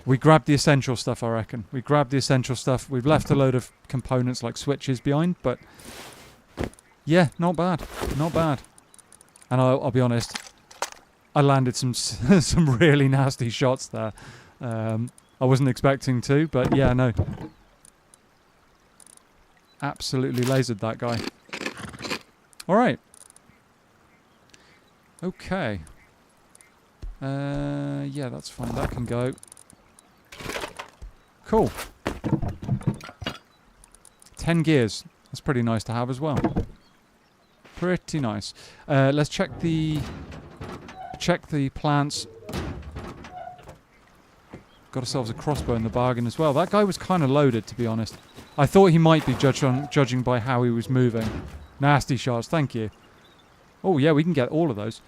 we grabbed the essential stuff, I reckon. We grabbed the essential stuff. We've left a load of components like switches behind, but yeah, not bad. Not bad. And I'll be honest, I landed some some really nasty shots there. I wasn't expecting to, but yeah, no. Absolutely lasered that guy. All right. Okay. Yeah, that's fine. That can go. Cool. 10 gears. That's pretty nice to have as well. Pretty nice. Let's check the plants. Got ourselves a crossbow in the bargain as well. That guy was kind of loaded, to be honest. I thought he might be judging by how he was moving. Nasty shots. Thank you. Oh, yeah, we can get all of those.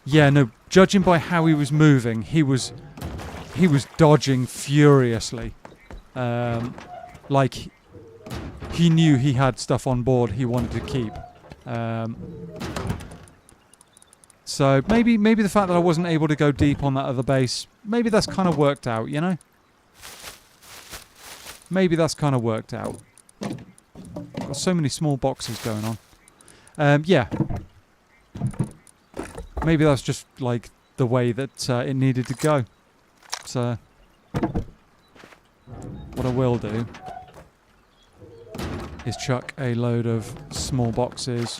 Yeah, no, judging by how he was moving, he was dodging furiously. Like he knew he had stuff on board he wanted to keep. So maybe the fact that I wasn't able to go deep on that other base, maybe that's kind of worked out, you know? Maybe that's kind of worked out. Got so many small boxes going on. Yeah. Maybe that's just like the way that it needed to go. So what I will do is chuck a load of small boxes.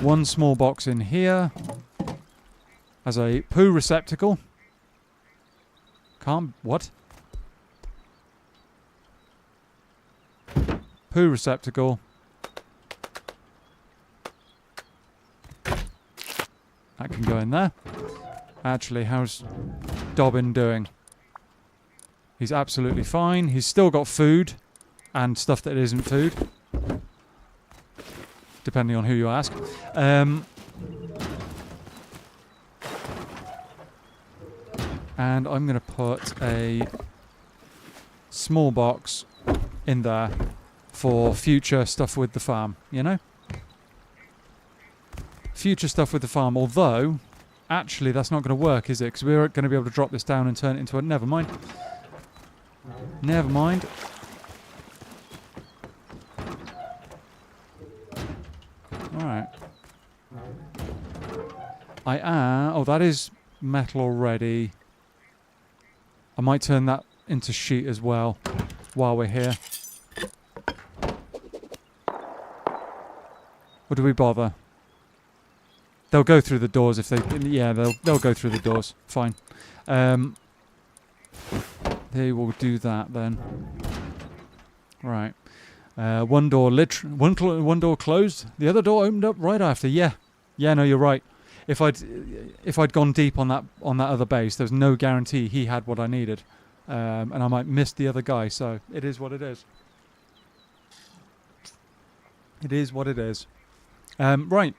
One small box in here as a poo receptacle. What? Poo receptacle. That can go in there. Actually, how's Dobbin doing? He's absolutely fine. He's still got food and stuff that isn't food, depending on who you ask. And I'm going to put a small box in there for future stuff with the farm, you know? Future stuff with the farm, although actually that's not going to work, is it? Because we're going to be able to drop this down and turn it into a... Never mind. Never mind. Alright. Oh, that is metal already. I might turn that into sheet as well while we're here. Or do we bother? They'll go through the doors if they... Yeah, they'll go through the doors. Fine. They will do that then. Right. One door one door closed. The other door opened up right after. Yeah. Yeah, no, you're right. If I'd gone deep on that other base, there's no guarantee he had what I needed. And I might miss the other guy, so it is what it is. It is what it is. Right.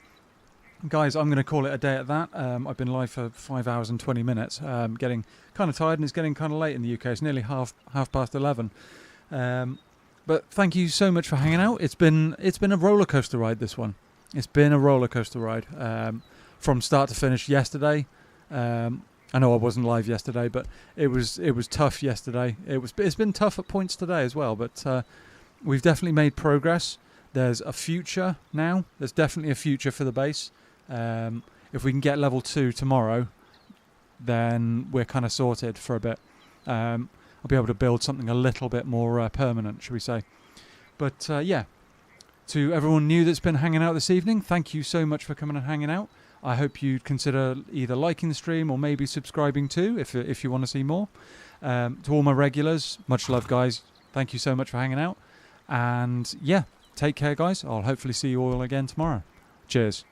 Guys, I'm going to call it a day at that. I've been live for 5 hours and 20 minutes. Getting kind of tired, and it's getting kind of late in the UK. It's nearly half past 11. But thank you so much for hanging out. It's been a roller coaster ride, this one. It's been a roller coaster ride from start to finish yesterday. I know I wasn't live yesterday, but it was tough yesterday. It's been tough at points today as well, but we've definitely made progress. There's a future now. There's definitely a future for the base. If we can get level 2 tomorrow, then we're kind of sorted for a bit. I'll be able to build something a little bit more permanent, should we say. But yeah, to everyone new that's been hanging out this evening, thank you so much for coming and hanging out. I hope you'd consider either liking the stream or maybe subscribing too, if you want to see more. To all my regulars, much love, guys. Thank you so much for hanging out. And yeah, take care, guys. I'll hopefully see you all again tomorrow. Cheers.